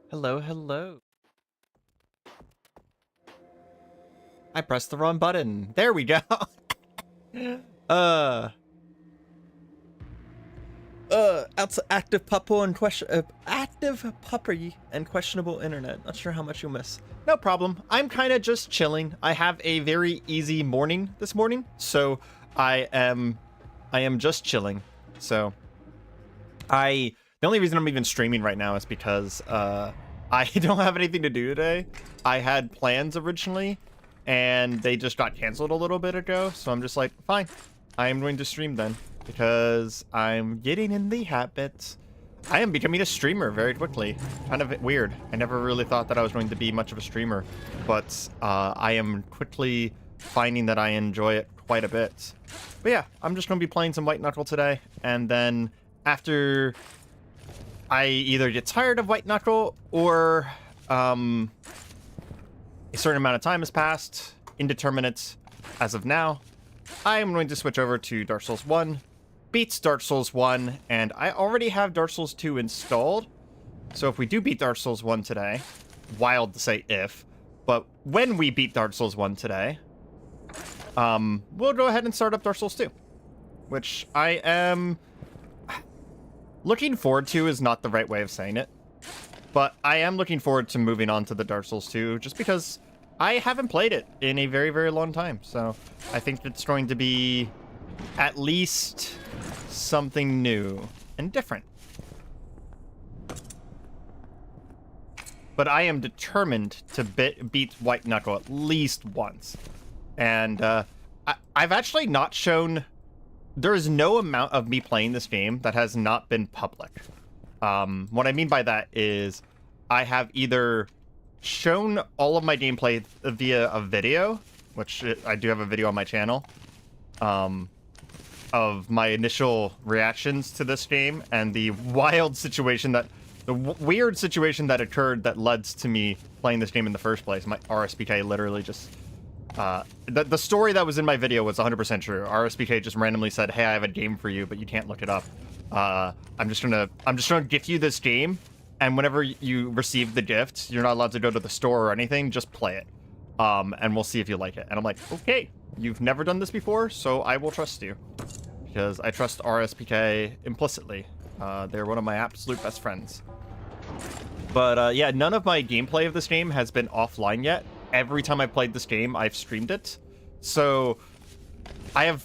Hello, hello. I pressed the wrong button. There we go. uh, active puppo and active puppy and questionable internet. Not sure how much you'll miss. No problem. I'm kind of just chilling. I have a very easy morning this morning, so I am just chilling. So the only reason I'm even streaming right now is because I don't have anything to do today. I had plans originally, and they just got canceled a little bit ago. So I'm just like, fine, I am going to stream then, because I'm getting in the habit. I am becoming a streamer very quickly. Kind of weird. I never really thought that I was going to be much of a streamer, but I am quickly finding that I enjoy it quite a bit. But yeah, I'm just going to be playing some White Knuckle today, and then after I either get tired of White Knuckle or a certain amount of time has passed, indeterminate as of now, I am going to switch over to Dark Souls 1, beat Dark Souls 1, and I already have Dark Souls 2 installed. So if we do beat Dark Souls 1 today, wild to say if, but when we beat Dark Souls 1 today, we'll go ahead and start up Dark Souls 2, which I am looking forward to is not the right way of saying it, but I am looking forward to moving on to the Dark Souls 2 just because I haven't played it in a very, very long time. So I think it's going to be at least something new and different. But I am determined to beat White Knuckle at least once. And I've actually not shown... There is no amount of me playing this game that has not been public. What I mean by that is I have either shown all of my gameplay via a video, which I do have a video on my channel, of my initial reactions to this game and the weird situation that occurred that led to me playing this game in the first place. My RSPK literally just... the story that was in my video was 100% true. RSPK just randomly said, "Hey, I have a game for you, but you can't look it up. I'm just gonna gift you this game, and whenever you receive the gift, you're not allowed to go to the store or anything. Just play it, and we'll see if you like it." And I'm like, "Okay, you've never done this before, so I will trust you, because I trust RSPK implicitly. They're one of my absolute best friends." But yeah, none of my gameplay of this game has been offline yet. Every time I played this game, I've streamed it. So I have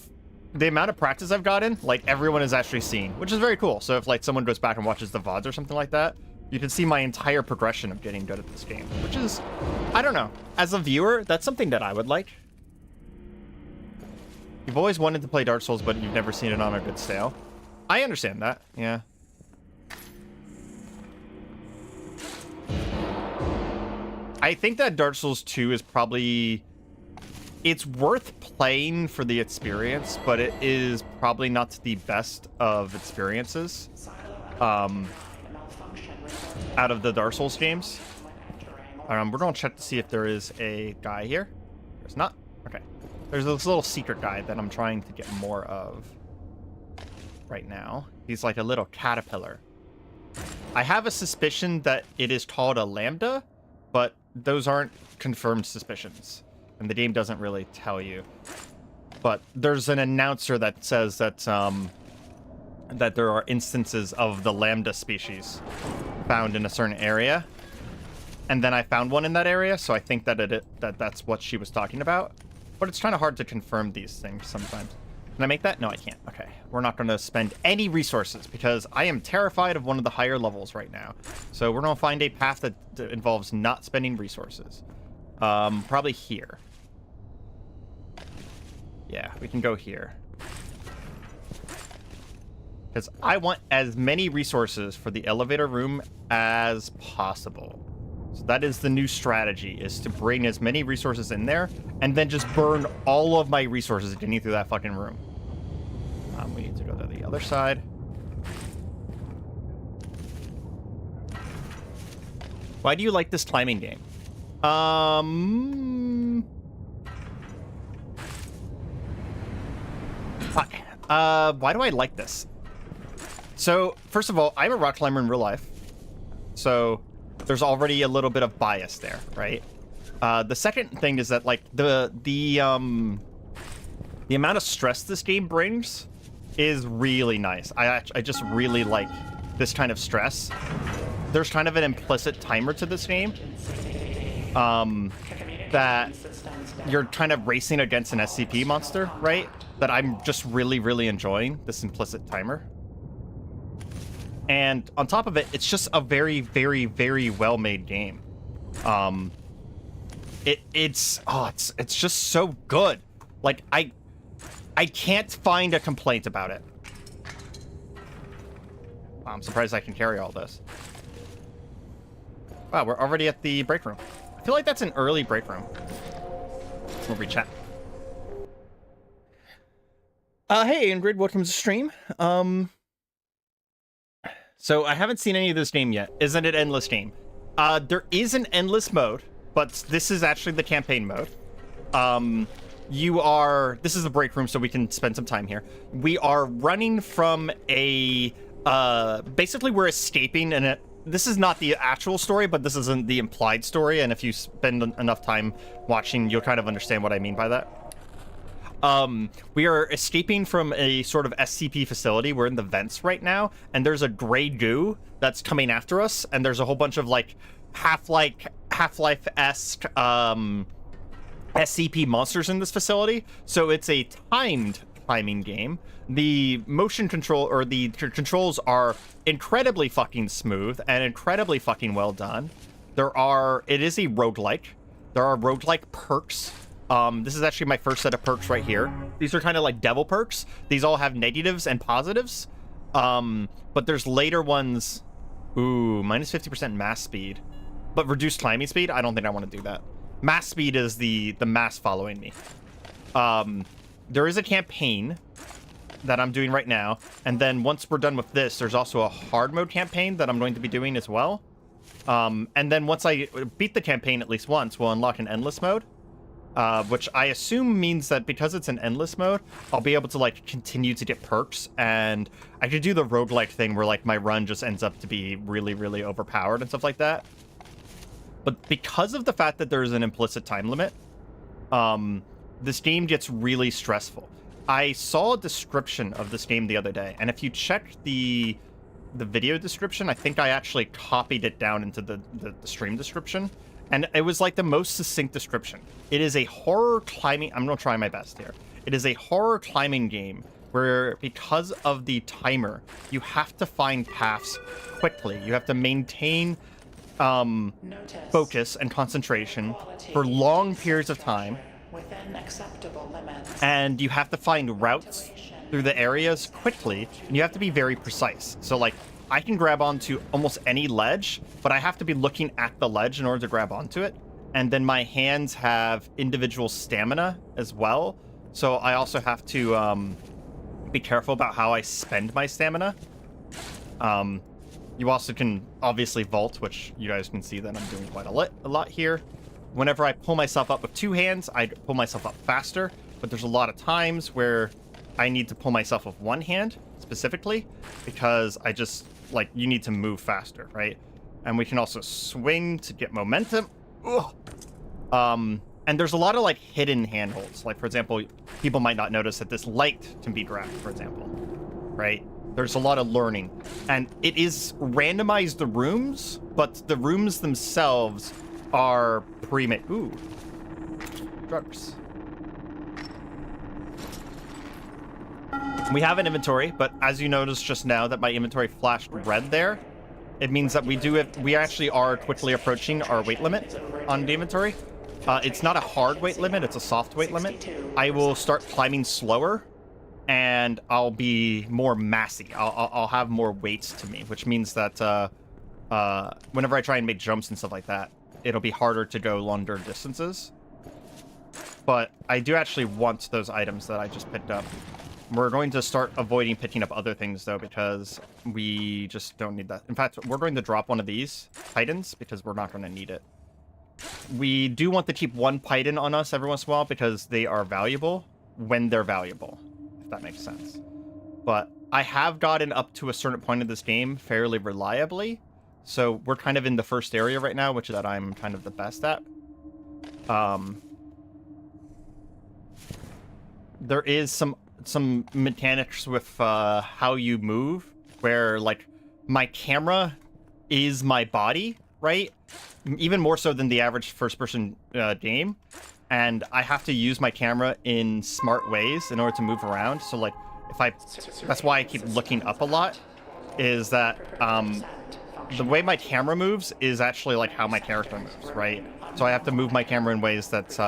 the amount of practice I've gotten, like, everyone has actually seen, which is very cool. So if like someone goes back and watches the VODs or something like that, you can see my entire progression of getting good at this game, which is, I don't know, as a viewer, that's something that I would like. You've always wanted to play Dark Souls, but you've never seen it on a good sale. I understand that, yeah. I think that Dark Souls 2 is probably... It's worth playing for the experience, but it is probably not the best of experiences out of the Dark Souls games. We're going to check to see if there is a guy here. There's not. Okay. There's this little secret guy that I'm trying to get more of right now. He's like a little caterpillar. I have a suspicion that it is called a lambda, but those aren't confirmed suspicions, and the game doesn't really tell you. But there's an announcer that says that that there are instances of the lambda species found in a certain area, and then I found one in that area, so I think that that's what she was talking about. But it's kind of hard to confirm these things sometimes. Can I make that? No, I can't. Okay, we're not going to spend any resources because I am terrified of one of the higher levels right now. So we're going to find a path that involves not spending resources. Probably here. Yeah, we can go here. Because I want as many resources for the elevator room as possible. So that is the new strategy, is to bring as many resources in there and then just burn all of my resources getting through that fucking room. We need to go to the other side. Why do you like this climbing game? Fuck. Why do I like this? So, first of all, I'm a rock climber in real life. So, there's already a little bit of bias there, right? The second thing is that like the amount of stress this game brings is really nice. I just really like this kind of stress. There's kind of an implicit timer to this game, that you're kind of racing against an SCP monster, right? That I'm just really, really enjoying this implicit timer. And on top of it, it's just a very, very, very well-made game. It's just so good. Like I can't find a complaint about it. I'm surprised I can carry all this. Wow, we're already at the break room. I feel like that's an early break room. We'll re-chat. Hey Ingrid, welcome to the stream. So I haven't seen any of this game yet. Isn't it endless game? There is an endless mode, but this is actually the campaign mode. This is the break room, so we can spend some time here. We are running from a, basically we're escaping, and this is not the actual story, but this isn't the implied story, and if you spend enough time watching, you'll kind of understand what I mean by that. We are escaping from a sort of SCP facility. We're in the vents right now, and there's a gray goo that's coming after us, and there's a whole bunch of like Half-Life-esque SCP monsters in this facility. So it's a timed climbing game. The motion control, or the controls, are incredibly fucking smooth and incredibly fucking well done. It is a roguelike. There are roguelike perks. This is actually my first set of perks right here. These are kind of like devil perks. These all have negatives and positives. But there's later ones. Ooh, minus 50% mass speed. But reduced climbing speed? I don't think I want to do that. Mass speed is the mass following me. There is a campaign that I'm doing right now. And then once we're done with this, there's also a hard mode campaign that I'm going to be doing as well. And then once I beat the campaign at least once, we'll unlock an endless mode. Which I assume means that because it's an endless mode, I'll be able to like continue to get perks, and I could do the roguelike thing where like my run just ends up to be really, really overpowered and stuff like that. But because of the fact that there's an implicit time limit, this game gets really stressful. I saw a description of this game the other day, and if you check the video description, I think I actually copied it down into the stream description. And it was like the most succinct description. It is a horror climbing... I'm going to try my best here. It is a horror climbing game where, because of the timer, you have to find paths quickly. You have to maintain focus and concentration for long periods of time. Within acceptable limits. And you have to find routes through the areas quickly. And you have to be very precise. So, like, I can grab onto almost any ledge, but I have to be looking at the ledge in order to grab onto it. And then my hands have individual stamina as well. So I also have to be careful about how I spend my stamina. You also can obviously vault, which you guys can see that I'm doing quite a lot here. Whenever I pull myself up with two hands, I pull myself up faster. But there's a lot of times where I need to pull myself with one hand specifically, because I just... like, you need to move faster, right? And we can also swing to get momentum. Ugh. And there's a lot of, like, hidden handholds. Like, for example, people might not notice that this light can be grabbed, for example, right? There's a lot of learning. And it is randomized the rooms, but the rooms themselves are pre-made. Ooh. Drugs. We have an inventory, but as you noticed just now that my inventory flashed red there, it means that we actually are quickly approaching our weight limit on the inventory. It's not a hard weight limit, it's a soft weight limit. I will start climbing slower, and I'll be more massy. I'll have more weights to me, which means that whenever I try and make jumps and stuff like that, it'll be harder to go longer distances. But I do actually want those items that I just picked up. We're going to start avoiding picking up other things, though, because we just don't need that. In fact, we're going to drop one of these Titans because we're not going to need it. We do want to keep one Python on us every once in a while because they are valuable when they're valuable, if that makes sense. But I have gotten up to a certain point of this game fairly reliably So we're kind of in the first area right now, which that I'm kind of the best at. There is some mechanics with how you move, where like my camera is my body, right? Even more so than the average first-person game, and I have to use my camera in smart ways in order to move around. So like, that's why I keep looking up a lot. Is that the way my camera moves is actually like how my character moves, right? So I have to move my camera in ways that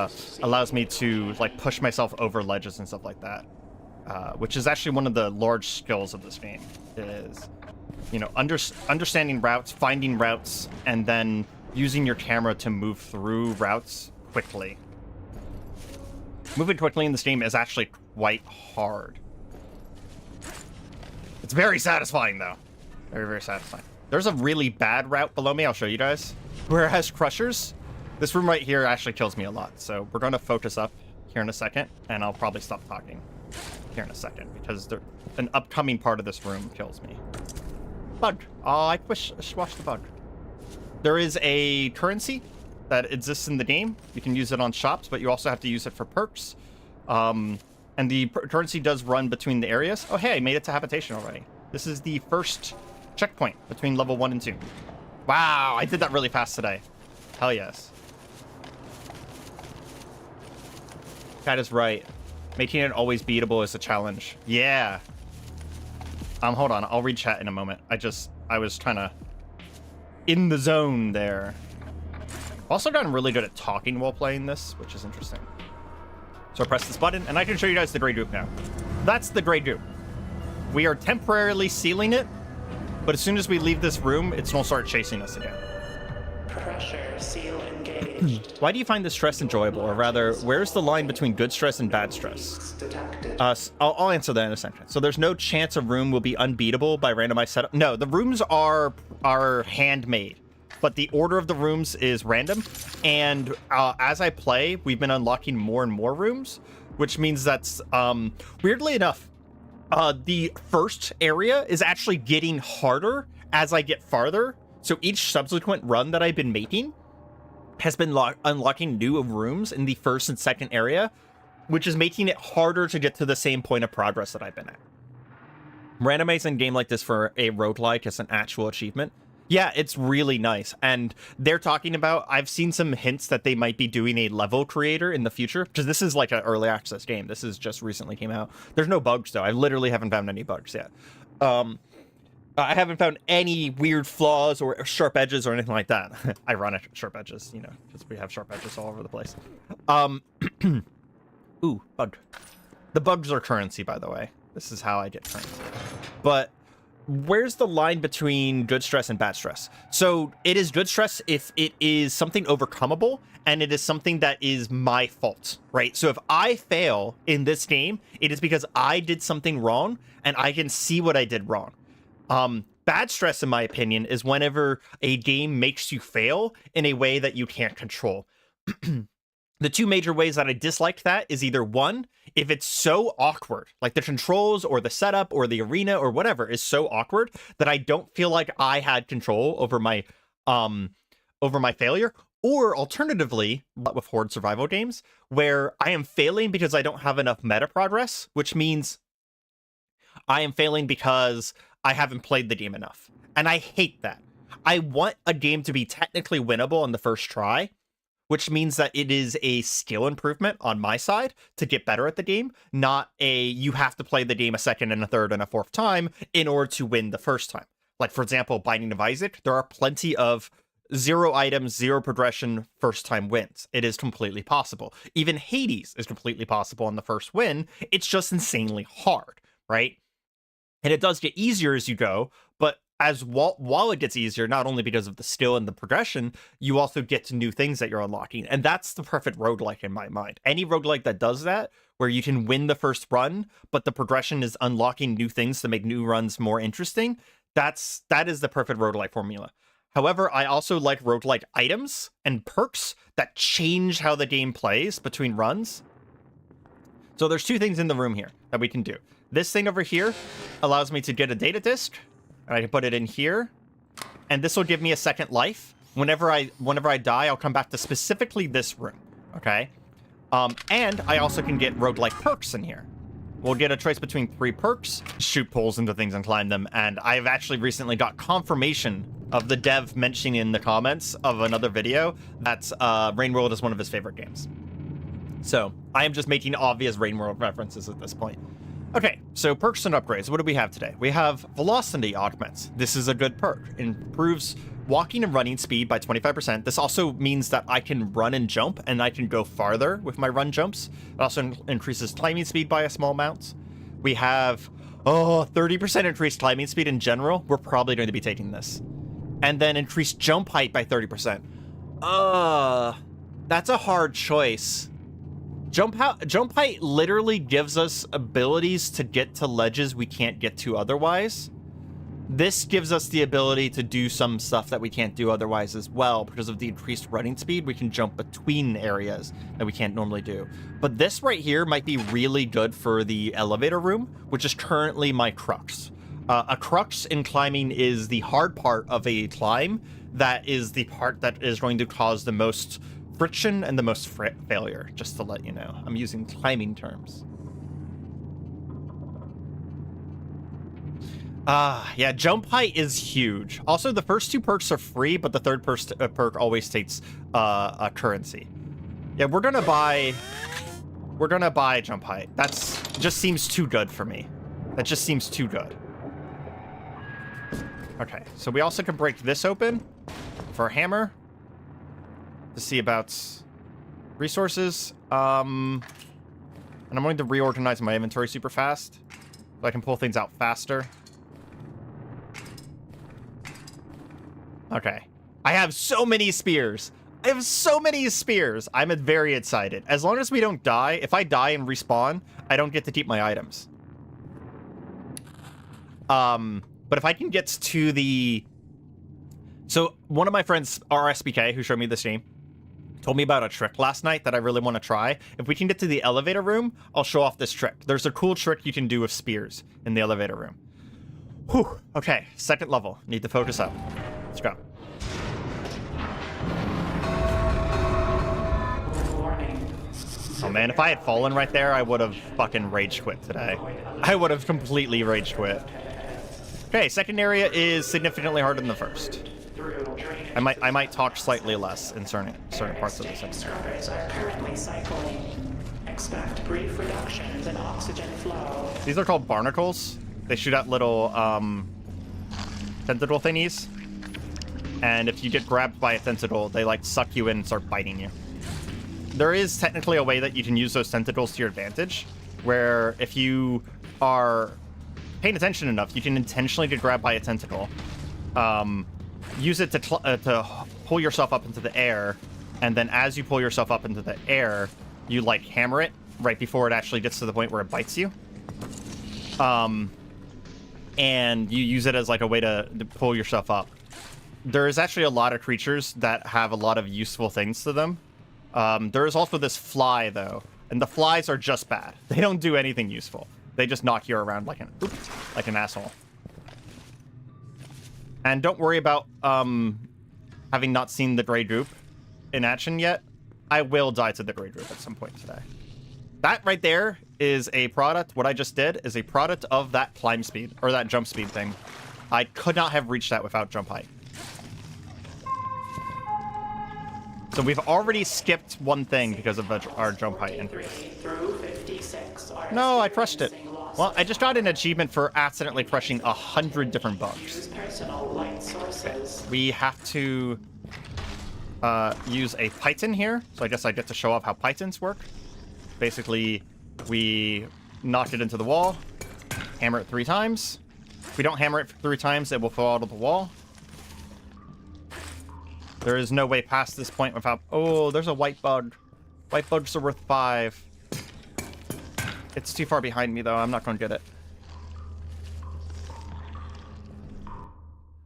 allows me to like push myself over ledges and stuff like that, which is actually one of the large skills of this game. Is, you know, understanding routes, finding routes, and then using your camera to move through routes quickly. Moving quickly in this game is actually quite hard. It's very satisfying, though. Very, very satisfying. There's a really bad route below me. I'll show you guys. Where it has crushers. This room right here actually kills me a lot. So we're going to focus up here in a second, and I'll probably stop talking here in a second, because an upcoming part of this room kills me. Bug. Oh, I squashed the bug. There is a currency that exists in the game. You can use it on shops, but you also have to use it for perks. And the currency does run between the areas. Oh, hey, I made it to habitation already. This is the first checkpoint between level 1 and 2. Wow, I did that really fast today. Hell yes. That is right. Making it always beatable is a challenge. Yeah. Hold on. I'll read chat in a moment. I was trying to in the zone there. I've also gotten really good at talking while playing this, which is interesting. So I press this button, and I can show you guys the Grey Goop now. That's the Grey Goop. We are temporarily sealing it, but as soon as we leave this room, it's going to start chasing us again. Pressure seal engaged. Why do you find this stress enjoyable? Or rather, where's the line between good stress and bad stress? Detected. I'll answer that in a second. So there's no chance a room will be unbeatable by randomized setup? No, the rooms are handmade, but the order of the rooms is random. And as I play, we've been unlocking more and more rooms, which means that's, weirdly enough, the first area is actually getting harder as I get farther. So each subsequent run that I've been making has been unlocking new rooms in the first and second area, which is making it harder to get to the same point of progress that I've been at. Randomizing a game like this for a roguelike is an actual achievement. Yeah, it's really nice. And they're talking about, I've seen some hints that they might be doing a level creator in the future, because this is like an early access game. This is just recently came out. There's no bugs, though. I literally haven't found any bugs yet. I haven't found any weird flaws or sharp edges or anything like that. Ironic sharp edges, you know, because we have sharp edges all over the place. Ooh, bug. The bugs are currency, by the way. This is how I get currency. But where's the line between good stress and bad stress? So it is good stress if it is something overcomable and it is something that is my fault, right? So if I fail in this game, it is because I did something wrong and I can see what I did wrong. Bad stress, in my opinion, is whenever a game makes you fail in a way that you can't control. The two major ways that I dislike that is either one, if it's so awkward, like the controls or the setup or the arena or whatever is so awkward that I don't feel like I had control over my failure, or alternatively, with horde survival games, where I am failing because I don't have enough meta progress, which means I am failing because I haven't played the game enough. And I hate that. I want a game to be technically winnable on the first try, which means that it is a skill improvement on my side to get better at the game, not a you have to play the game a second and a third and a fourth time in order to win the first time. Like, for example, Binding of Isaac, there are plenty of 0 items, 0 progression, first time wins. It is completely possible. Even Hades is completely possible on the first win. It's just insanely hard, right? And it does get easier as you go, but while it gets easier, not only because of the skill and the progression, you also get to new things that you're unlocking. And that's the perfect roguelike in my mind. Any roguelike that does that, where you can win the first run, but the progression is unlocking new things to make new runs more interesting, that is the perfect roguelike formula. However, I also like roguelike items and perks that change how the game plays between runs. So there's 2 things in the room here that we can do. This thing over here allows me to get a data disk, and I can put it in here, and this will give me a second life. Whenever I die, I'll come back to specifically this room, okay? And I also can get roguelike perks in here. We'll get a choice between 3 perks, shoot poles into things and climb them, and I've actually recently got confirmation of the dev mentioning in the comments of another video that Rain World is one of his favorite games. So, I am just making obvious Rain World references at this point. Okay, so perks and upgrades. What do we have today? We have Velocity Augments. This is a good perk. It improves walking and running speed by 25%. This also means that I can run and jump, and I can go farther with my run jumps. It also increases climbing speed by a small amount. We have, 30% increased climbing speed in general. We're probably going to be taking this. And then increased jump height by 30%. That's a hard choice. Jump height literally gives us abilities to get to ledges we can't get to otherwise. This gives us the ability to do some stuff that we can't do otherwise as well. Because of the increased running speed, we can jump between areas that we can't normally do. But this right here might be really good for the elevator room, which is currently my crux. A crux in climbing is the hard part of a climb. That is the part that is going to cause the most friction and the most failure, just to let you know. I'm using climbing terms. Yeah, jump height is huge. Also, the first 2 perks are free, but the third perk always takes a currency. Yeah, we're gonna buy jump height. That's just seems too good for me. That just seems too good. Okay, so we also can break this open for a hammer to see about resources. And I'm going to reorganize my inventory super fast so I can pull things out faster. Okay. I have so many spears. I have so many spears. I'm very excited. As long as we don't die, if I die and respawn, I don't get to keep my items. But if I can get to the... So, one of my friends, RSBK, who showed me this game, told me about a trick last night that I really want to try. If we can get to the elevator room, I'll show off this trick. There's a cool trick you can do with spears in the elevator room. Whew. Okay, second level. Need to focus up. Let's go. Warning. Oh man, if I had fallen right there, I would have fucking rage quit today. I would have completely rage quit. Okay, second area is significantly harder than the first. I might talk slightly less in certain parts of the second area. Scrubbers are currently cycling. Expect brief reductions in oxygen flow. These are called barnacles. They shoot out little tentacle thingies. And if you get grabbed by a tentacle, they like suck you in and start biting you. There is technically a way that you can use those tentacles to your advantage, where if you are paying attention enough, you can intentionally get grabbed by a tentacle. Use it to pull yourself up into the air, and then as you pull yourself up into the air, you like hammer it right before it actually gets to the point where it bites you. And you use it as like a way to pull yourself up. There is actually a lot of creatures that have a lot of useful things to them. There is also this fly though, and the flies are just bad. They don't do anything useful. They just knock you around like an asshole. And don't worry about having not seen the gray goop in action yet. I will die to the gray goop at some point today. That right there is a product. What I just did is a product of that climb speed, or that jump speed thing. I could not have reached that without jump height. So we've already skipped one thing because of our jump height increase. No, I crushed it. Well, I just got an achievement for accidentally crushing 100 different bugs. Okay. We have to use a python here, so I guess I get to show off how pythons work. Basically, we knock it into the wall, hammer it 3 times. If we don't hammer it 3 times, it will fall out of the wall. There is no way past this point without... Oh, there's a white bug. White bugs are worth 5. It's too far behind me, though. I'm not going to get it.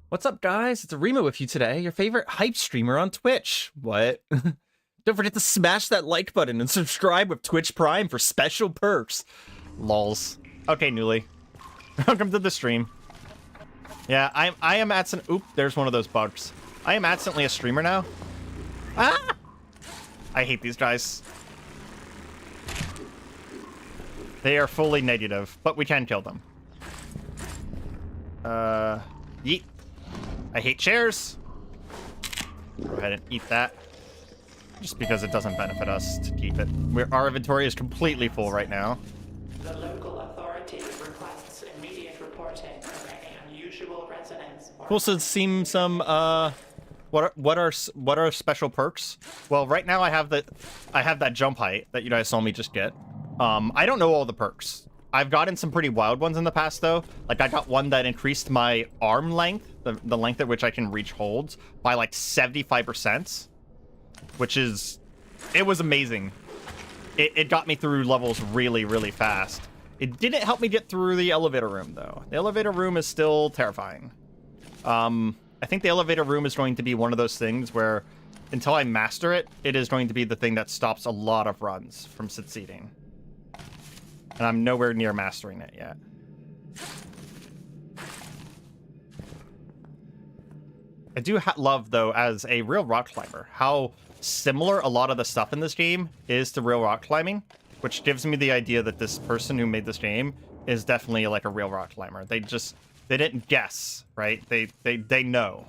What's up, guys? It's Areima with you today, your favorite hype streamer on Twitch. What? Don't forget to smash that like button and subscribe with Twitch Prime for special perks. Lols. Okay, Newly. Welcome to the stream. Yeah, I am at some. Oop, there's one of those bugs. I am instantly a streamer now. Ah! I hate these guys. They are fully negative, but we can kill them. Yeet. I hate chairs. Go ahead and eat that. Just because it doesn't benefit us to keep it. Our inventory is completely full right now. The local authority requests immediate reporting of any unusual residents. Also seen some what are special perks? Well, right now I have that jump height that you guys saw me just get. I don't know all the perks. I've gotten some pretty wild ones in the past though. Like I got one that increased my arm length, the length at which I can reach holds by like 75%, which is it was amazing. It got me through levels really, really fast. It didn't help me get through the elevator room though. The elevator room is still terrifying. I think the elevator room is going to be one of those things where until I master it, it is going to be the thing that stops a lot of runs from succeeding. And I'm nowhere near mastering it yet. I do love, though, as a real rock climber, how similar a lot of the stuff in this game is to real rock climbing, which gives me the idea that this person who made this game is definitely like a real rock climber. They didn't guess, right? They know.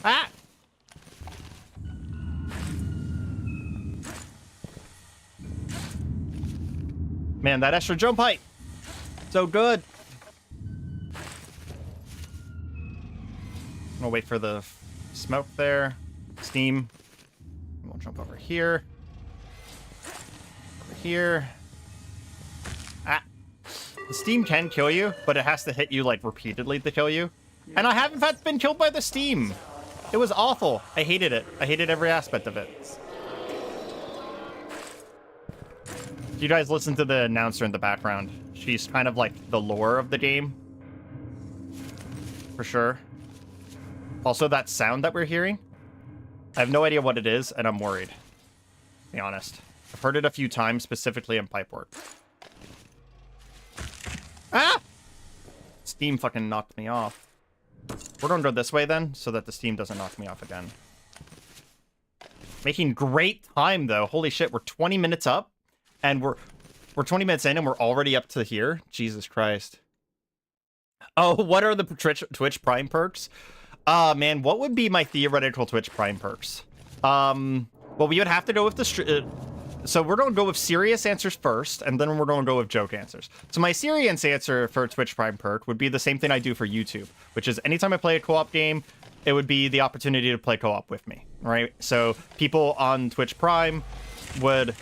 Ah! Man, that extra jump height. So good. I'm gonna wait for the smoke there. Steam. We'll jump over here. Over here. Ah. The steam can kill you, but it has to hit you, like, repeatedly to kill you. And I haven't been killed by the steam. It was awful. I hated it. I hated every aspect of it. You guys listen to the announcer in the background. She's kind of like the lore of the game. For sure. Also, that sound that we're hearing, I have no idea what it is, and I'm worried. To be honest. I've heard it a few times, specifically in pipework. Ah! Steam fucking knocked me off. We're gonna go this way then, so that the steam doesn't knock me off again. Making great time, though. Holy shit, we're 20 minutes up. And we're 20 minutes in and we're already up to here. Jesus Christ. Oh, what are the Twitch Prime perks? Man, what would be my theoretical Twitch Prime perks? Well, we would have to go with the... so we're going to go with serious answers first, and then we're going to go with joke answers. So my serious answer for Twitch Prime perk would be the same thing I do for YouTube, which is anytime I play a co-op game, it would be the opportunity to play co-op with me, right? So people on Twitch Prime would...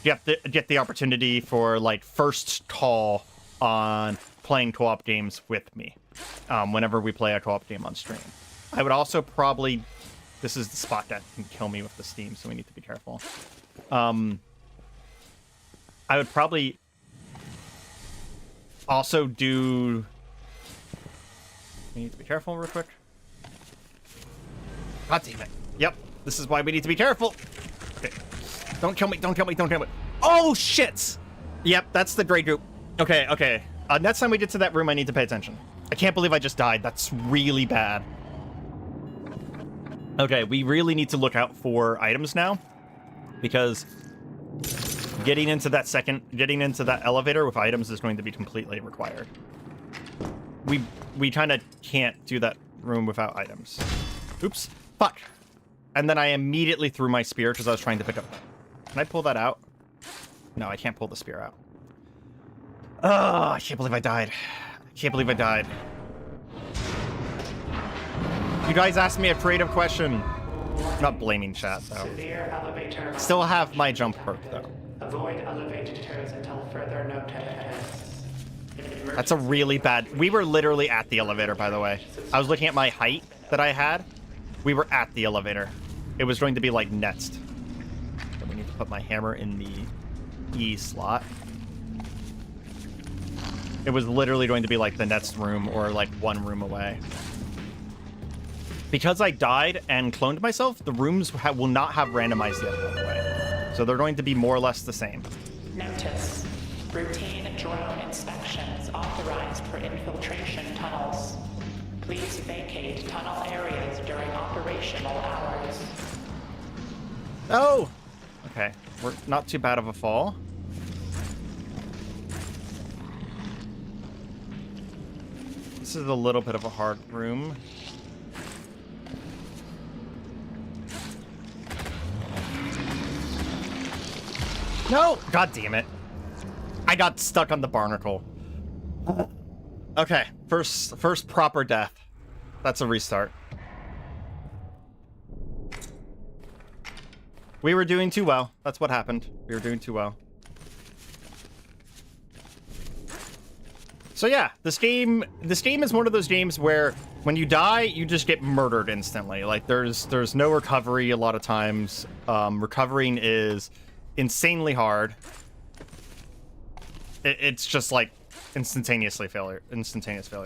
get the opportunity for like first call on playing co-op games with me whenever we play a co-op game on stream. I would also probably, this is the spot that can kill me with the steam, so we need to be careful. I would probably also do, we need to be careful real quick. God damn it. Yep, this is why we need to be careful. Okay. Don't kill me, don't kill me, don't kill me. Oh, shit! Yep, that's the great group. Okay, okay. Next time we get to that room, I need to pay attention. I can't believe I just died. That's really bad. Okay, we really need to look out for items now. Because getting into that elevator with items is going to be completely required. We kind of can't do that room without items. Oops. Fuck. And then I immediately threw my spear because I was trying to pick up... Can I pull that out? No, I can't pull the spear out. Oh, I can't believe I died. I can't believe I died. You guys asked me a creative question. I'm not blaming chat, though. Severe elevator. Still have my jump perk, though. Avoid elevators until further notice. That's a really bad... We were literally at the elevator, by the way. I was looking at my height that I had. We were at the elevator. It was going to be, like, next. We need to put my hammer in the E slot. It was literally going to be like the next room or like one room away. Because I died and cloned myself, the rooms will not have randomized yet, by the way. So they're going to be more or less the same. Notice. Routine drone inspections authorized. Please vacate tunnel areas during operational hours. Oh! Okay, we're not too bad of a fall. This is a little bit of a hard room. No! God damn it. I got stuck on the barnacle. Okay, first proper death. That's a restart. We were doing too well. That's what happened. We were doing too well. So yeah, this game is one of those games where when you die, you just get murdered instantly. Like there's no recovery a lot of times. Recovering is insanely hard. It's just like instantaneous failure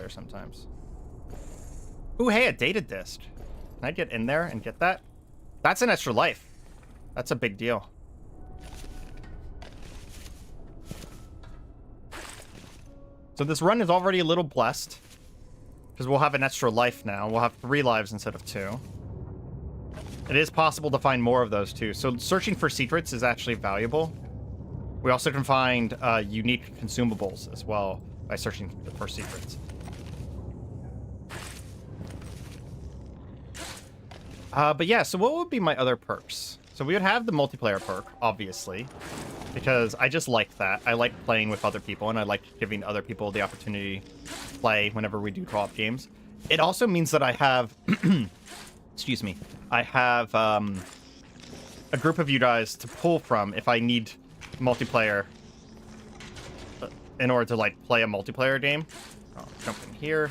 sometimes. Ooh, hey, a data disc. Can I get in there and get that? That's an extra life. That's a big deal. So this run is already a little blessed because we'll have an extra life now. We'll have 3 lives instead of 2. It is possible to find more of those too. So searching for secrets is actually valuable. We also can find unique consumables as well by searching for secrets. But yeah, so what would be my other perks? So we would have the multiplayer perk, obviously, because I just like that. I like playing with other people, and I like giving other people the opportunity to play whenever we do co-op games. It also means that I have, excuse me, I have a group of you guys to pull from if I need multiplayer in order to like play a multiplayer game. I'll jump in here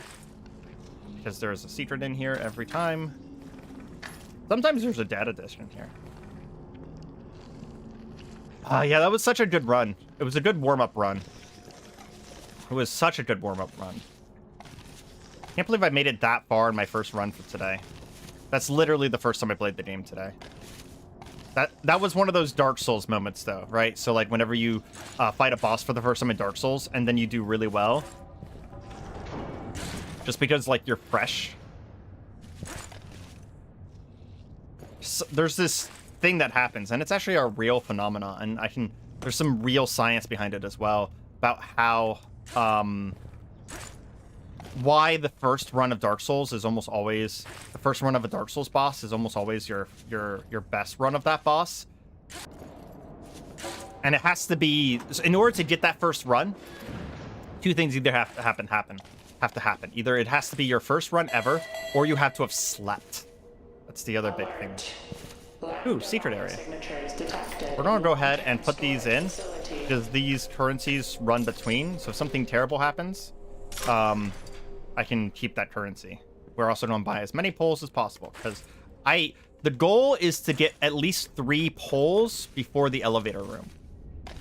because there's a secret in here every time. Sometimes there's a data disc in here. Yeah, that was such a good run. It was a good warm-up run. It was such a good warm-up run. Can't believe I made it that far in my first run for today. That's literally the first time I played the game today. That was one of those Dark Souls moments, though, right? So, like, whenever you fight a boss for the first time in Dark Souls, and then you do really well, just because, like, you're fresh. So, there's this thing that happens, and it's actually a real phenomena, and there's some real science behind it as well, about how, why the first run of Dark Souls is almost always, the first run of a Dark Souls boss is almost always your best run of that boss. And it has to be, in order to get that first run, 2 things either have to happen. Either it has to be your first run ever, or you have to have slept. That's the other big thing. Ooh, secret area. We're gonna go ahead and put these in, because these currencies run between, so if something terrible happens, I can keep that currency. We're also gonna buy as many poles as possible, because the goal is to get at least 3 poles before the elevator room. I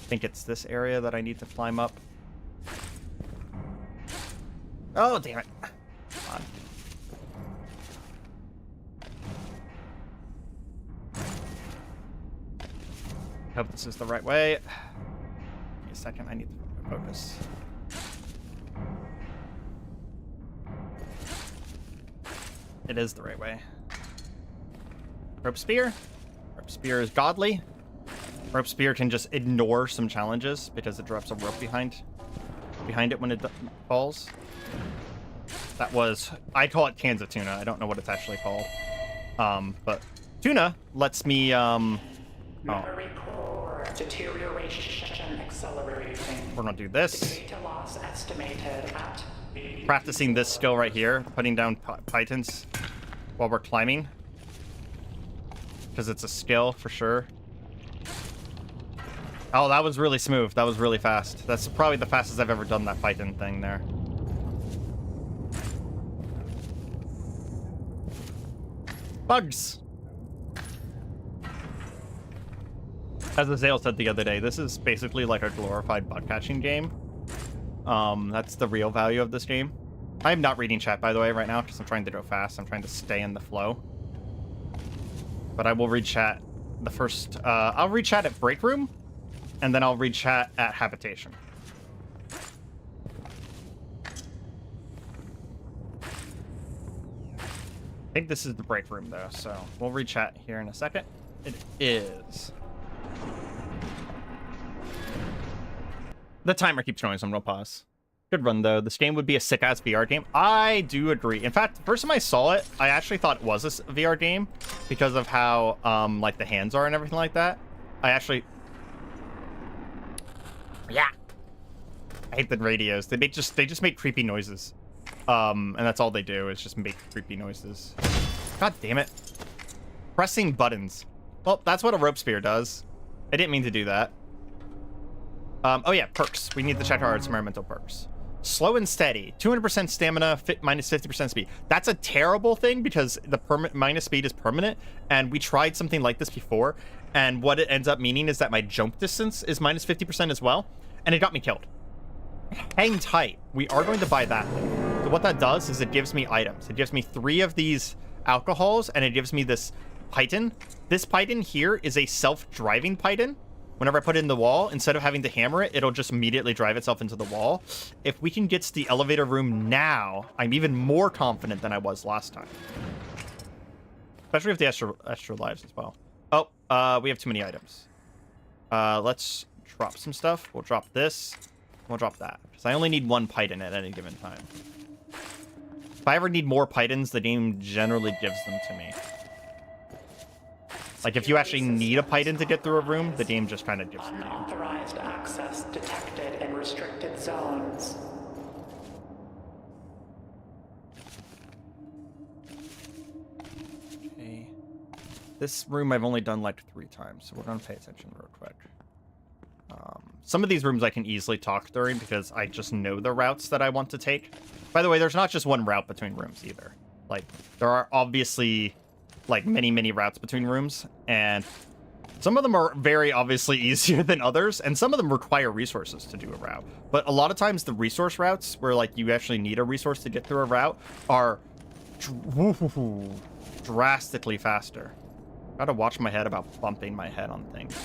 think it's this area that I need to climb up. Oh, damn it. Come on. Hope this is the right way. Give me a second, I need to focus. It is the right way. Rope spear. Rope spear is godly. Rope spear can just ignore some challenges because it drops a rope behind it when it falls. That was, I call it cans of tuna. I don't know what it's actually called. But tuna lets me, Memory core deterioration accelerating. We're gonna do this. Data loss estimated at Practicing this skill right here, putting down pythons while we're climbing, because it's a skill for sure. Oh, that was really smooth. That was really fast. That's probably the fastest I've ever done that python thing there. Bugs. As Azale said the other day, this is basically like a glorified bug catching game. That's the real value of this game. I am not reading chat, by the way, right now, because I'm trying to go fast. I'm trying to stay in the flow. But I will read chat the first... I'll read chat at break room, and then I'll read chat at habitation. I think this is the break room, though, so we'll re-chat here in a second. It is. The timer keeps showing, so I'm gonna pause. Good run, though. This game would be a sick-ass VR game. I do agree. In fact, the first time I saw it, I actually thought it was a VR game because of how, like, the hands are and everything like that. I actually... Yeah. I hate the radios. They just make creepy noises. And that's all they do is just make creepy noises. God damn it. Pressing buttons. Well, that's what a rope spear does. I didn't mean to do that. Oh yeah, perks. We need to check our experimental perks. Slow and steady. 200% stamina, minus 50% speed. That's a terrible thing because the minus speed is permanent. And we tried something like this before. And what it ends up meaning is that my jump distance is minus 50% as well. And it got me killed. Hang tight. We are going to buy that thing. So what that does is it gives me items. It gives me 3 of these alcohols, and it gives me this python. This python here is a self-driving python. Whenever I put it in the wall, instead of having to hammer it, it'll just immediately drive itself into the wall. If we can get to the elevator room now, I'm even more confident than I was last time. Especially with the extra lives as well. Oh, we have too many items. Let's drop some stuff. We'll drop this. We'll drop that, because I only need 1 python at any given time. If I ever need more pythons, the game generally gives them to me. Like, if you actually need a python to get through a room, the game just kind of gives them to you. Unauthorized access detected in restricted zones. Okay. This room I've only done like 3 times, so we're going to pay attention real quick. Some of these rooms I can easily talk during because I just know the routes that I want to take. By the way, there's not just one route between rooms either. Like, there are obviously, like, many routes between rooms, and some of them are very obviously easier than others, and some of them require resources to do a route. But a lot of times the resource routes, where, like, you actually need a resource to get through a route, are drastically faster. Gotta watch my head about bumping my head on things.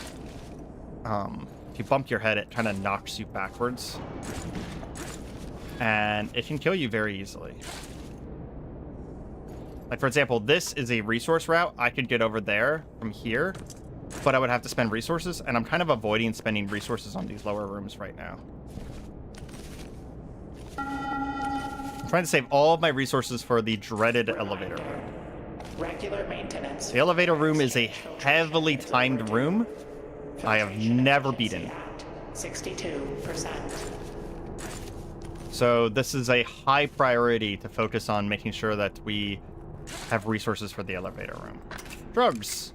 If you bump your head, it kind of knocks you backwards. And it can kill you very easily. Like, for example, this is a resource route. I could get over there from here, but I would have to spend resources, and I'm kind of avoiding spending resources on these lower rooms right now. I'm trying to save all of my resources for the dreaded elevator room. Regular maintenance. The elevator room is a heavily timed room. I have never beaten. 62%. So this is a high priority to focus on making sure that we have resources for the elevator room. Drugs.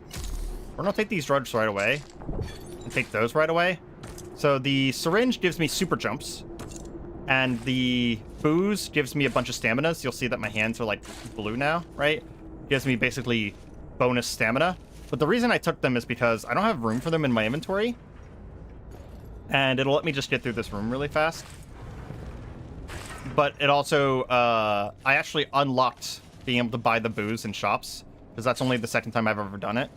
We're gonna take these drugs right away. And take those right away. So the syringe gives me super jumps. And the booze gives me a bunch of staminas. You'll see that my hands are like blue now, right? Gives me basically bonus stamina. But the reason I took them is because I don't have room for them in my inventory. And it'll let me just get through this room really fast. But it also, I actually unlocked being able to buy the booze in shops, because that's only the second time I've ever done it.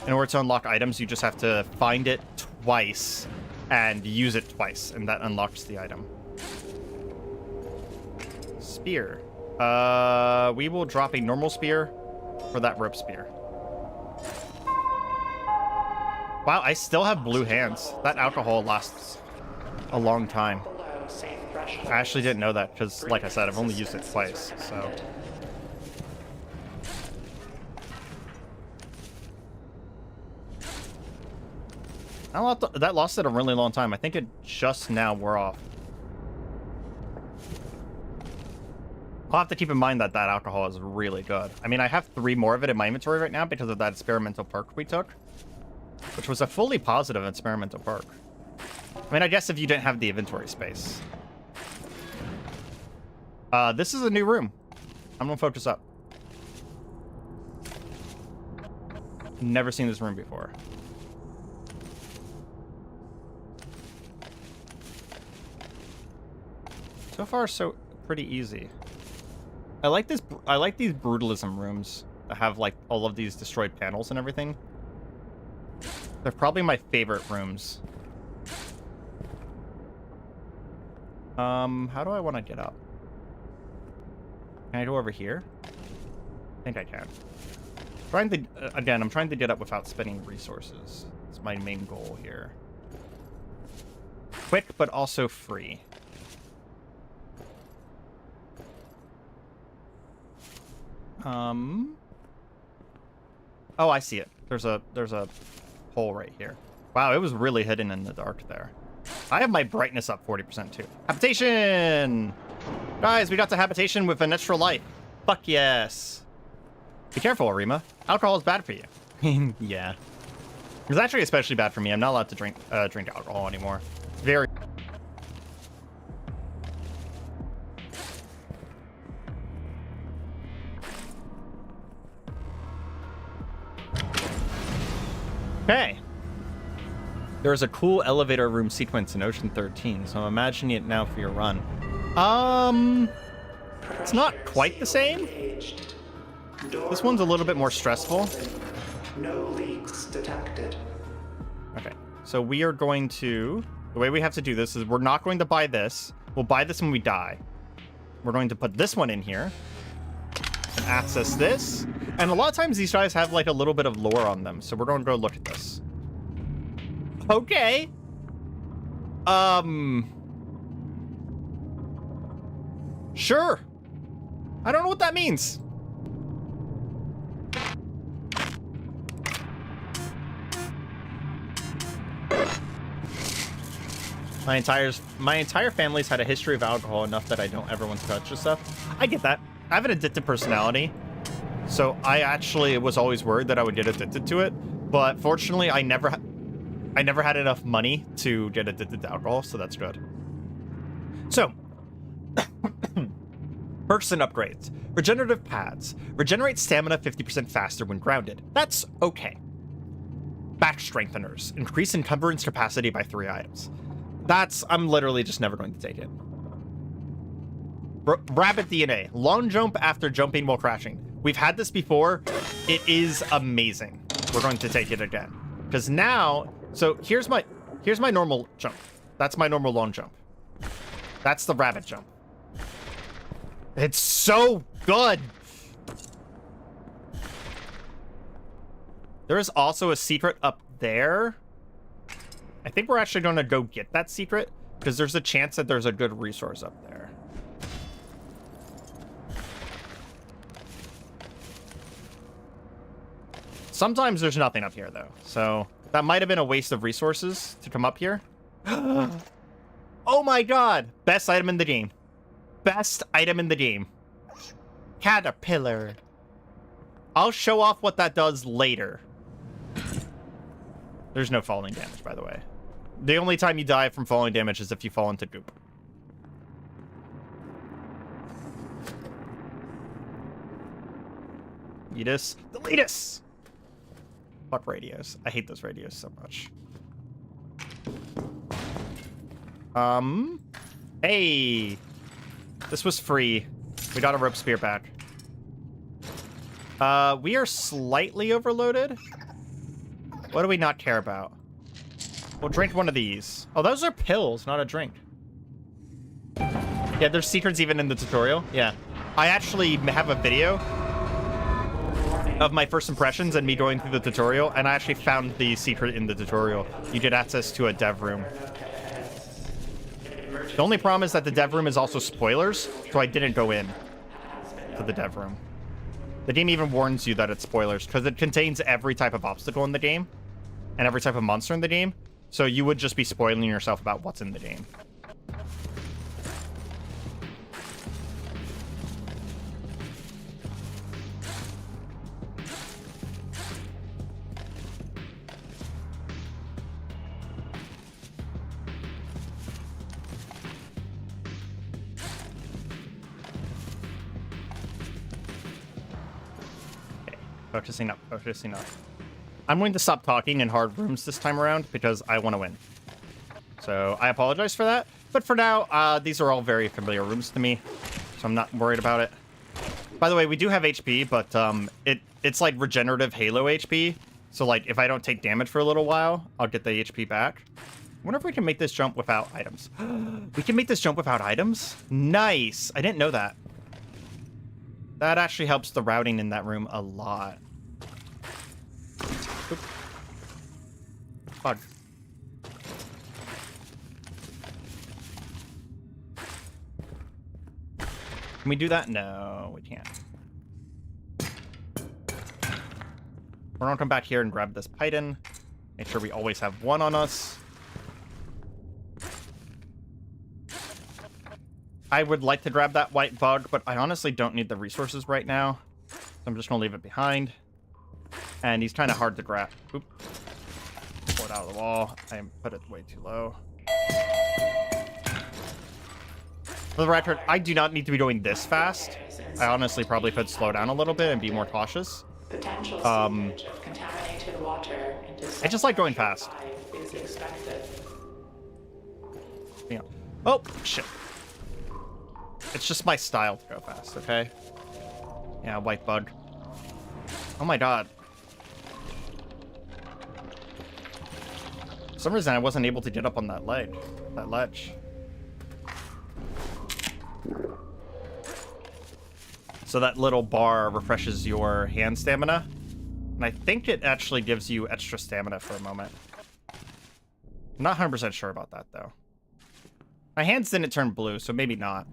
In order to unlock items, you just have to find it twice and use it twice, and that unlocks the item. Spear. We will drop a normal spear for that rope spear. Wow, I still have blue hands. That alcohol lasts a long time. I actually didn't know that because, like I said, I've only used it twice, so... That lasted a really long time. I think it just now wore off. I'll have to keep in mind that that alcohol is really good. I mean, I have 3 more of it in my inventory right now because of that experimental perk we took, which was a fully positive experimental perk. I mean, I guess if you didn't have the inventory space. This is a new room. I'm gonna focus up. Never seen this room before. So far, so pretty easy. I like this. I like these brutalism rooms that have like all of these destroyed panels and everything. They're probably my favorite rooms. How do I want to get up? Can I go over here? I think I can. Trying to, again, I'm trying to get up without spending resources. It's my main goal here. Quick, but also free. Oh, I see it. There's a hole right here. Wow, it was really hidden in the dark there. I have my brightness up 40% too. Habitation! Guys, we got to habitation with an extra light. Fuck yes. Be careful, Areima. Alcohol is bad for you. Yeah. It's actually especially bad for me. I'm not allowed to drink alcohol anymore. Very... Okay. There's a cool elevator room sequence in Ocean 13, so I'm imagining it now for your run. It's not quite the same. This one's a little bit more stressful. No leaks detected. Okay, so we are going to... The way we have to do this is we're not going to buy this. We'll buy this when we die. We're going to put this one in here. And access this. And a lot of times these guys have like a little bit of lore on them, so we're going to go look at this. Okay. Sure. I don't know what that means. My entire family's had a history of alcohol enough that I don't ever want to touch this stuff. I get that. I have an addictive personality, so I actually was always worried that I would get addicted to it. But fortunately, I never had enough money to get addicted to alcohol, so that's good. So, perks and upgrades. Regenerative pads. Regenerate stamina 50% faster when grounded. That's okay. Back strengtheners. Increase encumbrance capacity by 3 items. I'm literally just never going to take it. Rabbit DNA. Long jump after jumping while crashing. We've had this before. It is amazing. We're going to take it again. Because now... So here's my normal jump. That's my normal long jump. That's the rabbit jump. It's so good. There is also a secret up there. I think we're actually going to go get that secret because there's a chance that there's a good resource up there. Sometimes there's nothing up here though, so that might have been a waste of resources to come up here. Oh my god! Best item in the game. Best item in the game. Caterpillar. I'll show off what that does later. There's no falling damage, by the way. The only time you die from falling damage is if you fall into goop. Letus. The Letus! Fuck radios. I hate those radios so much. Hey! This was free. We got a rope spear back. We are slightly overloaded. What do we not care about? We'll drink one of these. Oh, those are pills, not a drink. Yeah, there's secrets even in the tutorial. Yeah. I actually have a video of my first impressions and me going through the tutorial, and I actually found the secret in the tutorial. You get access to a dev room. The only problem is that the dev room is also spoilers, so I didn't go in to the dev room. The game even warns you that it's spoilers, because it contains every type of obstacle in the game, and every type of monster in the game, so you would just be spoiling yourself about what's in the game. Focusing up, focusing up. I'm going to stop talking in hard rooms this time around because I want to win. So I apologize for that. But for now, these are all very familiar rooms to me, so I'm not worried about it. By the way, we do have HP, but it's like regenerative Halo HP. So like if I don't take damage for a little while, I'll get the HP back. I wonder if we can make this jump without items. We can make this jump without items? Nice. I didn't know that. That actually helps the routing in that room a lot. Oop. Bug. Can we do that? No, we can't. We're gonna come back here and grab this python. Make sure we always have one on us. I would like to grab that white bug, but I honestly don't need the resources right now. So I'm just gonna leave it behind. And he's kind of hard to grab. Oop. Pull it out of the wall. I put it way too low. For the record, I do not need to be going this fast. I honestly probably could slow down a little bit and be more cautious. Potential seepage of contaminated water into I just like going fast. is expected. Yeah. Oh, shit. It's just my style to go fast, okay? Yeah, white bug. Oh my god. For some reason I wasn't able to get up on that ledge. So that little bar refreshes your hand stamina. And I think it actually gives you extra stamina for a moment. I'm not 100% sure about that, though. My hands didn't turn blue, so maybe not.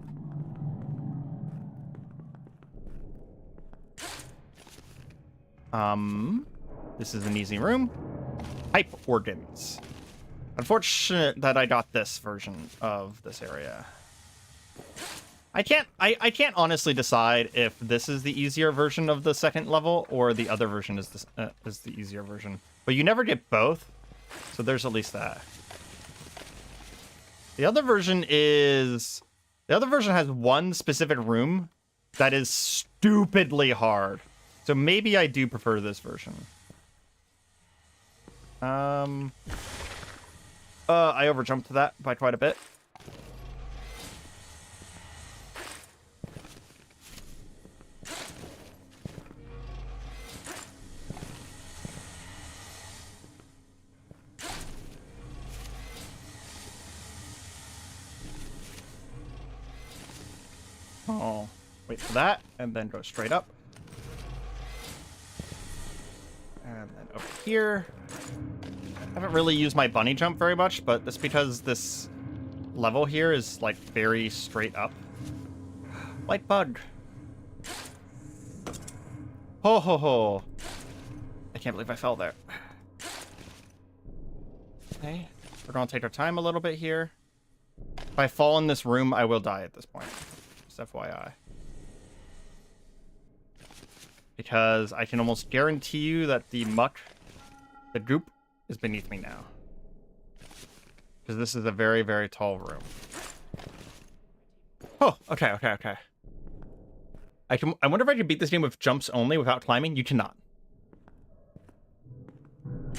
This is an easy room. Pipe organs. Unfortunate that I got this version of this area. I can't honestly decide if this is the easier version of the second level or the other version is the easier version. But you never get both, so there's at least that. The other version has one specific room that is stupidly hard. So maybe I do prefer this version. I overjumped to that by quite a bit. Oh, wait for that, and then go straight up. And then over here. I haven't really used my bunny jump very much, but that's because this level here is, like, very straight up. White bug. Ho ho ho. I can't believe I fell there. Okay, we're gonna take our time a little bit here. If I fall in this room, I will die at this point. Just FYI. Because I can almost guarantee you that the goop, is beneath me now. Because this is a very, very tall room. Oh, okay. I wonder if I could beat this game with jumps only without climbing. You cannot.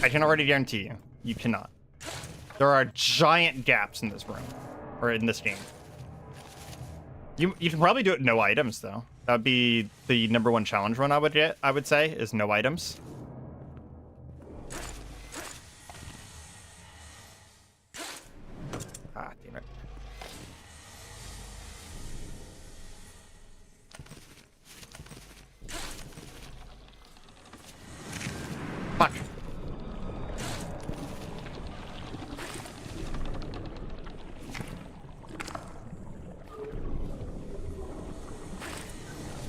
I can already guarantee you, you cannot. There are giant gaps in this room, or in this game. You can probably do it no items though. That would be the #1 challenge run I would say, is no items. Ah, damn it. Fuck.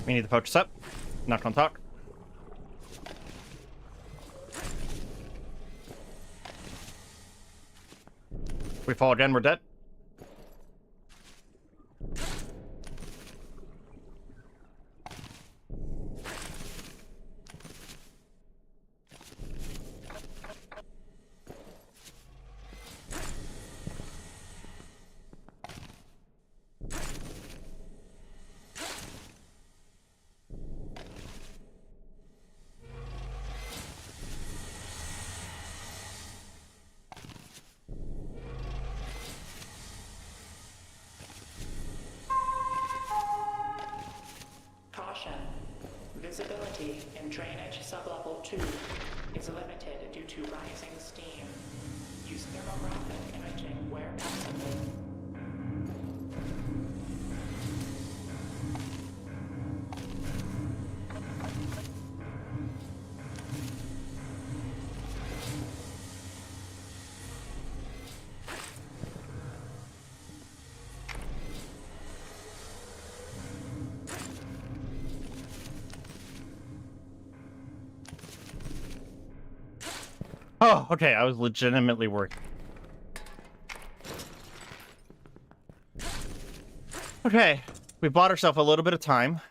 We need to focus up. Not gonna talk. If we fall again, we're dead. Visibility in drainage sublevel 2 is limited due to rising steam. Use thermographic imaging where possible. Oh, okay, I was legitimately worried. Okay, we bought ourselves a little bit of time.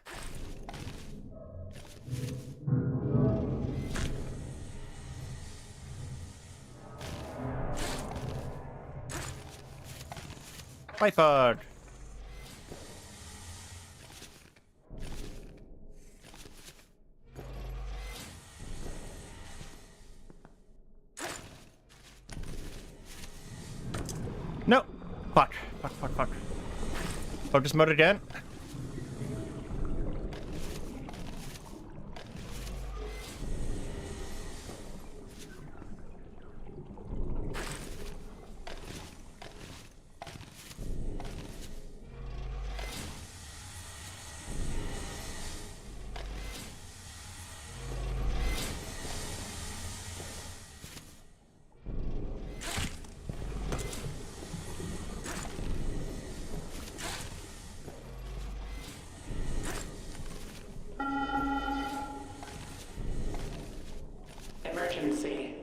White bug. No. Fuck. Fuck. Focus mode again. Emergency.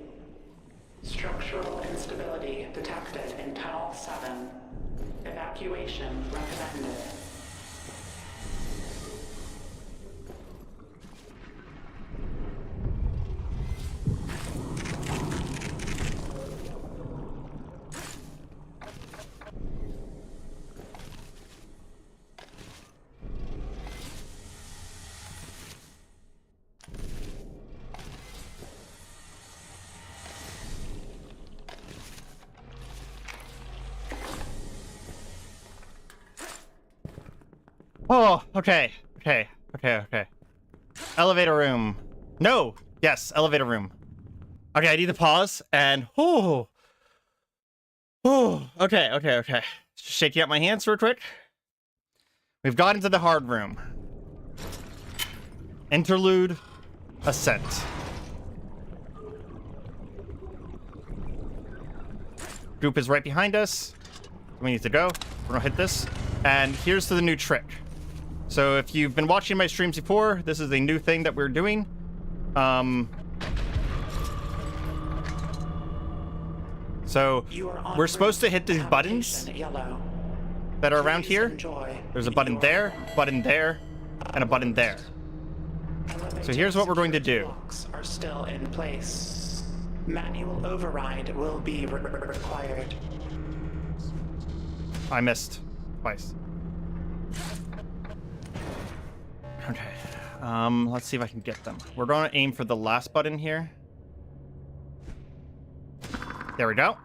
Structural instability detected in Tunnel 7. Evacuation recommended. Oh, okay. Elevator room. No. Yes, elevator room. Okay, I need to pause and okay. Just shaking out my hands real quick. We've got into the hard room. Interlude. Ascent. Group is right behind us. We need to go. We're gonna hit this. And here's to the new trick. So if you've been watching my streams before, this is a new thing that we're doing. So we're supposed to hit these buttons that are around here. There's a button there, and a button there. So here's what we're going to do. Locks are still in place. Manual override will be required. I missed twice. Okay. Let's see if I can get them. We're going to aim for the last button here. There we go.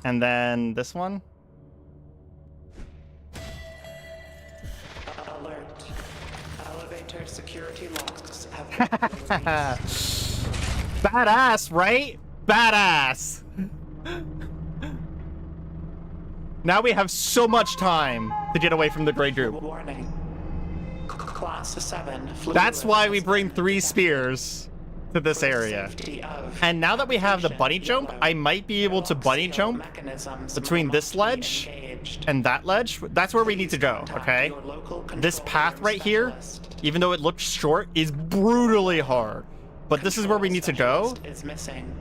And then this one. Alert. Elevator security locks have Badass, right? Badass. Now we have so much time to get away from the gray group. Warning. Class 7. That's why we bring 3 spears to this area. And now that we have the bunny jump, I might be able to bunny jump between this ledge and that ledge. That's where we need to go, okay? This path right here, even though it looks short, is brutally hard. But this is where we need to go.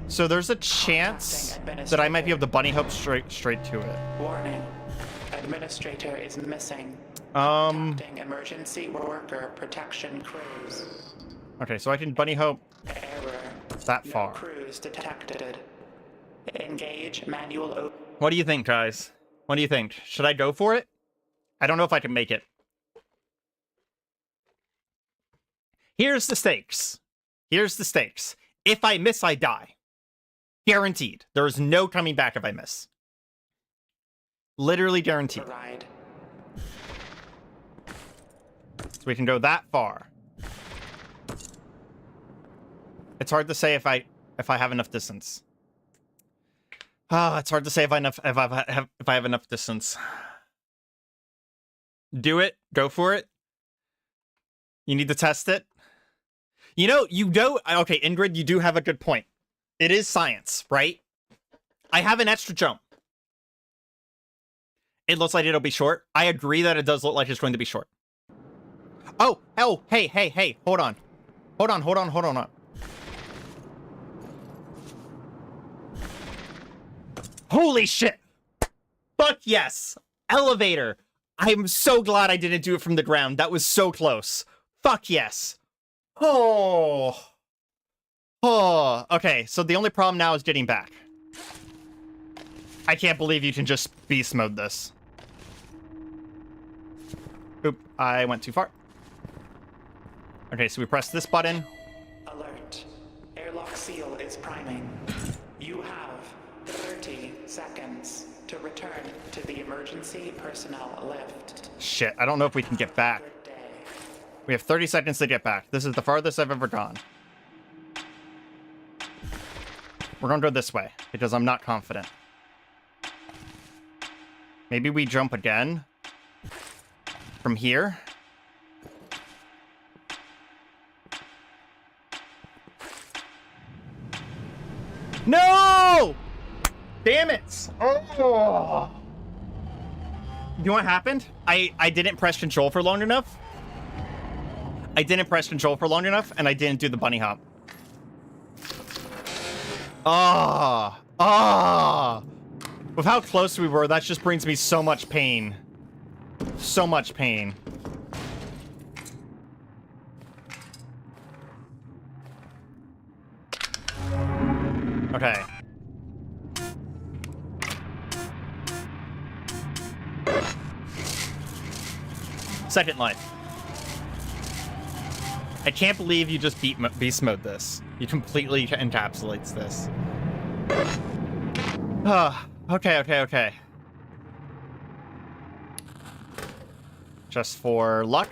So there's a chance that I might be able to bunny hop straight to it. Warning. Administrator is missing. Contacting emergency worker protection crews. Okay, so I can bunny hop Error. that far. No crews detected. Engage manual. What do you think, guys? What do you think? Should I go for it? I don't know if I can make it. Here's the stakes. Here's the stakes. If I miss, I die. Guaranteed. There is no coming back if I miss. Literally guaranteed. Ride. So we can go that far. It's hard to say if I have enough distance. It's hard to say if I have enough distance. Do it. Go for it. You need to test it. You know, okay, Ingrid, you do have a good point. It is science, right? I have an extra jump. It looks like it'll be short. I agree that it does look like it's going to be short. Oh, hey, hold on. Hold on. Holy shit! Fuck yes! Elevator! I'm so glad I didn't do it from the ground. That was so close. Fuck yes. Oh. Okay, so the only problem now is getting back. I can't believe you can just beast mode this. Oop, I went too far. Okay, so we press this button. Alert. Airlock seal is priming. You have 30 seconds to return to the emergency personnel lift. Shit, I don't know if we can get back. We have 30 seconds to get back. This is the farthest I've ever gone. We're gonna go this way, because I'm not confident. Maybe we jump again. From here. No! Damn it! Oh! You know what happened? I didn't press control for long enough. And I didn't do the bunny hop. With how close we were, that just brings me so much pain. So much pain. Okay. Second life. I can't believe you just beast mode this. You completely encapsulates this. Okay. Just for luck.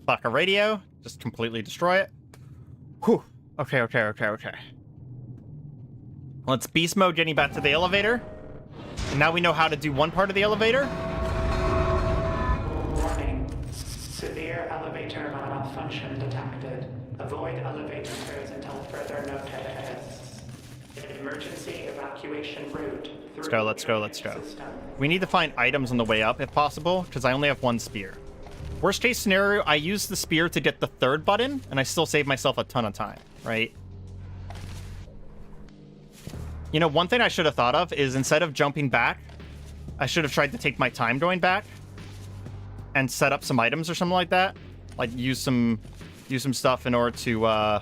Fuck a radio. Just completely destroy it. Whew. Okay. Let's beast mode getting back to the elevator. And now we know how to do one part of the elevator. Warning. Severe elevator malfunction detected. Avoid elevators until further notice. Emergency evacuation route. Let's go. We need to find items on the way up if possible, because I only have one spear. Worst case scenario, I use the spear to get the third button, and I still save myself a ton of time, right? You know, one thing I should have thought of is instead of jumping back, I should have tried to take my time going back and set up some items or something like that. Like use some stuff in order to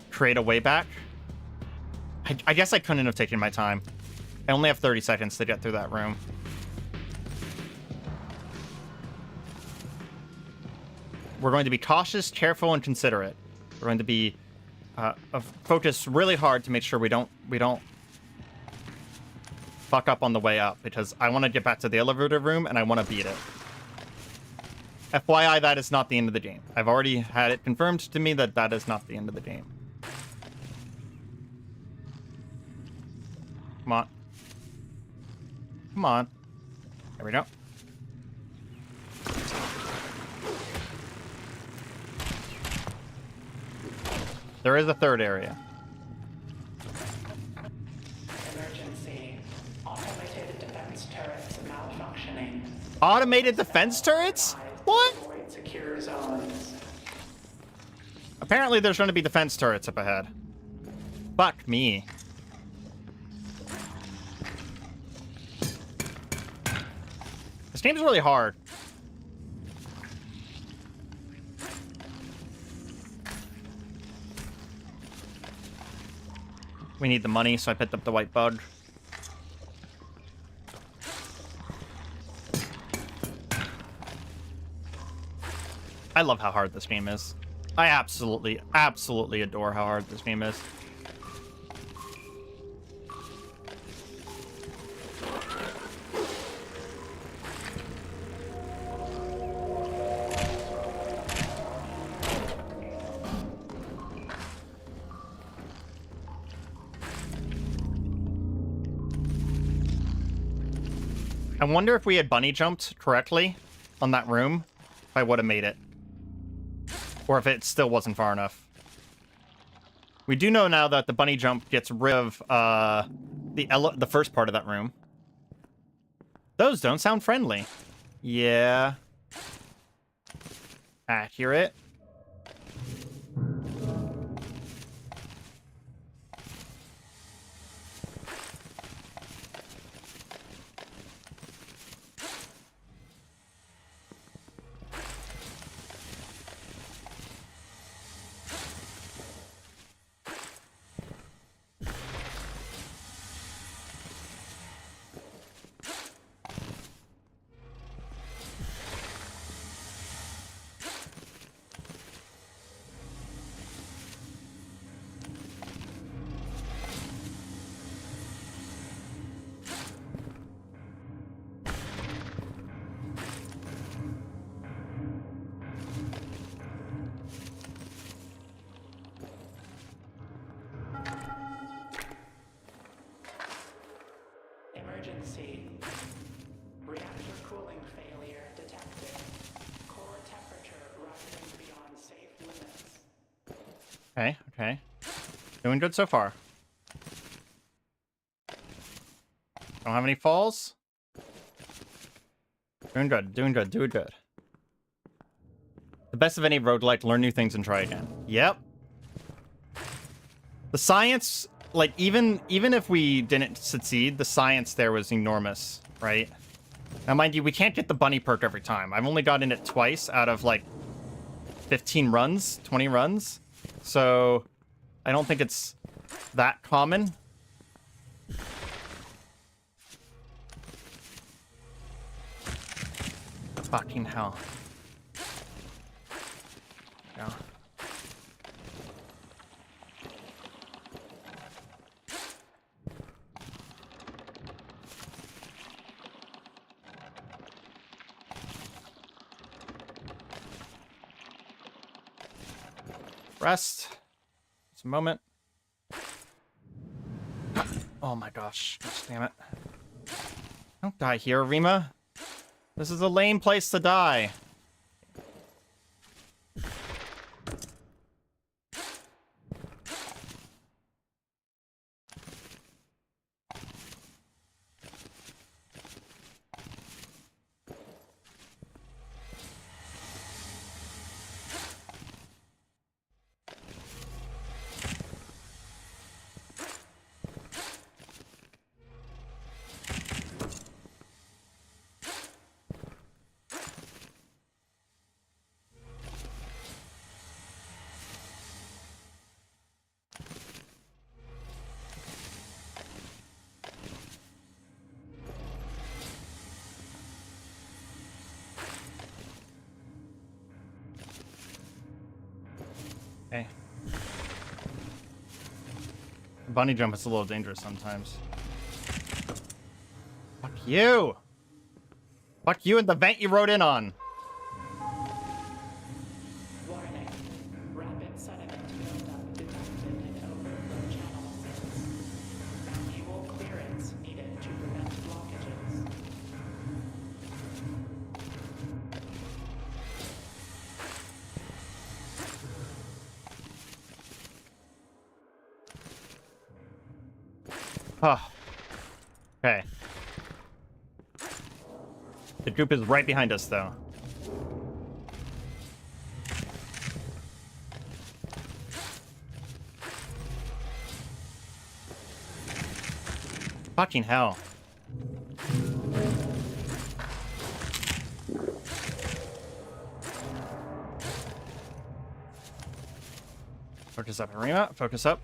create a way back. I guess I couldn't have taken my time. I only have 30 seconds to get through that room. We're going to be cautious, careful, and considerate. We're going to be focus really hard to make sure we don't fuck up on the way up, because I want to get back to the elevator room and I want to beat it. FYI, that is not the end of the game. I've already had it confirmed to me that that is not the end of the game. Come on. There we go. There is a third area. Emergency. Automated defense turrets malfunctioning. Automated defense turrets? What? Avoid secure zones. Apparently there's going to be defense turrets up ahead. Fuck me. This game's really hard. We need the money, so I picked up the white bug. I love how hard this game is. I absolutely adore how hard this game is. I wonder if we had bunny jumped correctly on that room, if I would have made it. Or if it still wasn't far enough. We do know now that the bunny jump gets rid of the first part of that room. Those don't sound friendly. Yeah. Accurate. Emergency. Reactor cooling failure detected. Core temperature rising beyond safe limits. Okay, okay. Doing good so far. Don't have any falls. Doing good, doing good, doing good. The best of any roguelike, learn new things and try again. Yep. The science, like, even if we didn't succeed, the science there was enormous, right? Now, mind you, we can't get the bunny perk every time. I've only gotten it twice out of, like, 15 runs, 20 runs. So, I don't think it's that common. Fucking hell. Yeah. Rest. Just a moment. Oh my gosh. Gosh damn it. Don't die here, Areima. This is a lame place to die. Okay. Bunny jump is a little dangerous sometimes. Fuck you! Fuck you and the vent you rode in on! Warning. Rapid sediment buildup detected in overflow channel 6. Manual clearance needed to prevent blockages. Oh. Okay. The group is right behind us, though. Fucking hell. Focus up, Areima. Focus up.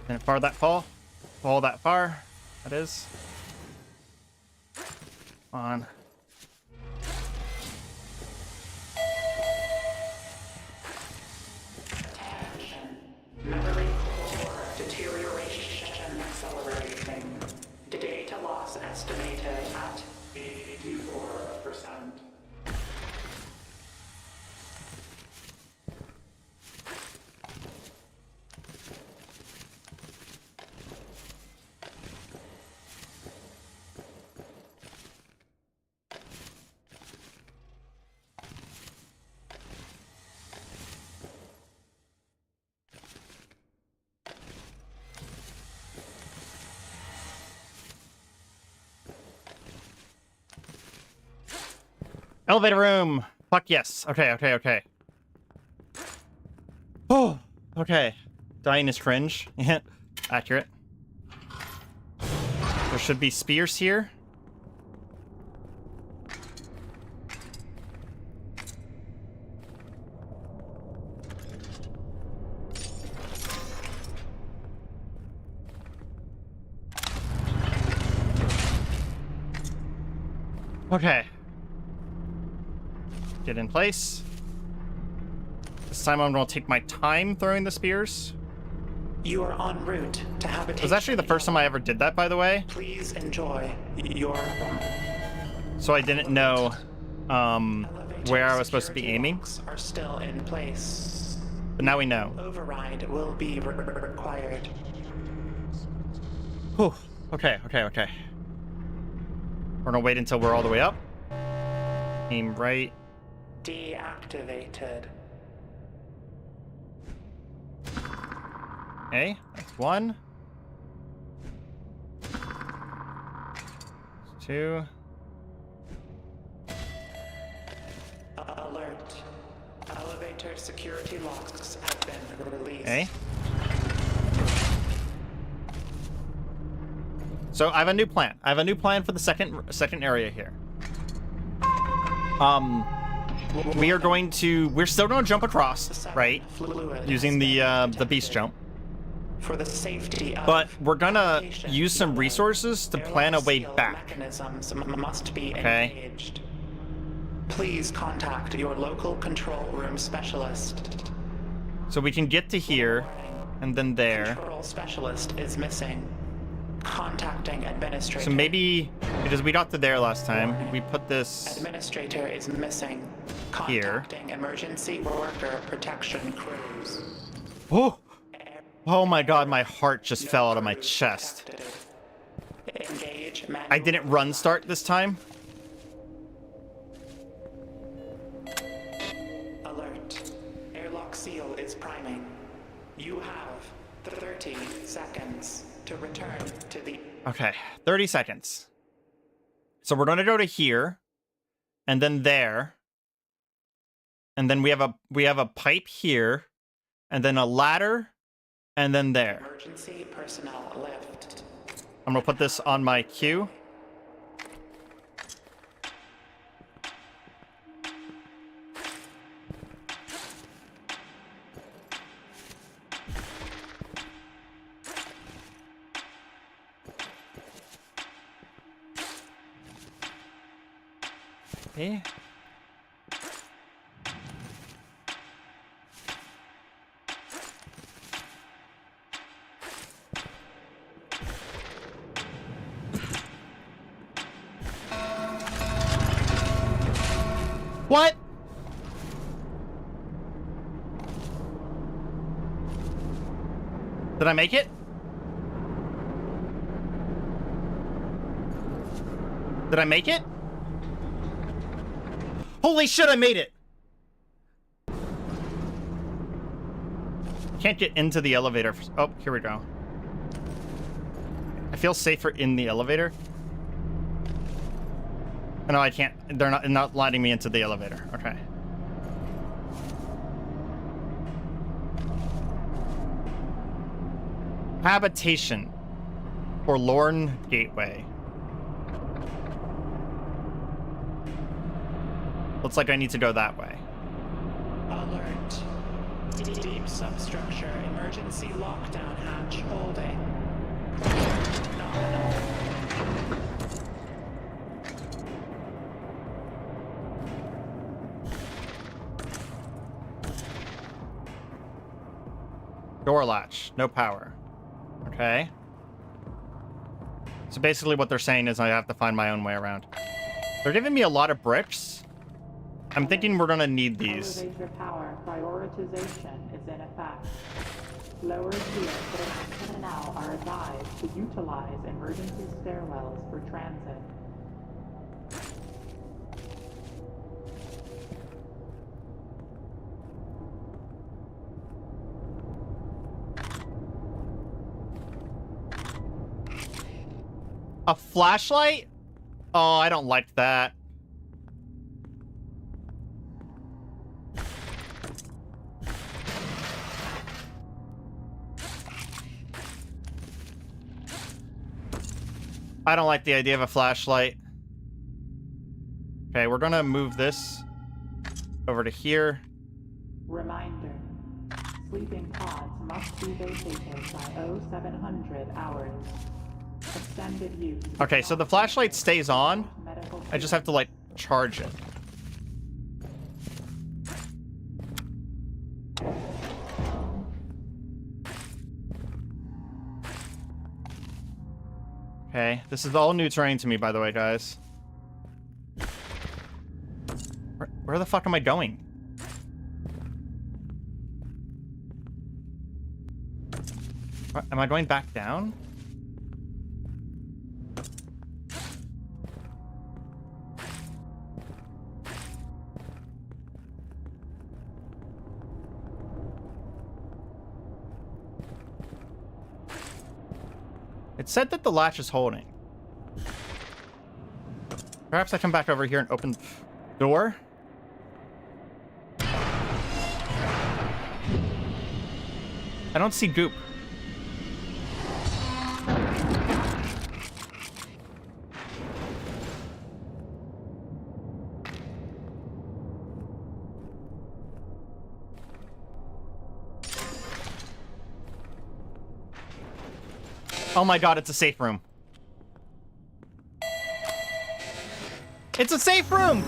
Didn't far that fall that far. That is. On. Attention. Memory core deterioration accelerating. Data loss estimated at 84%. Elevator room. Fuck yes. Okay, okay, okay. Oh, okay. Dying is cringe. Yeah, accurate. There should be spears here. Okay. Get in place. This time I'm going to take my time throwing the spears. You are en route to habitation. It was actually the first time I ever did that, by the way. Please enjoy your... So I didn't know where I was supposed to be aiming. Locks are still in place. But now we know. Override will be required. Whew. Okay, okay, okay. We're gonna wait until we're all the way up. Aim right. Deactivated. Okay, that's one. Two. Alert. Elevator security locks have been released. Okay. So I have a new plan. I have a new plan for the second area here. We are going to. We're still going to jump across, right? Using the beast jump. For the safety of But we're gonna patient use some resources to plan a way seal back. Mechanisms must be Okay. engaged. Please contact your local control room specialist. So we can get to here, and then there. Control specialist is missing. Contacting administrator. So maybe because we got to there last time, we put this. Administrator is missing. Here. Contacting emergency worker protection crews. Oh, oh my God! My heart just fell out of my chest. Engage manual. I didn't run start this time. Alert. Airlock seal is priming. You have 30 seconds to return to the... Okay, 30 seconds. So we're gonna go to here, and then there, and then we have a pipe here, and then a ladder, and then there. Emergency personnel lift. I'm gonna put this on my queue. Okay. What? Did I make it? Did I make it? Holy shit, I made it! Can't get into the elevator. Oh, here we go. I feel safer in the elevator. No, I can't. They're not letting me into the elevator. Okay. Habitation. Forlorn Gateway. Looks like I need to go that way. Alert. Deep substructure emergency lockdown hatch holding. Nominal. Door latch. No power. Okay. So basically what they're saying is I have to find my own way around. They're giving me a lot of bricks. I'm thinking we're gonna need these. Elevator power prioritization is in effect. Lower tier personnel are advised to utilize emergency stairwells for transit. A flashlight? Oh, I don't like that. I don't like the idea of a flashlight. Okay, we're gonna move this over to here. Reminder. Sleeping pods must be vacated by 0700 hours. Extended use. Okay, so the flashlight stays on. Medical I just have to, like, charge it. Okay, this is all new terrain to me, by the way, guys. Where the fuck am I going? Am I going back down? It said that the latch is holding. Perhaps I come back over here and open door? I don't see goop. Oh my god, it's a safe room. It's a safe room!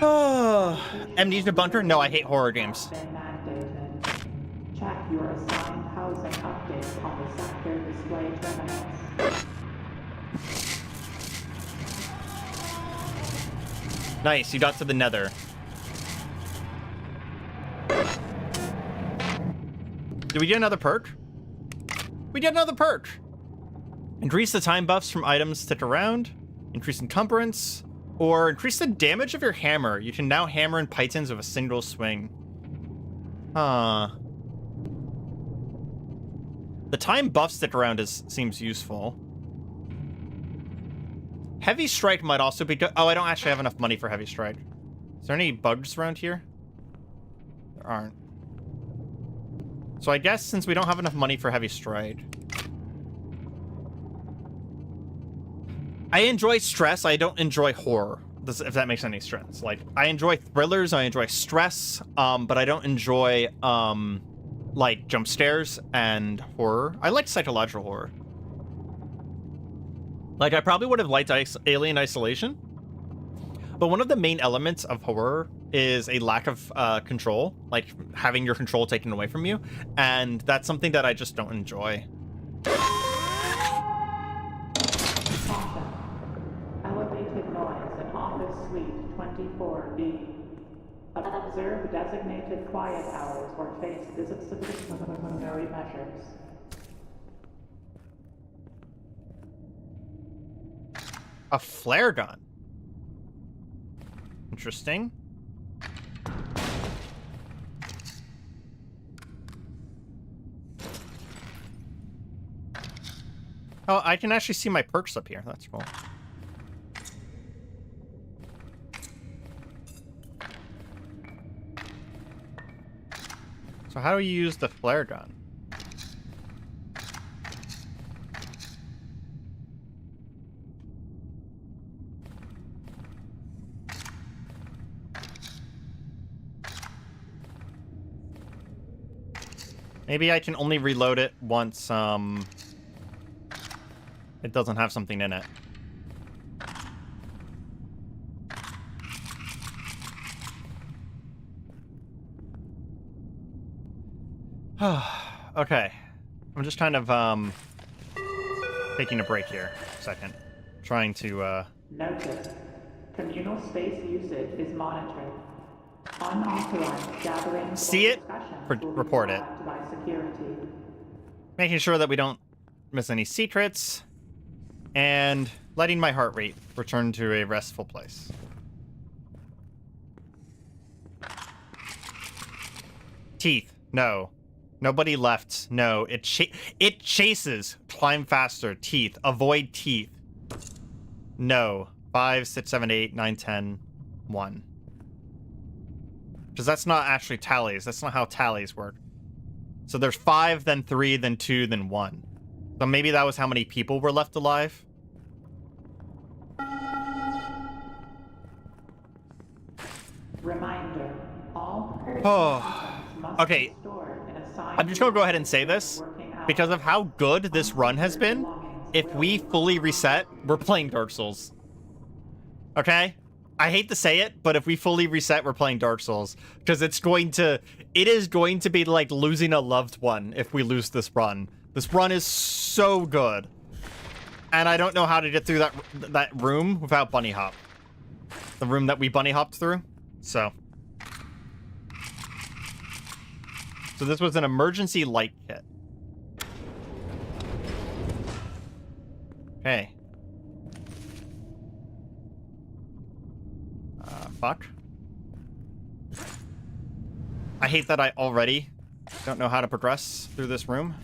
Oh, Amnesia Bunker? No, I hate horror games. Been mandated. Check your assigned housing updates on the sector display terminals. Nice, you got to the nether. Did we get another perk? We get another perk! Increase the time buffs from items stick around, increase encumbrance, or increase the damage of your hammer. You can now hammer in pythons with a single swing. Huh. The time buff stick around seems useful. Heavy strike might also be good. Oh, I don't actually have enough money for heavy strike. Is there any bugs around here? There aren't. So I guess since we don't have enough money for heavy strike, I enjoy stress. I don't enjoy horror. If that makes any sense. Like, I enjoy thrillers. I enjoy stress. But I don't enjoy like jump scares and horror. I like psychological horror. Like, I probably would have liked Alien Isolation, but one of the main elements of horror is a lack of control, like having your control taken away from you, and that's something that I just don't enjoy. Elevated noise in office suite 24B. Observe designated quiet hours or face disciplinary measures. A flare gun. Interesting. Oh, I can actually see my perks up here. That's cool. So how do you use the flare gun? Maybe I can only reload it once, it doesn't have something in it. Okay. I'm just kind of, taking a break here. A second. Trying to, Notice. Communal space usage is monitored. Unauthorized gathering. See it? Report it. By security. Making sure that we don't miss any secrets. And letting my heart rate return to a restful place. Teeth. No. Nobody left. No. It chases. Climb faster. Teeth. Avoid teeth. No. 5, 6, 7, 8, 9, 10, 1. Because that's not actually tallies. That's not how tallies work. So there's 5, then 3, then 2, then 1. So maybe that was how many people were left alive. Reminder, all Oh, must okay. be stored in a signed I'm just gonna go ahead and say this. working out. Because of how good this run has been, if we fully reset, we're playing Dark Souls. Okay? I hate to say it, but if we fully reset, we're playing Dark Souls. Because it is going to be like losing a loved one if we lose this run. This run is so good. And I don't know how to get through that room without bunny hop. The room that we bunny hopped through. So this was an emergency light kit. Okay. Fuck. I hate that I already don't know how to progress through this room.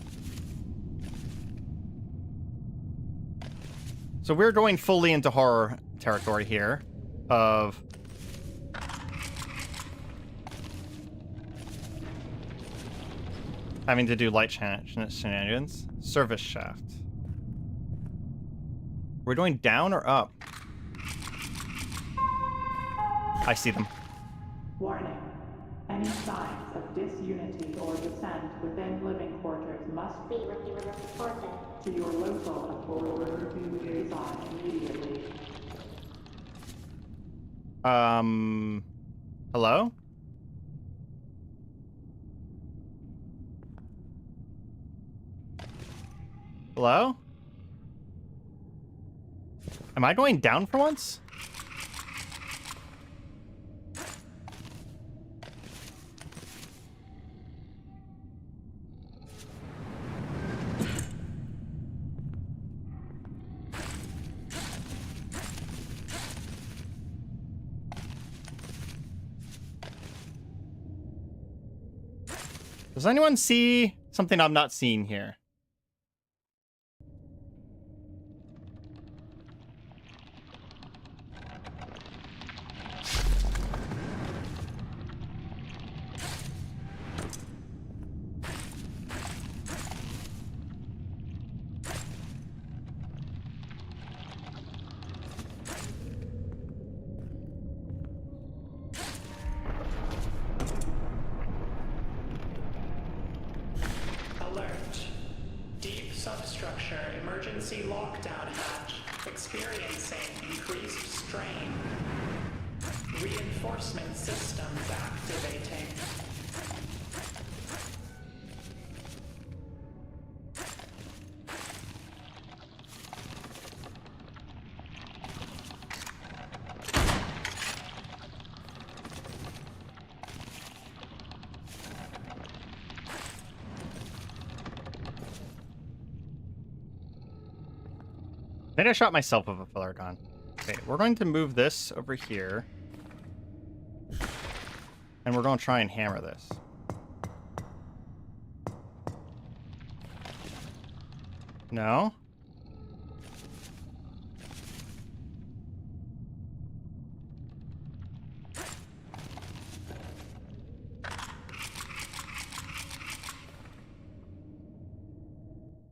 So we're going fully into horror territory here of having to do light shenanigans. Service shaft. We're going down or up? I see them. Warning. Any signs of disunity or dissent within living quarters must be reported to your local authority liaison immediately. Hello? Hello? Am I going down for once? Does anyone see something I'm not seeing here? Alert. Deep substructure emergency lockdown hatch experiencing increased strain. Reinforcement systems activating. I think I shot myself with a filler gun. Okay, we're going to move this over here. And we're going to try and hammer this. No?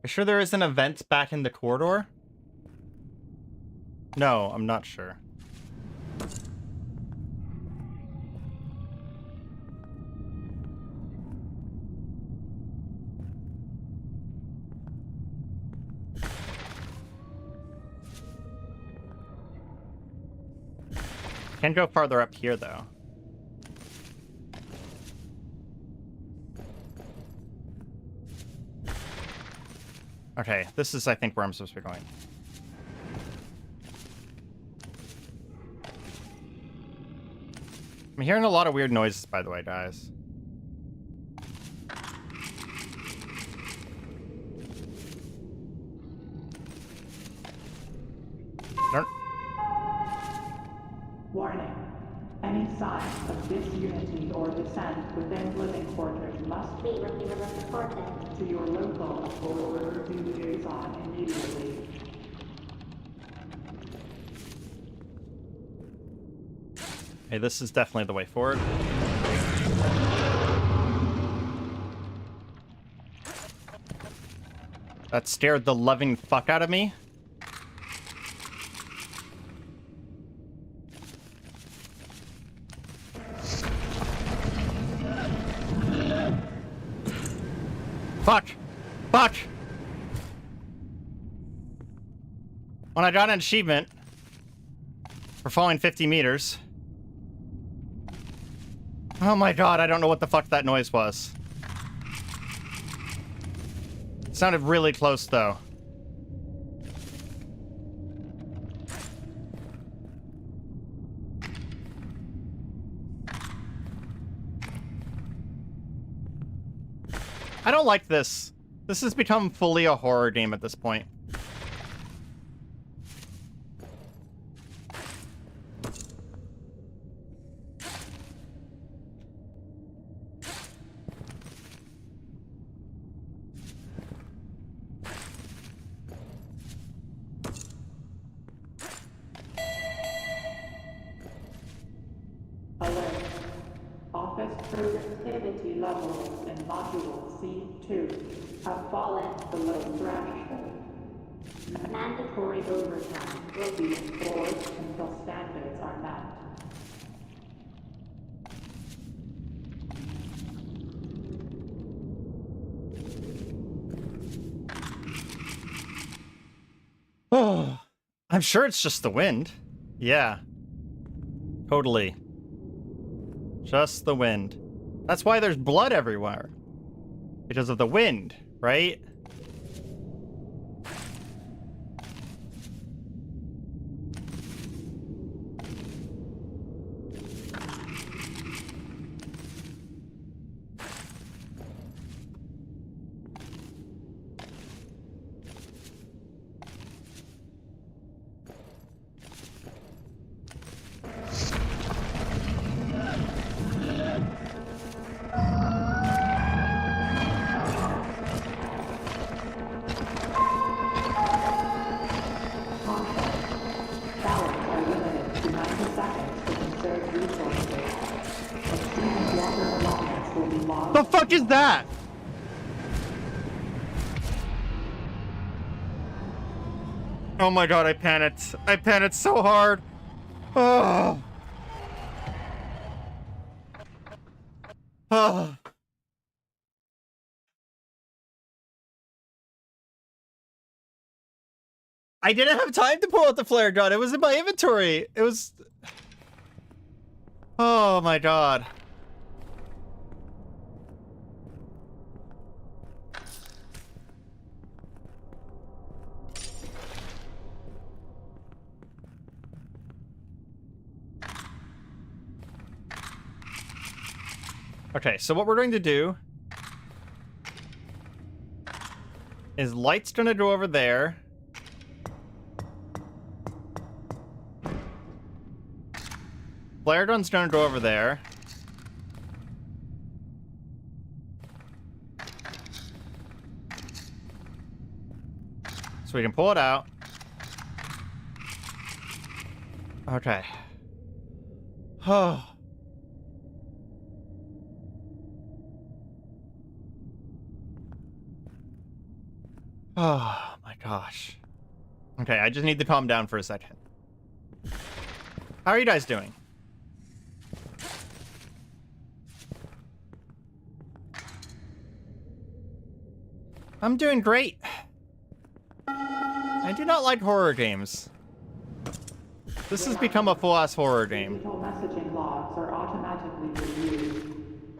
You sure there isn't a vent back in the corridor? No, I'm not sure. Can't go farther up here, though. Okay, this is, I think, where I'm supposed to be going. I'm hearing a lot of weird noises, by the way, guys. Warning. Any signs of disunity or dissent within living quarters must be reported to your local authority liaison immediately. Hey, this is definitely the way forward. That scared the loving fuck out of me. Fuck! Fuck! When I got an achievement for falling 50 meters. Oh my god, I don't know what the fuck that noise was. It sounded really close, though. I don't like this. This has become fully a horror game at this point. Alert. Office productivity levels in Module C2 have fallen below threshold. Mandatory overtime will be enforced until standards are met. Oh, I'm sure it's just the wind. Yeah. Totally. Just the wind. That's why there's blood everywhere. Because of the wind, right? The fuck is that? Oh my god, I panicked. I panicked so hard. Oh. Oh. I didn't have time to pull out the flare gun. It was in my inventory. It was... Oh my god. Okay, so what we're going to do is light's gonna go over there. Flare gun's gonna go over there. So we can pull it out. Okay. Oh. Oh my gosh. Okay, I just need to calm down for a second. How are you guys doing? I'm doing great. I do not like horror games. This has become a full-ass horror game. Digital messaging logs are automatically reviewed.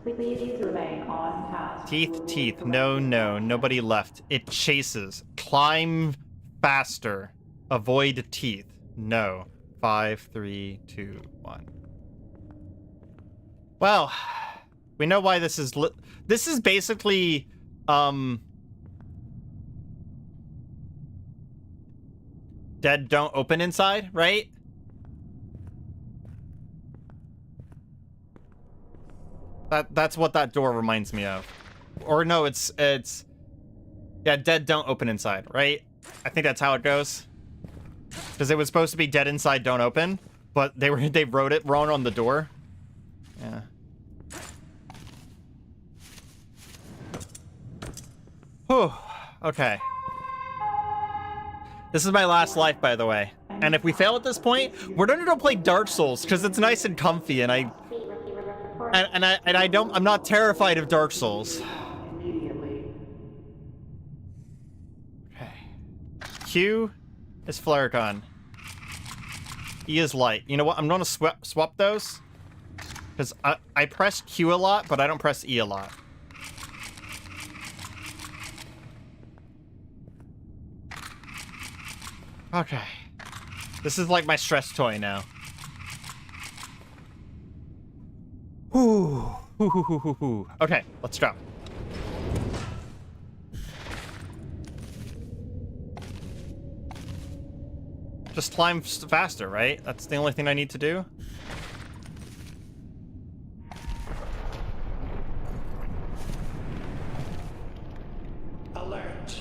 Please remain on task. Teeth. No, nobody left. It chases. Climb faster. Avoid teeth. No. 5, 3, 2, 1. Well, we know why this is this is basically, dead don't open inside, right? That's what that door reminds me of. Or no, it's yeah, dead don't open inside, right? I think that's how it goes. Because it was supposed to be dead inside don't open, but they wrote it wrong on the door. Yeah. Whew. Okay. This is my last life, by the way. And if we fail at this point, we're gonna go play Dark Souls because it's nice and comfy, and I'm not terrified of Dark Souls. Immediately. Q is flare gun. E is light. You know what? I'm gonna swap those. Because I press Q a lot, but I don't press E a lot. Okay. This is like my stress toy now. Whew. Okay, let's go. Just climb faster, right? That's the only thing I need to do. Alert.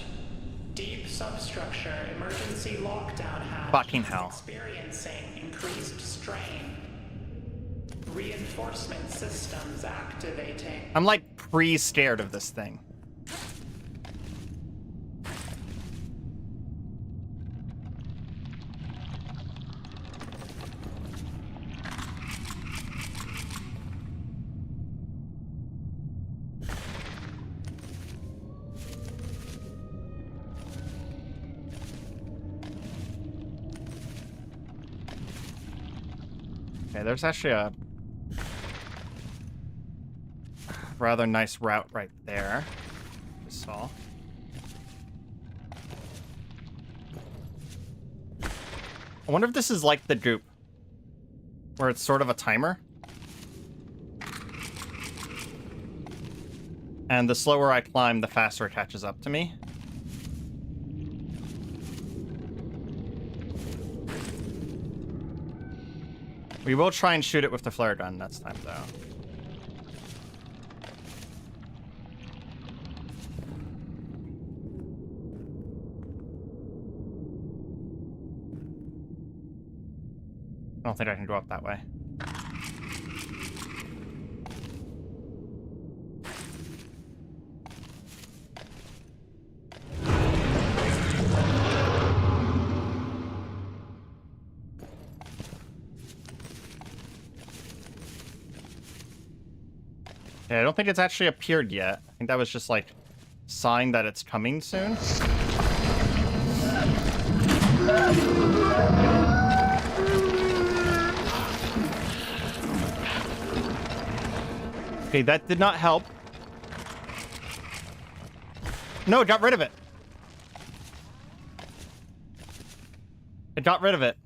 Deep substructure emergency lockdown hatch. Fucking hell. Experiencing increased strain. Reinforcement systems activating. I'm like pre-scared of this thing. Okay, there's actually a rather nice route right there. Just saw. I wonder if this is like the goop, where it's sort of a timer. And the slower I climb, the faster it catches up to me. We will try and shoot it with the flare gun next time, though. I don't think I can go up that way. Yeah, I don't think it's actually appeared yet. I think that was just like sign that it's coming soon. Okay, that did not help. No, it got rid of it. It got rid of it.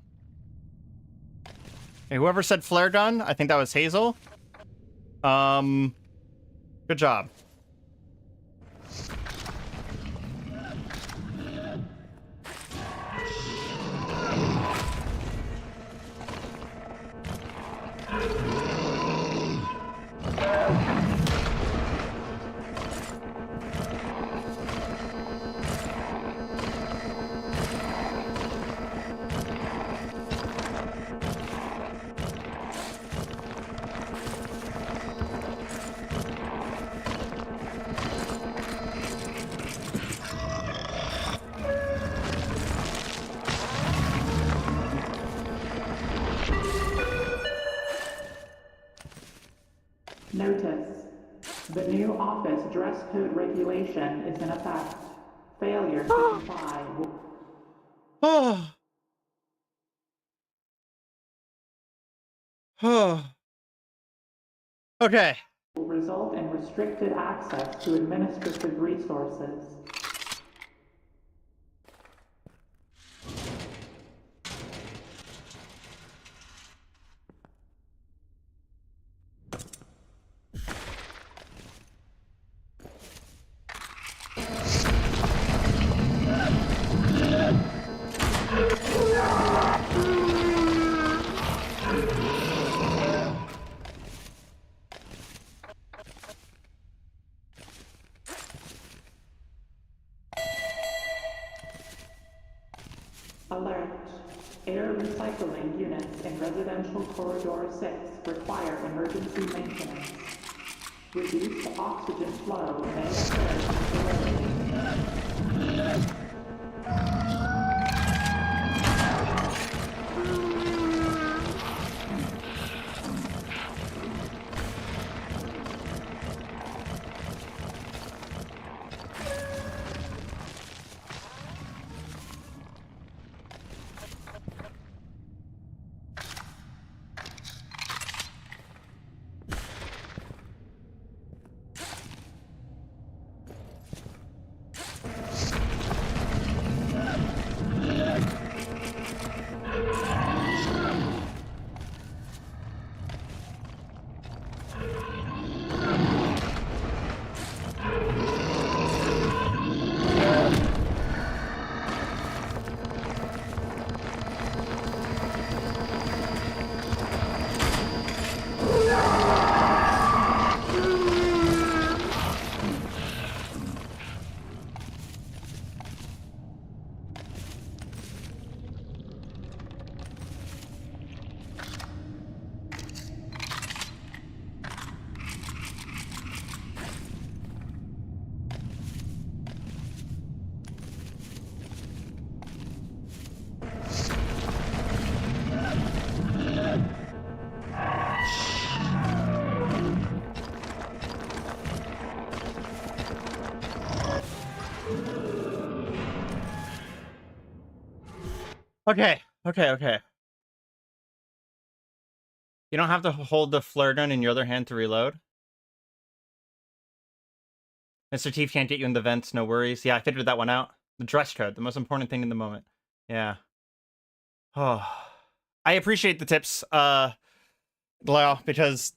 Okay, whoever said flare gun, I think that was Hazel. Good job. Notice, the new office dress code regulation is in effect. Failure to comply will... Oh. Oh. Okay. will result in restricted access to administrative resources. Alert. Air recycling units in residential corridor 6 require emergency maintenance. Reduced oxygen flow may occur temporarily. Okay, okay, okay. You don't have to hold the flare gun in your other hand to reload. Mr. Teeth can't get you in the vents, no worries. Yeah, I figured that one out. The dress code, the most important thing in the moment. Yeah. Oh. I appreciate the tips, Lyle, because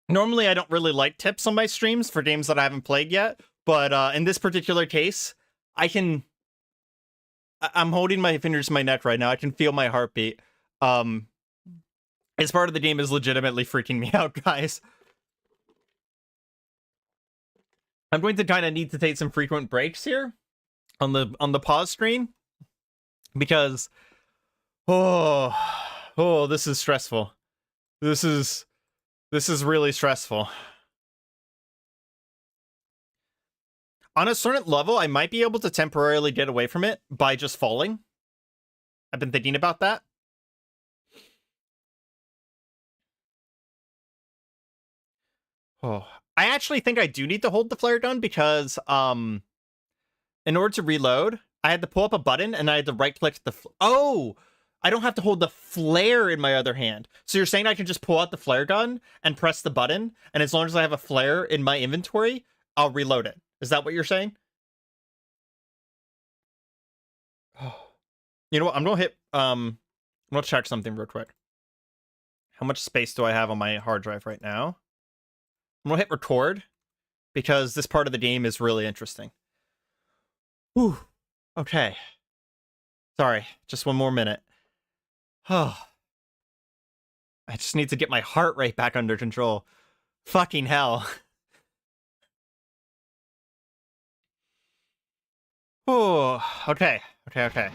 normally I don't really like tips on my streams for games that I haven't played yet, but in this particular case, I'm holding my fingers to my neck right now. I can feel my heartbeat. This part of the game is legitimately freaking me out, guys. I'm going to kind of need to take some frequent breaks here on the pause screen because this is stressful. This is really stressful. On a certain level, I might be able to temporarily get away from it by just falling. I've been thinking about that. Oh, I actually think I do need to hold the flare gun because in order to reload, I had to pull up a button and I had to right click the I don't have to hold the flare in my other hand. So you're saying I can just pull out the flare gun and press the button, and as long as I have a flare in my inventory, I'll reload it. Is that what you're saying? You know what? I'm gonna check something real quick. How much space do I have on my hard drive right now? I'm gonna hit record because this part of the game is really interesting. Whew. Okay. Sorry, just one more minute. Oh. I just need to get my heart rate back under control. Fucking hell. Oh, okay. Okay.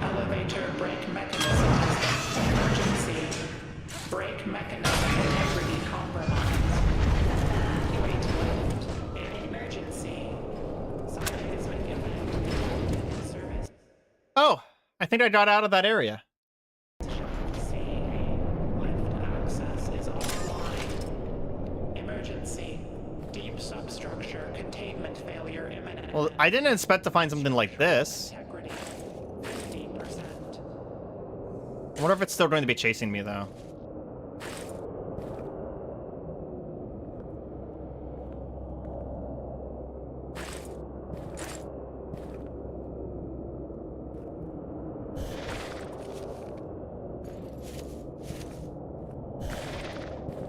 Elevator brake mechanism emergency. Brake mechanism integrity compromised. Evacuate lift in emergency. Sign has been given. Service. Oh, I think I got out of that area. Lift access is offline. Emergency. Deep substructure containment failure imminent. Well, I didn't expect to find something like this. Integrity 50%. I wonder if it's still going to be chasing me, though.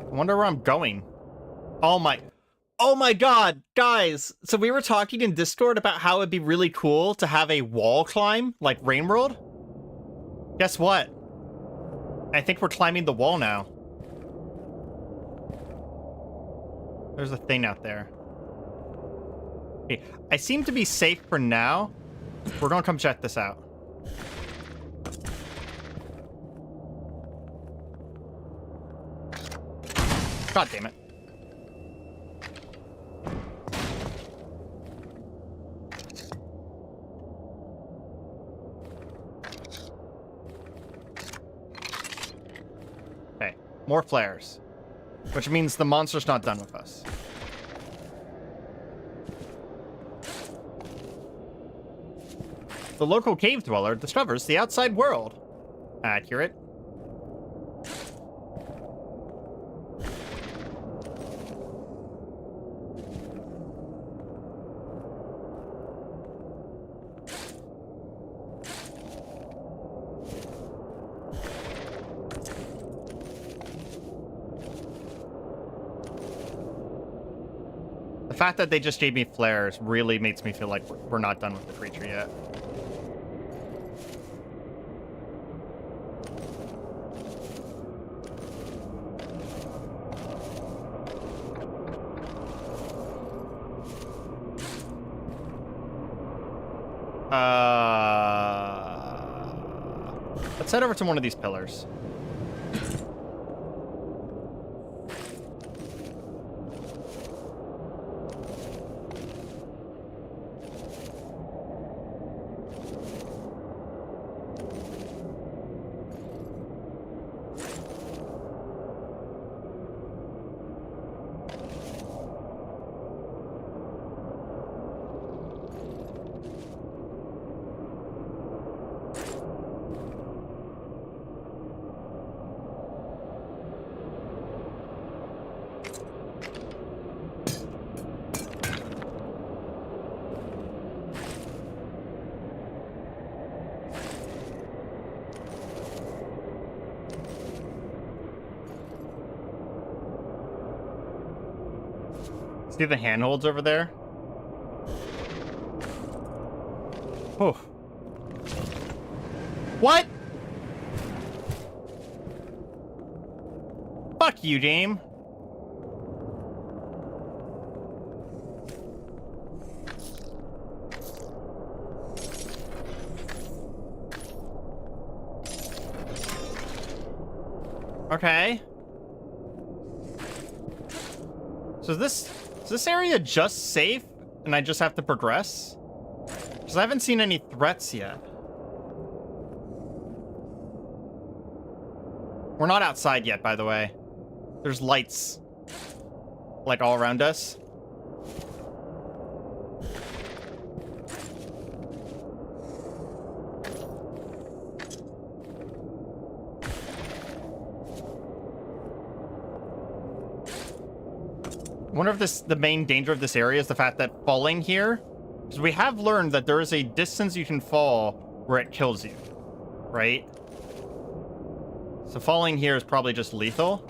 I wonder where I'm going. Oh my god, guys! So we were talking in Discord about how it'd be really cool to have a wall climb, like Rainworld. Guess what? I think we're climbing the wall now. There's a thing out there. Okay, I seem to be safe for now. We're gonna come check this out. God damn it. Okay, more flares. Which means the monster's not done with us. The local cave dweller discovers the outside world. Accurate. The fact that they just gave me flares really makes me feel like we're not done with the creature yet. Let's head over to one of these pillars. See the handholds over there? Oh. What? Fuck you, game. Okay. So is this area just safe and I just have to progress? Because I haven't seen any threats yet. We're not outside yet, by the way. There's lights, like, all around us. I wonder if the main danger of this area is the fact that falling here, because we have learned that there is a distance you can fall where it kills you, right? So falling here is probably just lethal,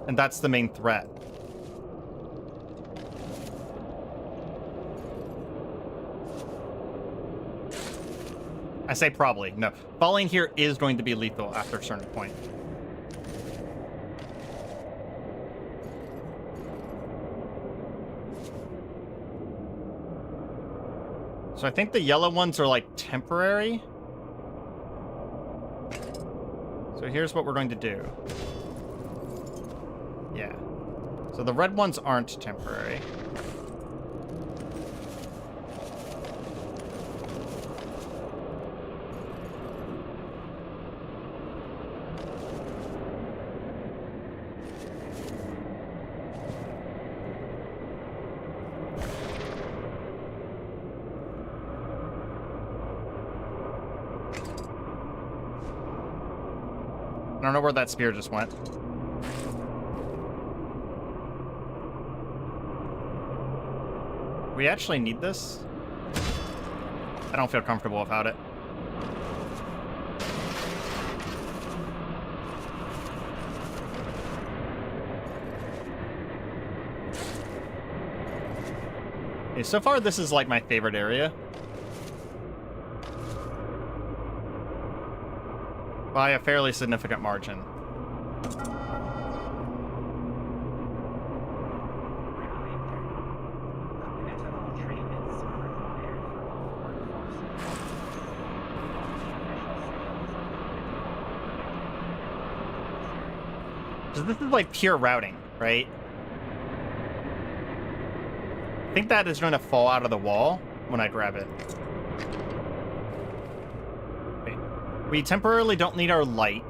and that's the main threat. I say probably. No, falling here is going to be lethal after a certain point. So I think the yellow ones are like temporary. So here's what we're going to do. Yeah. So the red ones aren't temporary. I don't know where that spear just went. We actually need this? I don't feel comfortable without it. Okay, so far this is like my favorite area. By a fairly significant margin. So this is like pure routing, right? I think that is going to fall out of the wall when I grab it. We temporarily don't need our light.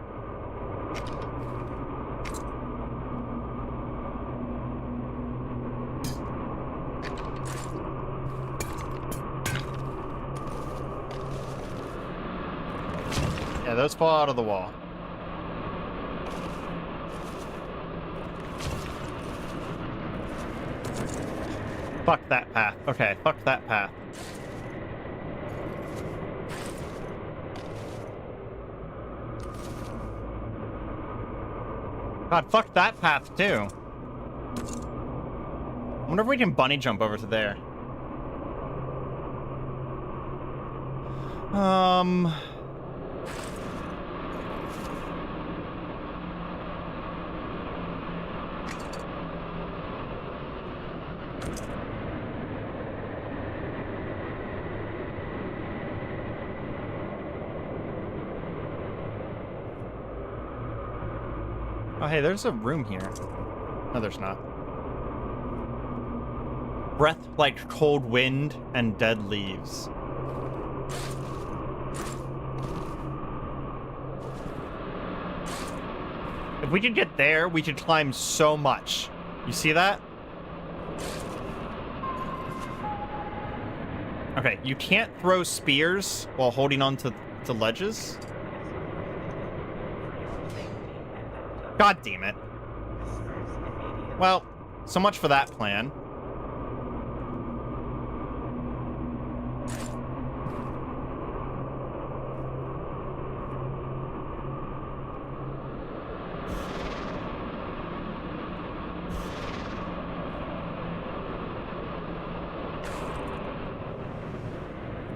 Yeah, those fall out of the wall. Fuck that path. Okay, fuck that path. God, fuck that path, too. I wonder if we can bunny jump over to there. Oh, hey, there's a room here. No, there's not. Breath like cold wind and dead leaves. If we could get there, we could climb so much. You see that? Okay, you can't throw spears while holding on to ledges. God damn it. Well, so much for that plan.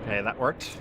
Okay, that worked.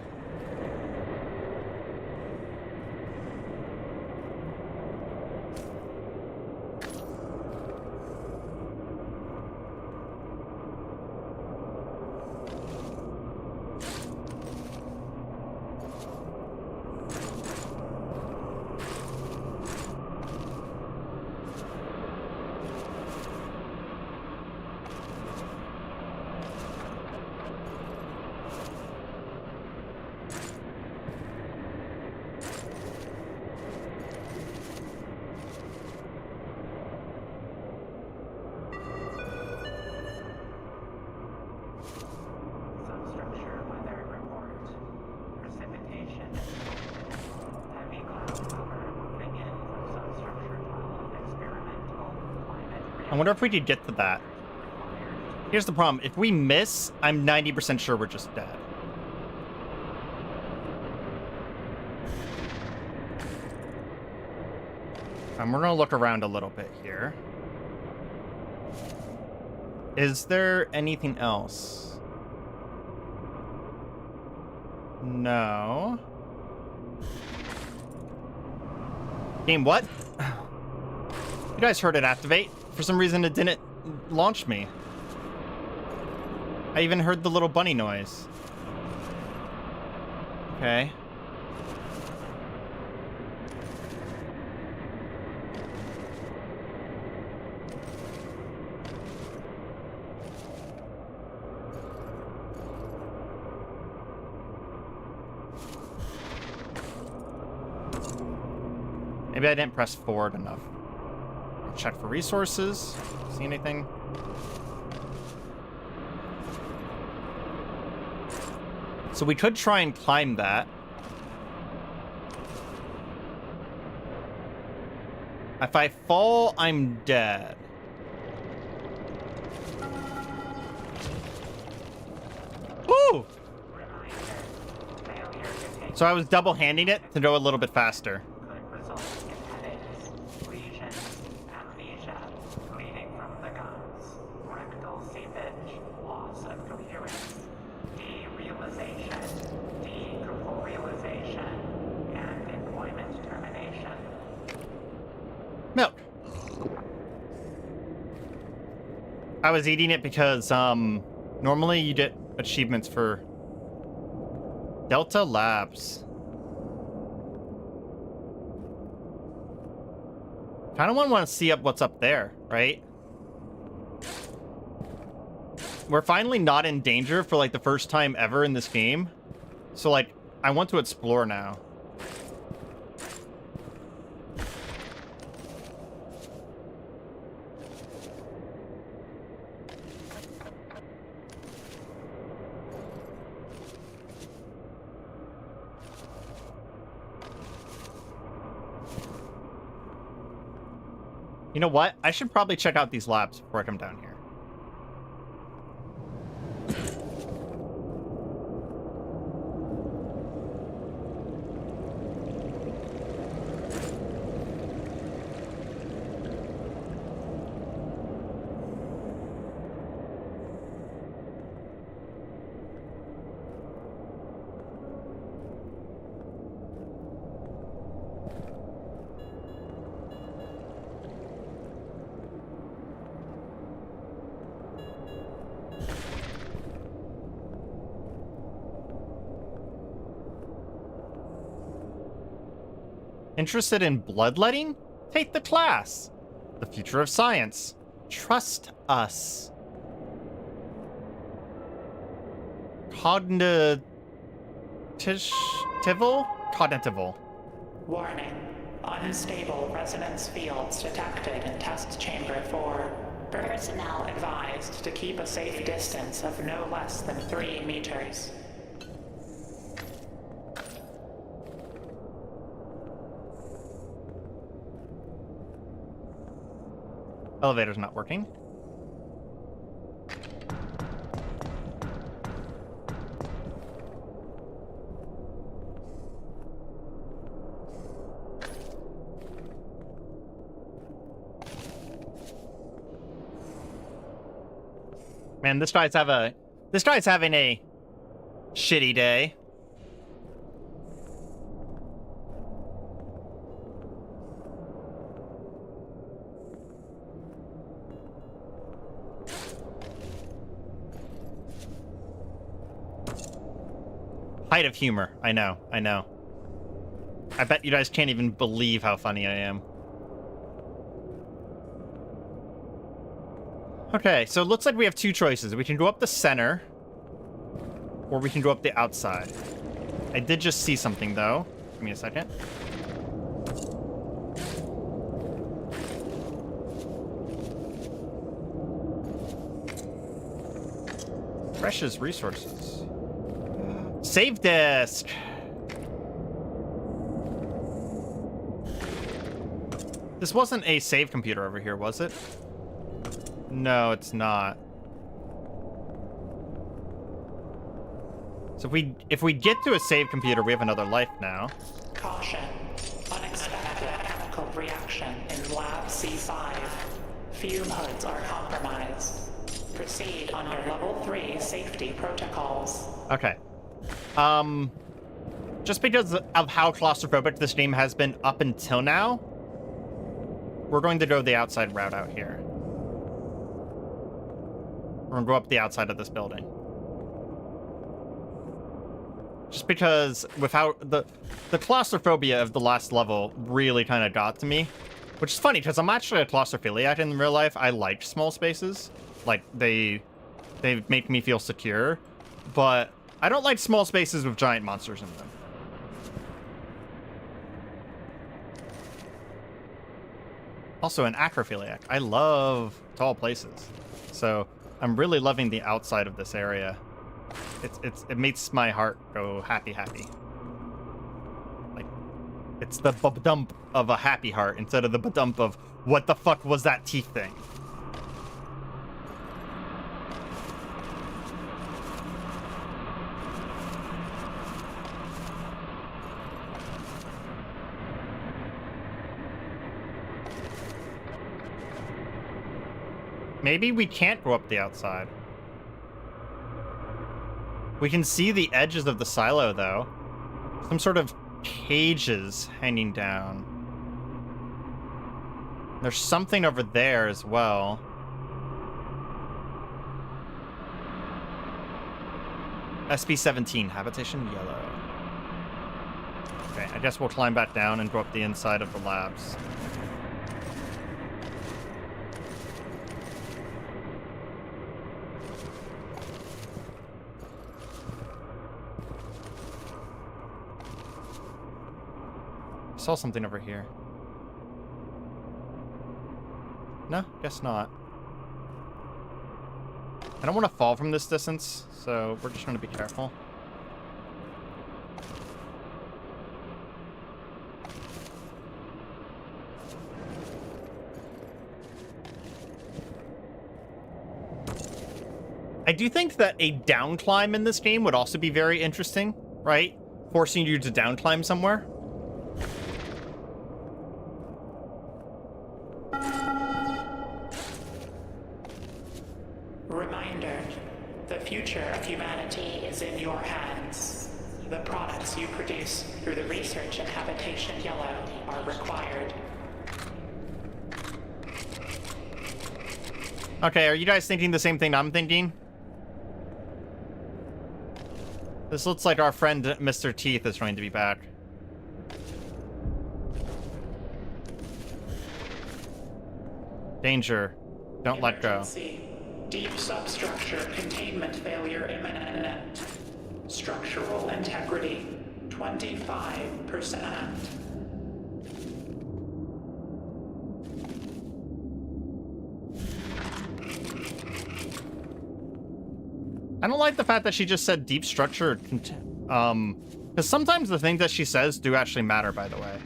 Substructure weather report. Precipitation. Heavy cloud cover moving in from substructure cloud. Experimental climate. I wonder if we could get to that. Here's the problem. If we miss, I'm 90% sure we're just dead. And we're gonna look around a little bit here. Is there anything else? No. Game, what? You guys heard it activate. For some reason, it didn't launch me. I even heard the little bunny noise. Okay. Maybe I didn't press forward enough. Check for resources. See anything? So we could try and climb that. If I fall, I'm dead. Woo! So I was double-handing it to go a little bit faster. Could result in headaches, lesions, amnesia, bleeding from the gums, rectal seepage, loss of coherence, derealization, decorporealization, and employment termination. Milk. I was eating it because, normally you get achievements for Delta Labs. Kind of want to see what's up there, right? We're finally not in danger for like the first time ever in this game. So like, I want to explore now. You know what? I should probably check out these labs before I come down here. Interested in bloodletting? Take the class. The future of science. Trust us. Cognitival? Cognitival. Warning. Unstable resonance fields detected in test chamber 4. Personnel advised to keep a safe distance of no less than 3 meters. Elevator's not working. Man, this guy's having a shitty day. Height of humor. I know. I know. I bet you guys can't even believe how funny I am. Okay, so it looks like we have two choices. We can go up the center, or we can go up the outside. I did just see something, though. Give me a second. Precious resources. Save disk! This wasn't a save computer over here, was it? No, it's not. So if we get to a save computer, we have another life now. Caution. Unexpected chemical reaction in Lab C5. Fume hoods are compromised. Proceed under level 3 safety protocols. Okay. Just because of how claustrophobic this game has been up until now, we're going to go the outside route out here. We're gonna go up the outside of this building. Just because without the claustrophobia of the last level really kind of got to me. Which is funny, because I'm actually a claustrophiliac in real life. I like small spaces. Like, they make me feel secure. But I don't like small spaces with giant monsters in them. Also an acrophiliac. I love tall places. So I'm really loving the outside of this area. It makes my heart go happy. Like, it's the ba-dump of a happy heart instead of the ba-dump of what the fuck was that teeth thing. Maybe we can't go up the outside. We can see the edges of the silo, though. Some sort of cages hanging down. There's something over there as well. SB-17, habitation yellow. Okay, I guess we'll climb back down and go up the inside of the labs. Saw something over here. No, guess not. I don't want to fall from this distance, so we're just going to be careful. I do think that a down climb in this game would also be very interesting, right? Forcing you to down climb somewhere. Reminder, the future of humanity is in your hands. The products you produce through the research in Habitation Yellow are required. Okay, are you guys thinking the same thing I'm thinking? This looks like our friend Mr. Teeth is trying to be back. Danger. Don't let go. Deep substructure containment failure imminent. Structural integrity 25%. I don't like the fact that she just said deep structure. Because sometimes the things that she says do actually matter, by the way.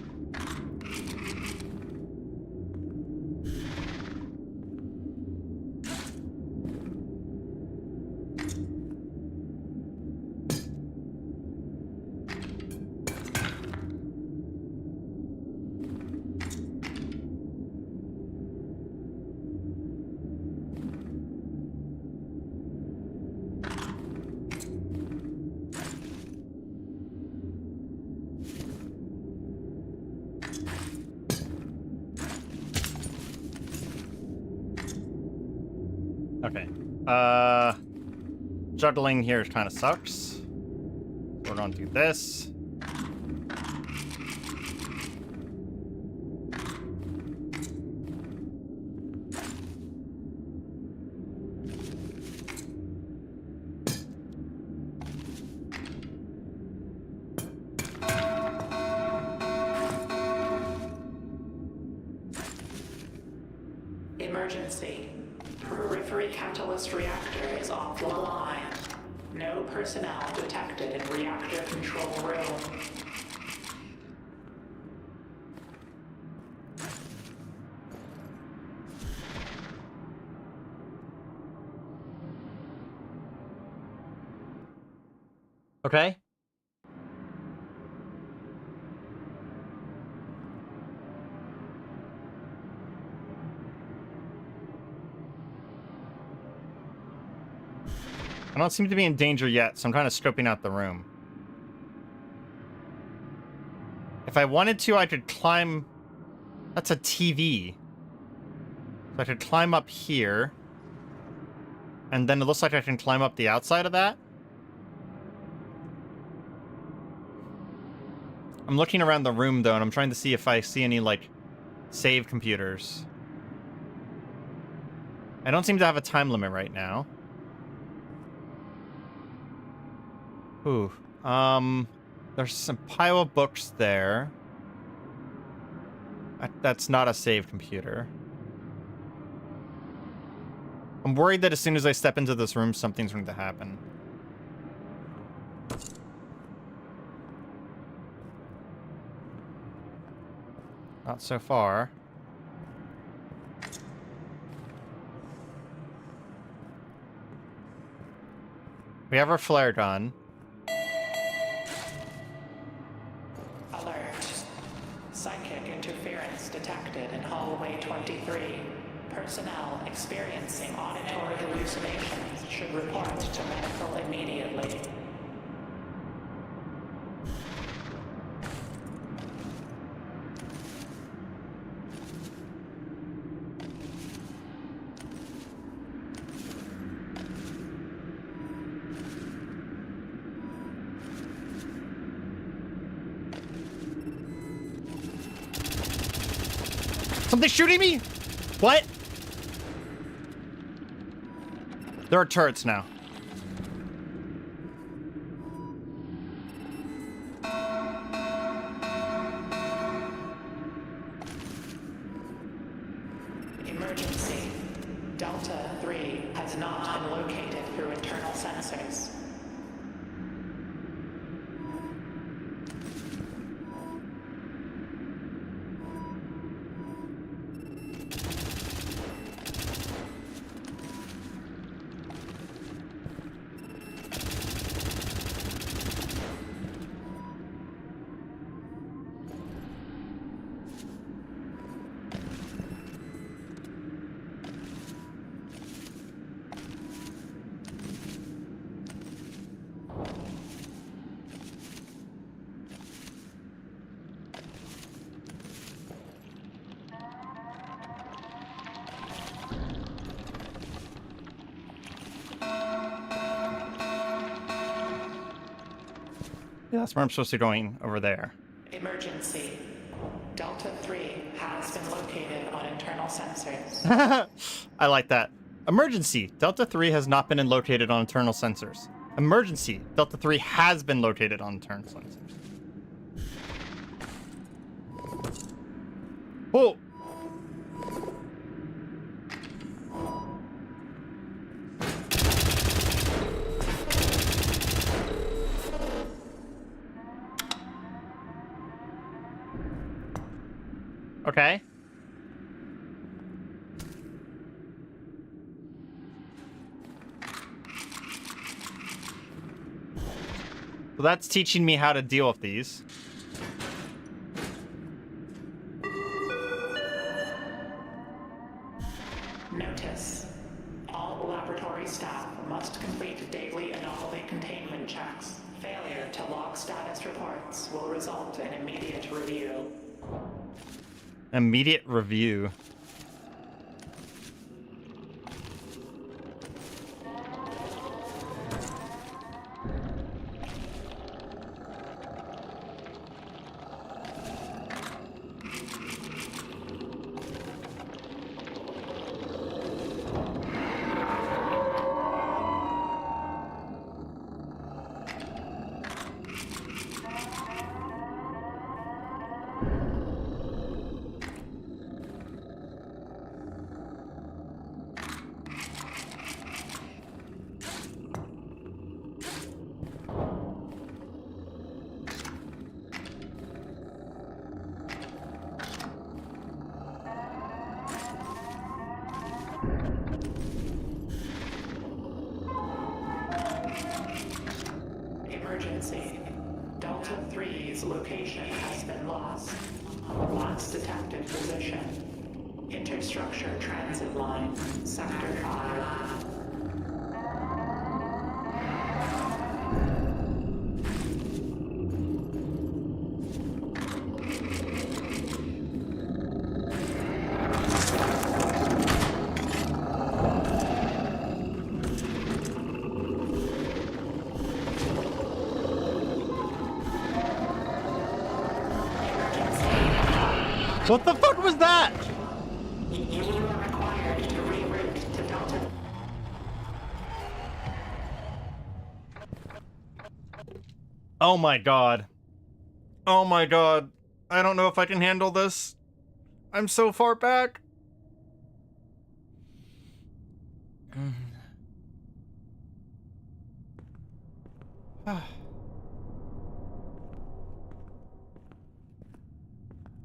Okay. Juggling here kind of sucks. We're gonna do this. Emergency. Periphery catalyst reactor is offline. No personnel detected in reactor control room. Okay. I don't seem to be in danger yet, so I'm kind of scoping out the room. If I wanted to, I could climb... That's a TV. So I could climb up here. And then it looks like I can climb up the outside of that. I'm looking around the room, though, and I'm trying to see if I see any, like, save computers. I don't seem to have a time limit right now. Ooh. There's some pile of books there. That's not a save computer. I'm worried that as soon as I step into this room, something's going to happen. Not so far. We have our flare gun. Alert. Psychic interference detected in hallway 23. Personnel experiencing auditory hallucinations should report to medical immediately. Something's shooting me? What? There are turrets now. Emergency. Delta 3 has not been located through internal sensors. Yeah, that's where I'm supposed to be going, over there. Emergency. Delta 3 has been located on internal sensors. I like that. Emergency. Delta 3 has not been located on internal sensors. Emergency. Delta 3 has been located on internal sensors. Whoa! Okay. So that's teaching me how to deal with these. Notice. All laboratory staff must complete daily anomaly containment checks. Failure to log status reports will result in immediate review. Immediate review. emergency. Delta 3's location has been lost. Last detected position. Interstructure transit line, Sector 5. What the fuck was that? You are required to reroute to Delta. Oh my god. Oh my god. I don't know if I can handle this. I'm so far back.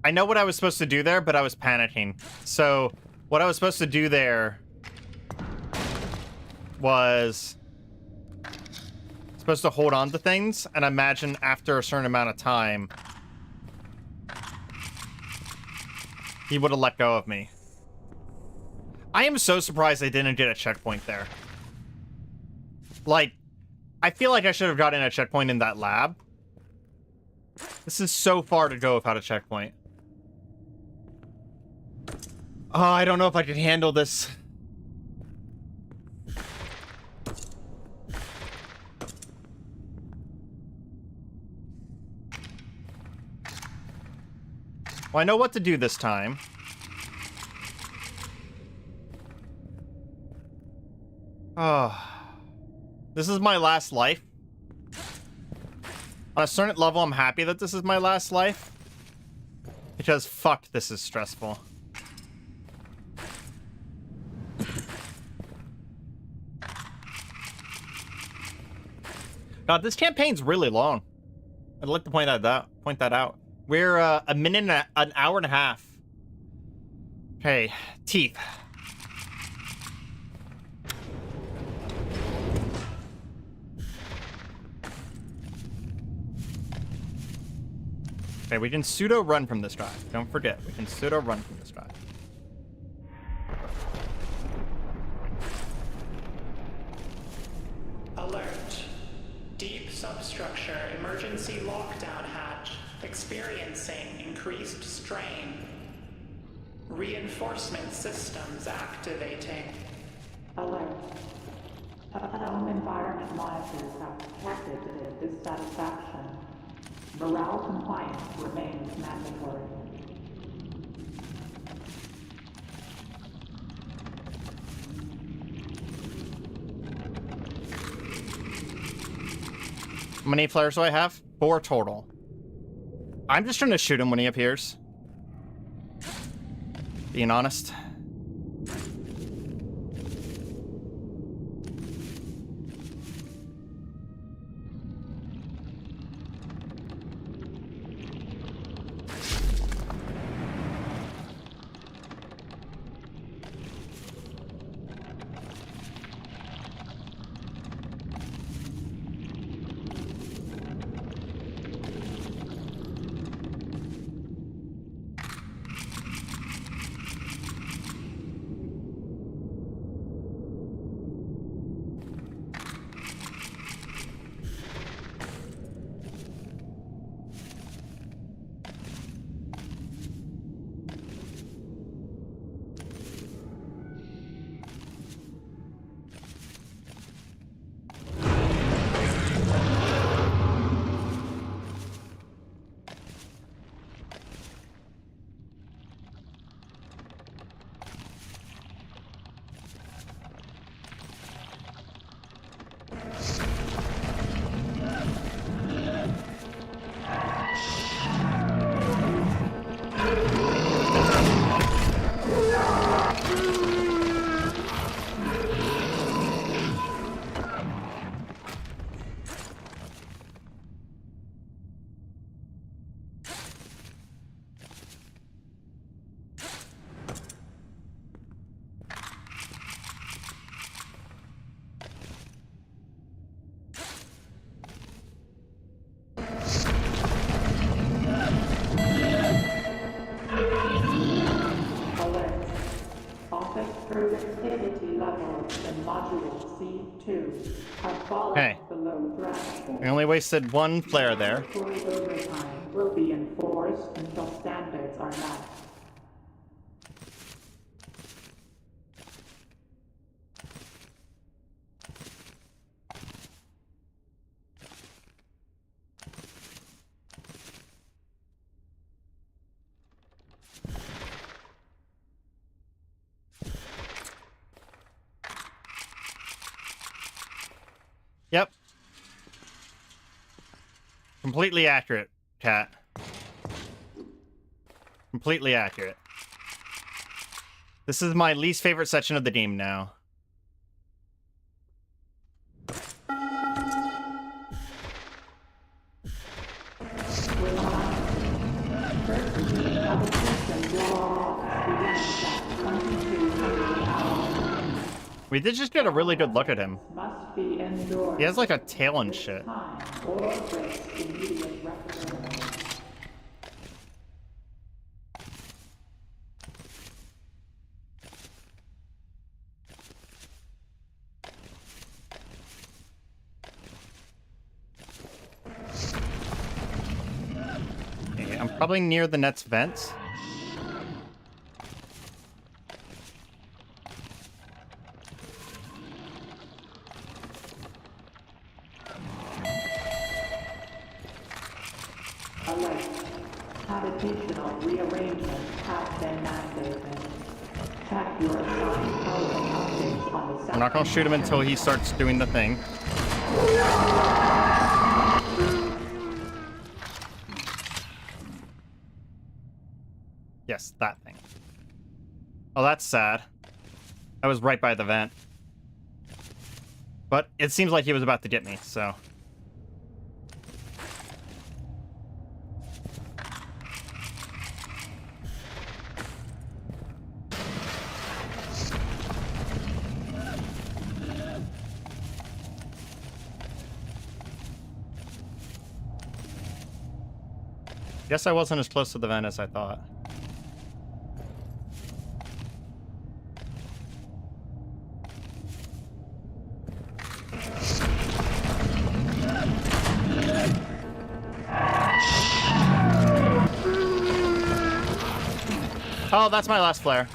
I know what I was supposed to do there, but I was panicking. So, what I was supposed to do there was supposed to hold on to things and imagine after a certain amount of time he would have let go of me. I am so surprised I didn't get a checkpoint there. Like, I feel like I should have gotten a checkpoint in that lab. This is so far to go without a checkpoint. Oh, I don't know if I can handle this. Well, I know what to do this time. Oh. This is my last life. On a certain level, I'm happy that this is my last life. Because, fuck, this is stressful. God, this campaign's really long. I'd like to point that out. We're a minute and an hour and a half. Okay, teeth. Okay, we can pseudo run from this drive. Don't forget, we can pseudo run from this drive. Alert. Deep substructure emergency lockdown hatch experiencing increased strain. Reinforcement systems activating. Alert. Home environment monitors have detected a dissatisfaction. Morale compliance remains mandatory. How many flares do I have? 4 total. I'm just trying to shoot him when he appears. Being honest. 2 have fallen Okay. below threshold. We only wasted one flare there. Mandatory overtime will be enforced until standards are met. Yep. Completely accurate, Cat. Completely accurate. This is my least favorite section of the game now. We did just get a really good look at him. Must be endured. He has like a tail and shit. Time or risk immediate reprimand. Okay, I'm probably near the net's vents. Alert. Habitational rearrangements have been activated. Check your assigned housing updates on the I'm not gonna shoot him until he starts doing the thing. Yes, that thing. Oh, that's sad. I was right by the vent. But it seems like he was about to get me, so... Guess I wasn't as close to the vent as I thought. Oh, that's my last flare.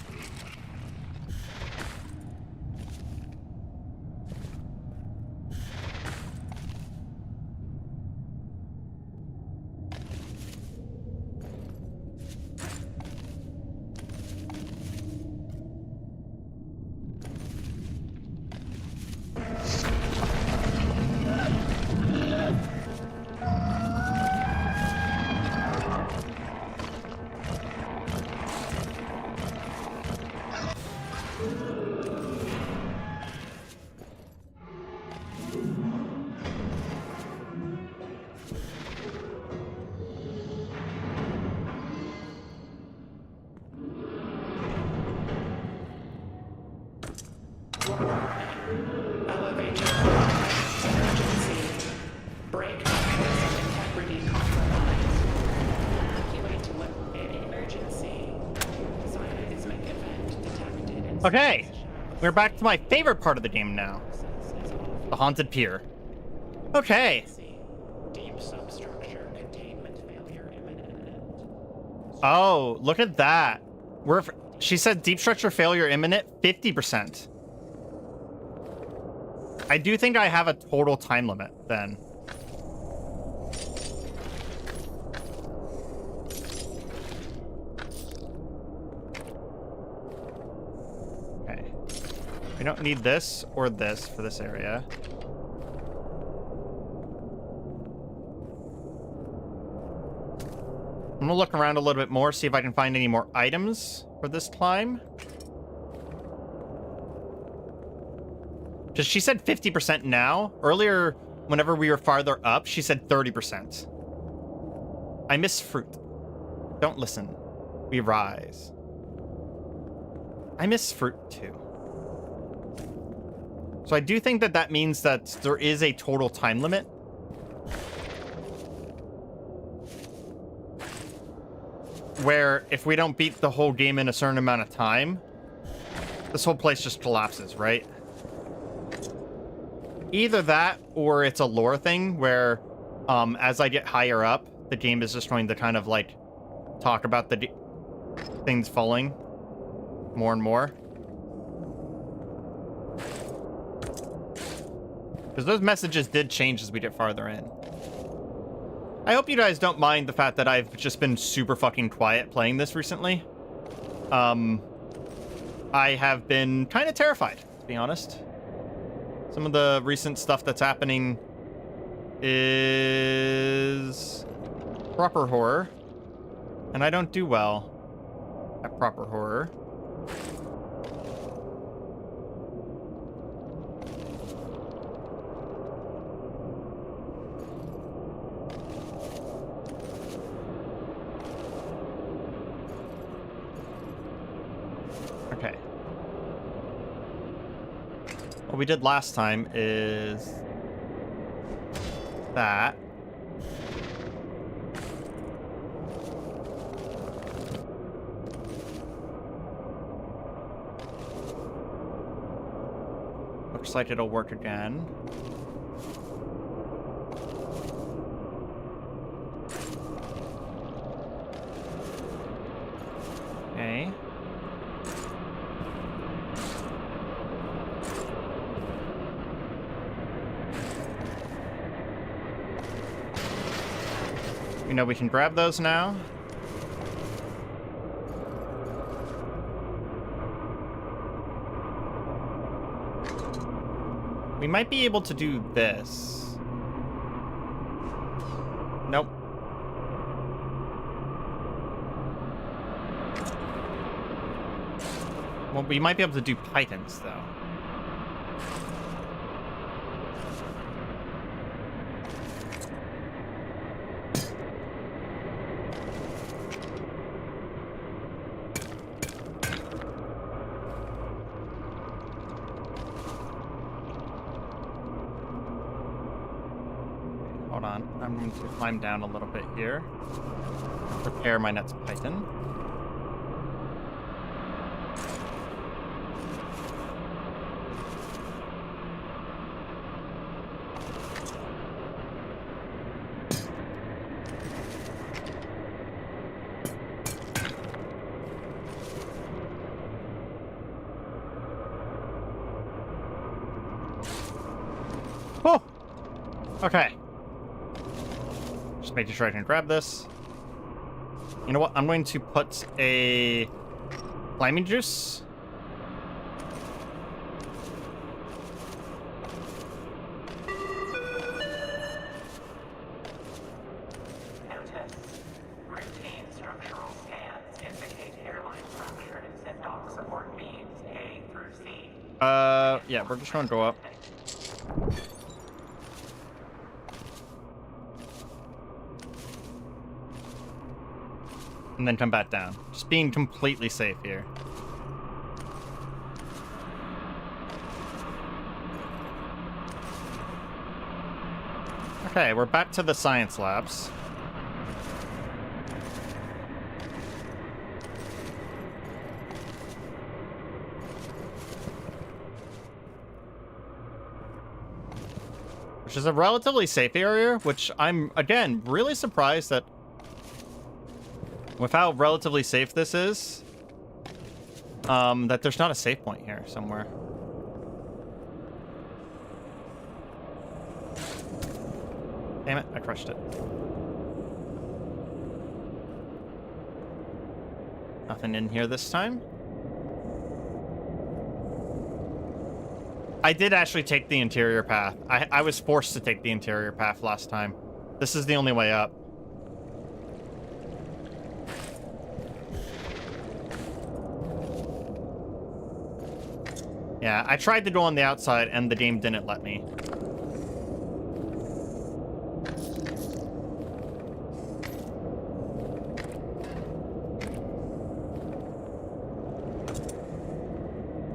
Elevator. Emergency. Brake mechanism integrity compromised. Evacuate when emergency. Seismic event detected in Okay, we're back to my favorite part of the game now. The Haunted Pier. Okay. Deep substructure containment failure imminent. Oh, look at that. She said deep structure failure imminent, 50%. I do think I have a total time limit then. Okay. We don't need this or this for this area. I'm gonna look around a little bit more, see if I can find any more items for this climb. Because she said 50% now. Earlier, whenever we were farther up, she said 30%. I miss fruit. Don't listen. We rise. I miss fruit too. So I do think that that means that there is a total time limit. Where if we don't beat the whole game in a certain amount of time, this whole place just collapses, right? Either that, or it's a lore thing where, as I get higher up, the game is just going to kind of, like, talk about the things falling more and more. Because those messages did change as we get farther in. I hope you guys don't mind the fact that I've just been super fucking quiet playing this recently. I have been kind of terrified, to be honest. Some of the recent stuff that's happening is proper horror. And I don't do well at proper horror. Okay. What we did last time is that. Looks like it'll work again. Okay. You know, we can grab those now. We might be able to do this. Nope. Well, we might be able to do pythons, though. Hold on. I'm going to climb down a little bit here. Prepare my next python. Oh! Okay. Just making sure I can grab this. You know what? I'm going to put a climbing juice. Notice. Routine structural scans indicate hairline fractures in dock support beams A through C. Yeah, we're just going to go up. And then come back down. Just being completely safe here. Okay, we're back to the science labs. Which is a relatively safe area, which I'm, again, really surprised that with how relatively safe this is, that there's not a save point here somewhere. Damn it, I crushed it. Nothing in here this time. I did actually take the interior path. I was forced to take the interior path last time. This is the only way up. Yeah, I tried to go on the outside and the game didn't let me.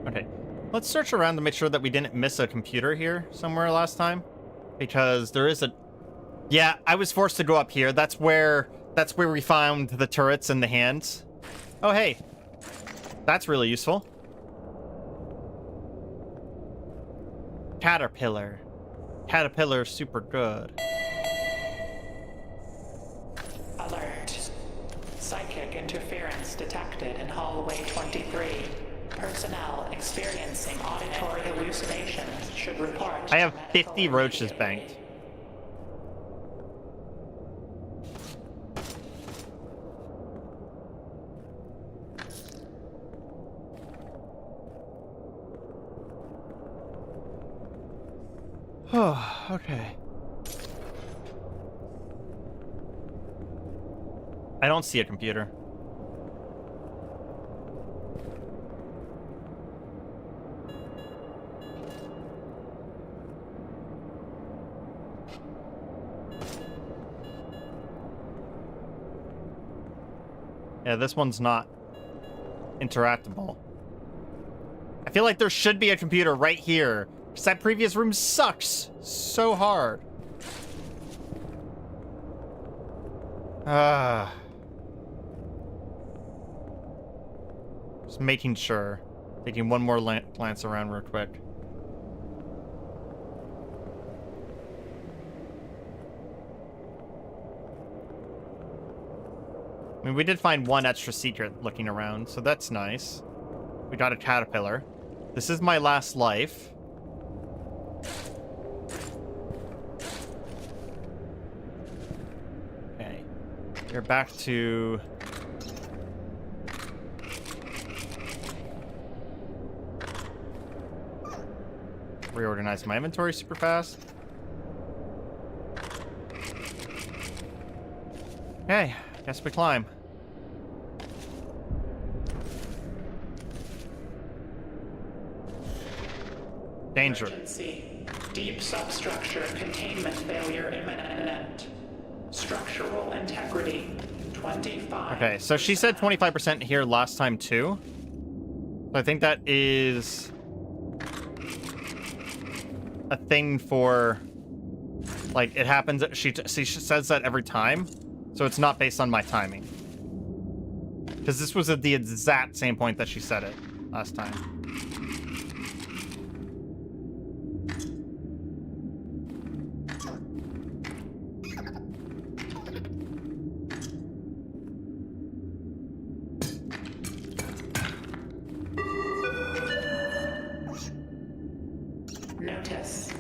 Okay, let's search around to make sure that we didn't miss a computer here somewhere last time. Because there is a... Yeah, I was forced to go up here. That's where we found the turrets and the hands. Oh, hey. That's really useful. Caterpillar. caterpillar super good. Alert. Psychic interference detected in hallway 23. Personnel experiencing auditory hallucinations should report. I have to medical 50 roaches immediately. banked. Oh, okay. I don't see a computer. Yeah, this one's not interactable. I feel like there should be a computer right here, because that previous room sucks so hard. Just making sure. Taking one more glance around real quick. I mean, we did find one extra secret looking around, so that's nice. We got a caterpillar. This is my last life. Okay. We're back to... reorganize my inventory super fast. Okay, guess we climb. Danger. Emergency. Deep substructure containment failure imminent. Structural integrity 25. Okay, so she said 25% here last time too. So I think that is a thing for, like, it happens. She says that every time, so it's not based on my timing. Because this was at the exact same point that she said it last time. Notice.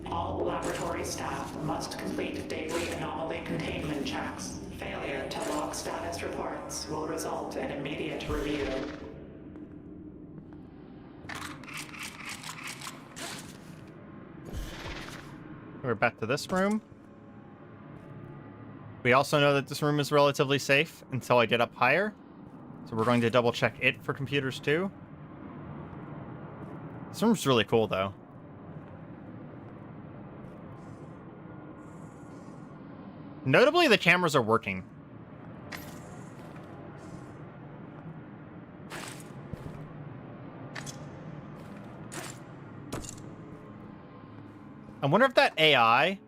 All laboratory staff must complete daily anomaly containment checks. Failure to log status reports will result in immediate review. We're back to this room. We also know that this room is relatively safe until I get up higher. So we're going to double check it for computers too. This room's really cool though. Notably, the cameras are working. I wonder if that AI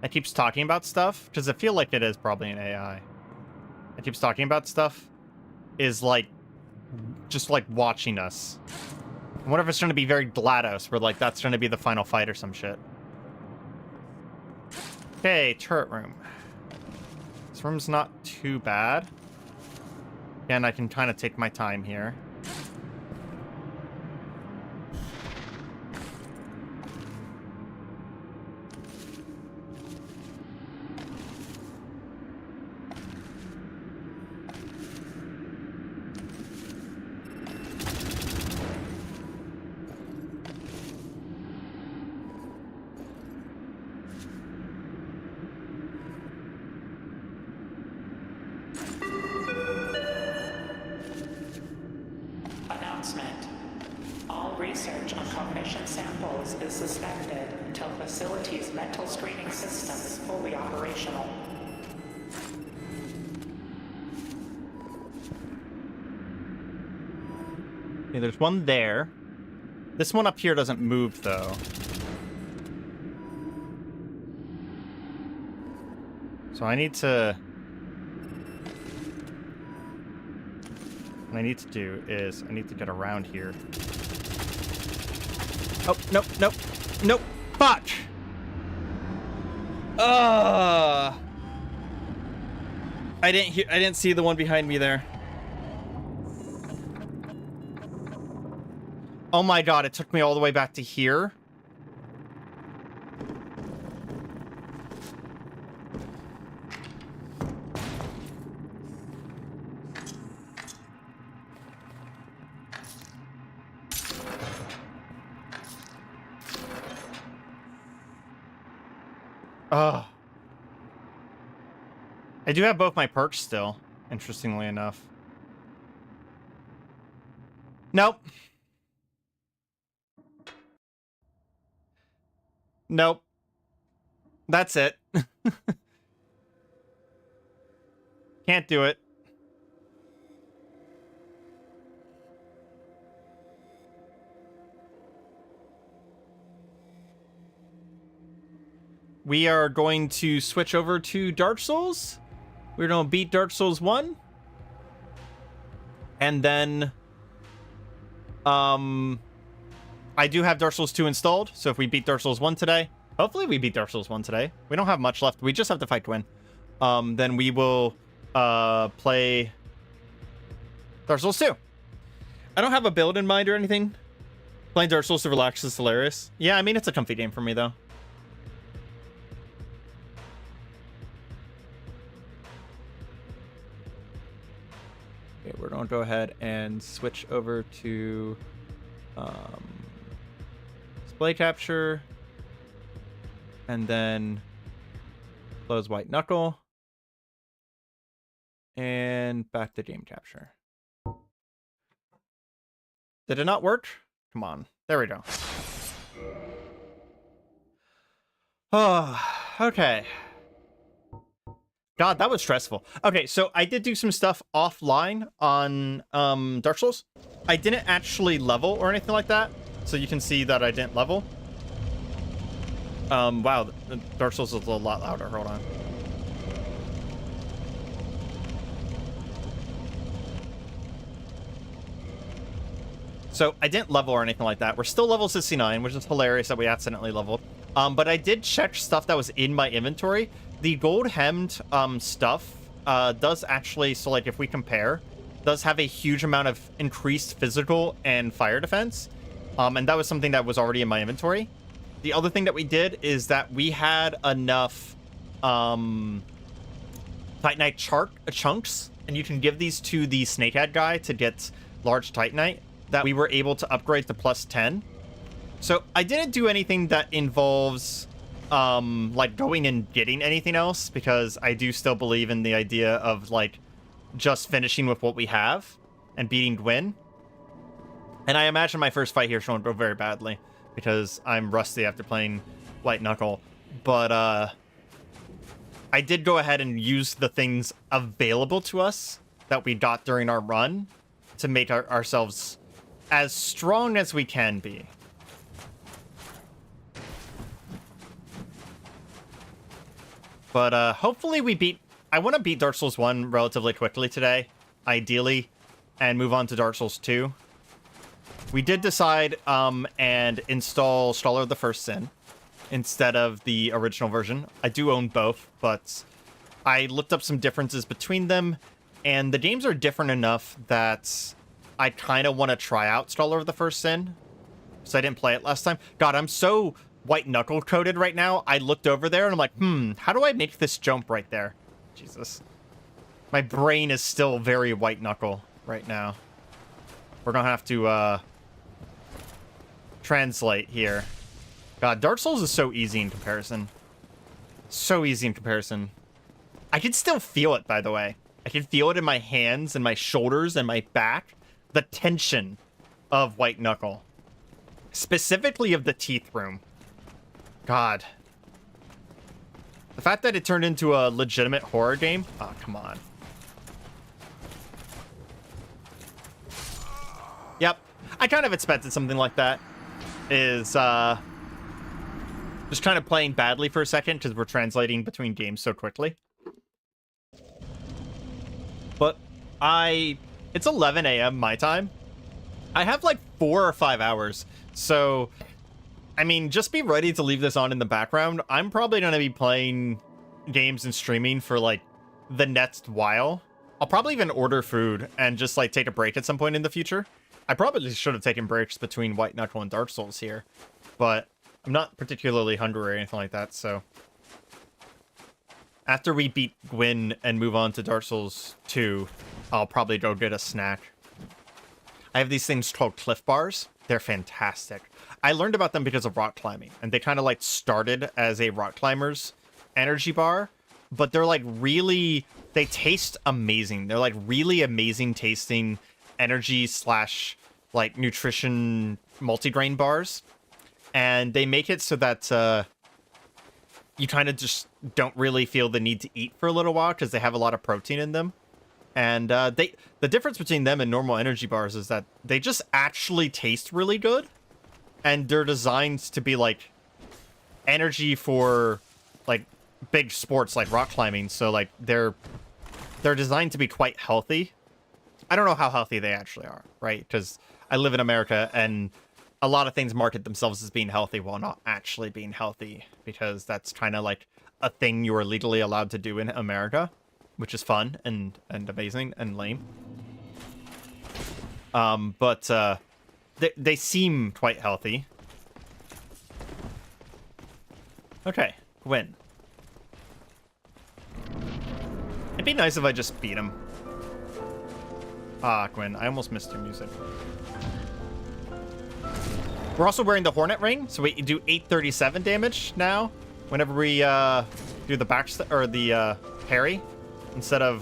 that keeps talking about stuff, because I feel like it is probably an AI that keeps talking about stuff, is like, just like watching us. I wonder if it's going to be very GLaDOS, where like that's going to be the final fight or some shit. Okay, turret room. This room's not too bad. Again, I can kind of take my time here. Announcement. All research on cognition samples is suspended until facility's mental screening system is fully operational. Okay, there's one there. This one up here doesn't move, though. So I need to... What I need to do is I need to get around here. Oh, nope, nope, nope. Fuck! I didn't see the one behind me there. Oh my god, it took me all the way back to here. Ugh. I do have both my perks still, interestingly enough. Nope. Nope. That's it. Can't do it. We are going to switch over to Dark Souls. We're going to beat Dark Souls 1. And then... I do have Dark Souls 2 installed, so if we beat Dark Souls 1 today... Hopefully we beat Dark Souls 1 today. We don't have much left. We just have to fight to win. Then we will play Dark Souls 2. I don't have a build in mind or anything. Playing Dark Souls to relax is hilarious. Yeah, I mean, it's a comfy game for me, though. Okay, we're going to go ahead and switch over to display capture. And then close white knuckle. And back to game capture. Did it not work? Come on. There we go. Oh, okay. God, that was stressful. Okay, so I did do some stuff offline on Dark Souls. I didn't actually level or anything like that. So you can see that I didn't level. Wow, Dark Souls is a lot louder. Hold on. So I didn't level or anything like that. We're still level 69, which is hilarious that we accidentally leveled. But I did check stuff that was in my inventory. The gold hemmed stuff does actually, so like if we compare, does have a huge amount of increased physical and fire defense. And that was something that was already in my inventory. The other thing that we did is that we had enough Titanite chunks, and you can give these to the Snakehead guy to get large Titanite, that we were able to upgrade to plus 10. So I didn't do anything that involves like going and getting anything else, because I do still believe in the idea of like just finishing with what we have and beating Gwyn. And I imagine my first fight here won't go very badly, because I'm rusty after playing White Knuckle. But I did go ahead and use the things available to us that we got during our run to make ourselves as strong as we can be. But hopefully we beat... I want to beat Dark Souls 1 relatively quickly today, ideally, and move on to Dark Souls 2. We did decide and install Scholar of the First Sin instead of the original version. I do own both, but I looked up some differences between them, and the games are different enough that I kind of want to try out Scholar of the First Sin, so I didn't play it last time. God, I'm so white knuckle coated right now. I looked over there and I'm like, how do I make this jump right there? Jesus. My brain is still very white knuckle right now. We're gonna have to translate here. God, Dark Souls is so easy in comparison. So easy in comparison. I can still feel it, by the way. I can feel it in my hands and my shoulders and my back. The tension of White Knuckle. Specifically of the teeth room. God. The fact that it turned into a legitimate horror game? Oh, come on. Yep. I kind of expected something like that. Is, just kind of playing badly for a second because we're translating between games so quickly. But it's 11 a.m. my time. I have like 4 or 5 hours. So I mean, just be ready to leave this on in the background. I'm probably going to be playing games and streaming for, like, the next while. I'll probably even order food and just, like, take a break at some point in the future. I probably should have taken breaks between White Knuckle and Dark Souls here, but I'm not particularly hungry or anything like that, so... After we beat Gwyn and move on to Dark Souls 2, I'll probably go get a snack. I have these things called Cliff Bars. They're fantastic. I learned about them because of rock climbing, and they kind of like started as a rock climber's energy bar, but they're like really, they taste amazing. They're like really amazing tasting energy slash like nutrition multigrain bars, and they make it so that you kind of just don't really feel the need to eat for a little while because they have a lot of protein in them. And the difference between them and normal energy bars is that they just actually taste really good. And they're designed to be like energy for like big sports like rock climbing. So like they're designed to be quite healthy. I don't know how healthy they actually are, right? Because I live in America and a lot of things market themselves as being healthy while not actually being healthy, because that's kind of like a thing you are legally allowed to do in America, which is fun and amazing and lame. But they seem quite healthy. Okay, Gwyn. It'd be nice if I just beat him. Ah, Gwyn, I almost missed your music. We're also wearing the Hornet Ring, so we do 837 damage now whenever we do the or the parry instead of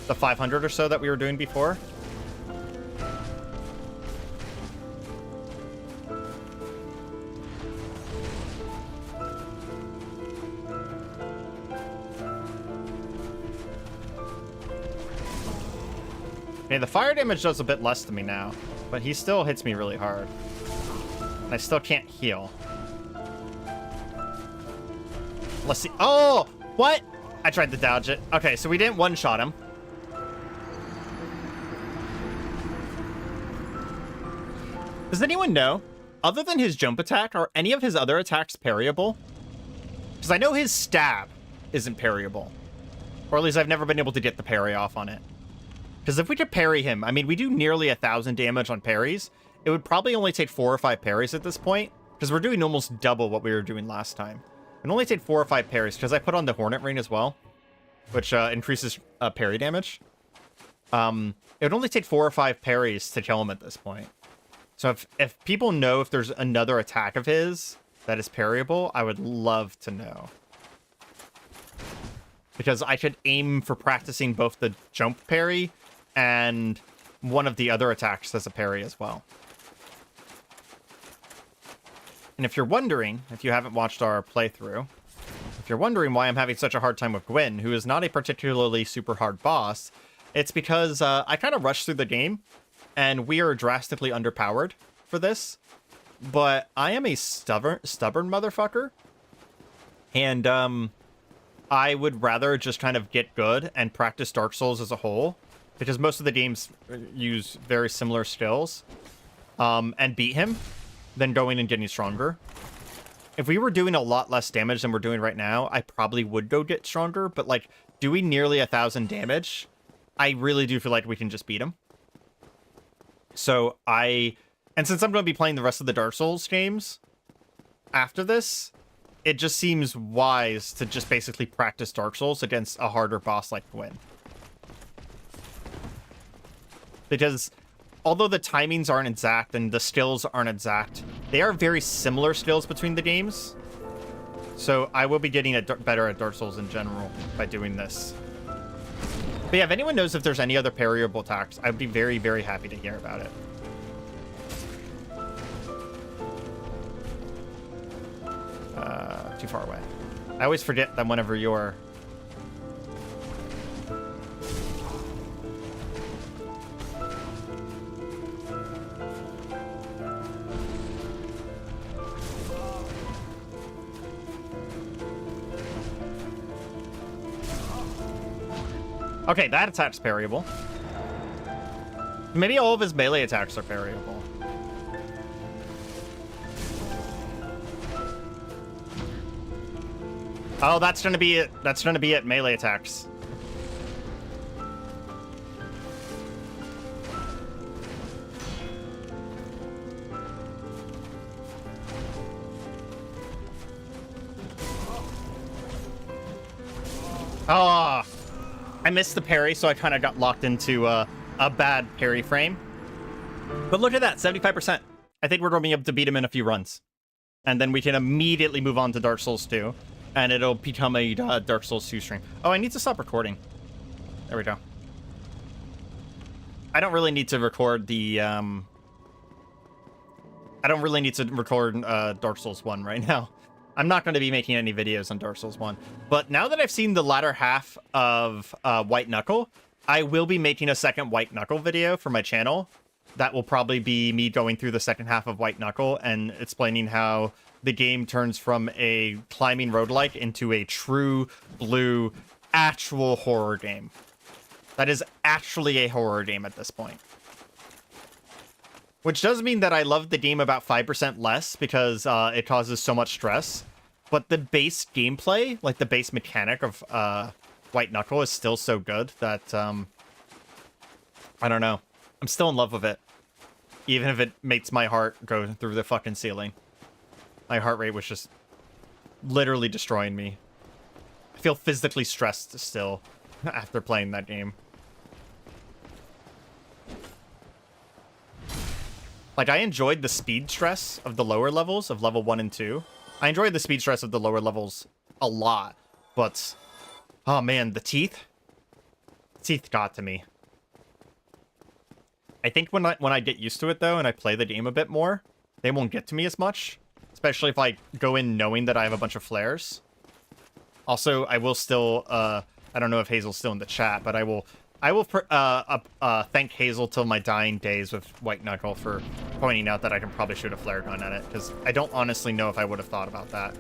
the 500 or so that we were doing before. Okay, the fire damage does a bit less to me now, but he still hits me really hard. I still can't heal. Let's see. Oh, what? I tried to dodge it. Okay, so we didn't one-shot him. Does anyone know, other than his jump attack, are any of his other attacks parryable? Because I know his stab isn't parryable. Or at least I've never been able to get the parry off on it. Because if we could parry him, I mean, we do nearly 1,000 damage on parries. It would probably only take 4 or 5 parries at this point, because we're doing almost double what we were doing last time. It would only take 4 or 5 parries, because I put on the Hornet Ring as well, which increases parry damage. It would only take 4 or 5 parries to kill him at this point. So if people know if there's another attack of his that is parryable, I would love to know. Because I could aim for practicing both the jump parry and one of the other attacks as a parry as well. And if you're wondering, if you haven't watched our playthrough, if you're wondering why I'm having such a hard time with Gwyn, who is not a particularly super hard boss, it's because I kind of rushed through the game, and we are drastically underpowered for this. But I am a stubborn motherfucker, and I would rather just kind of get good and practice Dark Souls as a whole, because most of the games use very similar skills, and beat him, than going and getting stronger. If we were doing a lot less damage than we're doing right now, I probably would go get stronger, but like doing nearly 1,000 damage, I really do feel like we can just beat him. So and since I'm going to be playing the rest of the Dark Souls games after this, it just seems wise to just basically practice Dark Souls against a harder boss like Gwyn. Because although the timings aren't exact and the skills aren't exact, they are very similar skills between the games. So I will be getting better at Dark Souls in general by doing this. But yeah, if anyone knows if there's any other parryable attacks, I'd be very, very happy to hear about it. Too far away. I always forget that whenever you're... Okay, that attack's parryable. Maybe all of his melee attacks are parryable. Oh, that's gonna be it. That's gonna be it. Melee attacks. Oh, I missed the parry, so I kind of got locked into a bad parry frame. But look at that, 75%. I think we're going to be able to beat him in a few runs. And then we can immediately move on to Dark Souls 2. And it'll become a Dark Souls 2 stream. Oh, I need to stop recording. There we go. I don't really need to record the... I don't really need to record Dark Souls 1 right now. I'm not going to be making any videos on Dark Souls 1. But now that I've seen the latter half of White Knuckle, I will be making a second White Knuckle video for my channel. That will probably be me going through the second half of White Knuckle and explaining how the game turns from a climbing roguelike into a true blue actual horror game. That is actually a horror game at this point. Which does mean that I love the game about 5% less because it causes so much stress. But the base gameplay, like the base mechanic of White Knuckle is still so good that, I don't know. I'm still in love with it. Even if it makes my heart go through the fucking ceiling. My heart rate was just literally destroying me. I feel physically stressed still after playing that game. Like, I enjoyed the speed stress of the lower levels of level 1 and 2. I enjoyed the speed stress of the lower levels a lot. But, oh man, the teeth? Teeth got to me. I think when I get used to it, though, and I play the game a bit more, they won't get to me as much. Especially if I go in knowing that I have a bunch of flares. Also, I will still, I don't know if Hazel's still in the chat, but I will thank Hazel till my dying days with White Knuckle for pointing out that I can probably shoot a flare gun at it, because I don't honestly know if I would have thought about that.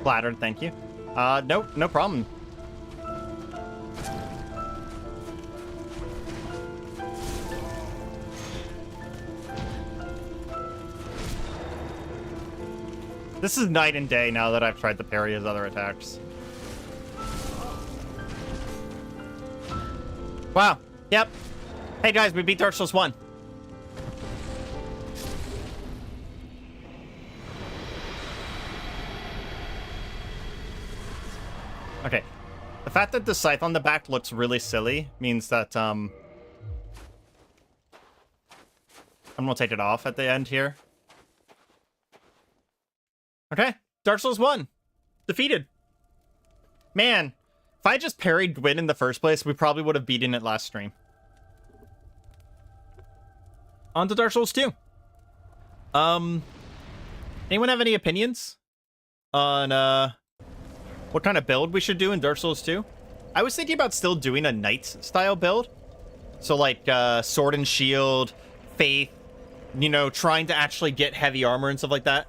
Flattered, thank you. Nope, no problem. This is night and day now that I've tried to parry his other attacks. Wow. Yep. Hey guys, we beat Dark Souls 1. Okay. The fact that the scythe on the back looks really silly means that, I'm gonna take it off at the end here. Okay. Dark Souls 1. Defeated. Man, if I just parried Gwyn in the first place, we probably would have beaten it last stream. On to Dark Souls 2. Anyone have any opinions on, what kind of build we should do in Dark Souls 2? I was thinking about still doing a knight-style build. So, like, sword and shield, faith, you know, trying to actually get heavy armor and stuff like that.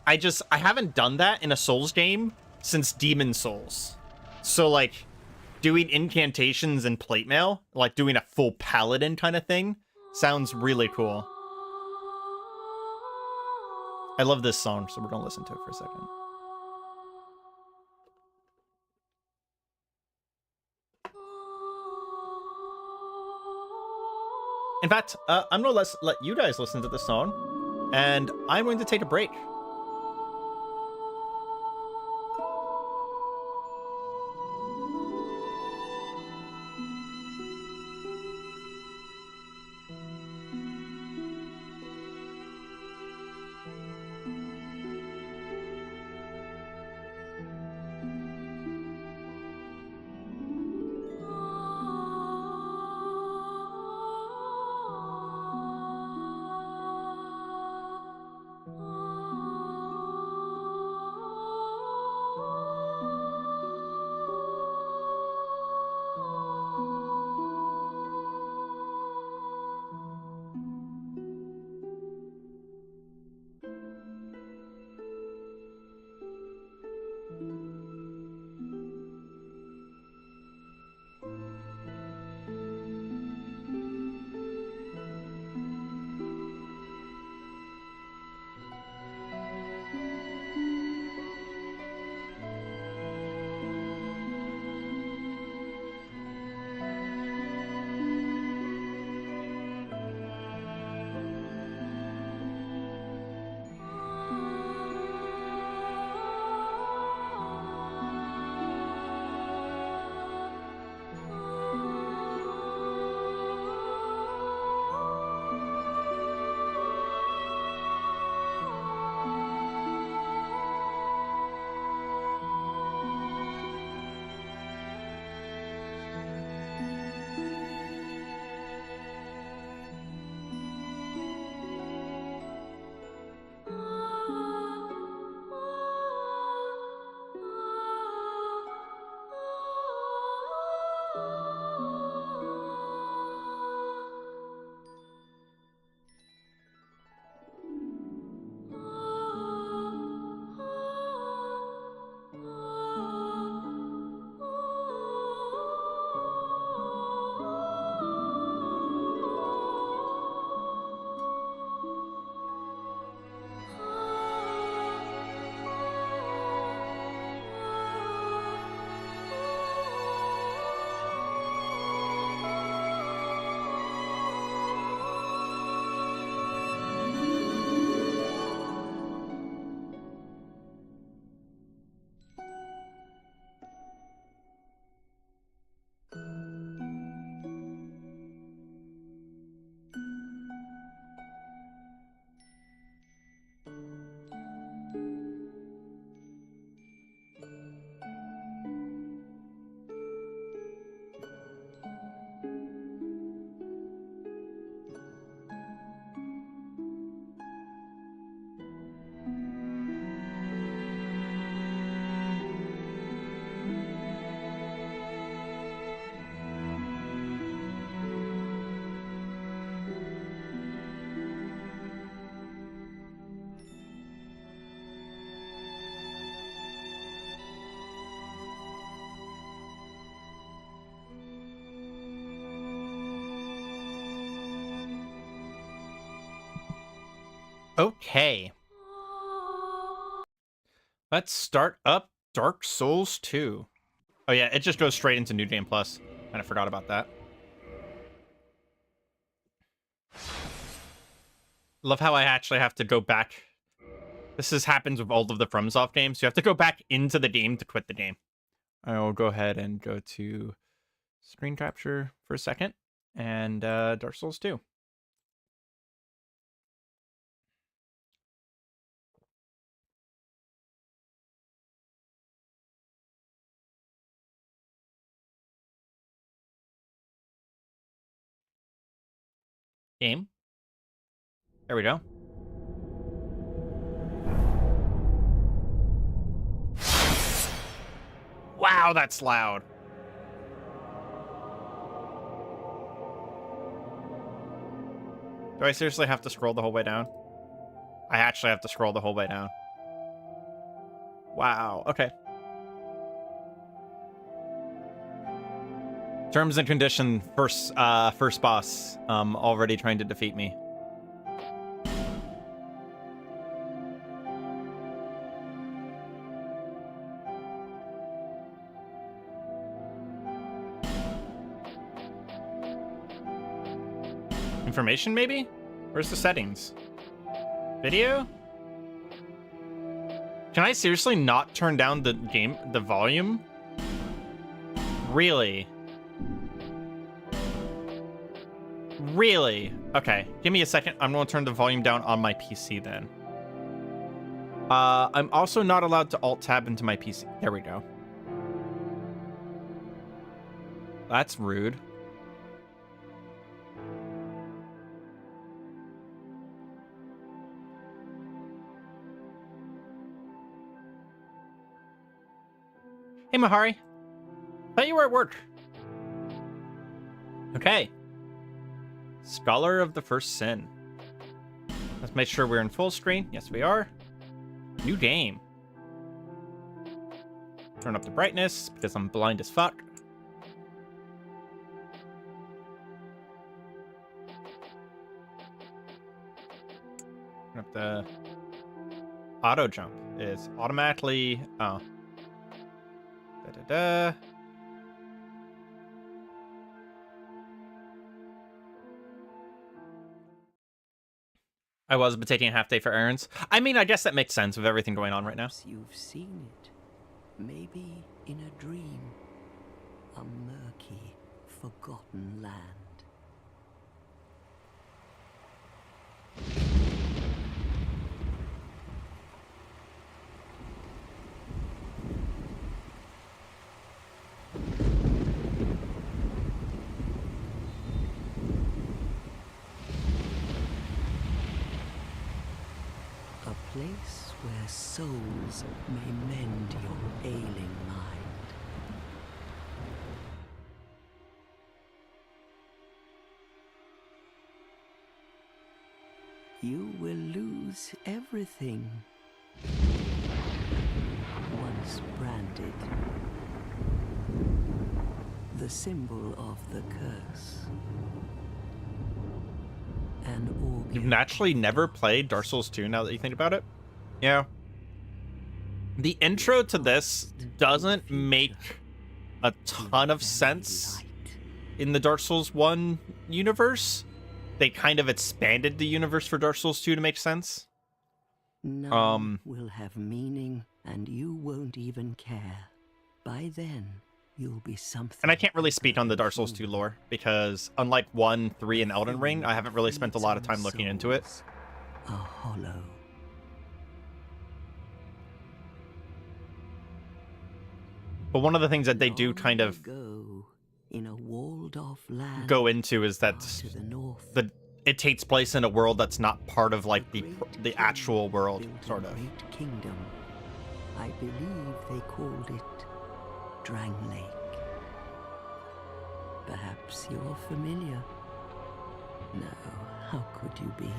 I haven't done that in a Souls game since Demon Souls. So, like, doing incantations and plate mail, like doing a full paladin kind of thing, sounds really cool. I love this song, so we're gonna listen to it for a second. In fact, I'm gonna let you guys listen to the song, and I'm going to take a break. Okay. Let's start up Dark Souls 2. Oh yeah, it just goes straight into New Game Plus. Kind of forgot about that. Love how I actually have to go back. Happens with all of the FromSoft games. You have to go back into the game to quit the game. I will go ahead and go to screen capture for a second. And Dark Souls 2. Game. There we go. Wow, that's loud. Do I seriously have to scroll the whole way down? I actually have to scroll the whole way down. Wow, okay. Terms and condition, first boss, already trying to defeat me. Information, maybe? Where's the settings? Video? Can I seriously not turn down the volume? Really? Really? Okay, give me a second. I'm gonna turn the volume down on my PC then. I'm also not allowed to alt-tab into my PC. There we go. That's rude. Hey, Mahari. Thought you were at work. Okay. Scholar of the First Sin. Let's make sure we're in full screen. Yes, we are. New game. Turn up the brightness because I'm blind as fuck. Turn up the auto jump is automatically. Oh. Da-da-da. I was taking a half day for errands. I mean, I guess that makes sense with everything going on right now. Perhaps you've seen it, maybe in a dream, a murky, forgotten land. A place where souls may mend your ailing mind. You will lose everything once branded. The symbol of the curse. You've naturally never played Dark Souls 2 now that you think about it? Yeah. The intro to this doesn't make a ton of sense in the Dark Souls 1 universe. They kind of expanded the universe for Dark Souls 2 to make sense. None will have meaning, and you won't even care. By then, you'll be something. And I can't really speak on the Dark Souls 2 lore, because unlike 1, 3, and Elden Ring, I haven't really spent a lot of time looking into it. A hollow. But one of the things that they do kind of go in a walled-off land go into is that to the north. It takes place in a world that's not part of like the actual world, built sort a of. great kingdom. I believe they called it Drang Lake. Perhaps you're familiar. No, how could you be?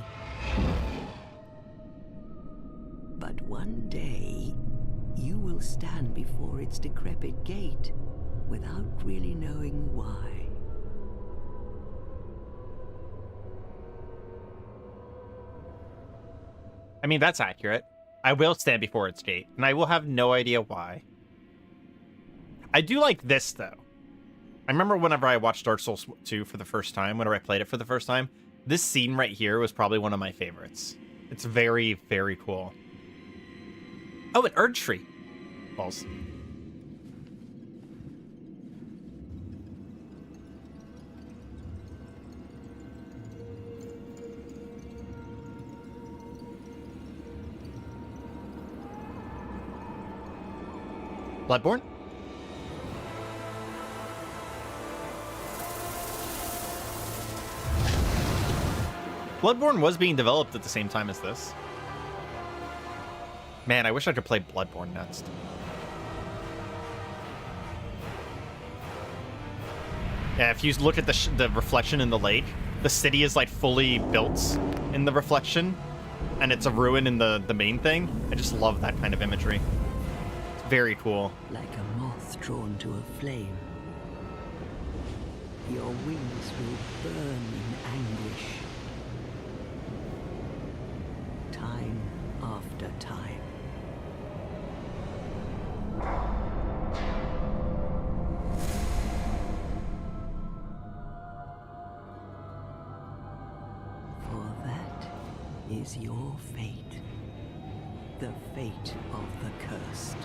But one day, you will stand before its decrepit gate without really knowing why. I mean, that's accurate. I will stand before its gate, and I will have no idea why. I do like this, though. I remember whenever I watched Dark Souls 2 for the first time, whenever I played it for the first time, this scene right here was probably one of my favorites. It's very, very cool. Oh, an Urge Tree. Balls. Bloodborne? Bloodborne was being developed at the same time as this. Man, I wish I could play Bloodborne next. Yeah, if you look at the reflection in the lake, the city is like fully built in the reflection, and it's a ruin in the main thing. I just love that kind of imagery. It's very cool. Like a moth drawn to a flame. Your wings will burn in anguish. Time after time. For that is your fate. The fate of the cursed.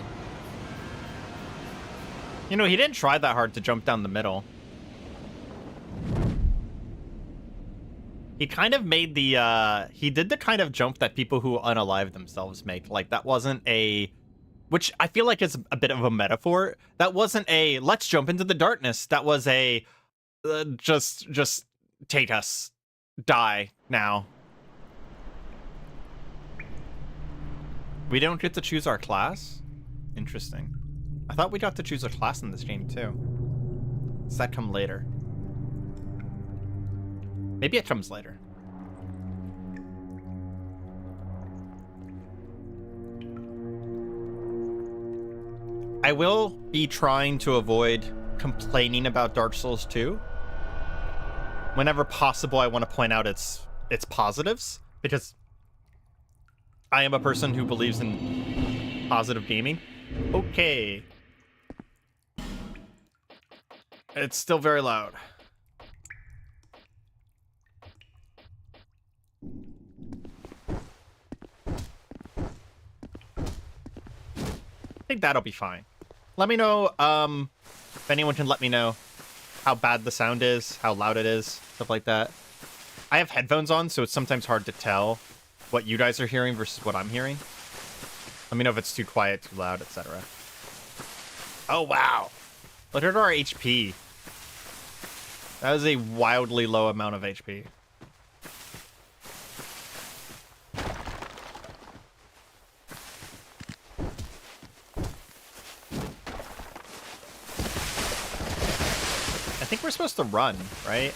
You know, he didn't try that hard to jump down the middle. He kind of made the, he did the kind of jump that people who unalive themselves make. Like, that wasn't a, which I feel like is a bit of a metaphor. That wasn't a, let's jump into the darkness. That was a, just take us. Die now. We don't get to choose our class? Interesting. I thought we got to choose a class in this game, too. Does that come later? Maybe it comes later. I will be trying to avoid complaining about Dark Souls 2. Whenever possible, I want to point out its positives, because I am a person who believes in positive gaming. Okay. It's still very loud. I think that'll be fine. Let me know, if anyone can let me know how bad the sound is, how loud it is, stuff like that. I have headphones on, so it's sometimes hard to tell what you guys are hearing versus what I'm hearing. Let me know if it's too quiet, too loud, etc. Oh, wow. Look at our HP. That was a wildly low amount of HP. I think we're supposed to run, right?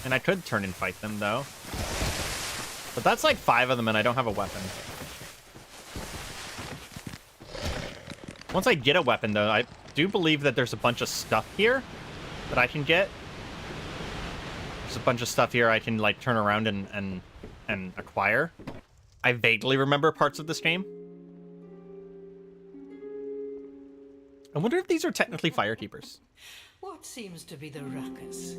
And I could turn and fight them, though. But that's like 5 of them, and I don't have a weapon. Once I get a weapon, though, I do believe that there's a bunch of stuff here that I can get. There's a bunch of stuff here I can, like, turn around and acquire. I vaguely remember parts of this game. I wonder if these are technically firekeepers. What seems to be the ruckus?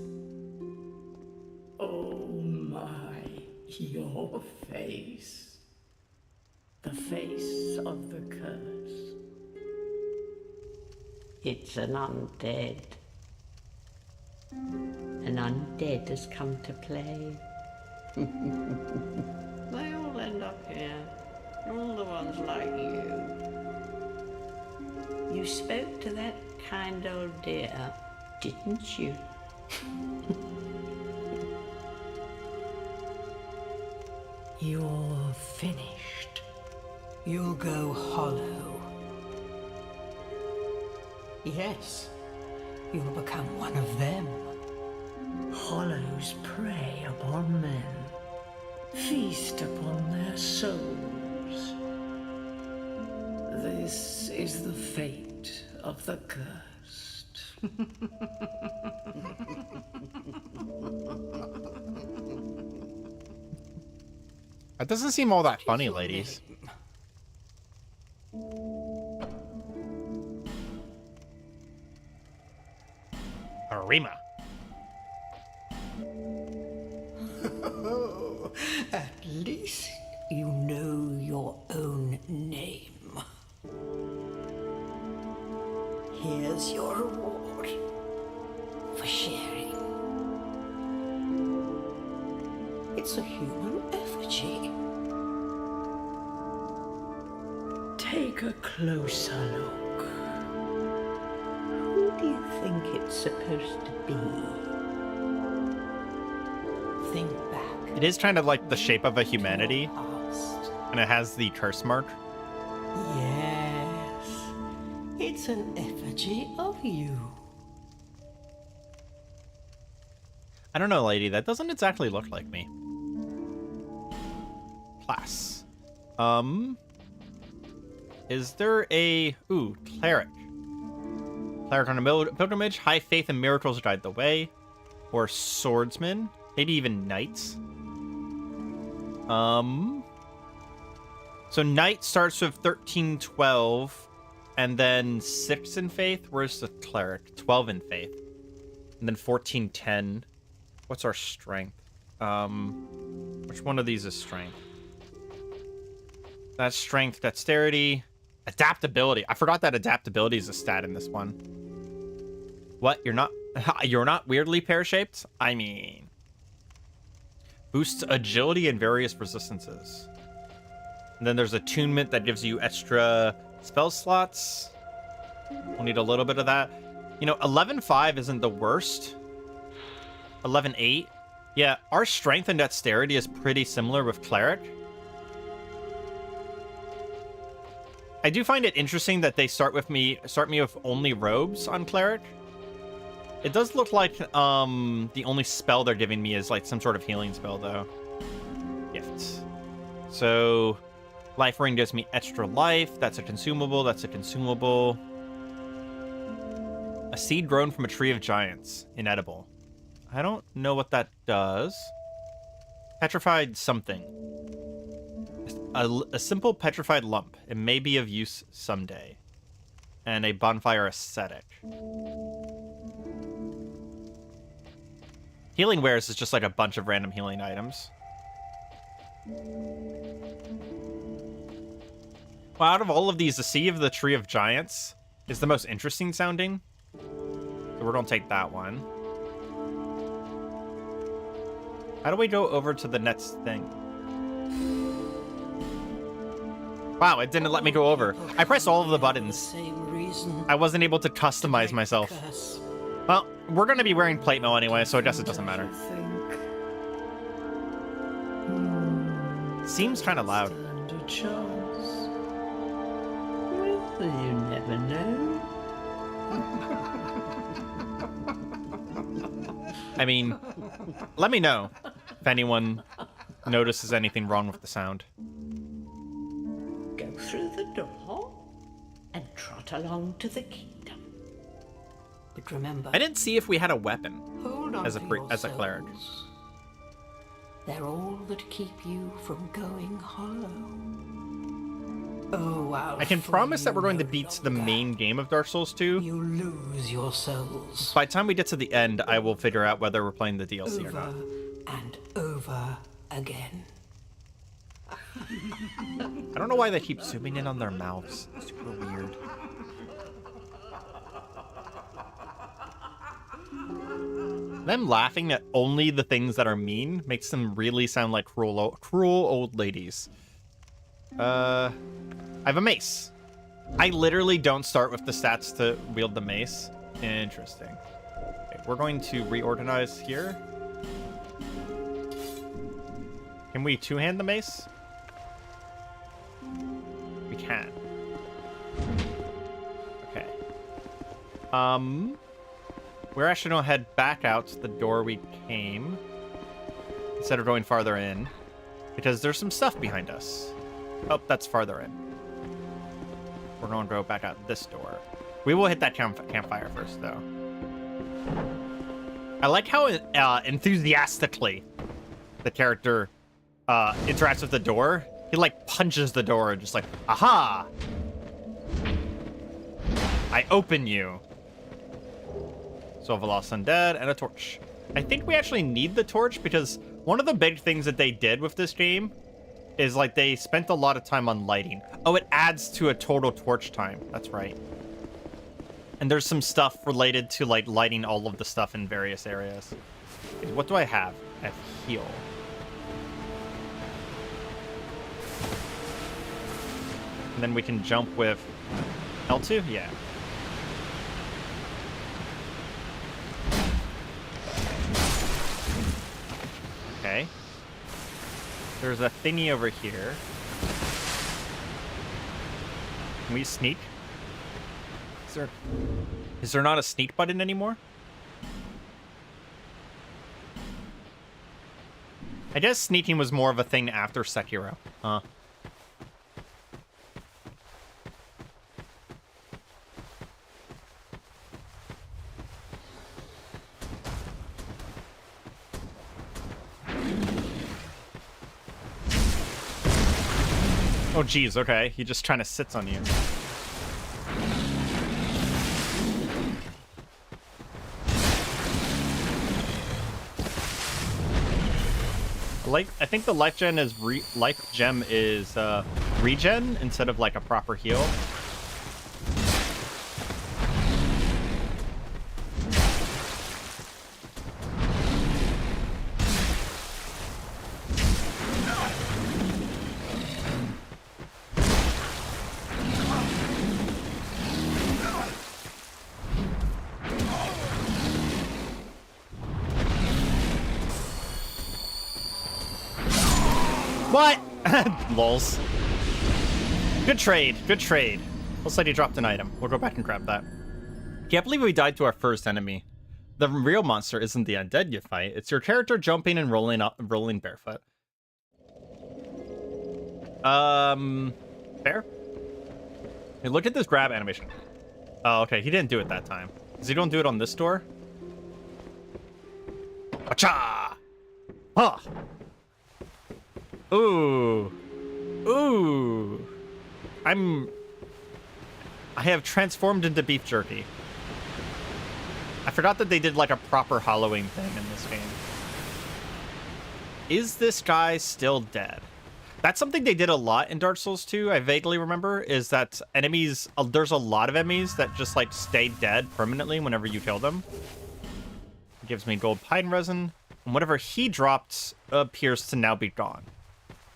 Oh my, your face. The face of the curse. It's an undead. An undead has come to play. They all end up here. All the ones like you. You spoke to that kind old dear, didn't you? You're finished. You'll go hollow. Yes, you'll become one of them. Hollows prey upon men, feast upon their souls. This is the fate of the cursed. That doesn't seem all that funny, ladies. Areima. At least you know your own name. Here's your reward for sharing. It's a human effigy. Take a closer look. Who do you think it's supposed to be? Think back. It is kind of like the shape of a humanity, Past. and it has the curse mark. Yes, it's an effigy of you. I don't know, lady. That doesn't exactly look like me. Class. Is there a... Ooh, cleric. Cleric on a pilgrimage. High faith and miracles guide the way. Or swordsman. Maybe even knights. So knight starts with 13, 12. And then 6 in faith. Where's the cleric? 12 in faith. And then 14, 10. What's our strength? Which one of these is strength? That's strength, dexterity, adaptability. I forgot that adaptability is a stat in this one. What? You're not weirdly pear-shaped? I mean, boosts agility and various resistances. And then there's attunement that gives you extra spell slots. We'll need a little bit of that. You know, 11.5 isn't the worst. 11.8. Yeah, our strength and dexterity is pretty similar with cleric. I do find it interesting that they start me with only robes on cleric. It does look like the only spell they're giving me is like some sort of healing spell though. Gifts. So life ring gives me extra life. That's a consumable. That's a consumable. A seed grown from a tree of giants. Inedible. I don't know what that does. Petrified something. A simple petrified lump. It may be of use someday. And a bonfire ascetic. Healing wares is just like a bunch of random healing items. Well, out of all of these, the Sea of the Tree of Giants is the most interesting sounding. So we're going to take that one. How do we go over to the next thing? Wow, it didn't let me go over. I pressed all of the buttons. Same reason. I wasn't able to customize myself. Curse. Well, we're going to be wearing plate mail anyway, so I guess it doesn't matter. Seems kind of loud. Stand a chance. Well, you never know. I mean, let me know if anyone notices anything wrong with the sound. Go through the door and trot along to the kingdom. But remember, I didn't see if we had a weapon hold on as a to your as a cleric. souls. They're all that keep you from going hollow. Oh, wow. I can promise that we're going to beat the main game of Dark Souls 2. You lose your souls By the time we get to the end, I will figure out whether we're playing the DLC or over not. and over again. I don't know why they keep zooming in on their mouths. It's super weird. Them laughing at only the things that are mean makes them really sound like cruel old ladies. I have a mace. I literally don't start with the stats to wield the mace. Interesting. Okay, we're going to reorganize here. Can we two-hand the mace? We can. Okay. We're actually gonna head back out to the door we came instead of going farther in because there's some stuff behind us. Oh, that's farther in. We're gonna go back out this door. We will hit that campfire first, though. I like how enthusiastically the character interacts with the door, he like punches the door and just like, aha! I open you. So I have a lost undead and a torch. I think we actually need the torch because one of the big things that they did with this game is like they spent a lot of time on lighting. Oh, it adds to a total torch time. That's right. And there's some stuff related to like lighting all of the stuff in various areas. What do I have? I have heal. And then we can jump with L2? Yeah. Okay. There's a thingy over here. Can we sneak? Is there not a sneak button anymore? I guess sneaking was more of a thing after Sekiro. Huh. Oh, geez, okay. He just kind of sits on you. I think the life gem is regen instead of like a proper heal. What? Lols. Good trade. Good trade. Looks like he dropped an item. We'll go back and grab that. Can't believe we died to our first enemy. The real monster isn't the undead you fight. It's your character jumping and rolling barefoot. Fair? Hey, look at this grab animation. Oh, okay. He didn't do it that time. Does he don't do it on this door? Acha! Huh! Ooh. Ooh. I have transformed into beef jerky. I forgot that they did like a proper Halloween thing in this game. Is this guy still dead? That's something they did a lot in Dark Souls 2, I vaguely remember, is that enemies, there's a lot of enemies that just like stay dead permanently whenever you kill them. It gives me gold pine resin, and whatever he dropped appears to now be gone.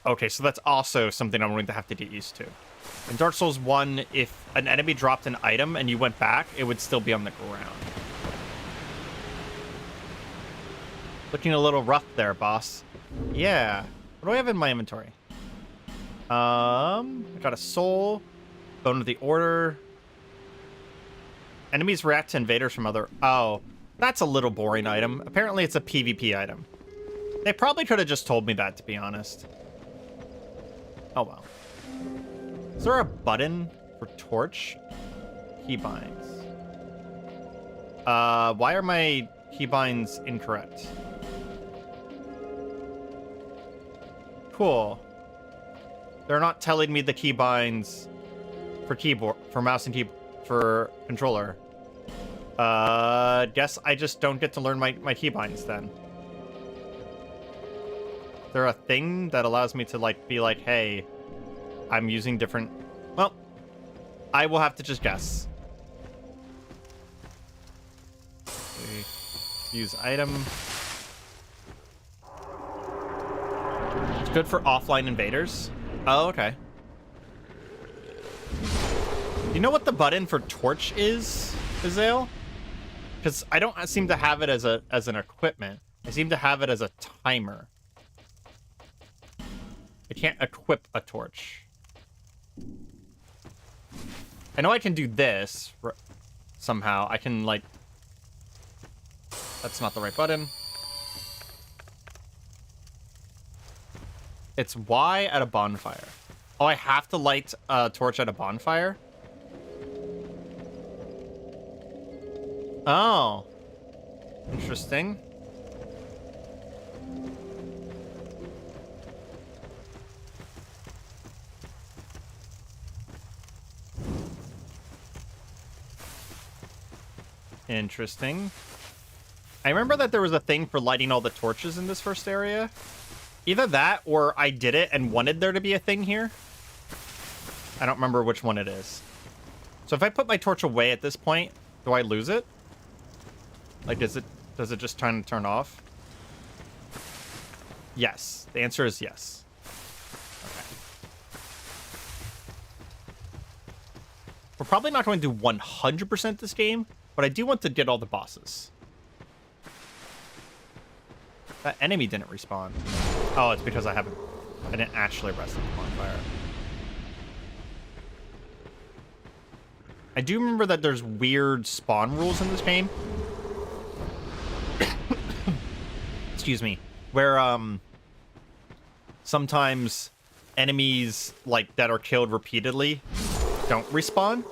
Okay, so that's also something I'm going to have to get used to. In Dark Souls 1, if an enemy dropped an item and you went back, it would still be on the ground. Looking a little rough there, boss. Yeah. What do I have in my inventory? I got a soul. Bone of the Order. Enemies react to invaders from other... Oh, that's a little boring item. Apparently it's a PvP item. They probably could have just told me that, to be honest. Oh, well. Is there a button for torch? Keybinds. Why are my keybinds incorrect? Cool. They're not telling me the keybinds for keyboard, for mouse and for controller. Guess I just don't get to learn my keybinds then. Is there a thing that allows me to like be like, hey, I'm using different... Well, I will have to just guess. Okay. Use item. It's good for offline invaders. Oh, okay. You know what the button for torch is, Azale? Because I don't seem to have it as an equipment. I seem to have it as a timer. I can't equip a torch. I know I can do this somehow. I can, like... That's not the right button. It's Y at a bonfire. Oh, I have to light a torch at a bonfire? Oh. Interesting. Interesting. I remember that there was a thing for lighting all the torches in this first area. Either that, or I did it and wanted there to be a thing here. I don't remember which one it is. So if I put my torch away at this point, do I lose it? Like, does it just try to turn off? Yes. The answer is yes. Okay. We're probably not going to do 100% this game, but I do want to get all the bosses. That enemy didn't respawn. Oh, it's because I didn't actually rest at the bonfire. I do remember that there's weird spawn rules in this game. Excuse me. Where, sometimes enemies, like, that are killed repeatedly don't respawn.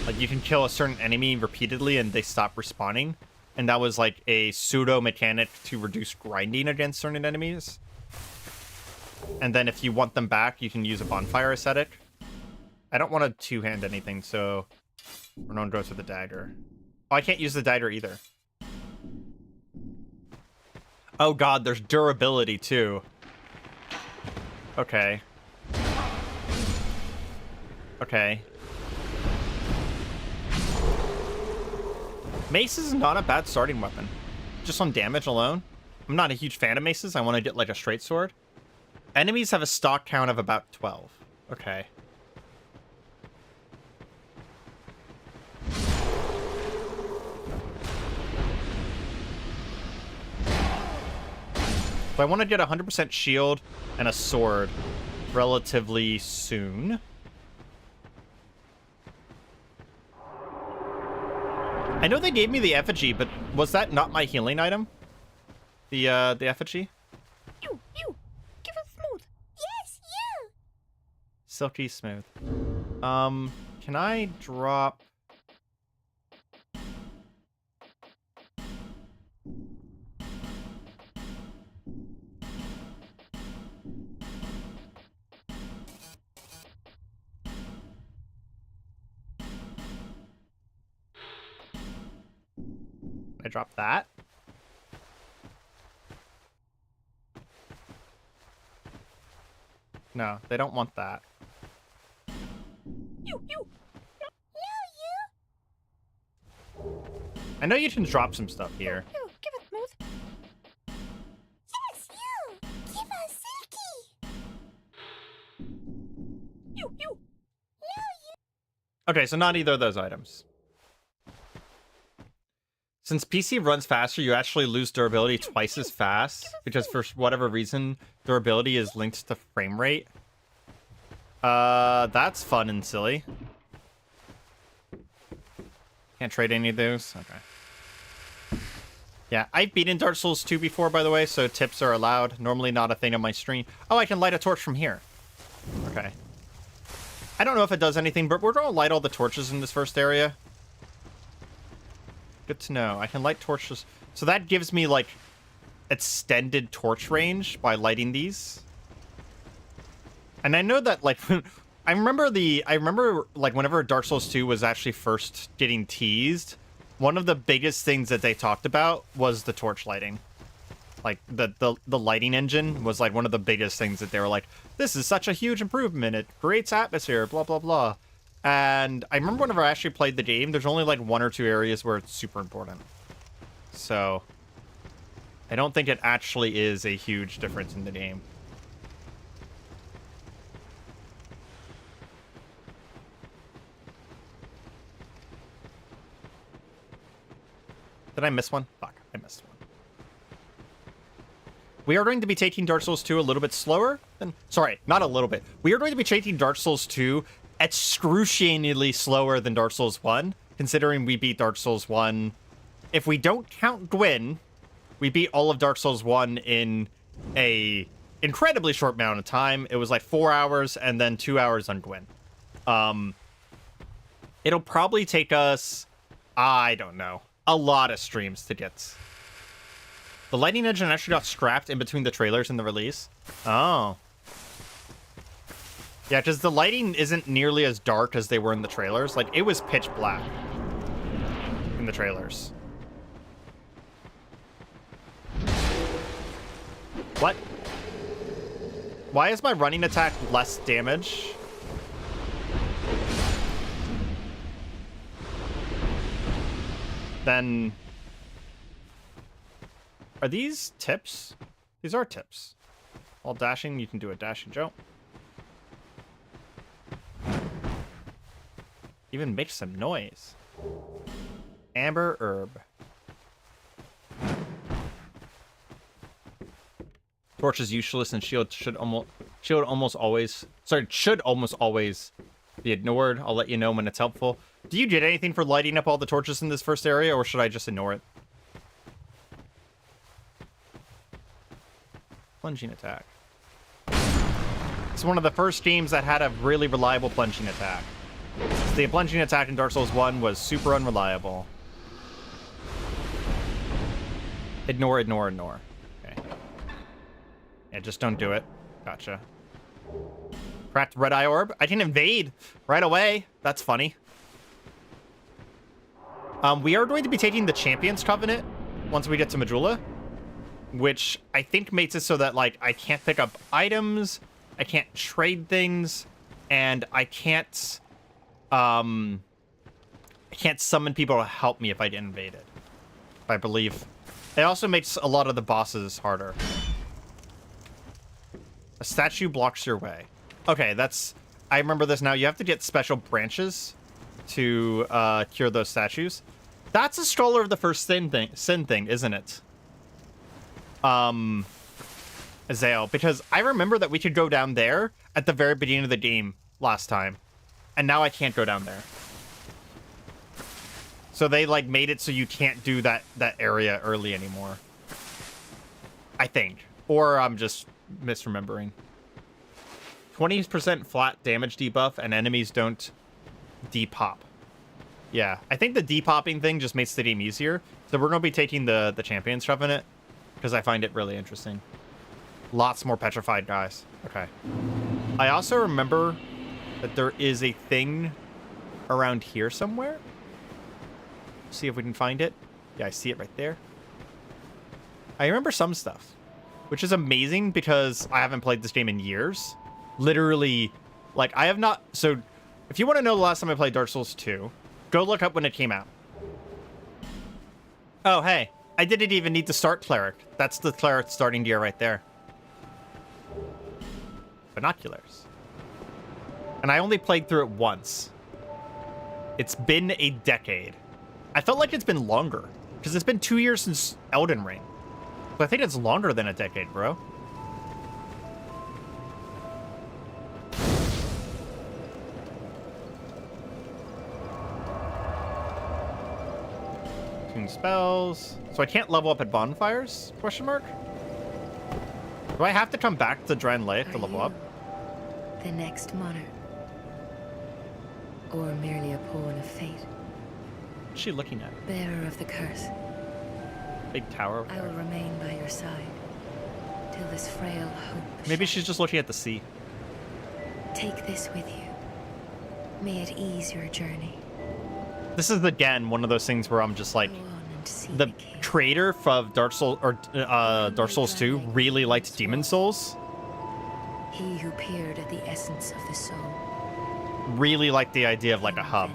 Like, you can kill a certain enemy repeatedly and they stop respawning. And that was, like, a pseudo mechanic to reduce grinding against certain enemies. And then if you want them back, you can use a bonfire aesthetic. I don't want to two-hand anything, so we're going to go to the dagger. Oh, I can't use the dagger either. Oh god, there's durability too. Okay. Okay. Mace is not a bad starting weapon. Just on damage alone. I'm not a huge fan of maces. I want to get like a straight sword. Enemies have a stock count of about 12. Okay. So I want to get 100% shield and a sword relatively soon. I know they gave me the effigy, but was that not my healing item? The effigy? You! Give us smooth! Yes, you! Silky smooth. Can I drop... I drop that. No, they don't want that. You! No, you! I know you can drop some stuff here. You! Give us smooth! Yes, you! Give us silky! You! No, you! Okay, so not either of those items. Since PC runs faster, you actually lose durability twice as fast, because for whatever reason, durability is linked to frame rate. That's fun and silly. Can't trade any of those? Okay. Yeah, I've beaten Dark Souls 2 before, by the way, so tips are allowed. Normally not a thing on my stream. Oh, I can light a torch from here. Okay. I don't know if it does anything, but we're going to light all the torches in this first area. Good to know. I can light torches. So that gives me, like, extended torch range by lighting these. And I know that, like, I remember, like, whenever Dark Souls 2 was actually first getting teased, one of the biggest things that they talked about was the torch lighting. Like, the lighting engine was, like, one of the biggest things that they were like, this is such a huge improvement. It creates atmosphere, blah, blah, blah. And I remember whenever I actually played the game, there's only like 1 or 2 areas where it's super important. So I don't think it actually is a huge difference in the game. Did I miss one? Fuck, I missed one. We are going to be taking Dark Souls 2 a little bit slower than... Sorry, not a little bit. We are going to be taking Dark Souls 2 excruciatingly slower than Dark Souls 1, considering we beat Dark Souls 1. If we don't count Gwyn, we beat all of Dark Souls 1 in a incredibly short amount of time. It was like 4 hours and then 2 hours on Gwyn. It'll probably take us, I don't know, a lot of streams to get. The lighting engine actually got scrapped in between the trailers and the release. Oh. Yeah, because the lighting isn't nearly as dark as they were in the trailers. Like, it was pitch black. in the trailers. What? Why is my running attack less damage? Then... Are these tips? These are tips. While dashing, you can do a dashing jump. Even makes some noise. Amber herb. Torch is useless and shield should almost always be ignored. I'll let you know when it's helpful. Do you get anything for lighting up all the torches in this first area, or should I just ignore it? Plunging attack. It's one of the first games that had a really reliable plunging attack. The plunging attack in Dark Souls 1 was super unreliable. Ignore, ignore, ignore. Okay. Yeah, just don't do it. Gotcha. Cracked red eye orb. I can invade right away. That's funny. We are going to be taking the Champions Covenant once we get to Majula, which I think makes it so that, like, I can't pick up items, I can't trade things, and I can't summon people to help me if I get invaded, I believe. It also makes a lot of the bosses harder. A statue blocks your way. Okay, I remember this now. You have to get special branches to cure those statues. That's a stroller of the first sin thing, isn't it? Azale, because I remember that we could go down there at the very beginning of the game last time, and now I can't go down there. So they, like, made it so you can't do that area early anymore. I think. Or I'm just misremembering. 20% flat damage debuff, and enemies don't depop. Yeah, I think the depopping thing just makes the game easier. So we're going to be taking the Champions Covenant, because I find it really interesting. Lots more petrified guys. Okay. I also remember that there is a thing around here somewhere. See if we can find it. Yeah, I see it right there. I remember some stuff, which is amazing because I haven't played this game in years. Literally, like, I have not... So, if you want to know the last time I played Dark Souls 2, go look up when it came out. Oh, hey. I didn't even need to start Cleric. That's the Cleric starting gear right there. Binoculars. And I only played through it once. It's been a decade. I felt like it's been longer, because it's been 2 years since Elden Ring. But I think it's longer than a decade, bro. Tune spells. So I can't level up at bonfires? Question mark? Do I have to come back to Dren Lake to level up? The next monarch? Or merely a pawn of fate? What's she looking at? Bearer of the curse. Big tower over I will there. remain by your side till this frail hope. Maybe she's just looking at the sea. Take this with you. May it ease your journey. This is again one of those things where I'm just like, Go on and see the king. creator of Dark Souls or Dark Souls 2 really liked Demon Souls. He who peered at the essence of the soul. Really liked the idea of like a hub.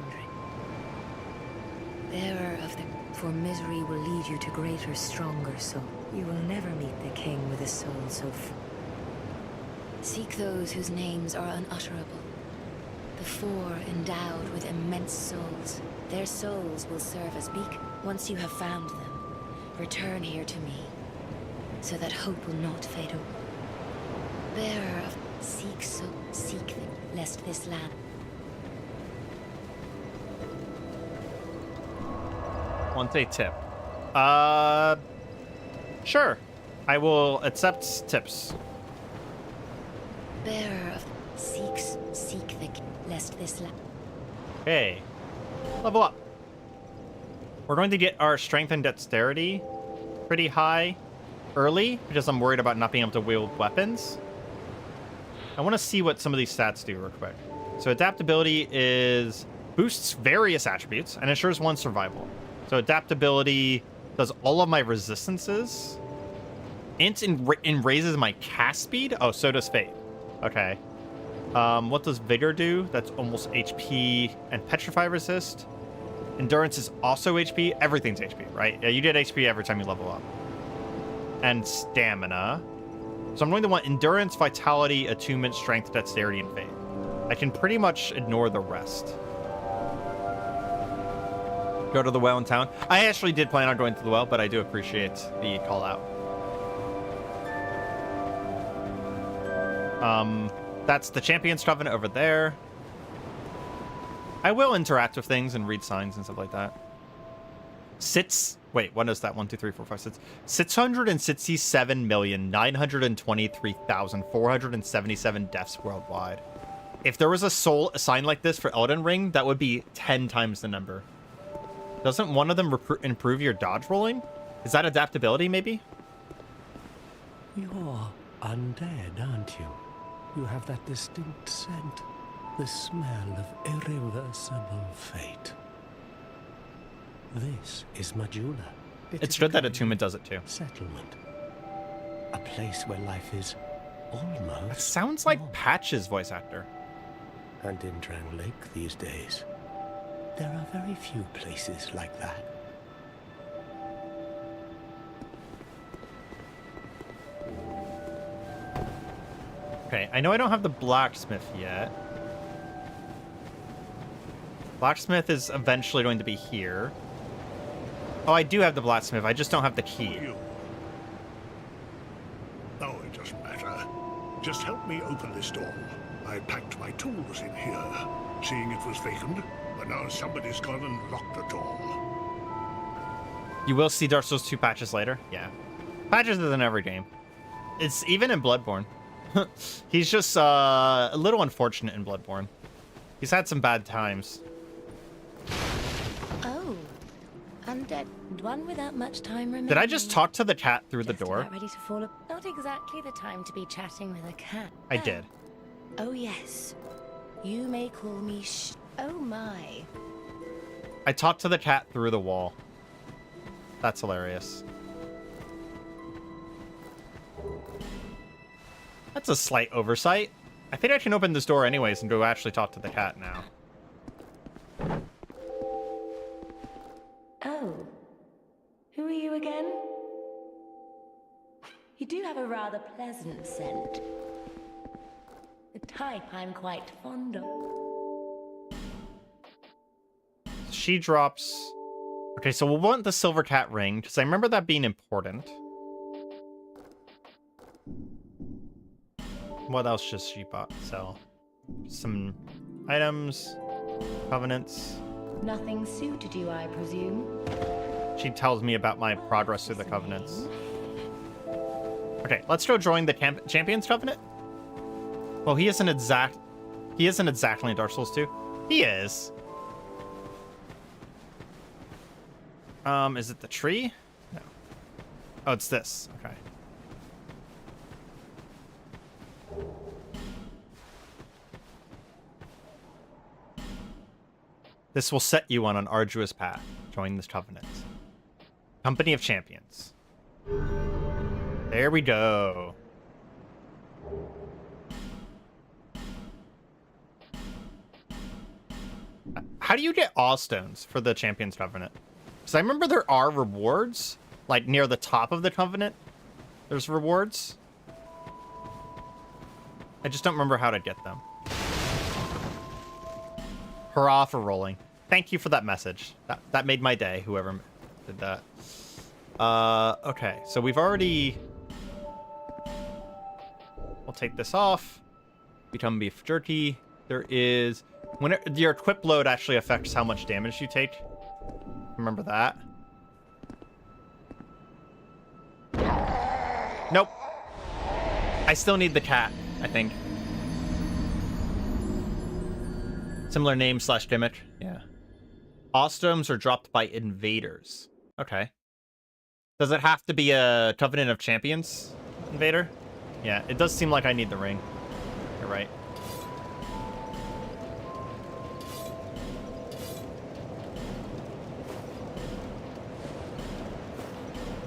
Bearer of the... For misery will lead you to greater, stronger soul. You will never meet the king with a soul so full. Seek those whose names are unutterable. The four endowed with immense souls. Their souls will serve as beacon. Once you have found them, return here to me, so that hope will not fade away. Bearer of... Seek them, lest this land... Want a tip? Sure. I will accept tips. Bearer of... Seek the... Lest this land... Okay. Level up. We're going to get our strength and dexterity pretty high early because I'm worried about not being able to wield weapons. I want to see what some of these stats do real quick. So adaptability is boosts various attributes and ensures one's survival. So adaptability does all of my resistances. Int and raises my cast speed. Oh, so does Fate. Okay. What does Vigor do? That's almost HP and Petrify resist. Endurance is also HP. Everything's HP, right? Yeah, you get HP every time you level up. And Stamina. So I'm going to want Endurance, Vitality, Attunement, Strength, Dexterity, and Fate. I can pretty much ignore the rest. Go to the well in town. I actually did plan on going to the well, but I do appreciate the call out. That's the Champion's Covenant over there. I will interact with things and read signs and stuff like that. Wait, what is that? 1, 2, 3, 4, 5, 6. 667,923,477 deaths worldwide. If there was a soul assigned like this for Elden Ring, that would be 10 times the number. Doesn't one of them improve your dodge rolling? Is that adaptability, maybe? You're undead, aren't you? You have that distinct scent. The smell of irreversible fate. This is Majula. It's good that Attunement does it too. Settlement. A place where life is almost... That sounds like Patch's voice actor. And in Drang Lake these days, there are very few places like that. Okay, I know I don't have the blacksmith yet. Blacksmith is eventually going to be here. Oh, I do have the blacksmith. I just don't have the key. Oh, it doesn't matter. Just help me open this door. I packed my tools in here, seeing it was vacant, but now somebody's gone and locked the door. You will see Dark Souls 2 patches later. Yeah. Patches is in every game. It's even in Bloodborne. He's just a little unfortunate in Bloodborne. He's had some bad times. Oh, undead. One without much time remaining. Did I just talk to the cat through the door? Ready to fall up. Not exactly the time to be chatting with a cat. I did. Oh yes. You may call me Oh my. I talked to the cat through the wall. That's hilarious. That's a slight oversight. I think I can open this door anyways and go actually talk to the cat now. Oh. Who are you again? You do have a rather pleasant scent. The type I'm quite fond of. She drops... Okay, so we'll want the silver cat ring, because I remember that being important. What else does she sell? Some items, covenants. Nothing suited you, I presume? She tells me about my progress through the covenants. Okay, let's go join the Champion's Covenant. Well, he isn't exactly in Dark Souls 2. He is. Is it the tree? No. Oh, it's this. Okay. This will set you on an arduous path. Join this covenant. Company of Champions. There we go. How do you get awe stones for the Champions Covenant? Because I remember there are rewards, like near the top of the covenant. There's rewards. I just don't remember how to get them. Hurrah for rolling. Thank you for that message. That made my day, whoever did that. Okay, so we've already... We'll take this off. Become beef jerky. There is... When your equip load actually affects how much damage you take. Remember that. Nope. I still need the cat, I think. Similar name / gimmick. Yeah. Ostomes are dropped by invaders. Okay. Does it have to be a Covenant of Champions invader? Yeah, it does seem like I need the ring. You're right.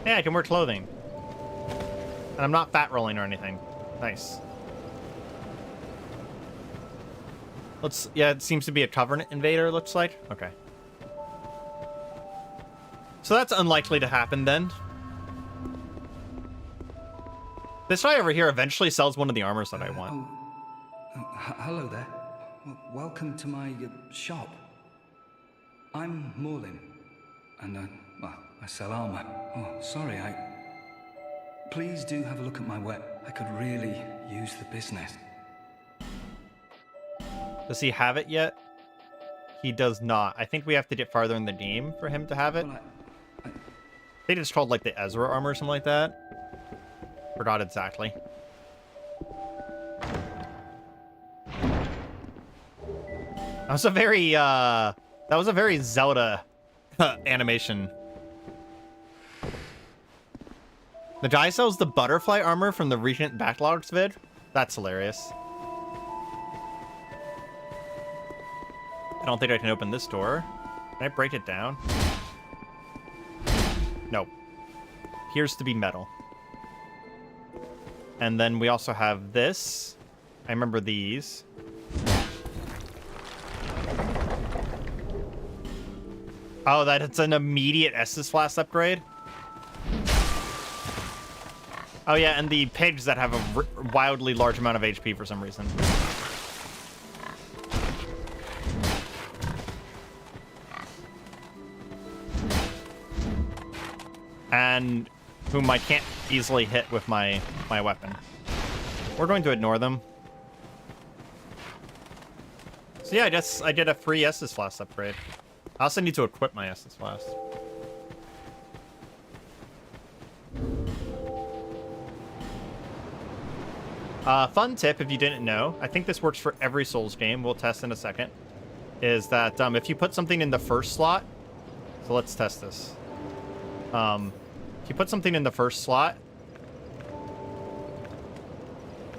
Yeah, I can wear clothing. And I'm not fat rolling or anything. Nice. Yeah, it seems to be a Covenant invader, looks like. Okay. So that's unlikely to happen then. This guy over here eventually sells one of the armors that I want. Hello there. Welcome to my shop. I'm Morlin, and I sell armor. Oh, sorry, Please do have a look at my web. I could really use the business. Does he have it yet? He does not. I think we have to get farther in the game for him to have it. Well, I think it's called like the Ezra armor or something like that. Forgot exactly. That was a very Zelda animation. The guy sells the butterfly armor from the recent Backlogs vid. That's hilarious. I don't think I can open this door. Can I break it down? No. Appears to be metal. And then we also have this. I remember these. Oh, that's an immediate Estus Flask upgrade? Oh yeah, and the pigs that have a wildly large amount of HP for some reason. And whom I can't easily hit with my weapon. We're going to ignore them. So yeah, I guess I did a free Estus Flask upgrade. I also need to equip my Estus Flask. Fun tip, if you didn't know, I think this works for every Souls game, we'll test in a second, is that if you put something in the first slot, so let's test this. If you put something in the first slot,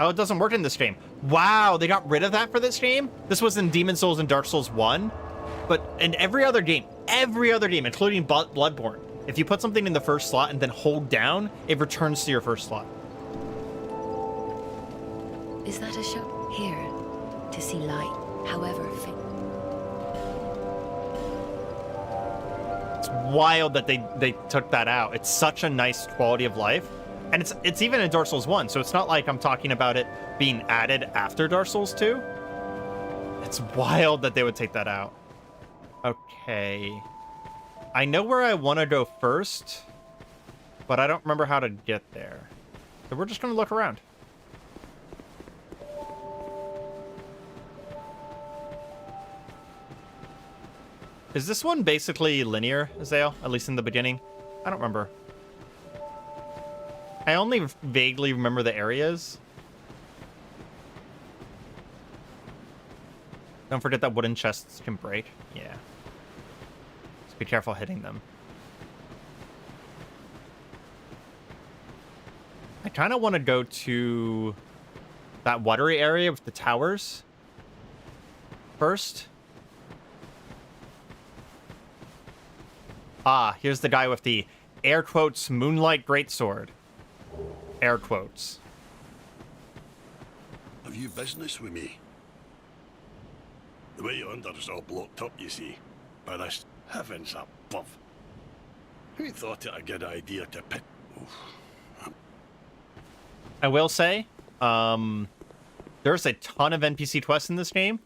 oh, it doesn't work in this game. Wow, they got rid of that for this game? This was in Demon Souls and Dark Souls 1, but in every other game, including Bloodborne, if you put something in the first slot and then hold down, it returns to your first slot. Is that a shop? Here, to see light, however faint. It's wild that they took that out. It's such a nice quality of life. And it's even in Dark Souls 1, so it's not like I'm talking about it being added after Dark Souls 2. It's wild that they would take that out. Okay. I know where I want to go first, but I don't remember how to get there. So we're just going to look around. Is this one basically linear, Azale? At least in the beginning? I don't remember. I only vaguely remember the areas. Don't forget that wooden chests can break. Yeah. Just be careful hitting them. I kind of want to go to that watery area with the towers first. Ah, here's the guy with the air quotes moonlight greatsword. Air quotes. Have you business with me? The way yonder is all blocked up, you see, by this heavens above. Who thought it a good idea to pick? I will say, there's a ton of NPC quests in this game.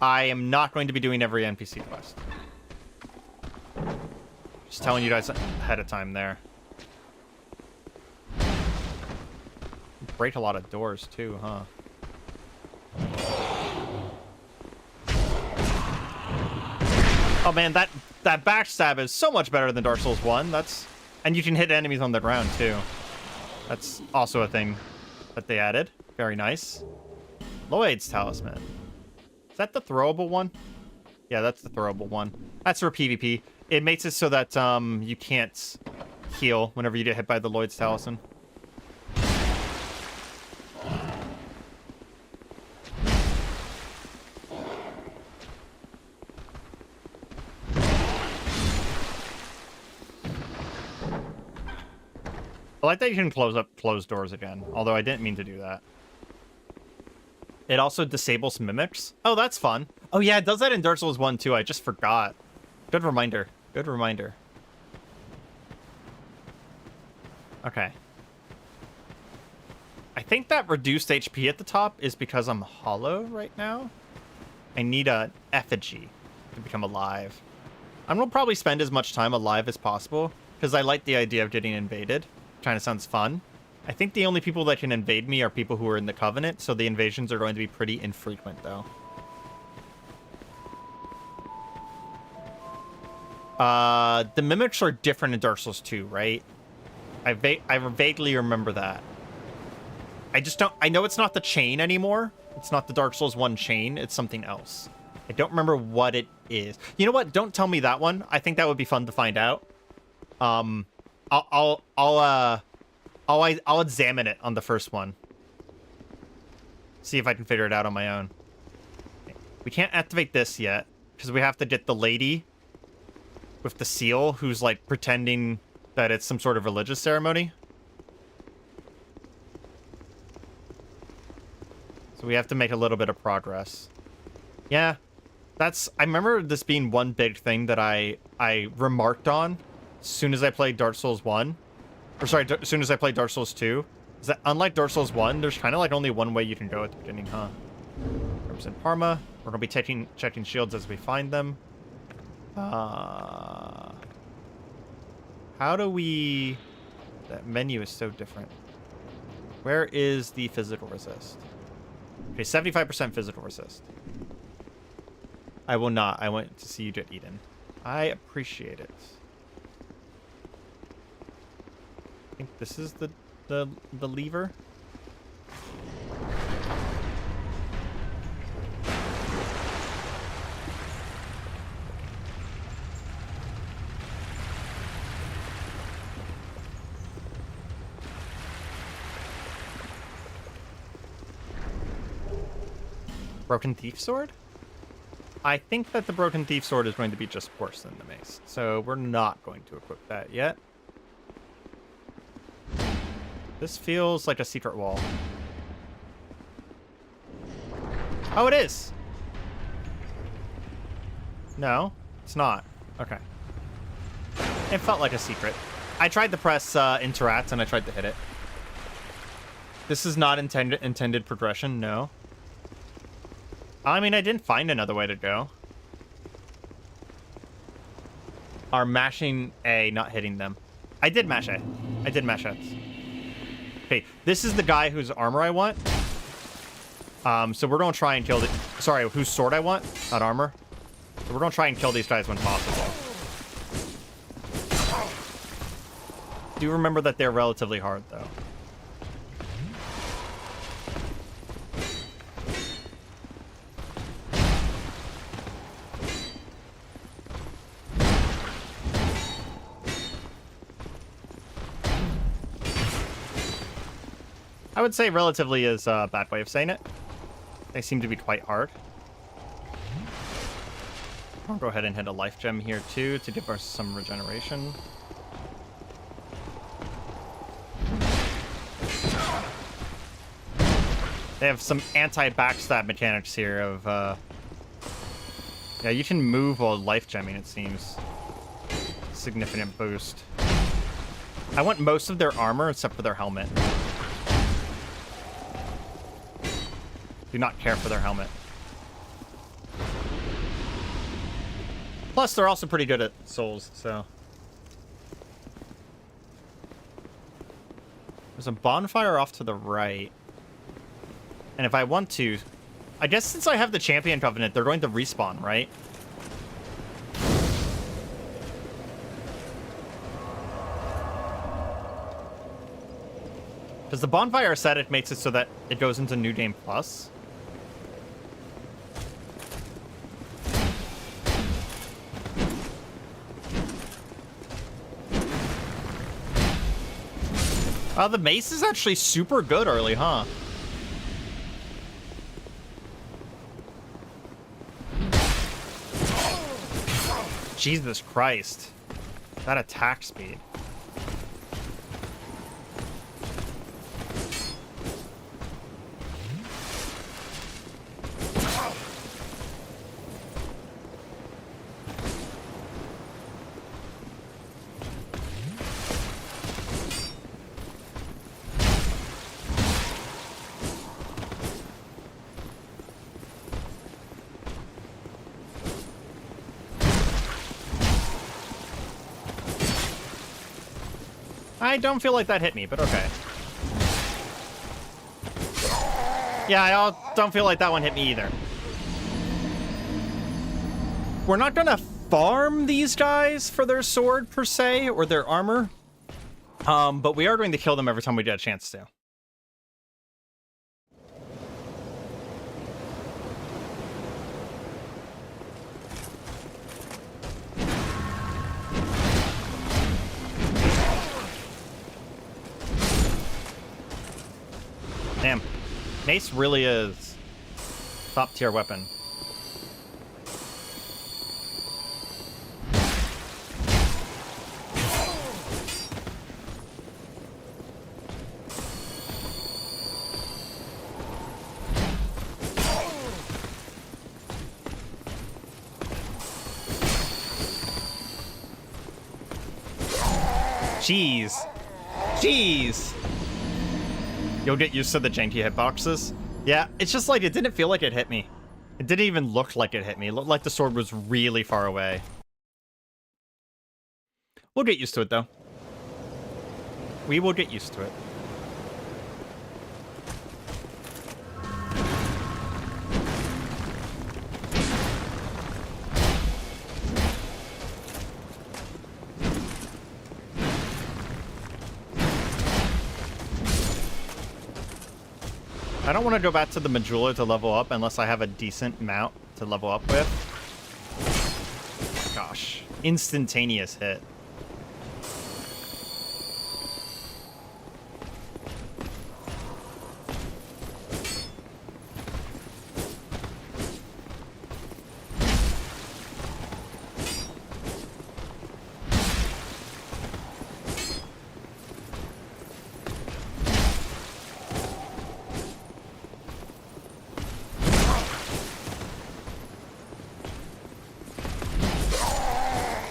I am not going to be doing every NPC quest. Just telling you guys ahead of time there. Break a lot of doors too, huh? Oh man, that backstab is so much better than Dark Souls 1. And you can hit enemies on the ground too. That's also a thing that they added. Very nice. Lloyd's Talisman. Is that the throwable one? Yeah, that's the throwable one. That's for PvP. It makes it so that you can't heal whenever you get hit by the Lloyd's Talisman. I like that you can close doors again, although I didn't mean to do that. It also disables mimics. Oh, that's fun. Oh yeah, it does that in Dark Souls 1 too. I just forgot. Good reminder. Good reminder. Okay. I think that reduced HP at the top is because I'm hollow right now. I need an effigy to become alive. I'm gonna probably spend as much time alive as possible because I like the idea of getting invaded. Kind of sounds fun. I think the only people that can invade me are people who are in the Covenant, so the invasions are going to be pretty infrequent, though. The mimics are different in Dark Souls 2, right? I vaguely remember that. I just don't... I know it's not the chain anymore. It's not the Dark Souls 1 chain. It's something else. I don't remember what it is. You know what? Don't tell me that one. I think that would be fun to find out. I'll examine it on the first one. See if I can figure it out on my own. We can't activate this yet because we have to get the lady with the seal who's like pretending that it's some sort of religious ceremony. So we have to make a little bit of progress. Yeah, that's... I remember this being one big thing that I remarked on as soon as I played Dark Souls 1. Or sorry, as soon as I played Dark Souls 2. Is that unlike Dark Souls 1, there's kind of like only one way you can go at the beginning, huh? Represent Parma. We're going to be checking shields as we find them. How do we... That menu is so different. Where is the physical resist? Okay, 75% physical resist. I will not. I want to see you get eaten. I appreciate it. I think this is the lever. Broken Thief Sword? I think that the Broken Thief Sword is going to be just worse than the mace. So we're not going to equip that yet. This feels like a secret wall. Oh, it is! No, it's not. Okay. It felt like a secret. I tried to press interact and I tried to hit it. This is not intended progression, no. I mean, I didn't find another way to go. Are mashing A, not hitting them. I did mash A. I did mash X. Okay, this is the guy whose armor I want. So we're gonna try and kill the... Sorry, whose sword I want, not armor. So we're gonna try and kill these guys when possible. Do remember that they're relatively hard, though. I would say relatively is a bad way of saying it. They seem to be quite hard. I'll go ahead and hit a life gem here too to give us some regeneration. They have some anti-backstab mechanics here of, yeah, you can move while life gemming, it seems. Significant boost. I want most of their armor except for their helmet. Do not care for their helmet. Plus, they're also pretty good at souls, so. There's a bonfire off to the right. And if I want to... I guess since I have the Champion Covenant, they're going to respawn, right? Because the bonfire aesthetic makes it so that it goes into New Game Plus. The mace is actually super good early, huh? Jesus Christ. That attack speed. I don't feel like that hit me, but okay. Yeah, I don't feel like that one hit me either. We're not gonna farm these guys for their sword, per se, or their armor. But we are going to kill them every time we get a chance to. Damn. Mace really is top tier weapon. Jeez. Jeez. You'll get used to the janky hitboxes. Yeah, it's just like, it didn't feel like it hit me. It didn't even look like it hit me. It looked like the sword was really far away. We'll get used to it, though. We will get used to it. I don't want to go back to the Majula to level up unless I have a decent mount to level up with. Gosh. Instantaneous hit.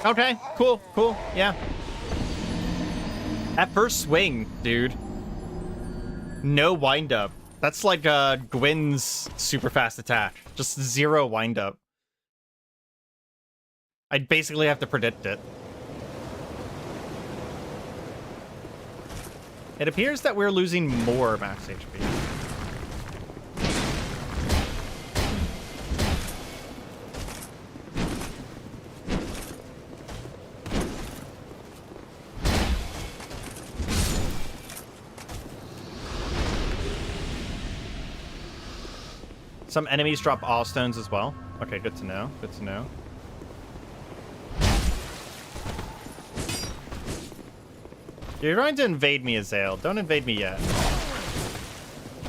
Okay, cool, cool, yeah. At first swing, dude. No wind-up. That's like Gwyn's super fast attack. Just 0 wind-up. I'd basically have to predict it. It appears that we're losing more max HP. Some enemies drop all stones as well. Okay, good to know. Good to know. You're trying to invade me, Azael. Don't invade me yet.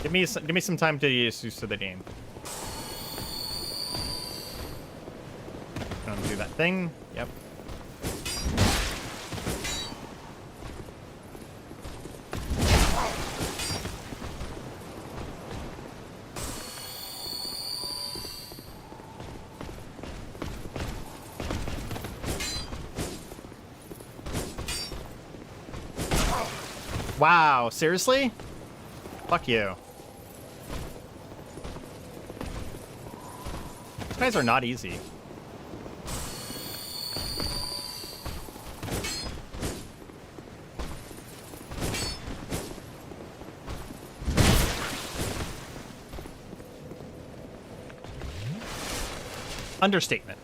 Give me some time to get used to the game. Gonna do that thing. Yep. Wow, seriously? Fuck you. These guys are not easy. Understatement.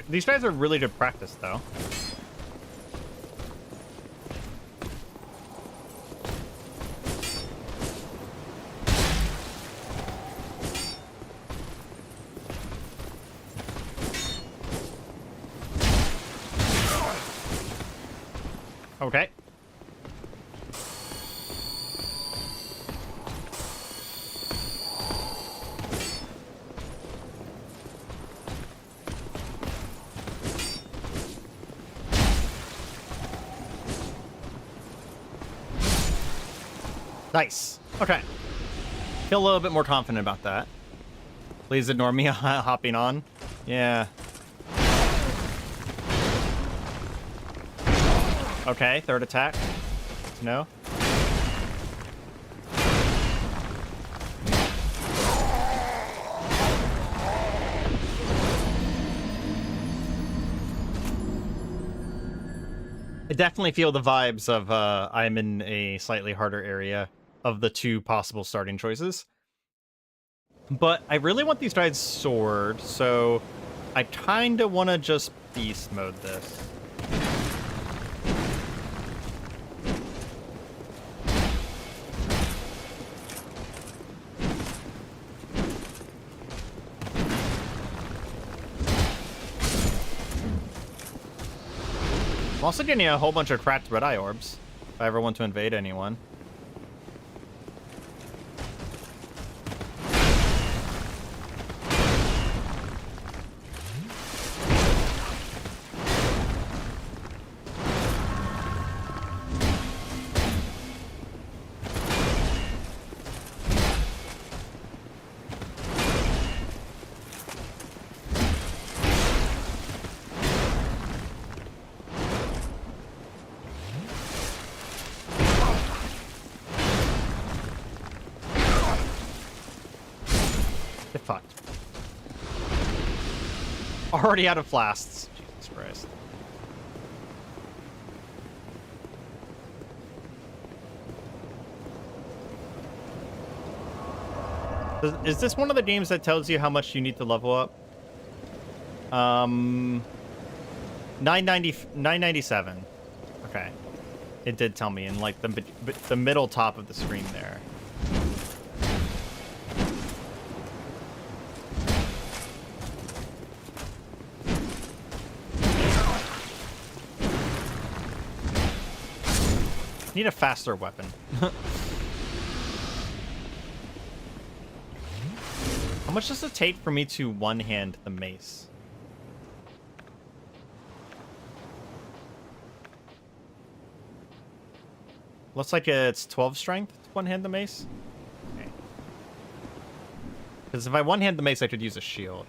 These guys are really good practice, though. Okay. Nice. Okay. Feel a little bit more confident about that. Please ignore me hopping on. Yeah. Okay, third attack. No. I definitely feel the vibes of I'm in a slightly harder area of the two possible starting choices. But I really want these guys sword, so I kind of want to just beast mode this. I'm also getting a whole bunch of cracked red eye orbs if I ever want to invade anyone. Get fucked. Already out of flasks. Jesus Christ. Is this one of the games that tells you how much you need to level up? 997. Okay. It did tell me in like the middle top of the screen there. Need a faster weapon. How much does it take for me to one-hand the mace? Looks like it's 12 strength to one-hand the mace. Okay. Because if I one-hand the mace, I could use a shield.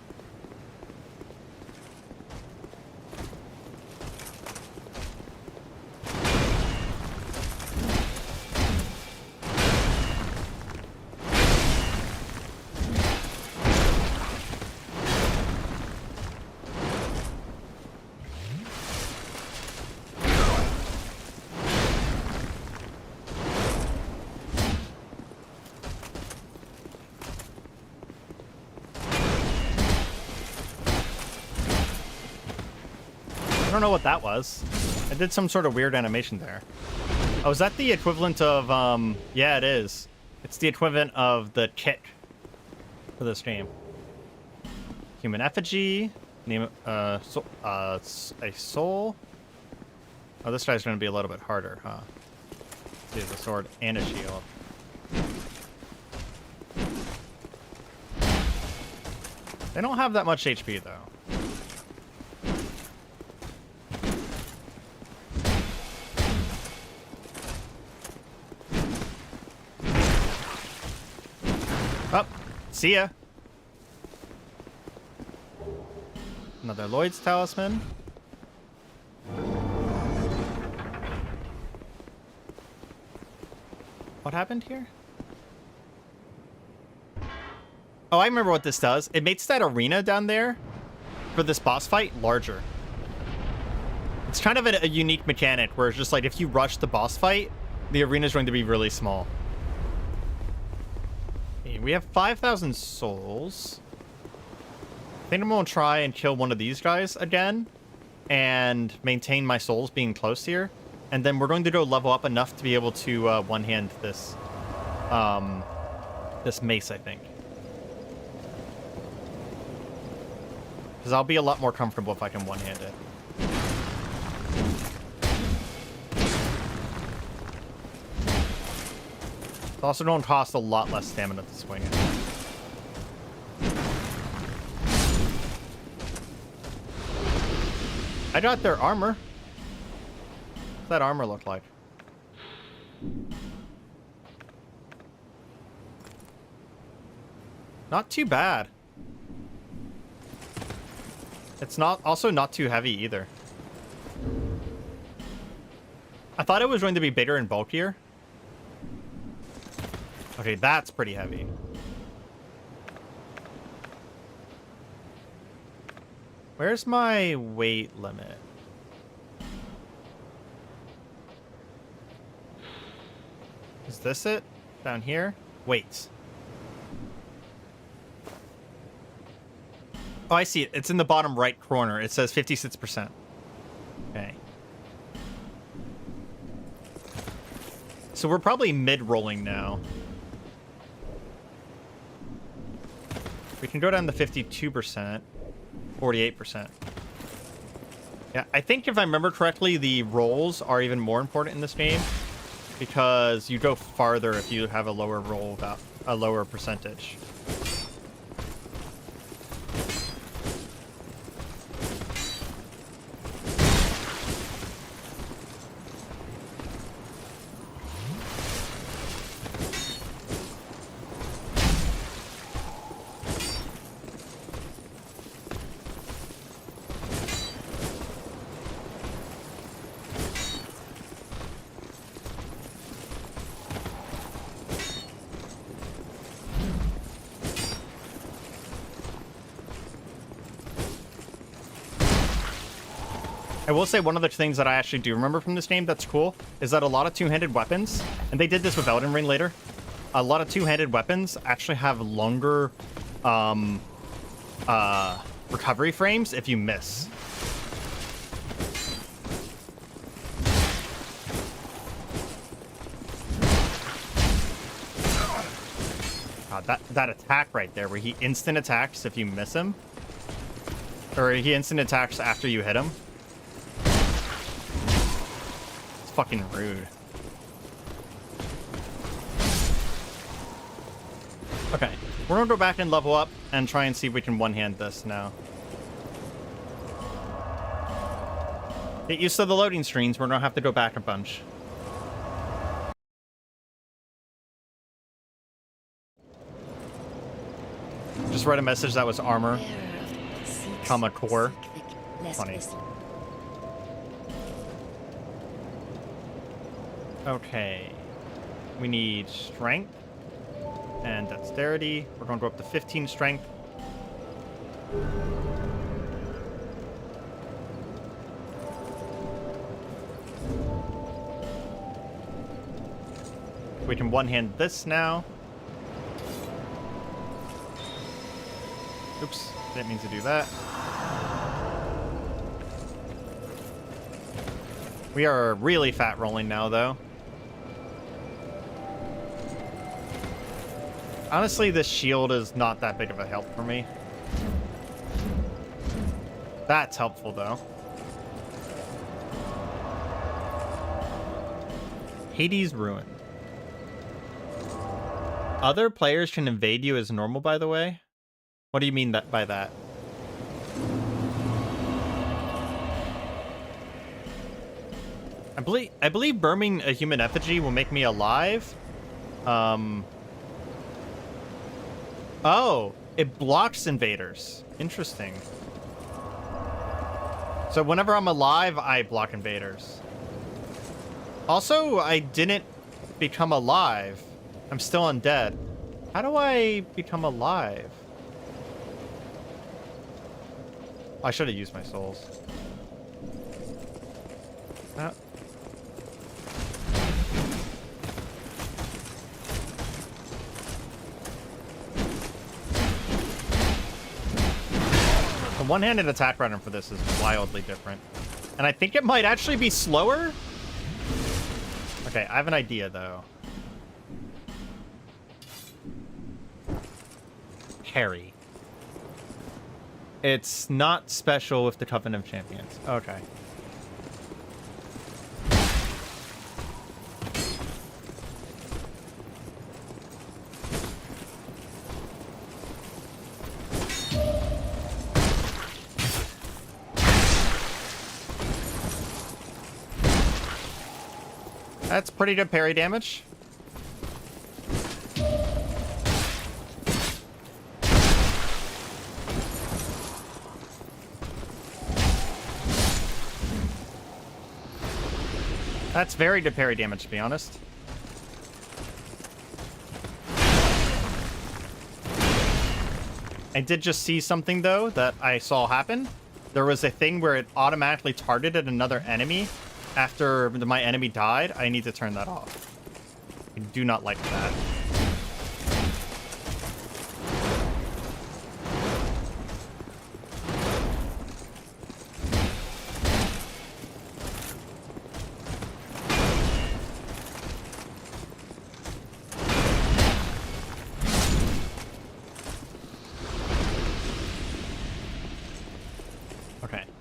I don't know what that was. I did some sort of weird animation there. Oh, is that the equivalent of, yeah, it is. It's the equivalent of the kick for this game. Human effigy. Name, a soul. Oh, this guy's going to be a little bit harder, huh? He has a sword and a shield. They don't have that much HP, though. Oh, see ya. Another Lloyd's talisman. What happened here? Oh, I remember what this does. It makes that arena down there for this boss fight larger. It's kind of a unique mechanic where it's just like if you rush the boss fight, the arena is going to be really small. Okay, we have 5,000 souls. I think I'm going to try and kill one of these guys again and maintain my souls being close here. And then we're going to go level up enough to be able to one-hand this, this mace, I think. Because I'll be a lot more comfortable if I can one-hand it. It's also going to cost a lot less stamina to swing it. I got their armor. What's that armor look like? Not too bad. It's not also not too heavy either. I thought it was going to be bigger and bulkier. Okay, that's pretty heavy. Where's my weight limit? Is this it? Down here? Weights. Oh, I see it. It's in the bottom right corner. It says 56%. Okay. So we're probably mid-rolling now. We can go down to 52%. 48%. Yeah, I think if I remember correctly, the rolls are even more important in this game because you go farther if you have a lower roll, about a lower percentage. I will say one of the things that I actually do remember from this game that's cool is that a lot of two-handed weapons, and they did this with Elden Ring later, a lot of two-handed weapons actually have longer recovery frames if you miss. God, that attack right there where he instant attacks if you miss him, or he instant attacks after you hit him. Fucking rude. Okay, we're gonna go back and level up and try and see if we can one-hand this now. Get used to the loading screens. We're gonna have to go back a bunch. Just read a message that was armor, comma core. Funny. Okay, we need strength and dexterity. We're going to go up to 15 strength. We can one-hand this now. Oops, didn't mean to do that. We are really fat rolling now, though. Honestly, this shield is not that big of a help for me. That's helpful, though. Hades Ruin. Other players can invade you as normal, by the way. What do you mean by that? I believe burning a human effigy will make me alive. Oh, it blocks invaders. Interesting. So whenever I'm alive, I block invaders. Also, I didn't become alive. I'm still undead. How do I become alive? I should have used my souls. The one-handed attack pattern for this is wildly different. And I think it might actually be slower. Okay, I have an idea, though. Harry. It's not special with the Covenant of Champions. Okay. That's pretty good parry damage. That's very good parry damage, to be honest. I did just see something, though, that I saw happen. There was a thing where it automatically targeted another enemy after my enemy died. I need to turn that off. I do not like that.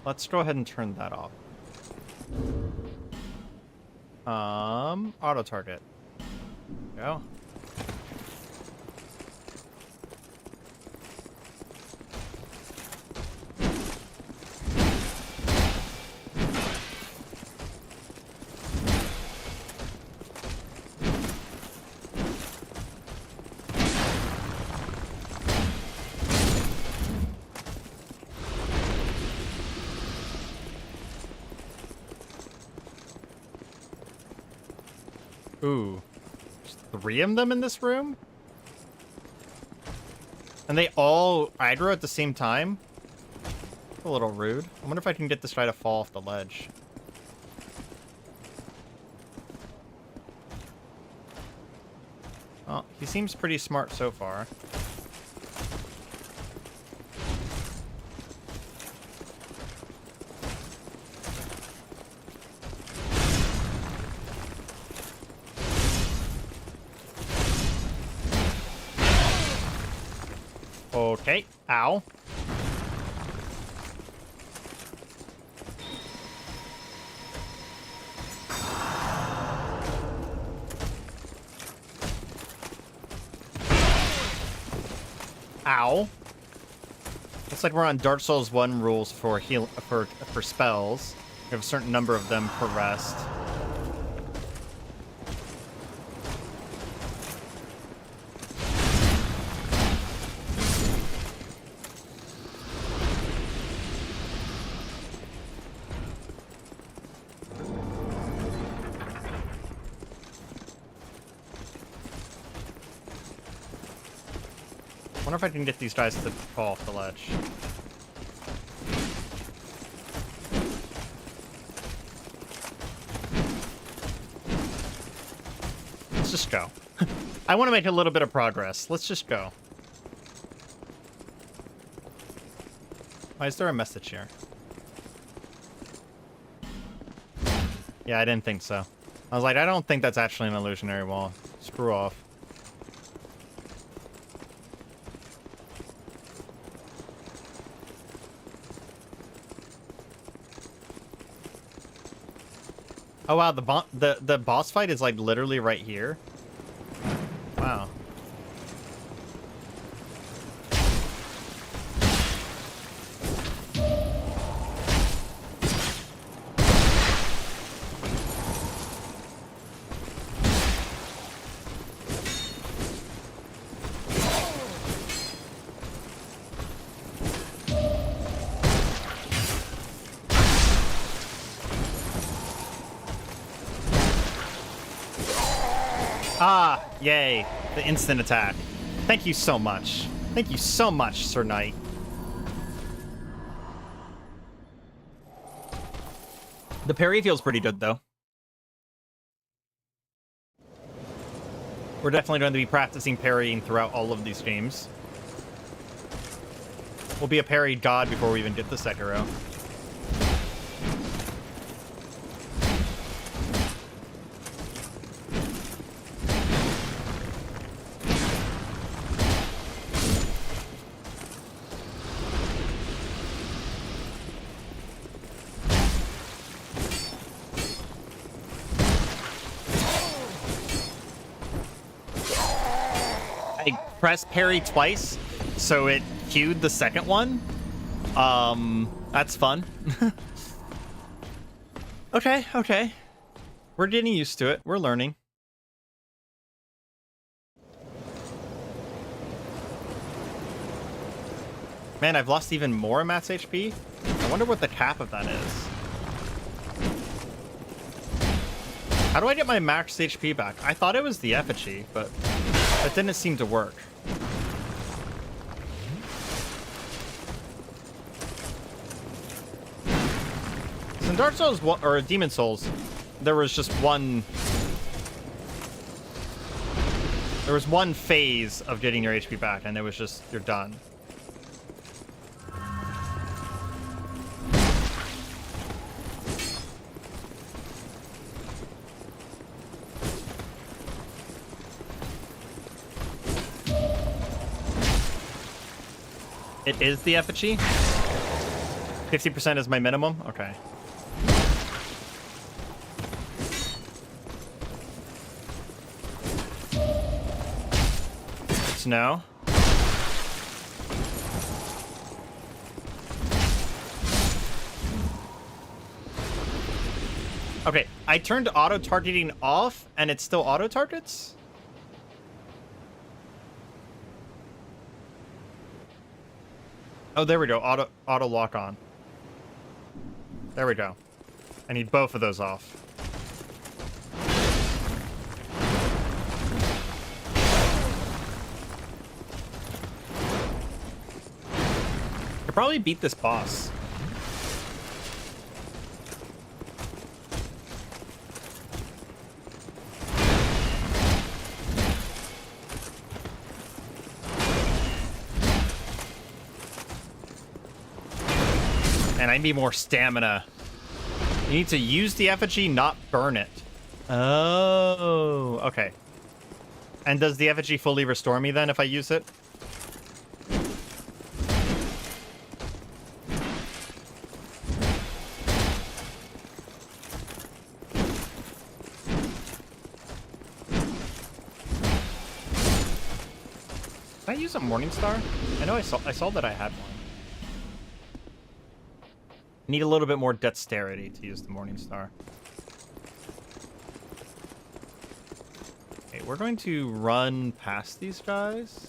Let's go ahead and turn that off. Auto target. Go. Ooh. There's 3 of them in this room? And they all aggro at the same time? A little rude. I wonder if I can get this guy to fall off the ledge. Well, he seems pretty smart so far. Okay. Ow. Ow. Looks like we're on Dark Souls 1 rules for for spells. We have a certain number of them per rest. I wonder if I can get these guys to fall off the ledge. Let's just go. I want to make a little bit of progress. Let's just go. Why is there a message here? Yeah, I didn't think so. I was like, I don't think that's actually an illusionary wall. Screw off. Oh wow, the boss fight is like literally right here. Wow. Ah, yay. The instant attack. Thank you so much. Thank you so much, Sir Knight. The parry feels pretty good, though. We're definitely going to be practicing parrying throughout all of these games. We'll be a parry god before we even get the Sekiro. Press parry twice, so it queued the second one. That's fun. Okay. We're getting used to it. We're learning. Man, I've lost even more max HP. I wonder what the cap of that is. How do I get my max HP back? I thought it was the effigy, but it didn't seem to work. So in Dark Souls, or Demon Souls, there was just one... There was one phase of getting your HP back, and it was just, you're done. It is the effigy? 50% is my minimum? Okay. It's no. Okay, I turned auto-targeting off, and it still auto-targets? Oh, there we go. Auto lock on. There we go. I need both of those off. I could probably beat this boss. And I need more stamina. You need to use the effigy, not burn it. Oh, okay. And does the effigy fully restore me then if I use it? Can I use a Morning Star? I know I saw that I had one. Need a little bit more dexterity to use the Morning Star. Okay, we're going to run past these guys.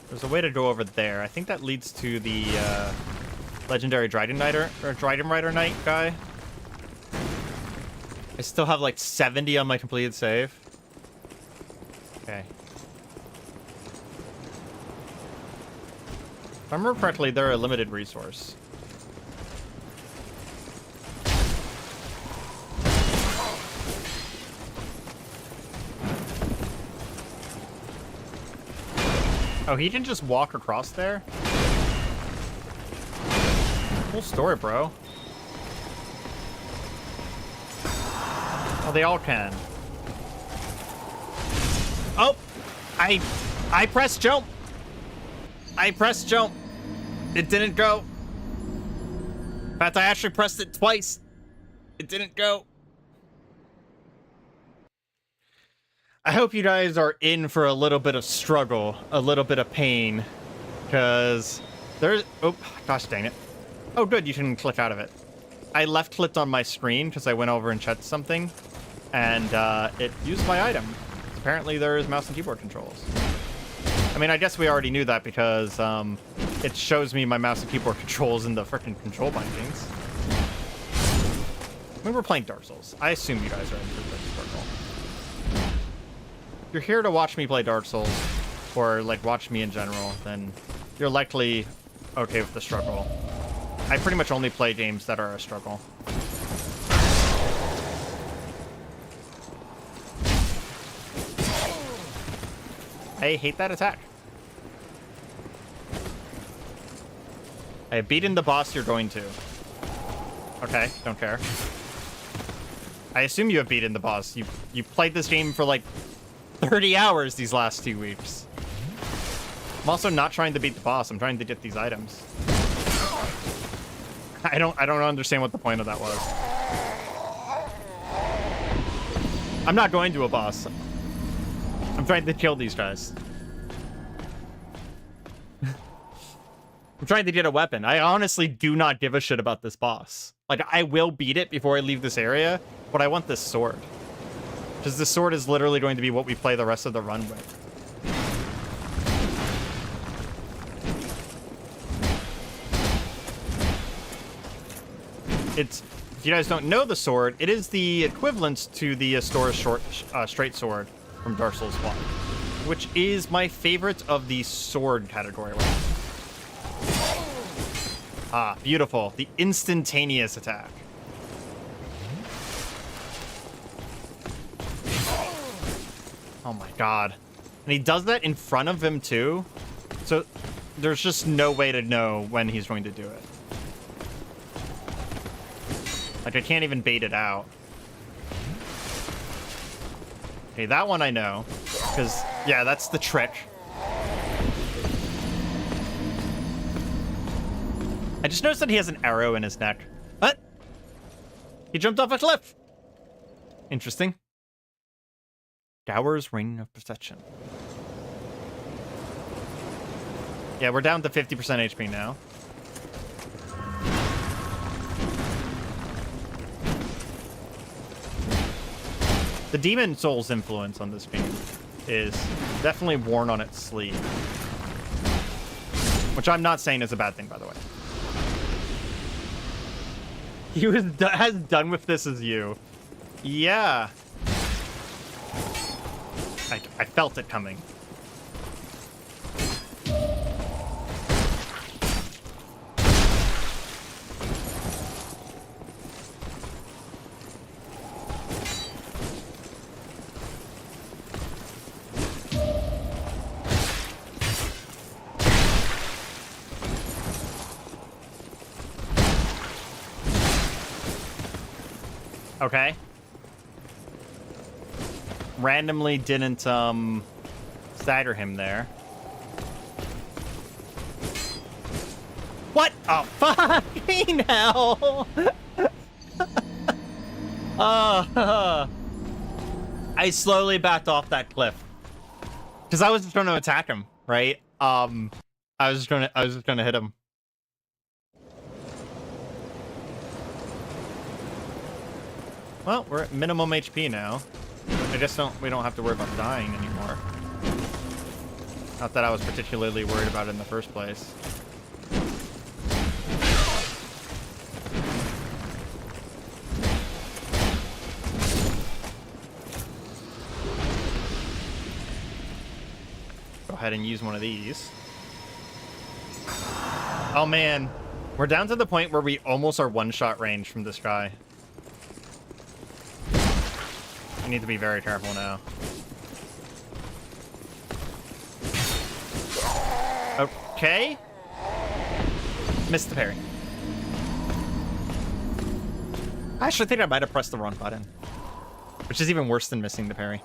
There's a way to go over there. I think that leads to the legendary Dryden Rider Knight guy. I still have like 70 on my completed save. Okay. If I remember correctly, they're a limited resource. Oh, he can just walk across there? Cool story, bro. Oh, they all can. Oh! I pressed jump! I pressed jump. It didn't go. In fact, I actually pressed it twice. It didn't go. I hope you guys are in for a little bit of struggle, a little bit of pain, because there's... Oh, gosh dang it. Oh, good, you can click out of it. I left-clicked on my screen because I went over and checked something, and it used my item. Apparently, there is mouse and keyboard controls. I mean, I guess we already knew that because it shows me my mouse and keyboard controls in the frickin' control bindings. I mean, we're playing Dark Souls. I assume you guys are in for this struggle. If you're here to watch me play Dark Souls, or like watch me in general, then you're likely okay with the struggle. I pretty much only play games that are a struggle. I hate that attack. I have beaten the boss you're going to. Okay, don't care. I assume you have beaten the boss. You played this game for like 30 hours these last 2 weeks. I'm also not trying to beat the boss. I'm trying to get these items. I don't understand what the point of that was. I'm not going to a boss. I'm trying to kill these guys. I'm trying to get a weapon. I honestly do not give a shit about this boss. Like, I will beat it before I leave this area, but I want this sword. Because this sword is literally going to be what we play the rest of the run with. It's If you guys don't know the sword, it is the equivalent to the Astora's straight sword from Dark Souls 1, which is my favorite of the sword category. Ah, beautiful. The instantaneous attack. Oh my god. And he does that in front of him too. So there's just no way to know when he's going to do it. Like, I can't even bait it out. Okay, that one I know. Because, yeah, that's the trick. I just noticed that he has an arrow in his neck. What? He jumped off a cliff! Interesting. Gower's Ring of Protection. Yeah, we're down to 50% HP now. The Demon Souls influence on this game is definitely worn on its sleeve. Which I'm not saying is a bad thing, by the way. He was as done with this as you. Yeah. I felt it coming. Okay. Randomly didn't, stagger him there. What? Oh, fucking hell! I slowly backed off that cliff. Because I was just trying to attack him, right? I was just gonna hit him. Well, we're at minimum HP now. I guess we don't have to worry about dying anymore. Not that I was particularly worried about it in the first place. Go ahead and use one of these. Oh man, we're down to the point where we almost are one-shot range from this guy. I need to be very careful now. Okay. Missed the parry. I actually think I might have pressed the wrong button. Which is even worse than missing the parry.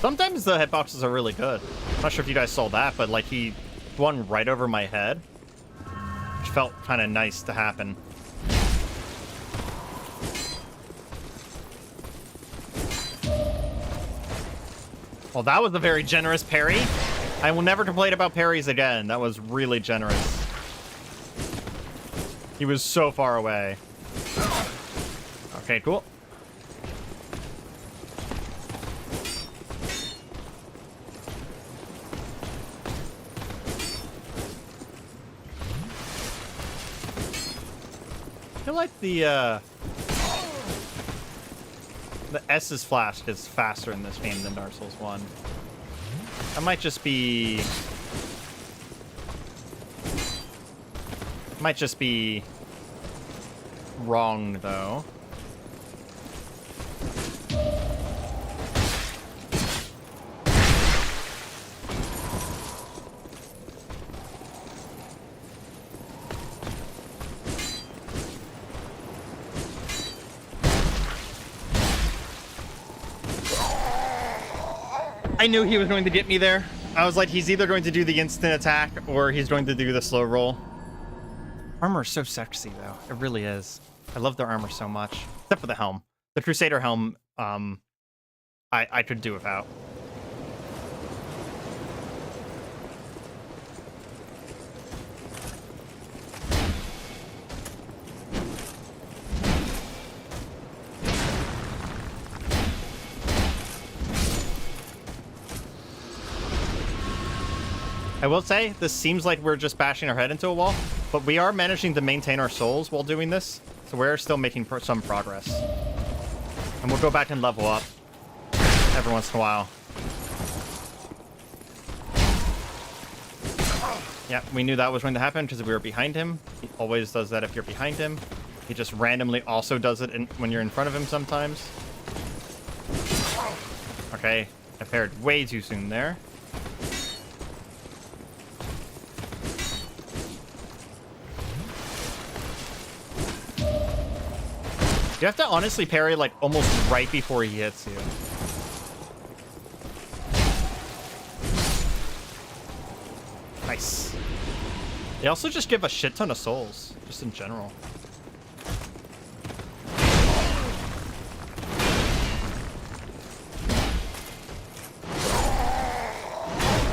Sometimes the hitboxes are really good. I'm not sure if you guys saw that, but like he won right over my head. Which felt kind of nice to happen. Well, that was a very generous parry. I will never complain about parries again. That was really generous. He was so far away. Okay, cool. I feel like the S's flash is faster in this game than Dark Souls 1. That might just be... Might just be wrong, though. I knew he was going to get me there. I was like, he's either going to do the instant attack or he's going to do the slow roll. Armor is so sexy, though. It really is. I love their armor so much. Except for the helm. The Crusader helm, I could do without. I will say, this seems like we're just bashing our head into a wall, but we are managing to maintain our souls while doing this, so we're still making some progress. And we'll go back and level up every once in a while. Yeah, we knew that was going to happen because we were behind him. He always does that if you're behind him. He just randomly also does it when you're in front of him sometimes. Okay, I paired way too soon there. You have to honestly parry, like, almost right before he hits you. Nice. They also just give a shit ton of souls, just in general.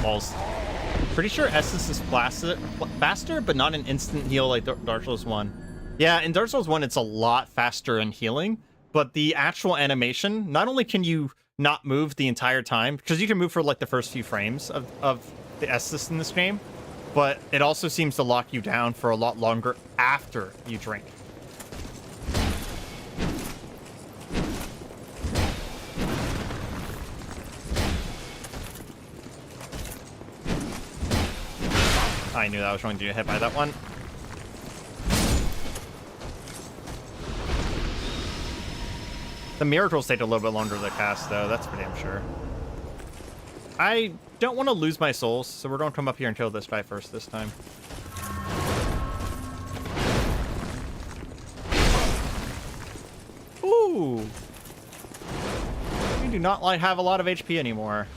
Balls. Pretty sure Essence is faster, but not an instant heal like Dark Souls 1. Yeah, in Dark Souls 1, it's a lot faster in healing, but the actual animation, not only can you not move the entire time, because you can move for like the first few frames of the Estus in this game, but it also seems to lock you down for a lot longer after you drink. I knew that I was going to get hit by that one. The miracles take a little bit longer to cast, though. That's for damn sure. I don't want to lose my souls, so we're going to come up here and kill this guy first this time. Ooh. We do not have a lot of HP anymore.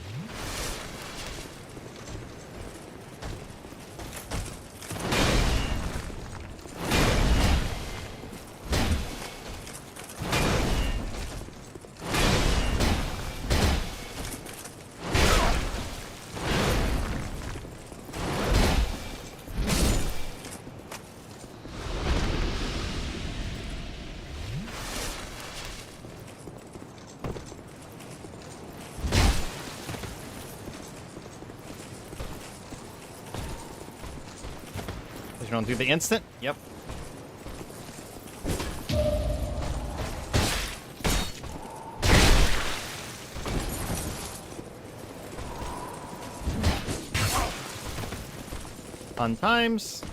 You don't do the instant? Yep. Fun times.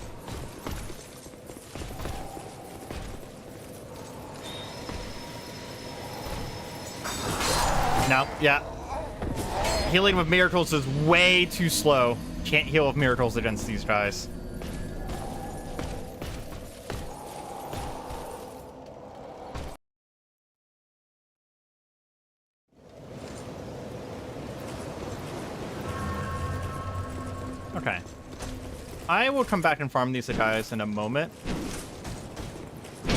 No, yeah. Healing with miracles is way too slow. Can't heal with miracles against these guys. Okay. I will come back and farm these guys in a moment. I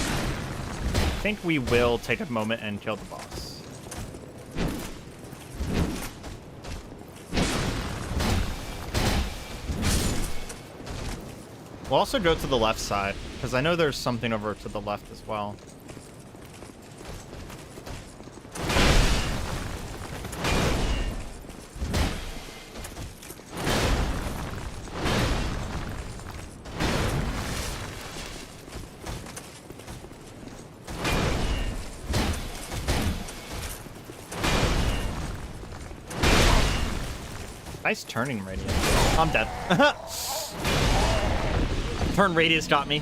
think we will take a moment and kill the boss. We'll also go to the left side, because I know there's something over to the left as well. Nice turning radius. I'm dead. Turn radius got me.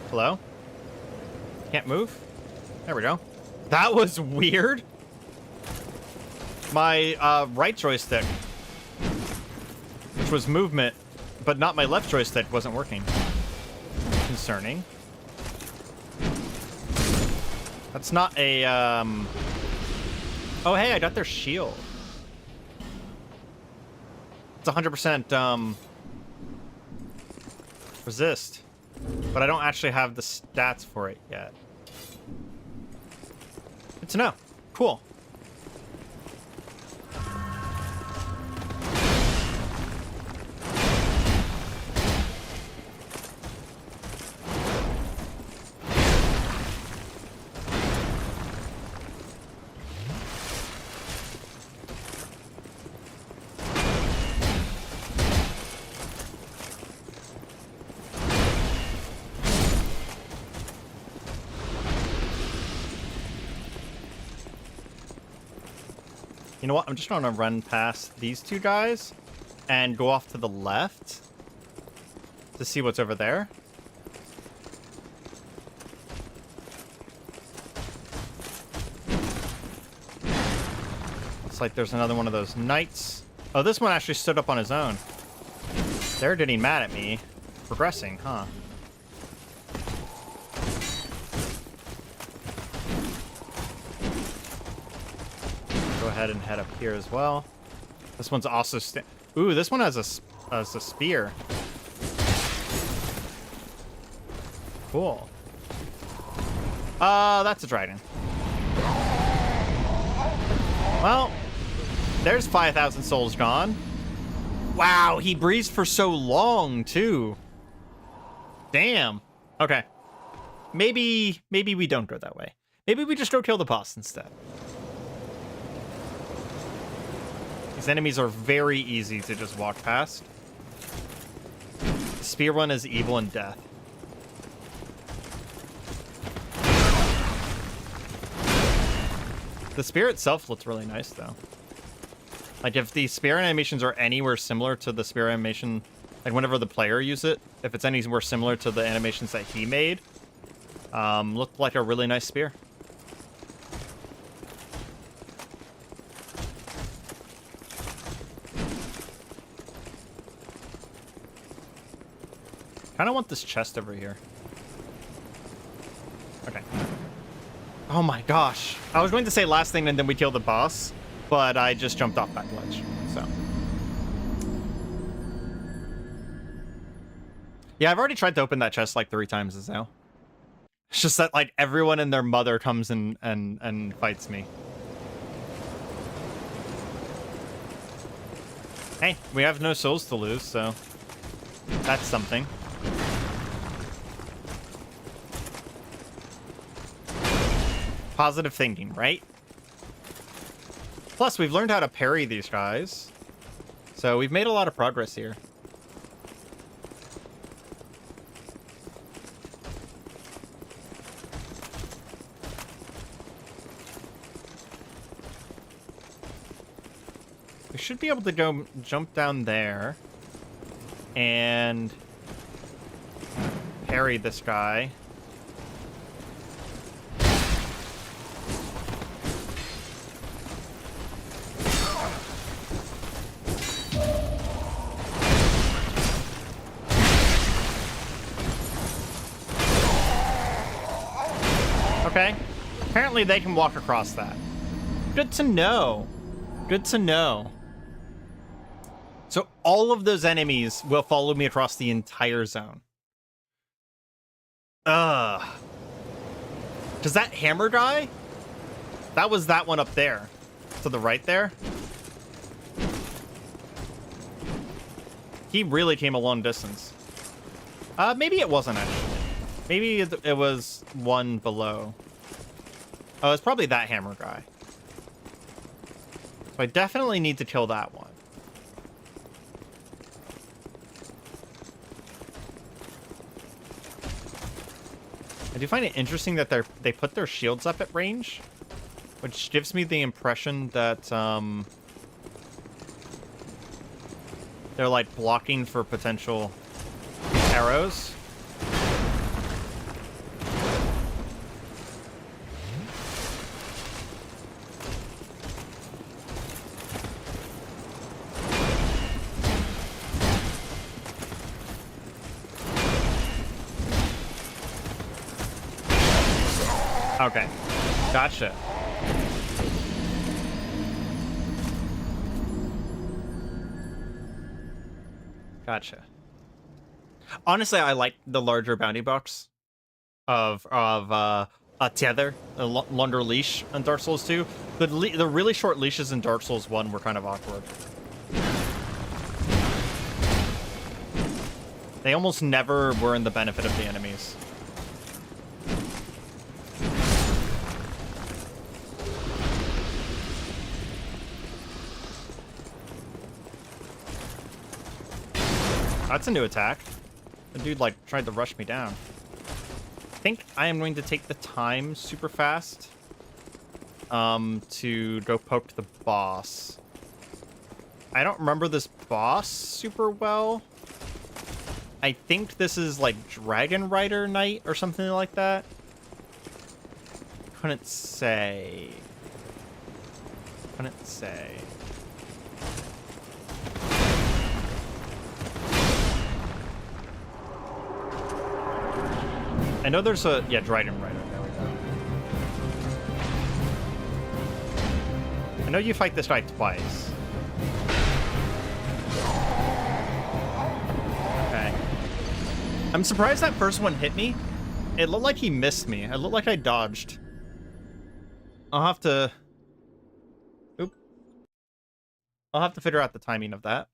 Hello? Can't move? There we go. That was weird. My right joystick, which was movement, but not my left joystick, wasn't working. Concerning. That's not a, Oh, hey, I got their shield. It's 100%, resist. But I don't actually have the stats for it yet. Good to know. Cool. You know what? I'm just going to run past these two guys and go off to the left to see what's over there. Looks like there's another one of those knights. Oh, this one actually stood up on his own. They're getting mad at me. Progressing, huh? Go ahead and head up here as well. This one's also ooh, this one has a spear. Cool. That's a dragon. Well, there's 5,000 souls gone. Wow, he breathes for so long too. Damn. Okay. Maybe we don't go that way. Maybe we just go kill the boss instead. These enemies are very easy to just walk past. The spear one is evil and death. The spear itself looks really nice though. Like if the spear animations are anywhere similar to the spear animation, like whenever the player uses it, if it's anywhere similar to the animations that he made, looked like a really nice spear. Kind of want this chest over here. Okay. Oh my gosh. I was going to say last thing and then we kill the boss, but I just jumped off that ledge, so. Yeah, I've already tried to open that chest like 3 times as now. It's just that like everyone and their mother comes and fights me. Hey, we have no souls to lose, so that's something. Positive thinking, right? Plus, we've learned how to parry these guys. So we've made a lot of progress here. We should be able to go jump down there and parry this guy. Okay. Apparently they can walk across that. Good to know. Good to know. So all of those enemies will follow me across the entire zone. Ugh. Does that hammer guy? That was that one up there. To the right there. He really came a long distance. Maybe it wasn't actually. Maybe it was one below. Oh, it's probably that hammer guy. So I definitely need to kill that one. I do find it interesting that they put their shields up at range, which gives me the impression that they're like blocking for potential arrows. Okay, gotcha. Gotcha. Honestly, I like the larger bounty box of a tether, a longer leash in Dark Souls 2. The really short leashes in Dark Souls 1 were kind of awkward. They almost never were in the benefit of the enemies. That's a new attack. The dude, like, tried to rush me down. I think I am going to take the time super fast to go poke the boss. I don't remember this boss super well. I think this is like Dragon Rider Knight or something like that. Couldn't say. Couldn't say. I know there's a, yeah, Dragon Rider. There we go. I know you fight this guy twice. Okay. I'm surprised that first one hit me. It looked like he missed me. It looked like I dodged. I'll have to... Oop. I'll have to figure out the timing of that.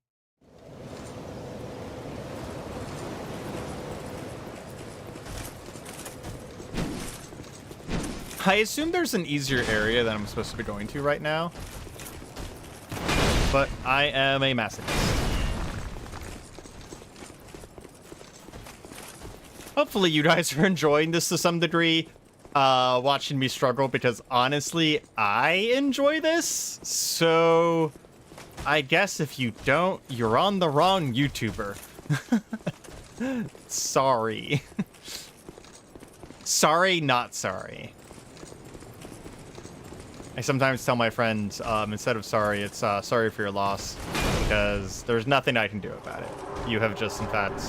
I assume there's an easier area that I'm supposed to be going to right now. But I am a masochist. Hopefully you guys are enjoying this to some degree, watching me struggle, because honestly, I enjoy this. So I guess if you don't, you're on the wrong YouTuber. Sorry. Sorry, not sorry. I sometimes tell my friends, instead of sorry, it's sorry for your loss, because there's nothing I can do about it. You have just, in fact...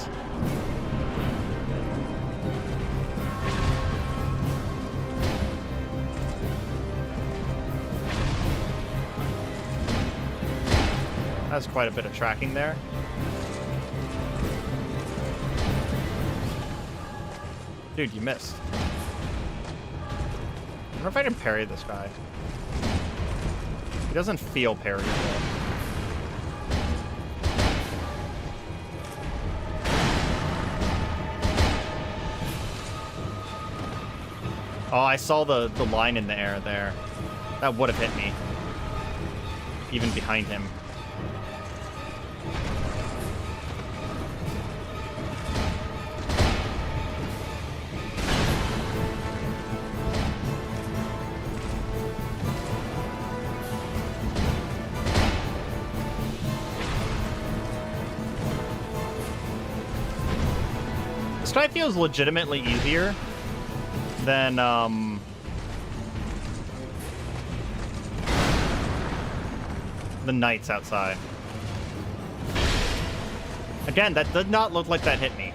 That's quite a bit of tracking there. Dude, you missed. I wonder if I can parry this guy. He doesn't feel parryable. Oh, I saw the line in the air there. That would have hit me. Even behind him. This guy feels legitimately easier than, the knights outside. Again, that did not look like that hit me.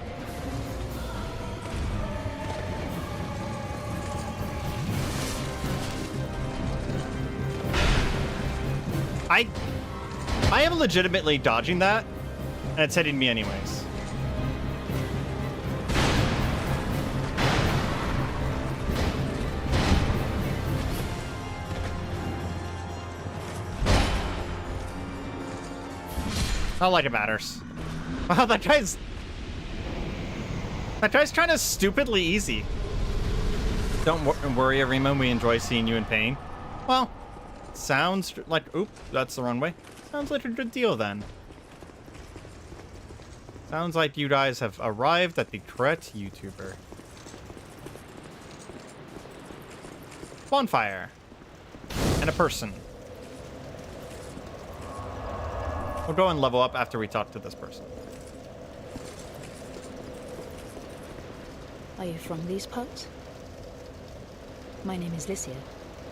I am legitimately dodging that, and it's hitting me anyways. Not like it matters. Wow, that guy's kind of stupidly easy. Don't worry, Areima. We enjoy seeing you in pain. Well, sounds like... Oop, that's the wrong way. Sounds like a good deal, then. Sounds like you guys have arrived at the correct YouTuber. Bonfire. And a person. We'll go and level up after we talk to this person. Are you from these parts? My name is Lycia.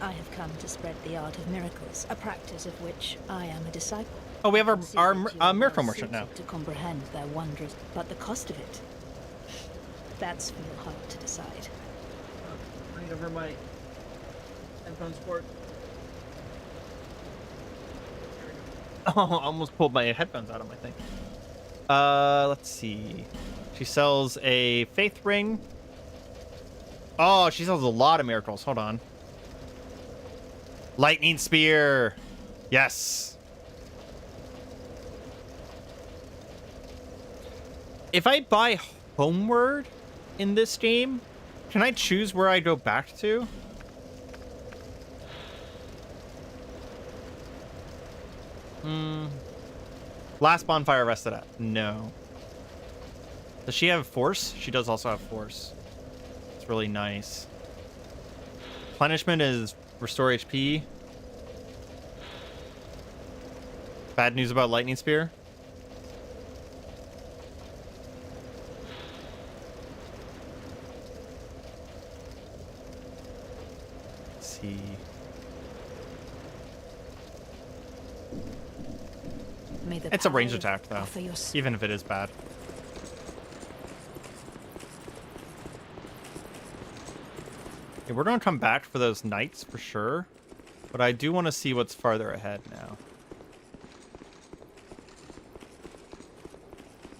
I have come to spread the art of miracles, a practice of which I am a disciple. Oh, we have our miracle merchant now. To comprehend their wonders, but the cost of it, that's for your heart to decide. Right over my headphones port. Oh, I almost pulled my headphones out of my thing. Let's see. She sells a faith ring. Oh, she sells a lot of miracles. Hold on. Lightning spear. Yes. If I buy Homeward in this game, can I choose where I go back to? Last bonfire rested at. No. Does she have force? She does also have force. It's really nice. Replenishment is Restore HP. Bad news about Lightning Spear. Let's see. It's a range attack, though, even if it is bad. Okay, we're going to come back for those knights for sure, but I do want to see what's farther ahead now.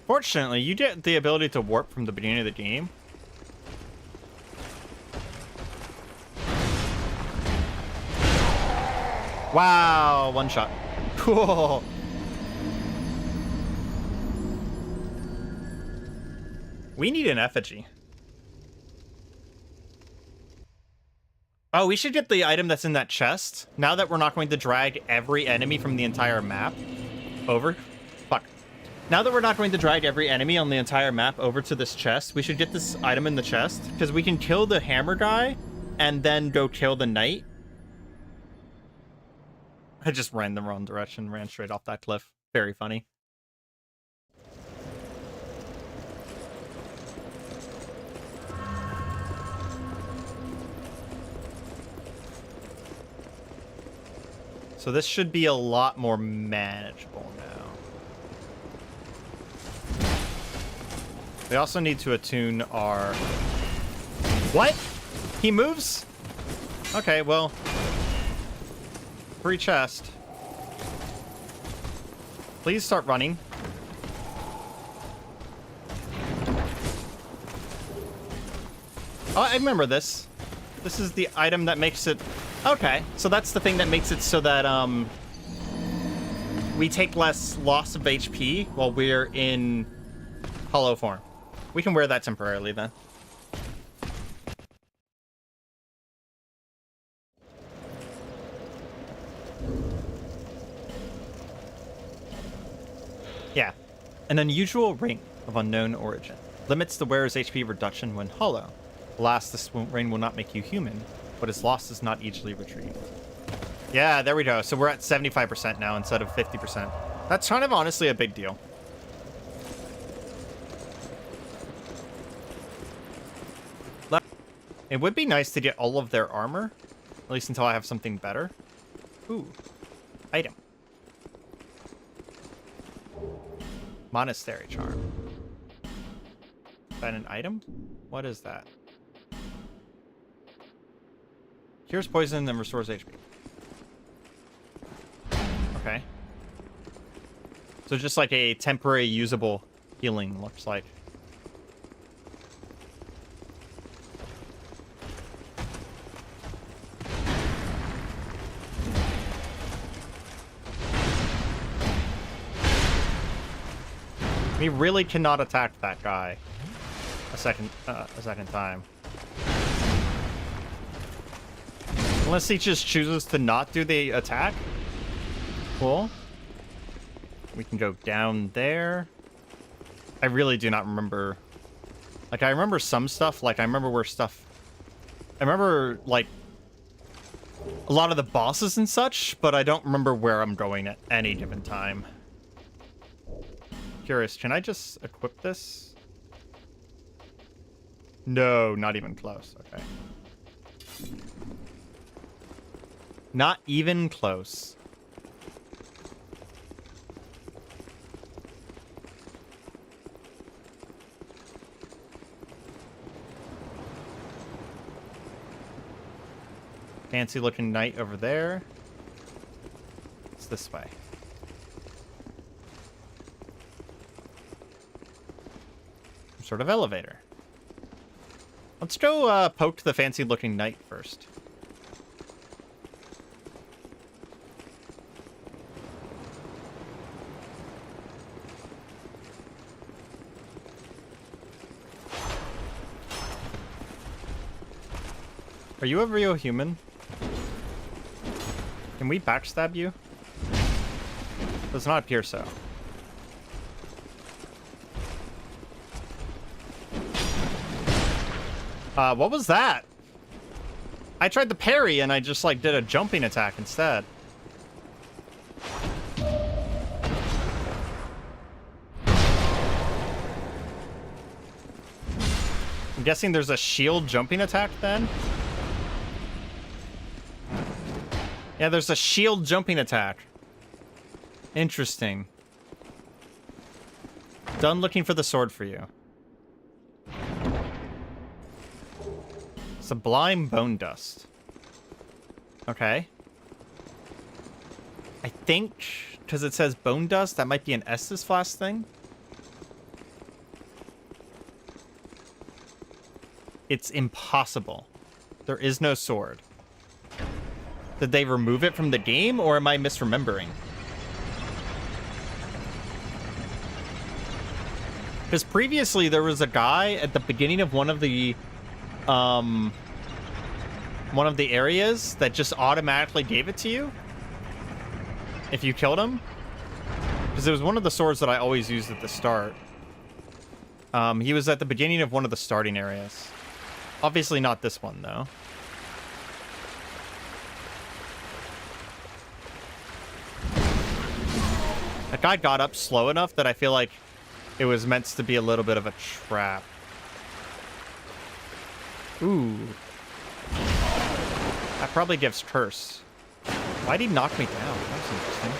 Fortunately, you get the ability to warp from the beginning of the game. Wow, one shot. Cool. We need an effigy. Oh, we should get the item that's in that chest. Now that we're not going to drag every enemy from the entire map over. Fuck. Now that we're not going to drag every enemy on the entire map over to this chest, we should get this item in the chest, because we can kill the hammer guy and then go kill the knight. I just ran the wrong direction, ran straight off that cliff. Very funny. So this should be a lot more manageable now. We also need to attune our... What? He moves? Okay, well... Free chest. Please start running. Oh, I remember this. This is the item that makes it... Okay, so that's the thing that makes it so that, we take less loss of HP while we're in hollow form. We can wear that temporarily, then. Yeah. An unusual ring of unknown origin. Limits the wearer's HP reduction when hollow. Alas, this ring will not make you human. What is lost is not easily retrieved. Yeah, there we go. So we're at 75% now instead of 50%. That's kind of honestly a big deal. It would be nice to get all of their armor, at least until I have something better. Ooh, item. Monastery charm. Is that an item? What is that? Cures poison and restores HP. Okay. So just like a temporary usable healing, looks like. We really cannot attack that guy a second time. Unless he just chooses to not do the attack. Cool. We can go down there. I really do not remember. Like, I remember some stuff. Like, I remember where stuff... I remember, like, a lot of the bosses and such, but I don't remember where I'm going at any given time. Curious, can I just equip this? No, not even close. Okay. Not even close. Fancy looking knight over there. It's this way. Some sort of elevator. Let's go poke the fancy looking knight first. Are you a real human? Can we backstab you? Does not appear so. What was that? I tried the parry and I just like did a jumping attack instead. I'm guessing there's a shield jumping attack then? Yeah, there's a shield jumping attack. Interesting. Done looking for the sword for you. Sublime bone dust. Okay. I think, because it says bone dust, that might be an Estus Flask thing. It's impossible. There is no sword. Did they remove it from the game, or am I misremembering? Because previously there was a guy at the beginning of one of the areas that just automatically gave it to you if you killed him. Because it was one of the swords that I always used at the start. He was at the beginning of one of the starting areas. Obviously not this one, though. That guy got up slow enough that I feel like it was meant to be a little bit of a trap. Ooh. That probably gives curse. Why'd he knock me down? That's interesting.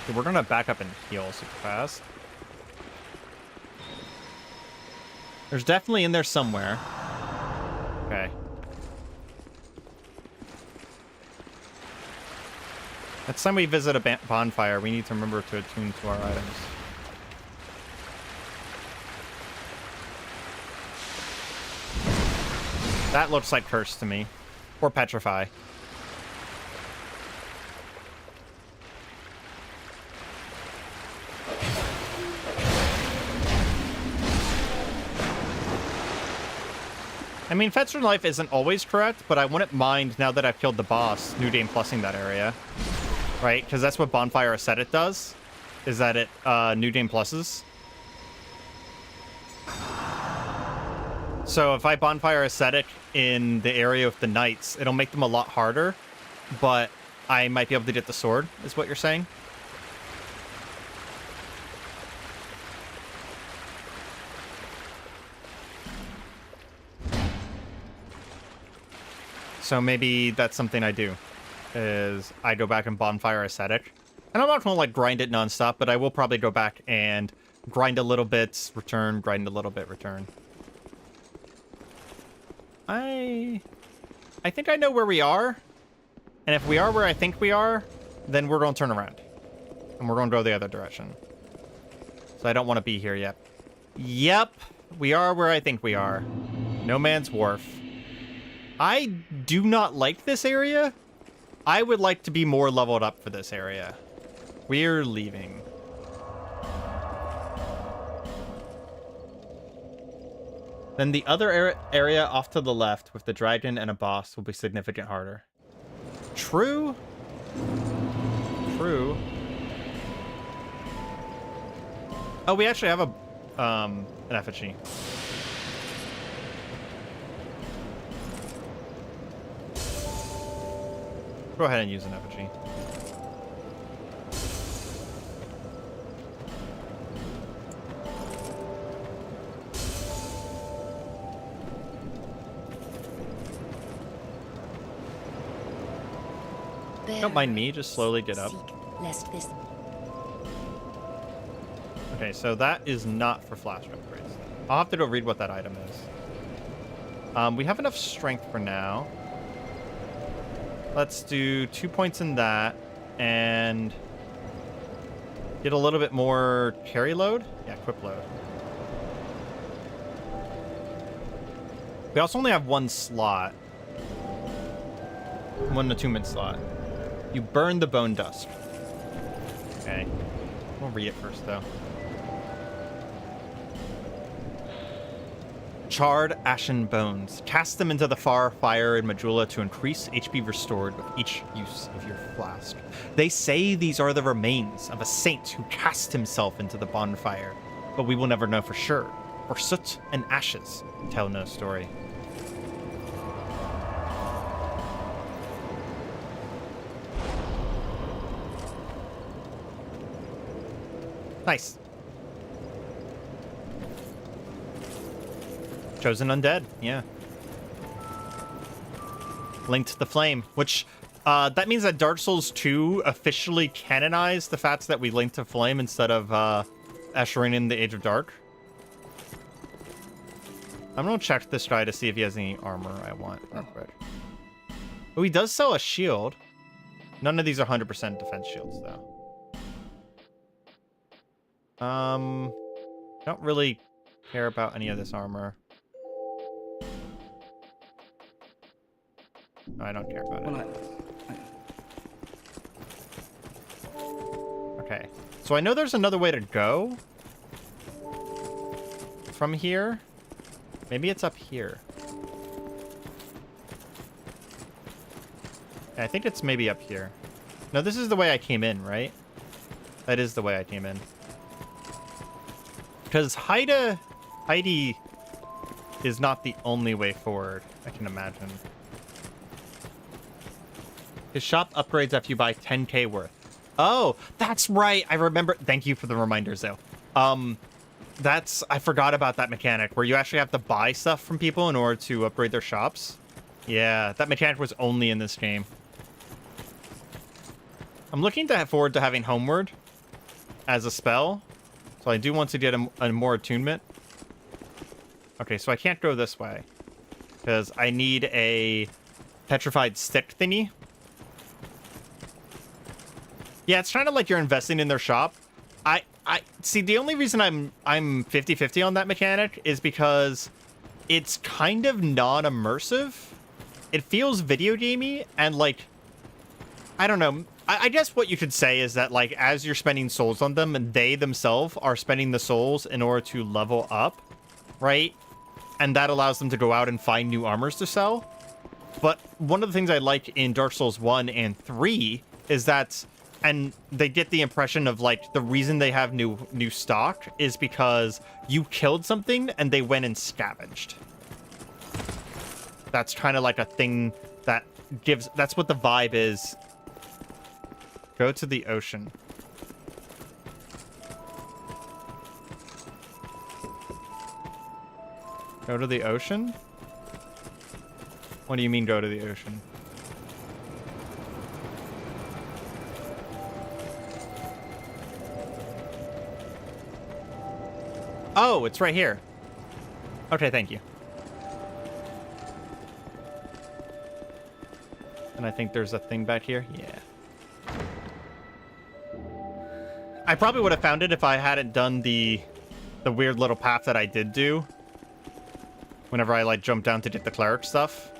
Okay, we're gonna back up and heal super fast. There's definitely in there somewhere. Okay. Next time we visit a bonfire, we need to remember to attune to our items. That looks like curse to me. Or petrify. I mean, Fetch from Life isn't always correct, but I wouldn't mind, now that I've killed the boss, New Game Plussing that area. Right? Because that's what Bonfire Ascetic does, is that it New Game Pluses. So if I Bonfire Ascetic in the area with the Knights, it'll make them a lot harder, but I might be able to get the sword, is what you're saying? So maybe that's something I do, is I go back and Bonfire Ascetic. And I'm not going to, like, grind it nonstop, but I will probably go back and grind a little bit, return, grind a little bit, return. I think I know where we are. And if we are where I think we are, then we're going to turn around. And we're going to go the other direction. So I don't want to be here yet. Yep, we are where I think we are. No Man's Wharf. I do not like this area. I would like to be more leveled up for this area. We're leaving. Then the other area off to the left with the dragon and a boss will be significant harder. True. True. Oh, we actually have an effigy. Go ahead and use an effigy. Don't mind me, just slowly get up. Lest this... Okay, so that is not for flash upgrades. I'll have to go read what that item is. We have enough strength for now. Let's do 2 points in that and get a little bit more carry load. Yeah, equip load. We also only have one slot. One attunement slot. You burn the bone dust. Okay. We'll read it first, though. Charred, ashen bones. Cast them into the fire in Majula to increase HP restored with each use of your flask. They say these are the remains of a saint who cast himself into the bonfire, but we will never know for sure. For soot and ashes tell no story. Nice. Chosen Undead, yeah. Linked to the Flame, which that means that Dark Souls 2 officially canonized the fact that we linked to Flame instead of ushering in the Age of Dark. I'm gonna check this guy to see if he has any armor I want. Oh, he does sell a shield. None of these are 100% defense shields, though. Don't really care about any of this armor. No, I don't care about it. Okay. So I know there's another way to go from here. Maybe it's up here. Yeah, I think it's maybe up here. No, this is the way I came in, right? That is the way I came in. Because Heidi is not the only way forward, I can imagine. His shop upgrades after you buy 10k worth. Oh, that's right. I remember. Thank you for the reminders, though. I forgot about that mechanic where you actually have to buy stuff from people in order to upgrade their shops. Yeah, that mechanic was only in this game. I'm looking forward to having Homeward as a spell. So I do want to get a more attunement. Okay, so I can't go this way because I need a petrified stick thingy. Yeah, it's kind of like you're investing in their shop. I see, the only reason I'm 50-50 on that mechanic is because it's kind of non-immersive. It feels video gamey and like, I don't know. I guess what you could say is that like as you're spending souls on them, and they themselves are spending the souls in order to level up, right? And that allows them to go out and find new armors to sell. But one of the things I like in Dark Souls 1 and 3 is that, and they get the impression of like the reason they have new stock is because you killed something and they went and scavenged. That's kind of like a thing that gives, that's what the vibe is. Go to the ocean. Go to the ocean? What do you mean go to the ocean? Oh, it's right here. Okay, thank you. And I think there's a thing back here. Yeah. I probably would have found it if I hadn't done the weird little path that I did do. Whenever I like jumped down to get the cleric stuff.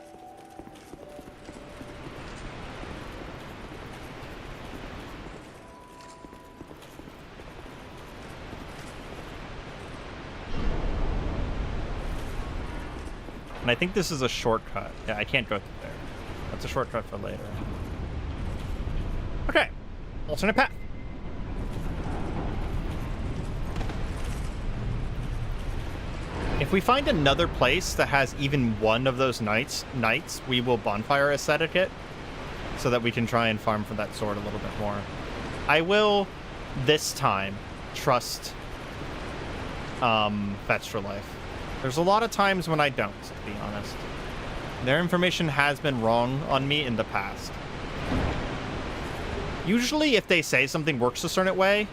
And I think this is a shortcut. Yeah, I can't go through there. That's a shortcut for later. Okay. Alternate path. If we find another place that has even one of those knights, we will bonfire aesthetic it so that we can try and farm for that sword a little bit more. I will, this time, trust Fetch for Life. There's a lot of times when I don't, to be honest. Their information has been wrong on me in the past. Usually, if they say something works a certain way,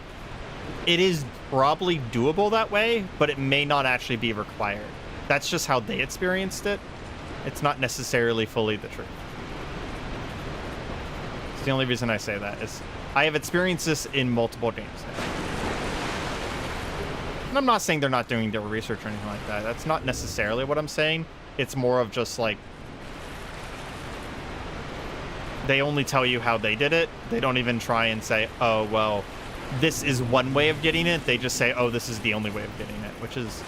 it is probably doable that way, but it may not actually be required. That's just how they experienced it. It's not necessarily fully the truth. It's the only reason I say that is I have experienced this in multiple games now. And I'm not saying they're not doing their research or anything like that. That's not necessarily what I'm saying. It's more of just like they only tell you how they did it. They don't even try and say, oh, well, this is one way of getting it. They just say, oh, this is the only way of getting it, which is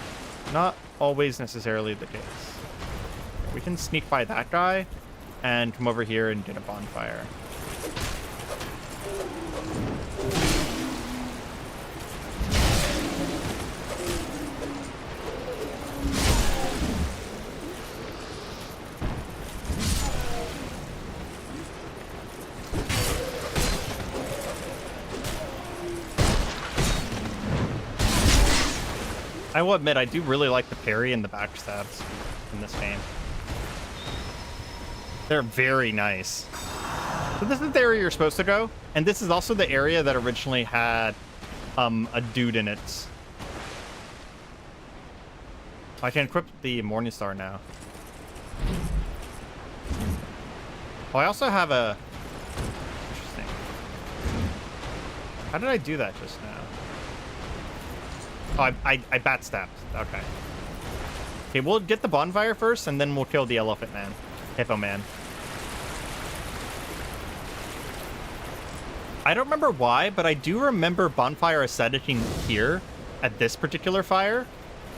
not always necessarily the case. We can sneak by that guy and come over here and get a bonfire. I will admit, I do really like the parry and the backstabs in this game. They're very nice. So this is the area you're supposed to go, and this is also the area that originally had a dude in it. I can equip the Morningstar now. Oh, I also have a... Interesting. How did I do that just now? Oh, I bat-stabbed. Okay. Okay, we'll get the bonfire first, and then we'll kill the elephant man. Hippo man. I don't remember why, but I do remember bonfire ascending here at this particular fire.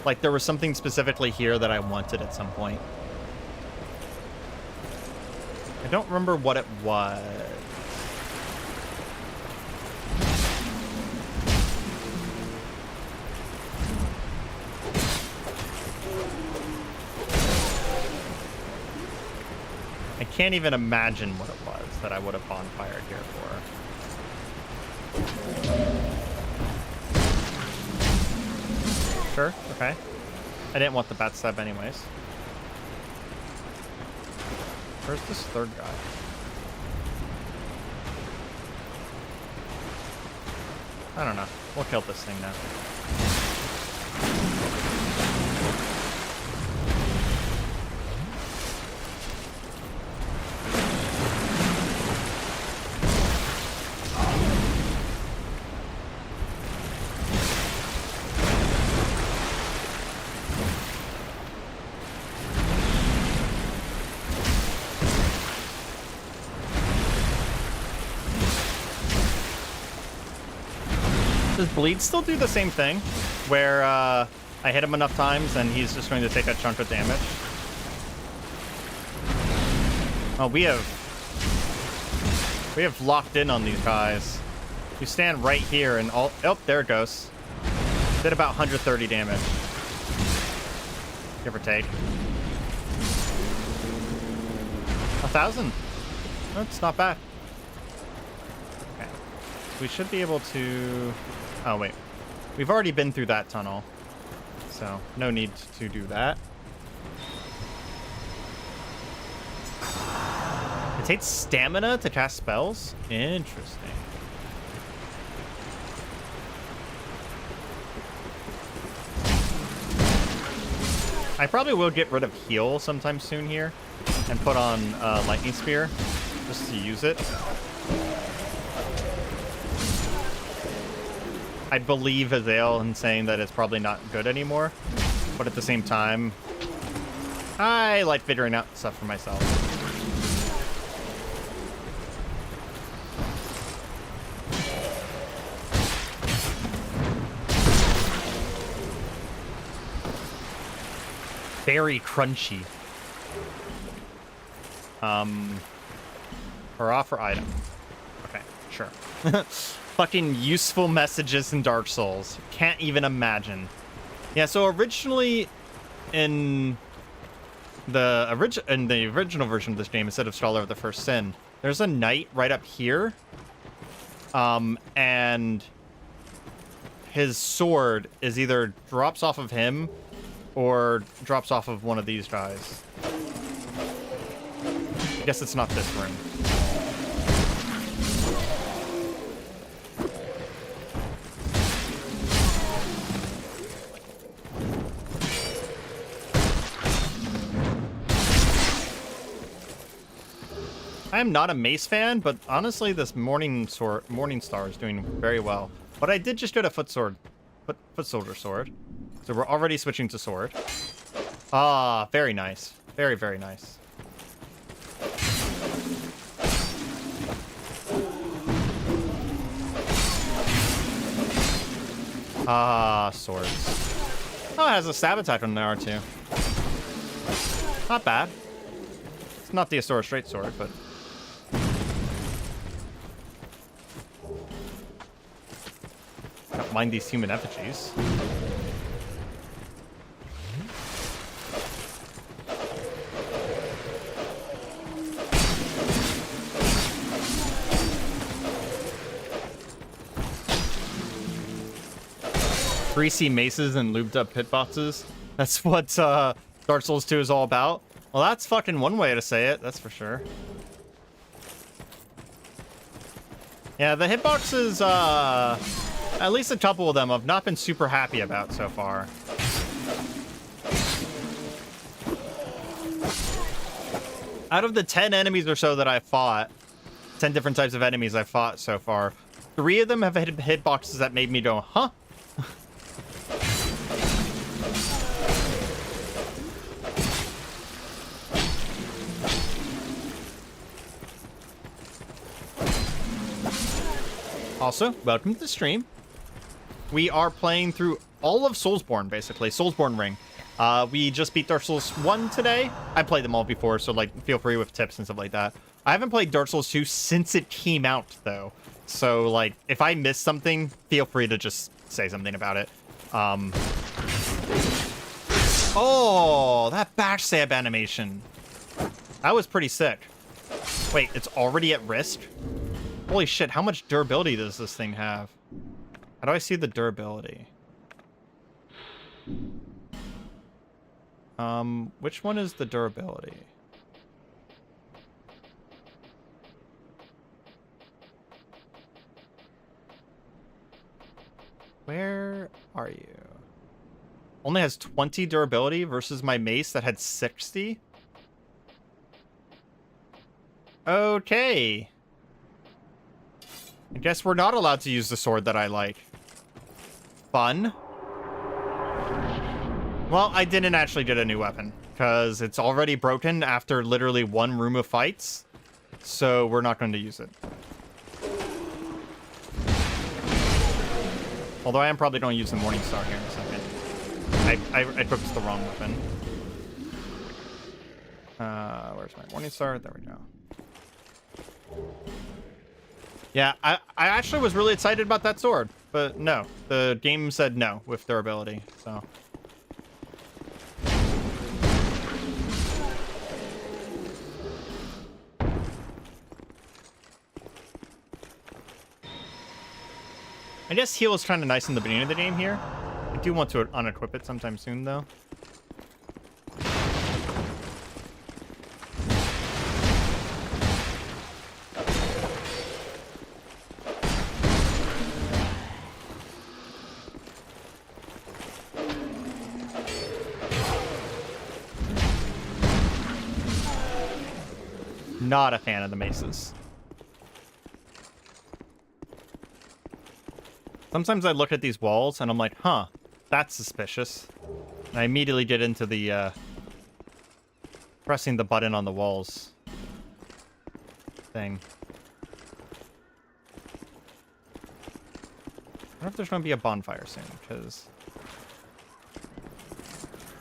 Like, there was something specifically here that I wanted at some point. I don't remember what it was. I can't even imagine what it was that I would have bonfired here for. Sure, okay. I didn't want the bat stab anyways. Where's this third guy? I don't know. We'll kill this thing now. Does Bleed still do the same thing? Where I hit him enough times and he's just going to take a chunk of damage? Oh, we have locked in on these guys. You stand right here and all... Oh, there it goes. Did about 130 damage. Give or take. 1,000. That's not bad. Okay. We should be able to... Oh, wait. We've already been through that tunnel. So, no need to do that. It takes stamina to cast spells? Interesting. I probably will get rid of heal sometime soon here and put on Lightning Spear just to use it. I believe Azael in saying that it's probably not good anymore, but at the same time, I like figuring out stuff for myself. Very crunchy. Hurrah for item. Okay, sure. Fucking useful messages in Dark Souls. Can't even imagine. Yeah, so originally in the original version of this game, instead of Scholar of the First Sin, there's a knight right up here. And his sword is either drops off of him or drops off of one of these guys. I guess it's not this room. I am not a Mace fan, but honestly, this Morningstar is doing very well. But I did just get a foot soldier sword, so we're already switching to sword. Ah, very nice, very, very nice. Ah, swords. Oh, it has a stab attack on the R2. Not bad. It's not the Asura straight sword, but. Don't mind these human effigies. Greasy maces and lubed up hitboxes. That's what Dark Souls 2 is all about. Well, that's fucking one way to say it, that's for sure. Yeah, the hitboxes, at least a couple of them I've not been super happy about so far. Out of the 10 enemies or so that I fought, 10 different types of enemies I fought so far, 3 of them have hit hitboxes that made me go, huh? Also, welcome to the stream. We are playing through all of Soulsborne, basically. Soulsborne Ring. We just beat Dark Souls 1 today. I played them all before, so like feel free with tips and stuff like that. I haven't played Dark Souls 2 since it came out, though. So, like, if I miss something, feel free to just say something about it. Oh, that backstab animation. That was pretty sick. Wait, it's already at risk? Holy shit, how much durability does this thing have? How do I see the durability? Which one is the durability? Where are you? Only has 20 durability versus my mace that had 60? Okay. I guess we're not allowed to use the sword that I like. Fun. Well, I didn't actually get a new weapon, because it's already broken after literally 1 room of fights. So we're not going to use it. Although I am probably going to use the Morning Star here in a second. I equipped the wrong weapon. Where's my Morning Star? There we go. Yeah, I actually was really excited about that sword, but no. The game said no with durability, so... I guess heal is kind of nice in the beginning of the game here. I do want to unequip it sometime soon, though. Not a fan of the maces. Sometimes I look at these walls and I'm like, huh, that's suspicious. And I immediately get into the, pressing the button on the walls thing. I wonder if there's going to be a bonfire soon, because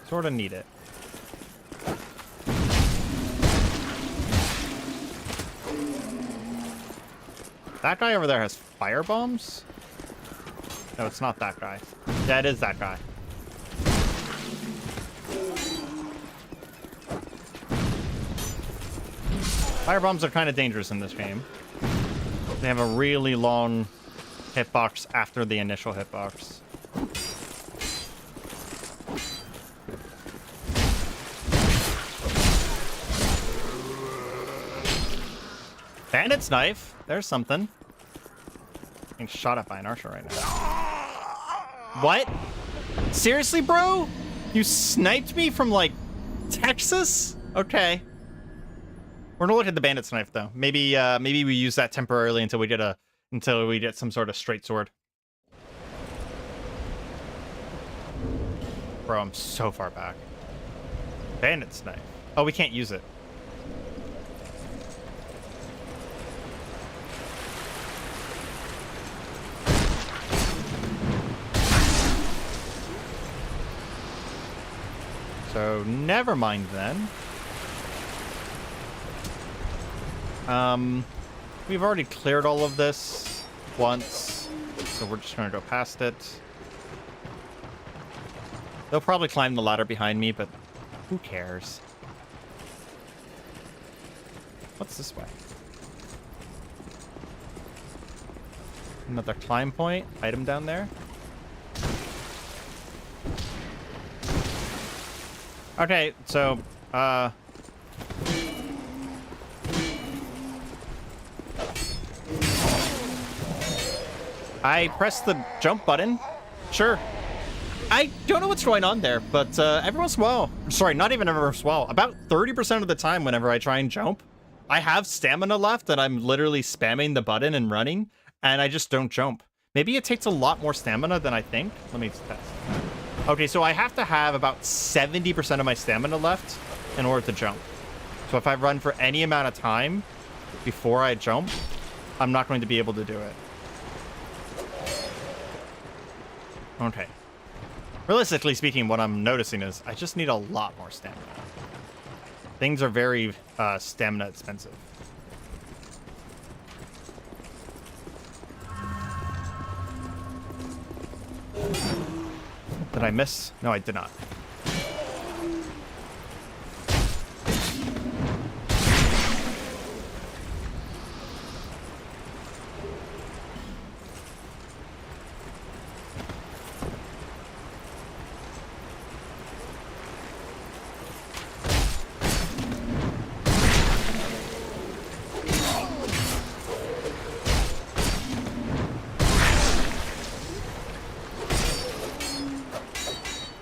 sort of need it. That guy over there has fire bombs? No, it's not that guy. Yeah, it is that guy. Fire bombs are kind of dangerous in this game. They have a really long hitbox after the initial hitbox. Bandit's knife. There's something. Getting shot at by an archer right now. What? Seriously, bro? You sniped me from, like, Texas? Okay. We're gonna look at the bandit's knife, though. Maybe we use that temporarily until we get some sort of straight sword. Bro, I'm so far back. Bandit's knife. Oh, we can't use it. So, never mind then. We've already cleared all of this once, so we're just gonna go past it. They'll probably climb the ladder behind me, but who cares? What's this way? Another climb point. Item down there. Okay, so, I pressed the jump button. Sure. I don't know what's going on there, but every once in a while, sorry, not even every once in a while, about 30% of the time whenever I try and jump, I have stamina left and I'm literally spamming the button and running, and I just don't jump. Maybe it takes a lot more stamina than I think. Let me test. Okay, so I have to have about 70% of my stamina left in order to jump. So if I run for any amount of time before I jump, I'm not going to be able to do it. Okay. Realistically speaking, what I'm noticing is I just need a lot more stamina. Things are very stamina expensive. Did I miss? No, I did not.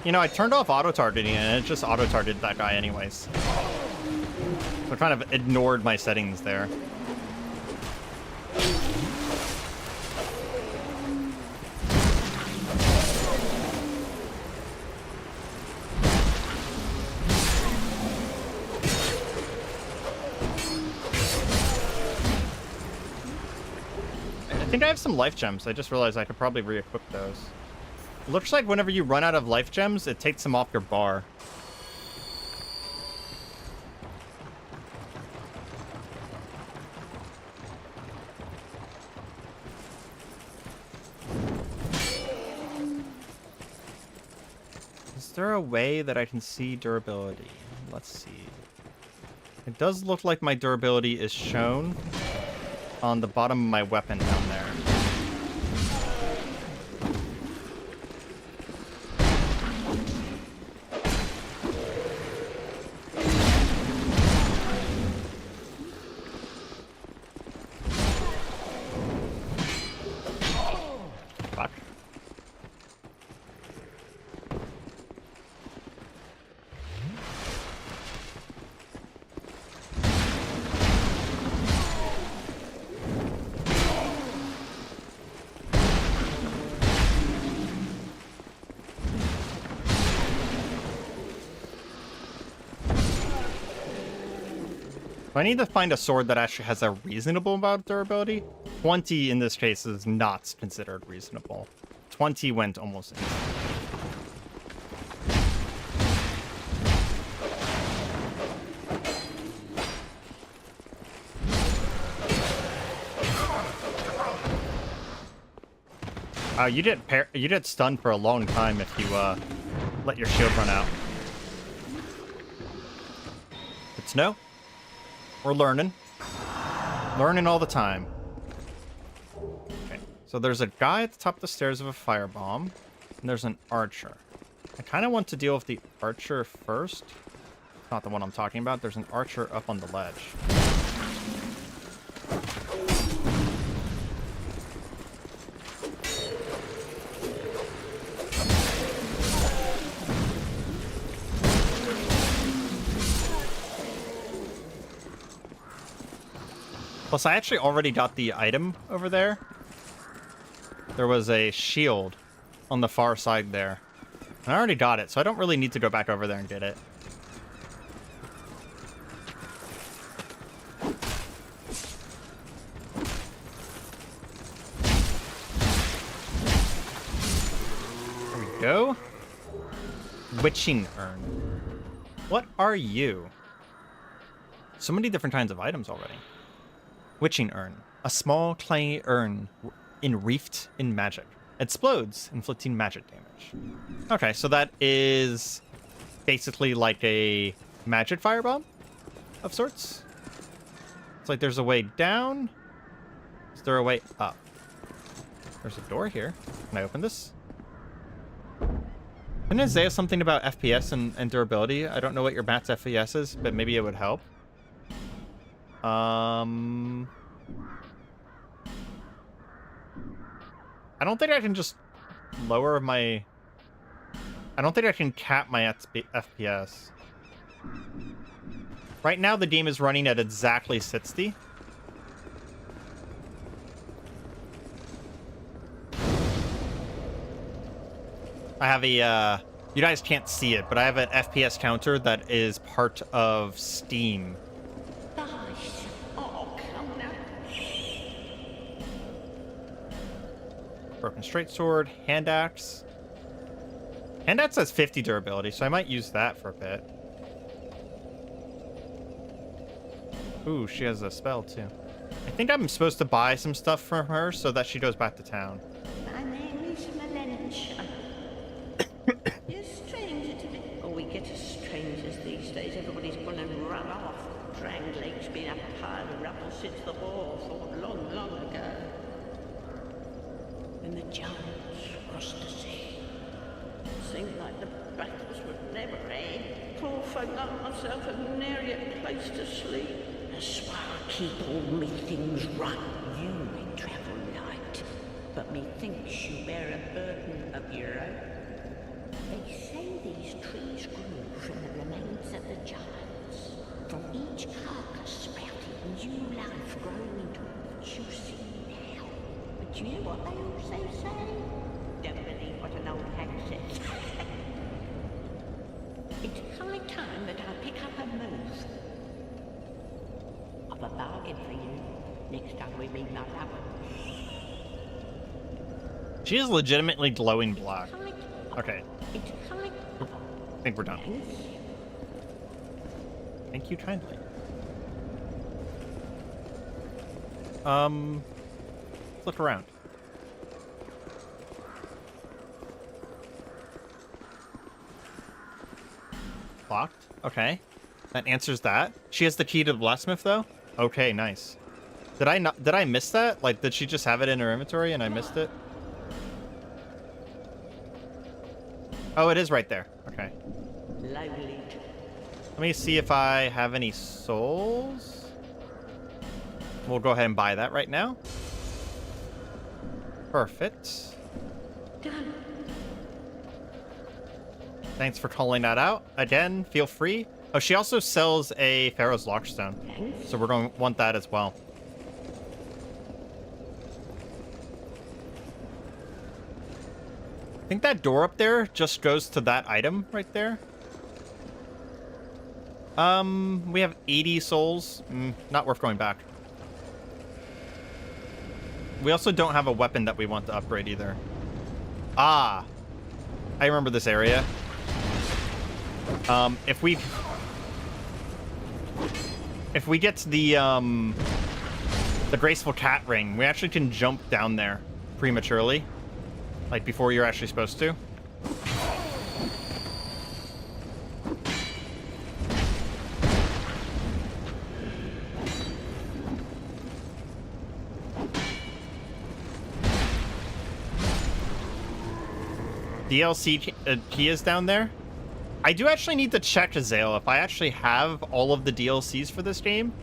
You know, I turned off auto-targeting and it just auto-targeted that guy anyways. So I kind of ignored my settings there. I think I have some life gems. I just realized I could probably re-equip those. It looks like whenever you run out of life gems, it takes them off your bar. Is there a way that I can see durability? Let's see. It does look like my durability is shown on the bottom of my weapon down there. I need to find a sword that actually has a reasonable amount of durability. 20 in this case is not considered reasonable. 20 went almost in. You did stun for a long time if you let your shield run out. Good to know. We're learning. Learning all the time. Okay, so there's a guy at the top of the stairs with a firebomb, and there's an archer. I kind of want to deal with the archer first. Not the one I'm talking about. There's an archer up on the ledge. Plus, I actually already got the item over there. There was a shield on the far side there. And I already got it, so I don't really need to go back over there and get it. There we go. Witching urn. What are you? So many different kinds of items already. Witching urn. A small clay urn enreathed in magic. Explodes, inflicting magic damage. Okay, so that is basically like a magic firebomb of sorts. It's like there's a way down. Is there a way up? There's a door here. Can I open this? Didn't it say something about FPS and durability? I don't know what your mat's FPS is, but maybe it would help. I don't think I can just lower my... I don't think I can cap my FPS. Right now, the game is running at exactly 60. I have a, you guys can't see it, but I have an FPS counter that is part of Steam. Nice. Oh, come now. Broken straight sword, hand axe. Hand axe has 50 durability, so I might use that for a bit. Ooh, she has a spell too. I think I'm supposed to buy some stuff from her so that she goes back to town. My name is Melentia. You're a stranger to me. Oh, we get as strangers these days. Everybody's gone and run off. Drangleig's been a pile of rubble since the war, thought long, long ago. And the giants crossed the sea. Seemed like the battles would never end. Poor folk like myself have nary a place to sleep. That's why I keep all me things right. You may travel light, but methinks you bear a burden of your own. They say these trees grew from the remains of the giants. From each carcass sprouted new life growing into what you see now. But you know what they also say? Don't believe what an old hag says. It's high time that I pick up a move. I've a bargain for you next time we meet my lover. She is legitimately glowing black. Okay. I think we're done. Thank you kindly. Let's look around. Locked. Okay. That answers that. She has the key to the blacksmith though? Okay, nice. Did I miss that? Like, did she just have it in her inventory and I missed it? Oh, it is right there. Okay. Lovely. Let me see if I have any souls. We'll go ahead and buy that right now. Perfect. Done. Thanks for calling that out. Again, feel free. Oh, she also sells a Pharaoh's Lockstone. So we're going to want that as well. I think that door up there just goes to that item right there. We have 80 souls. Not worth going back. We also don't have a weapon that we want to upgrade either. Ah, I remember this area. If we get to the graceful cat ring, we actually can jump down there prematurely, like before you're actually supposed to. DLC key is down there. I do actually need to check, Azale, if I actually have all of the DLCs for this game.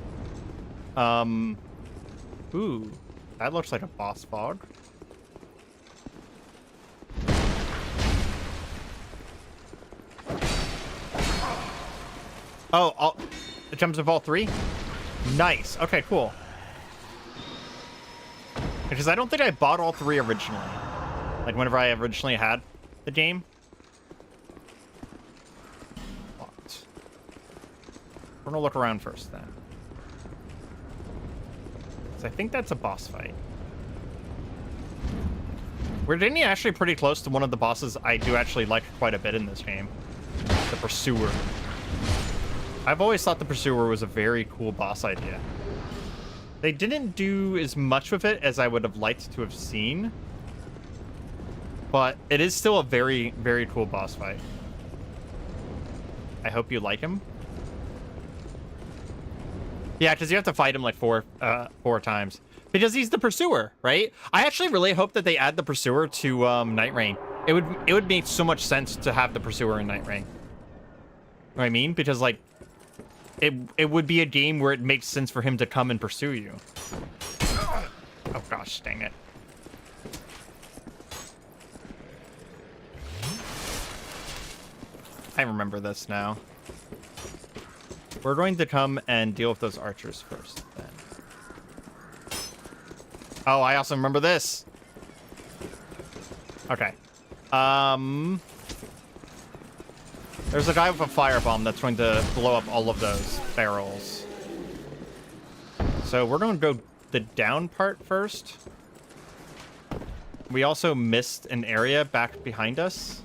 Ooh, that looks like a boss fog. Oh, it jumps of all three? Nice. Okay, cool. Because I don't think I bought all three originally. Like, whenever I originally had the game. Locked. We're gonna look around first, then. So I think that's a boss fight. We're getting actually pretty close to one of the bosses I do actually like quite a bit in this game. The Pursuer. I've always thought the Pursuer was a very cool boss idea. They didn't do as much with it as I would have liked to have seen. But it is still a very, very cool boss fight. I hope you like him. Yeah, because you have to fight him like four times. Because he's the Pursuer, right? I actually really hope that they add the Pursuer to Night Rain. It would make so much sense to have the Pursuer in Night Ring. You know what I mean? Because, like, it would be a game where it makes sense for him to come and pursue you. Oh, gosh, dang it. I remember this now. We're going to come and deal with those archers first, then. Oh, I also remember this. Okay. There's a guy with a firebomb that's going to blow up all of those barrels. So we're going to go the down part first. We also missed an area back behind us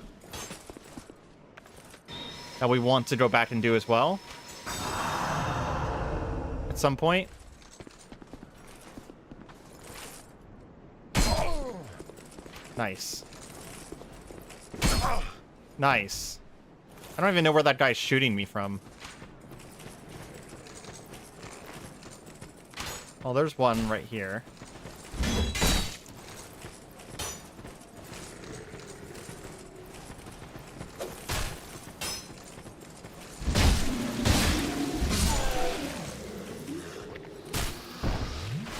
that we want to go back and do as well at some point. Nice. Nice. I don't even know where that guy's shooting me from. Oh, there's one right here.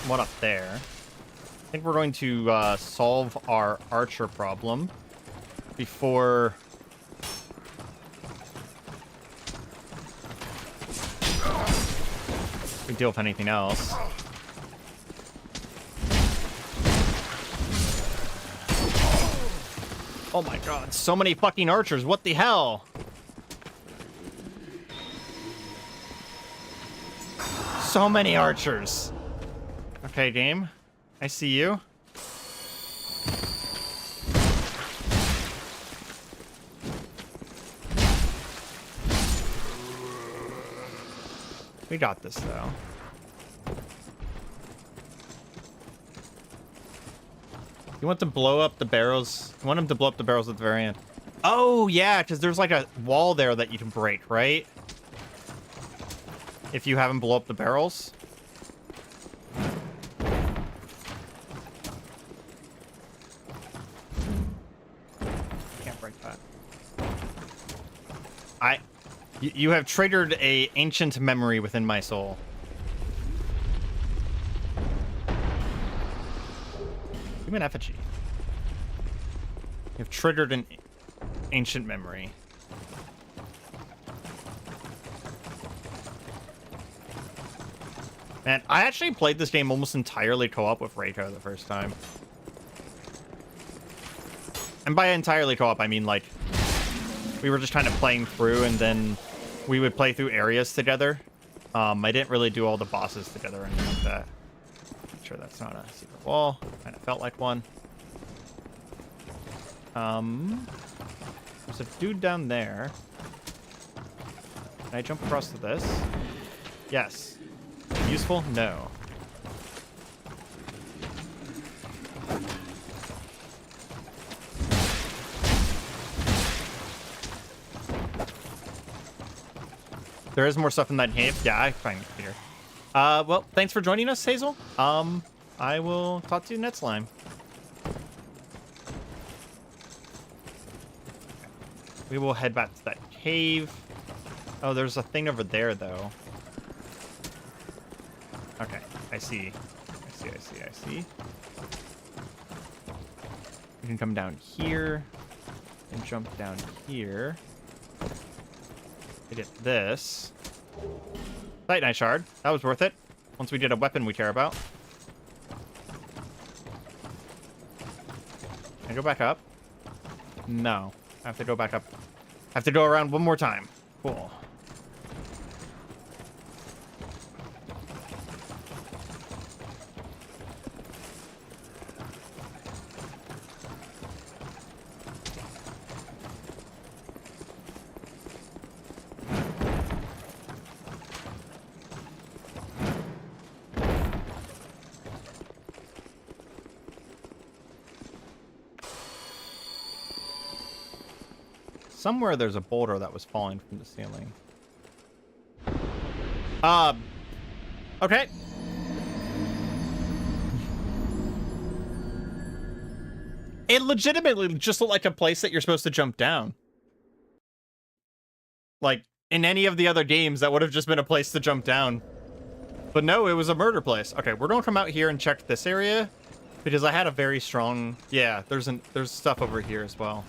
One up there. I think we're going to solve our archer problem before we deal with anything else. Oh my god, so many fucking archers. What the hell? So many archers. Okay, game. I see you. We got this, though. You want to blow up the barrels? You want him to blow up the barrels at the very end. Oh, yeah, because there's like a wall there that you can break, right? If you have him blow up the barrels. Can't break that. You have triggered a ancient memory within my soul. Human effigy. You've triggered an ancient memory. Man, I actually played this game almost entirely co-op with Reiko the first time. And by entirely co-op, I mean, like, we were just kind of playing through, and then we would play through areas together. I didn't really do all the bosses together or anything like that. Make sure that's not a secret wall. Kind of felt like one. There's a dude down there. Can I jump across to this? Yes. Useful? No. There is more stuff in that cave. Yeah, I find it clear. Well, thanks for joining us, Hazel. I will talk to you next time. We will head back to that cave. Oh, there's a thing over there, though. Okay, I see. I see. You can come down here and jump down here. I did this. Titanite shard. That was worth it. Once we did a weapon we care about. Can I go back up? No. I have to go back up. I have to go around one more time. Cool. Somewhere there's a boulder that was falling from the ceiling. Okay. It legitimately just looked like a place that you're supposed to jump down. Like, in any of the other games, that would have just been a place to jump down. But no, it was a murder place. Okay, we're gonna come out here and check this area, because I had a very strong... Yeah, there's stuff over here as well.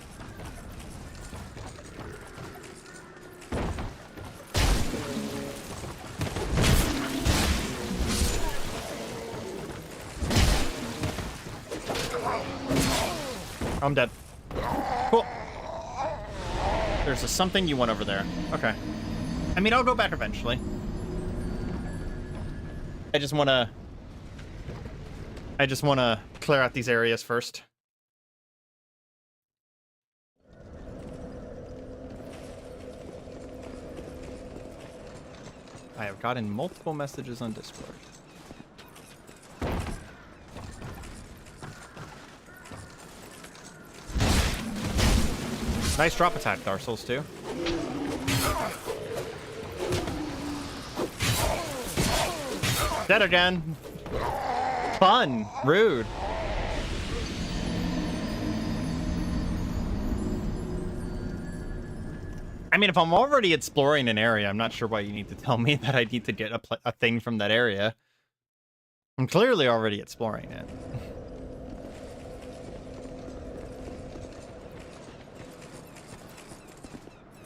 I'm dead. Cool. There's a something you want over there. Okay. I mean, I'll go back eventually. I just want to clear out these areas first. I have gotten multiple messages on Discord. Nice drop attack, Dark Souls 2. Dead again. Fun. Rude. I mean, if I'm already exploring an area, I'm not sure why you need to tell me that I need to get a thing from that area. I'm clearly already exploring it.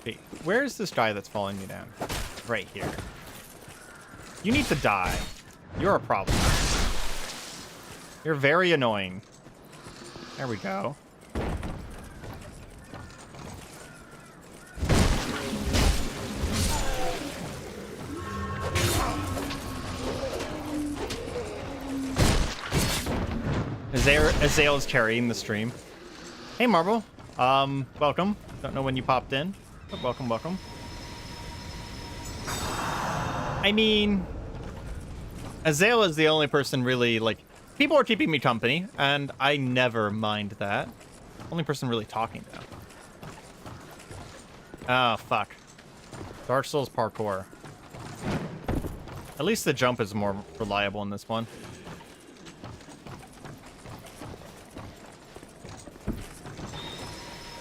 Wait, where is this guy that's following me down? Right here. You need to die. You're a problem. You're very annoying. There we go. Azael is carrying the stream. Hey, Marble. Welcome. Don't know when you popped in, but welcome, welcome. I mean, Azael is the only person really, like, people are keeping me company, and I never mind that. Only person really talking, though. Oh, fuck. Dark Souls parkour. At least the jump is more reliable in this one.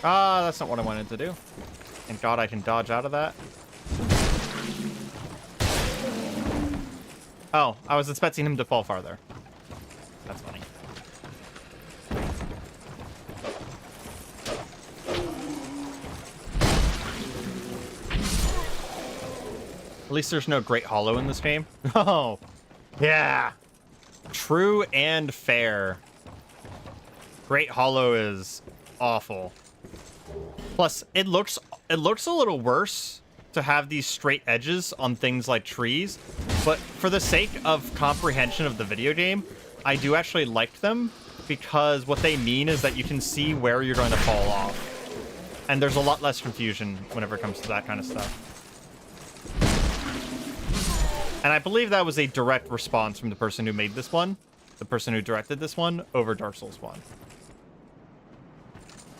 Ah, that's not what I wanted to do. Thank God I can dodge out of that. Oh, I was expecting him to fall farther. That's funny. At least there's no Great Hollow in this game. Oh, yeah. True and fair. Great Hollow is awful. Plus, it looks a little worse to have these straight edges on things like trees, but for the sake of comprehension of the video game, I do actually like them, because what they mean is that you can see where you're going to fall off. And there's a lot less confusion whenever it comes to that kind of stuff. And I believe that was a direct response from the person who made this one, the person who directed this one, over Dark Souls 1.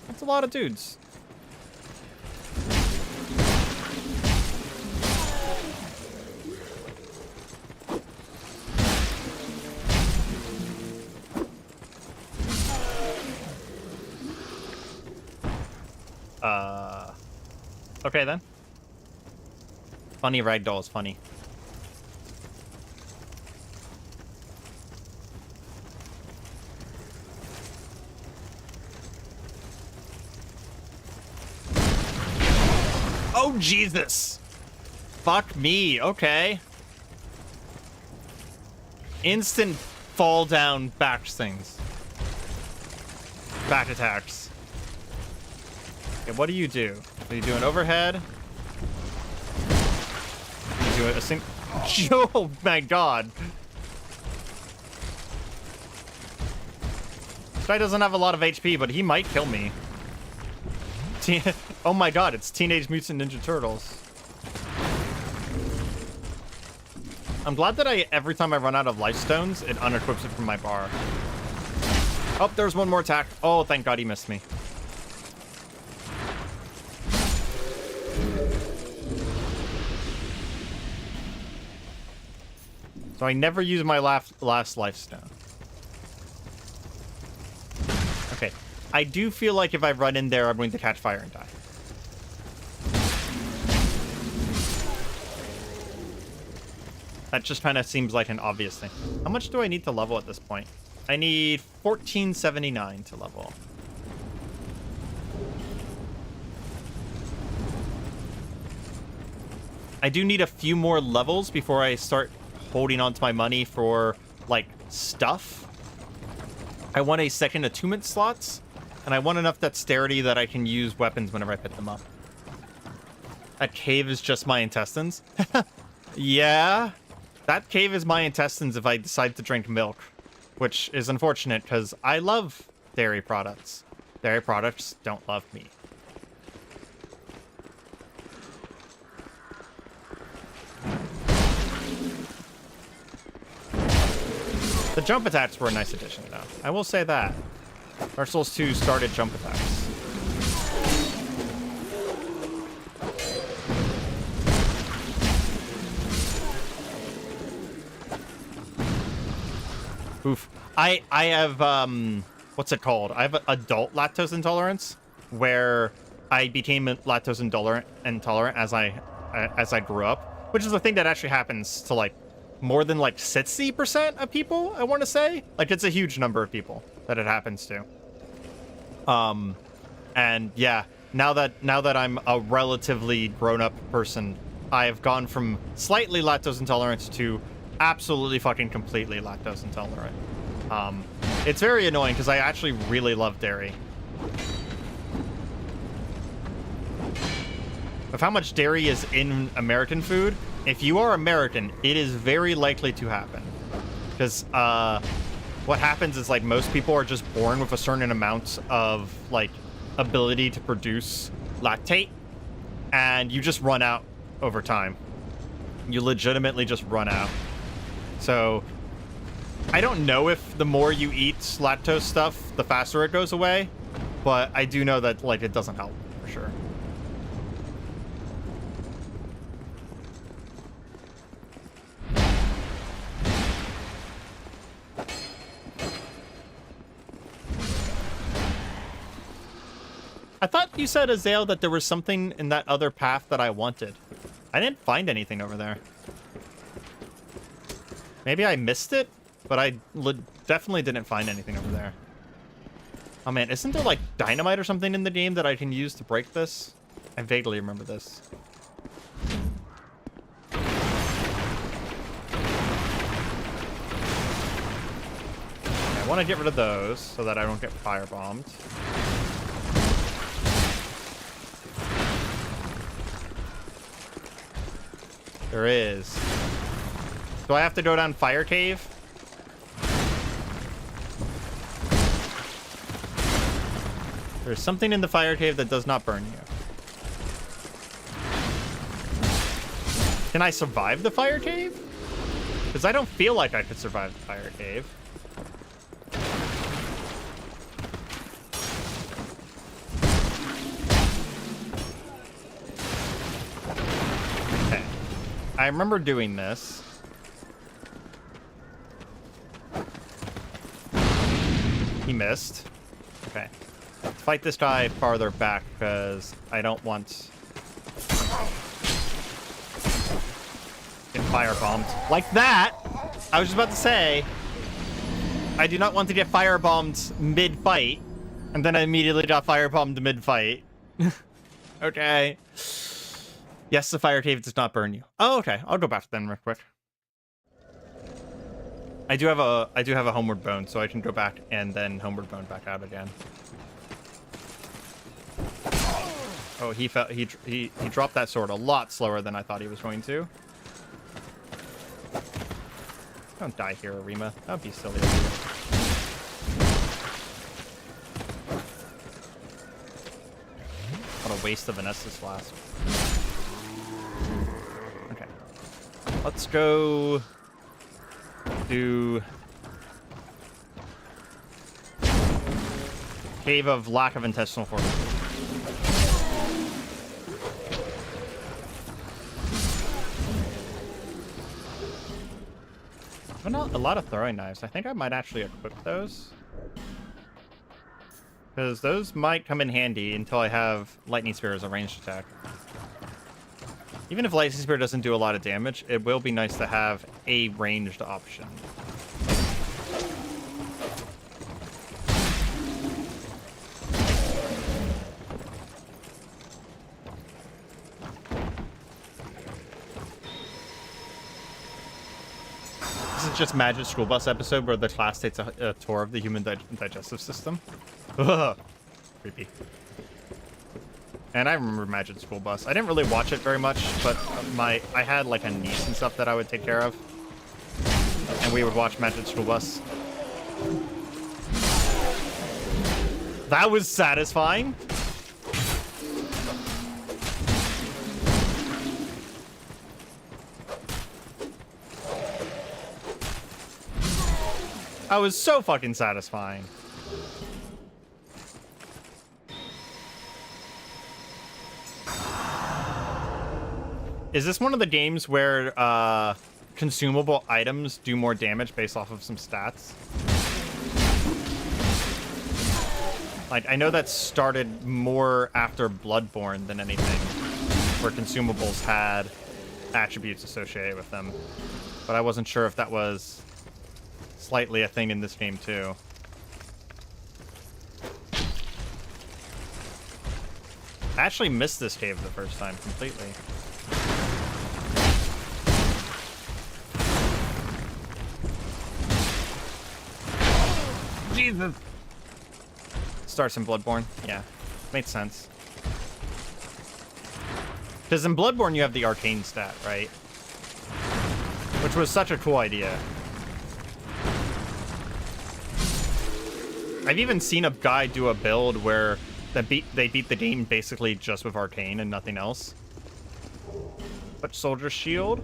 That's a lot of dudes. Okay then. Funny ragdoll is funny. Oh, Jesus. Fuck me. Okay. Instant fall down back things. Back attacks. Okay, what do you do? Are you doing overhead? You do a sing. Oh my god. This guy doesn't have a lot of HP, but he might kill me. Oh my god, it's Teenage Mutant Ninja Turtles. I'm glad that every time I run out of life stones, it unequips it from my bar. Oh, there's one more attack. Oh, thank god he missed me. So I never use my last life stone. Okay. I do feel like if I run in there, I'm going to catch fire and die. That just kind of seems like an obvious thing. How much do I need to level at this point? I need 1479 to level. I do need a few more levels before I start holding on to my money for, like, stuff. I want a second attunement slots, and I want enough dexterity that I can use weapons whenever I pick them up. That cave is just my intestines? Yeah. That cave is my intestines if I decide to drink milk, which is unfortunate because I love dairy products. Dairy products don't love me. The jump attacks were a nice addition, though. I will say that. Dark Souls 2 started jump attacks. Oof. I have, what's it called? I have adult lactose intolerance, where I became lactose intolerant as I grew up, which is a thing that actually happens to, like, more than, like, 60% of people, I want to say. Like, it's a huge number of people that it happens to. And, yeah, now that I'm a relatively grown-up person, I've gone from slightly lactose intolerant to absolutely fucking completely lactose intolerant. It's very annoying because I actually really love dairy. Of how much dairy is in American food, if you are American, it is very likely to happen. Because what happens is, like, most people are just born with a certain amount of, like, ability to produce lactate, and you just run out over time. You legitimately just run out. So I don't know if the more you eat lactose stuff, the faster it goes away, but I do know that, like, it doesn't help for sure. I thought you said, Azael, that there was something in that other path that I wanted. I didn't find anything over there. Maybe I missed it, but I definitely didn't find anything over there. Oh man, isn't there like dynamite or something in the game that I can use to break this? I vaguely remember this. I want to get rid of those so that I don't get firebombed. There is. Do I have to go down Fire Cave? There's something in the Fire Cave that does not burn you. Can I survive the Fire Cave? Because I don't feel like I could survive the Fire Cave. Okay. I remember doing this. He missed. Okay. Let's fight this guy farther back because I don't want get firebombed like that. I was just about to say I do not want to get firebombed mid-fight, and then I immediately got firebombed mid-fight. Okay. Yes, the fire cave does not burn you. Oh, okay. I'll go back then real quick. I do have a homeward bone, so I can go back and then homeward bone back out again. Oh, he dropped that sword a lot slower than I thought he was going to. Don't die here, Areima. That would be silly of you. What a waste of an Estus Flask. Okay. Let's go do Cave of Lack of Intestinal Fortitude. A lot of throwing knives. I think I might actually equip those. Because those might come in handy until I have Lightning Spear as a ranged attack. Even if Lightning Spear doesn't do a lot of damage, it will be nice to have a ranged option. This is just Magic School Bus episode where the class takes a tour of the human digestive system. Ugh. Creepy. And I remember Magic School Bus. I didn't really watch it very much, but I had like a niece and stuff that I would take care of. And we would watch Magic School Bus. That was satisfying. That was so fucking satisfying. Is this one of the games where consumable items do more damage based off of some stats? Like, I know that started more after Bloodborne than anything, where consumables had attributes associated with them. But I wasn't sure if that was slightly a thing in this game too. I actually missed this cave the first time completely. Jesus. Starts in Bloodborne. Yeah, makes sense. Because in Bloodborne you have the arcane stat, right? Which was such a cool idea. I've even seen a guy do a build where they beat the game basically just with arcane and nothing else. But Soldier's Shield?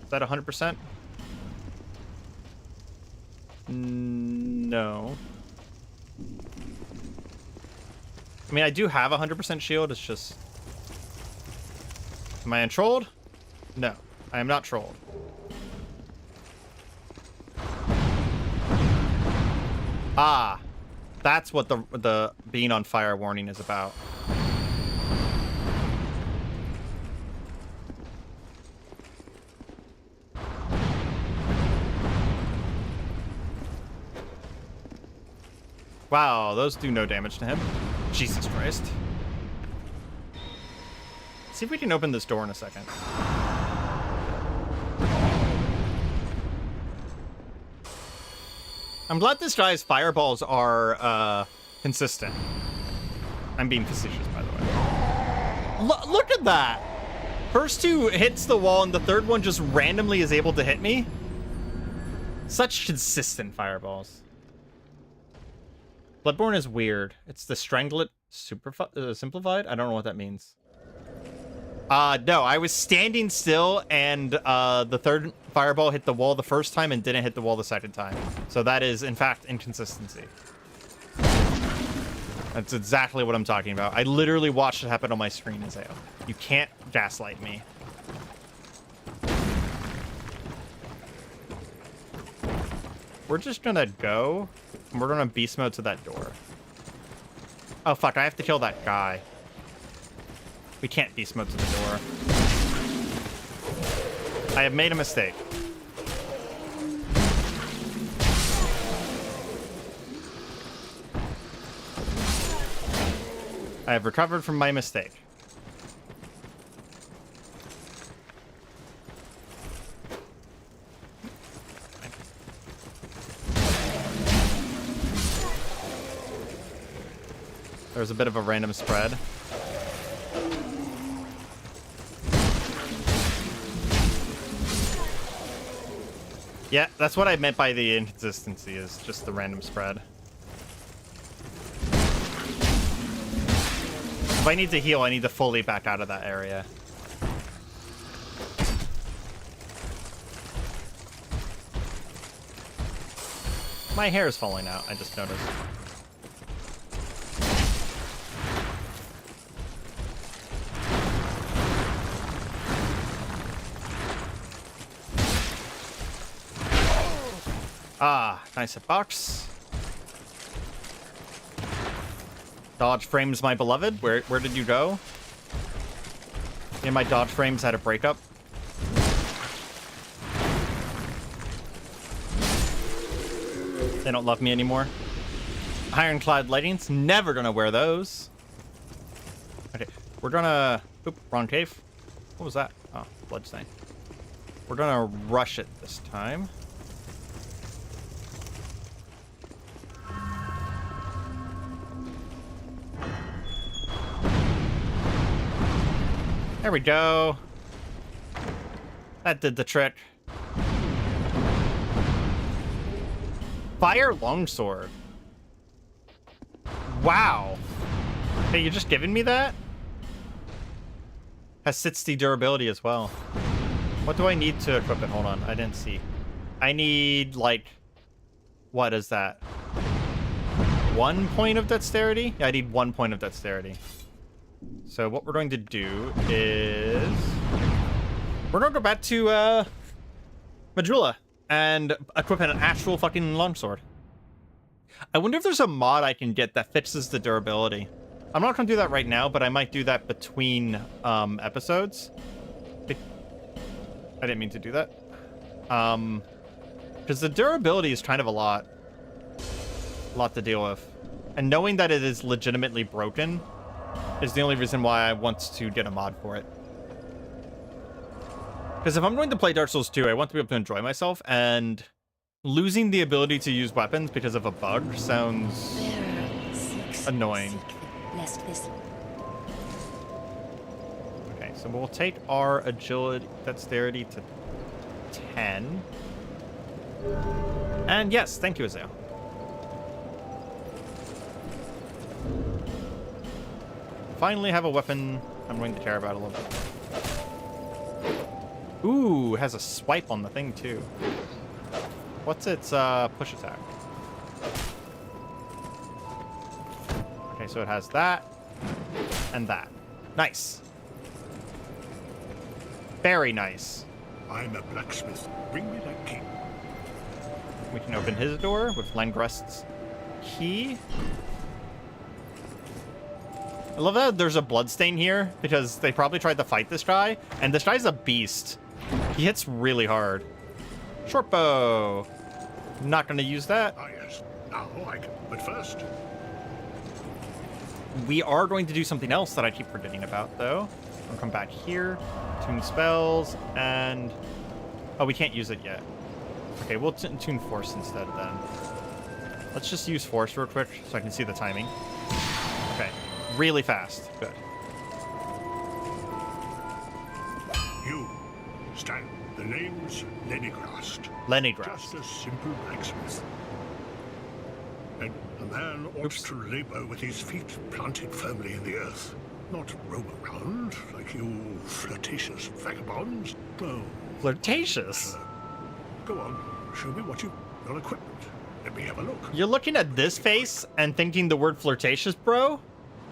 Is that 100%? No. I mean, I do have 100% shield. It's just... Am I untrolled? No, I am not trolled. Ah, that's what the being on fire warning is about. Wow, those do no damage to him. Jesus Christ. See if we can open this door in a second. I'm glad this guy's fireballs are consistent. I'm being facetious, by the way. Look at that! First two hits the wall, and the third one just randomly is able to hit me. Such consistent fireballs. Bloodborne is weird. It's the Stranglet simplified? I don't know what that means. No, I was standing still, and the third fireball hit the wall the first time and didn't hit the wall the second time. So that is, in fact, inconsistency. That's exactly what I'm talking about. I literally watched it happen on my screen, Isaiah. You can't gaslight me. We're just gonna go, and we're gonna beast mode to that door. Oh, fuck, I have to kill that guy. We can't beast mode to the door. I have made a mistake. I have recovered from my mistake. There's a bit of a random spread. Yeah, that's what I meant by the inconsistency, is just the random spread. If I need to heal, I need to fully back out of that area. My hair is falling out, I just noticed. Ah, nice box. Dodge frames, my beloved. Where did you go? Me and my dodge frames had a breakup. They don't love me anymore. Ironclad lightings. Never gonna wear those. Okay, we're gonna... Oop, wrong cave. What was that? Oh, bloodstain. We're gonna rush it this time. There we go. That did the trick. Fire longsword. Wow. Hey, you're just giving me that? Has 60 durability as well. What do I need to equip it? Hold on, I didn't see. I need, like... What is that? 1 point of dexterity? Yeah, I need 1 point of dexterity. So what we're going to do is... We're going to go back to, Majula and equip an actual fucking longsword. I wonder if there's a mod I can get that fixes the durability. I'm not going to do that right now, but I might do that between episodes. I didn't mean to do that. Because the durability is kind of a lot to deal with. And knowing that it is legitimately broken is the only reason why I want to get a mod for it. Because if I'm going to play Dark Souls 2, I want to be able to enjoy myself, and losing the ability to use weapons because of a bug sounds annoying. Okay, so we'll take our agility, dexterity to 10. And yes, thank you, Azale. Finally have a weapon I'm going to care about a little bit. Ooh, it has a swipe on the thing too. What's its push attack? Okay, so it has that and that. Nice. Very nice. I'm a blacksmith. Bring me that key. We can open his door with Langrest's key. I love that there's a bloodstain here, because they probably tried to fight this guy, and this guy's a beast. He hits really hard. Short bow. Not going to use that. Ah, yes. Now I can. But first... We are going to do something else that I keep forgetting about, though. I'll come back here, tune spells, and... Oh, we can't use it yet. Okay, we'll tune Force instead, then. Let's just use Force real quick, so I can see the timing. Okay. Really fast. Good. You, stand. The name's Lenigrast. Lenigrast. Just a simple blacksmith. And a man ought to labor with his feet planted firmly in the earth. Not roam around like you flirtatious vagabonds. No. Flirtatious? Go on. Show me what your equipment. Let me have a look. You're looking at this face and thinking the word flirtatious, bro?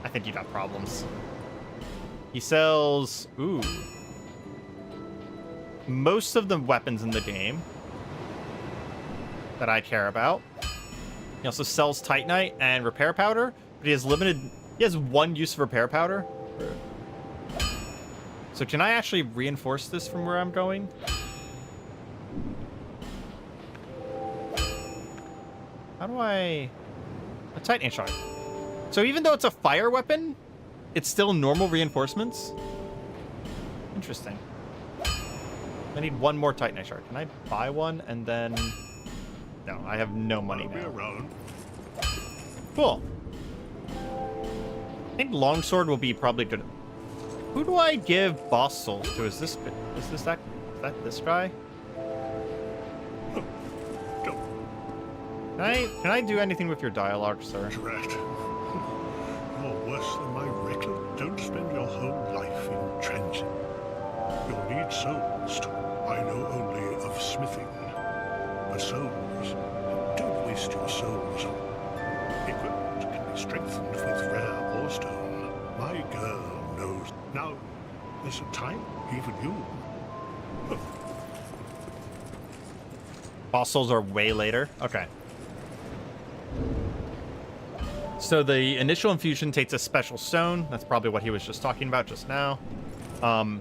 I think you got problems. He sells... Ooh. Most of the weapons in the game that I care about. He also sells Titanite and repair powder, but he has limited... He has one use of repair powder. So can I actually reinforce this from where I'm going? How do I... A Titanite shard. So even though it's a fire weapon, it's still normal reinforcements? Interesting. I need one more Titanite shard. Can I buy one and then... No, I have no money now. Cool. I think longsword will be probably good. Who do I give boss souls to? Is this this guy? Can I do anything with your dialogue, sir? Drat. You're worse than my rectal. Don't spend your whole life in transit. You'll need souls. I know only of smithing. But souls. Don't waste your souls. Equipment can be strengthened with rare ore stone. My girl knows. Now, there's a time, even you. Boss souls are way later. Okay. So the initial infusion takes a special stone. That's probably what he was just talking about just now. And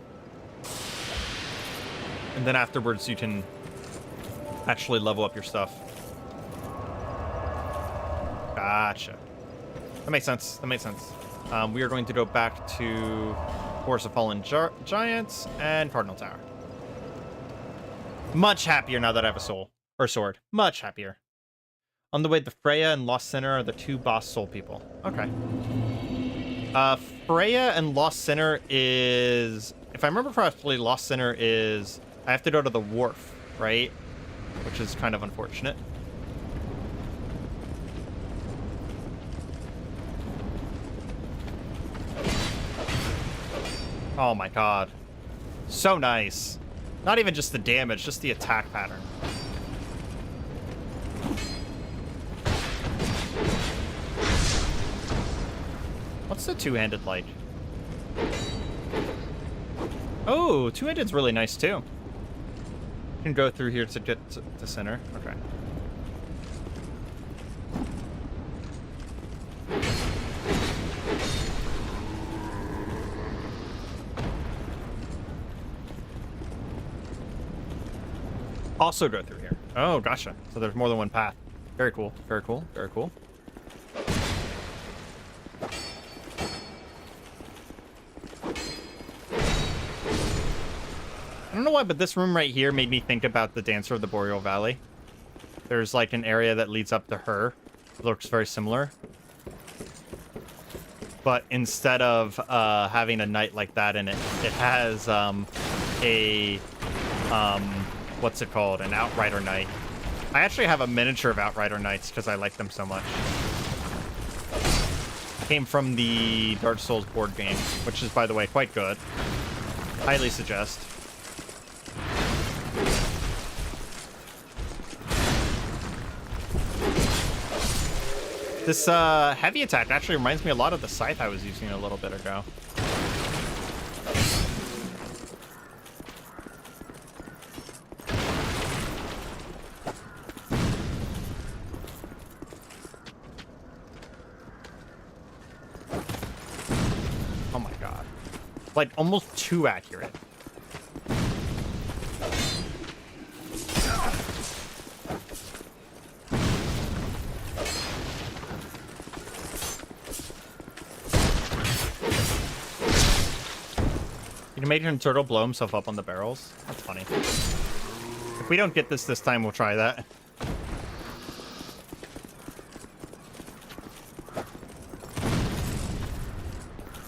then afterwards you can actually level up your stuff. Gotcha. That makes sense. That makes sense. We are going to go back to Forest of Fallen Giants and Cardinal Tower. Much happier now that I have a soul. Or sword. Much happier. On the way, the Freya and Lost Sinner are the two boss soul people. Okay. Freya and Lost Sinner is... If I remember correctly, Lost Sinner is... I have to go to the wharf, right? Which is kind of unfortunate. Oh my god. So nice. Not even just the damage, just the attack pattern. What's the two-handed like? Oh, two-handed's really nice too. You can go through here to get to center. Okay. Also go through here. Oh, gotcha. So there's more than one path. Very cool. Very cool. Very cool. I don't know why, but this room right here made me think about the Dancer of the Boreal Valley. There's like an area that leads up to her. It looks very similar. But instead of having a knight like that in it, it has what's it called? An Outrider Knight. I actually have a miniature of Outrider Knights because I like them so much. Came from the Dark Souls board game, which is, by the way, quite good. Highly suggest. This heavy attack actually reminds me a lot of the scythe I was using a little bit ago. Oh my god. Like, almost too accurate. You can make him turtle blow himself up on the barrels. That's funny. If we don't get this time, we'll try that.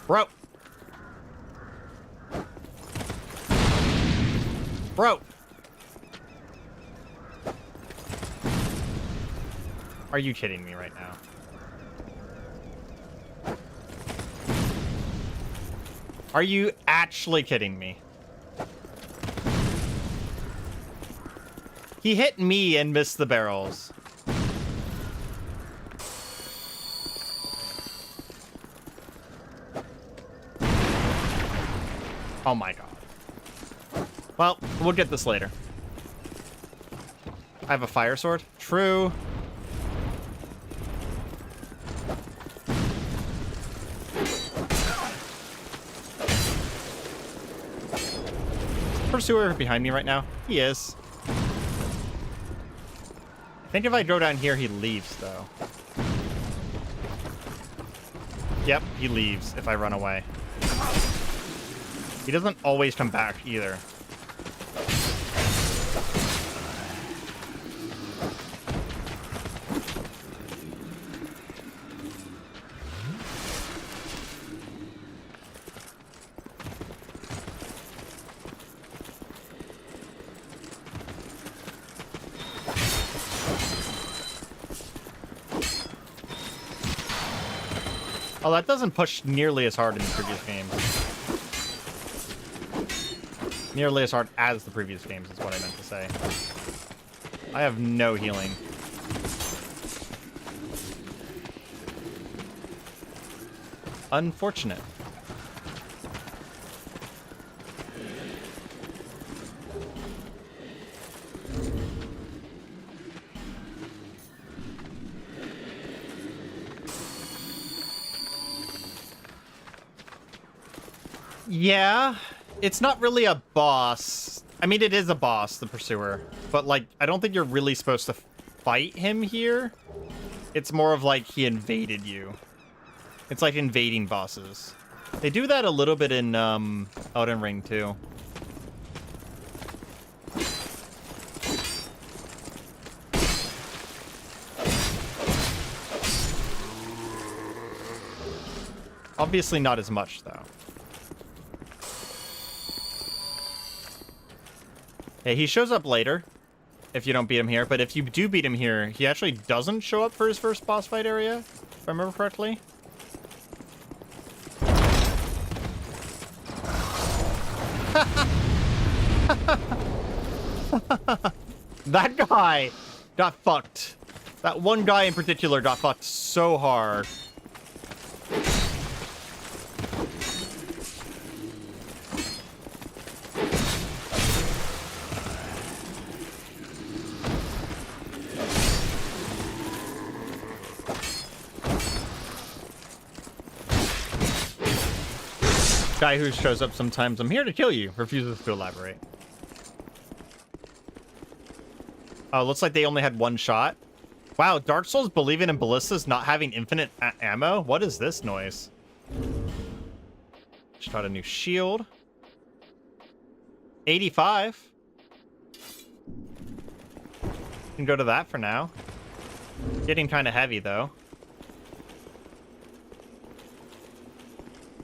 Bro! Bro! Are you kidding me right now? Are you actually kidding me? He hit me and missed the barrels. Oh my god. Well, we'll get this later. I have a fire sword. True. Pursuer behind me right now? He is. I think if I go down here, he leaves, though. Yep, he leaves if I run away. He doesn't always come back, either. Oh, that doesn't push nearly as hard in the previous games. Nearly as hard as the previous games is what I meant to say. I have no healing. Unfortunate. Yeah, it's not really a boss. I mean, it is a boss, the Pursuer, but like, I don't think you're really supposed to fight him here. It's more of like he invaded you. It's like invading bosses. They do that a little bit in Elden Ring too. Obviously not as much though. Yeah, he shows up later if you don't beat him here, but if you do beat him here, he actually doesn't show up for his first boss fight area, if I remember correctly. That guy got fucked. That one guy in particular got fucked so hard. Guy who shows up sometimes, I'm here to kill you, refuses to elaborate. Oh, looks like they only had one shot. Wow, Dark Souls believing in ballistas not having infinite ammo? What is this noise? Just got a new shield. 85. Can go to that for now. Getting kind of heavy, though.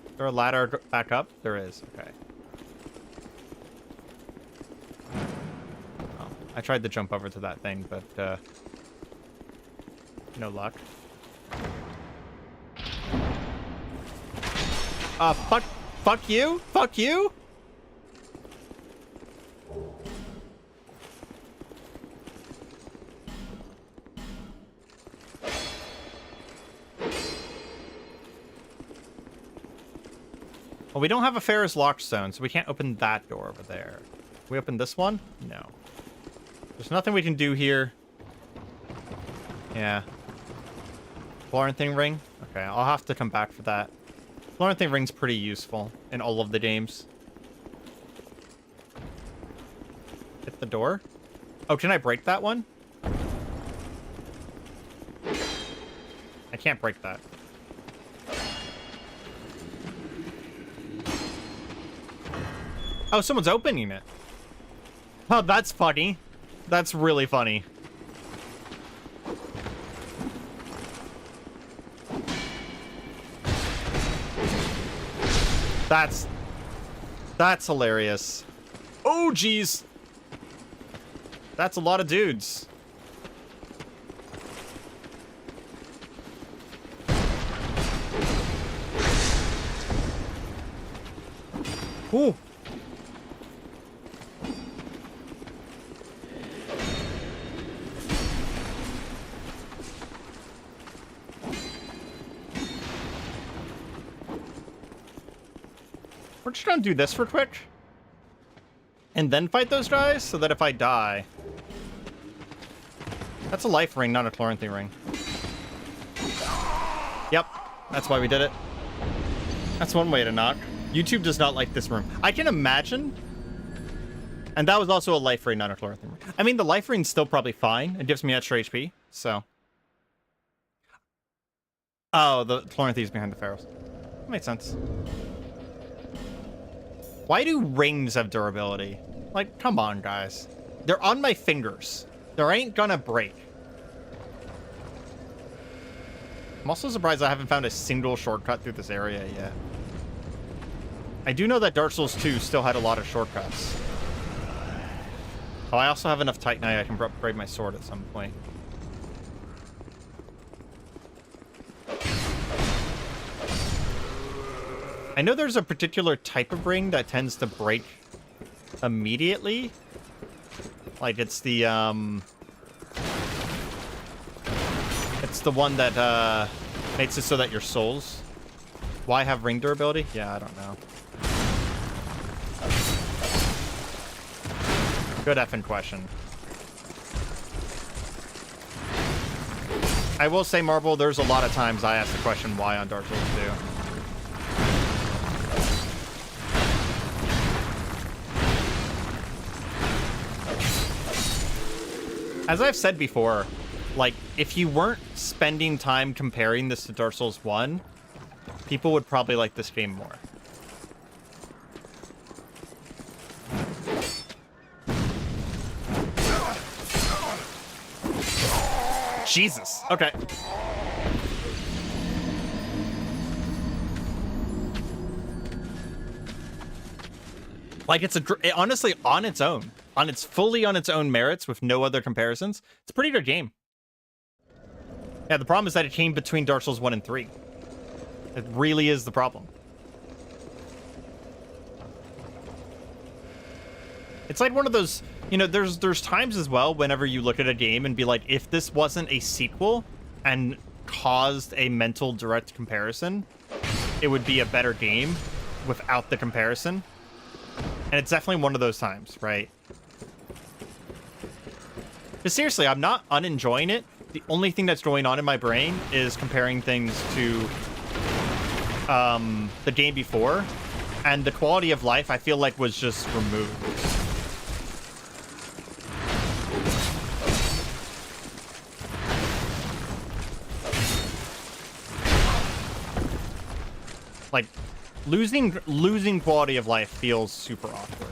Is there a ladder back up? There is. Okay. Oh, I tried to jump over to that thing, but no luck. Fuck you? Fuck you? Well, we don't have a Ferris Lockstone, so we can't open that door over there. Can we open this one? No. There's nothing we can do here. Yeah. Florentine ring? Okay, I'll have to come back for that. Florentine ring's pretty useful in all of the games. Hit the door? Oh, can I break that one? I can't break that. Oh, someone's opening it. Oh, that's funny. That's really funny. That's hilarious. Oh, geez. That's a lot of dudes. Ooh. We're just gonna do this real quick. And then fight those guys, so that if I die... That's a life ring, not a Chloranthy ring. Yep, that's why we did it. That's one way to knock. YouTube does not like this room. I can imagine... And that was also a life ring, not a Chloranthy ring. I mean, the life ring's still probably fine. It gives me extra HP, so... Oh, the Chloranthy's behind the Pharaohs. That makes sense. Why do rings have durability? Like, come on, guys. They're on my fingers. They ain't gonna break. I'm also surprised I haven't found a single shortcut through this area yet. I do know that Dark Souls 2 still had a lot of shortcuts. Oh, I also have enough Titanite I can upgrade my sword at some point. I know there's a particular type of ring that tends to break immediately. Like, it's the, it's the one that, makes it so that your souls... Why have ring durability? Yeah, I don't know. Good effing question. I will say, Marble, there's a lot of times I ask the question why on Dark Souls 2. As I've said before, like, if you weren't spending time comparing this to Dark Souls 1, people would probably like this game more. Jesus. Okay. Like, honestly, on its own, fully on its own merits with no other comparisons, it's a pretty good game. Yeah, the problem is that it came between Dark Souls 1 and 3. It really is the problem. It's like one of those, you know, there's times as well whenever you look at a game and be like, if this wasn't a sequel and caused a mental direct comparison, it would be a better game without the comparison. And it's definitely one of those times, right? But seriously, I'm not unenjoying it. The only thing that's going on in my brain is comparing things to the game before, and the quality of life I feel like was just removed. Like, losing quality of life feels super awkward.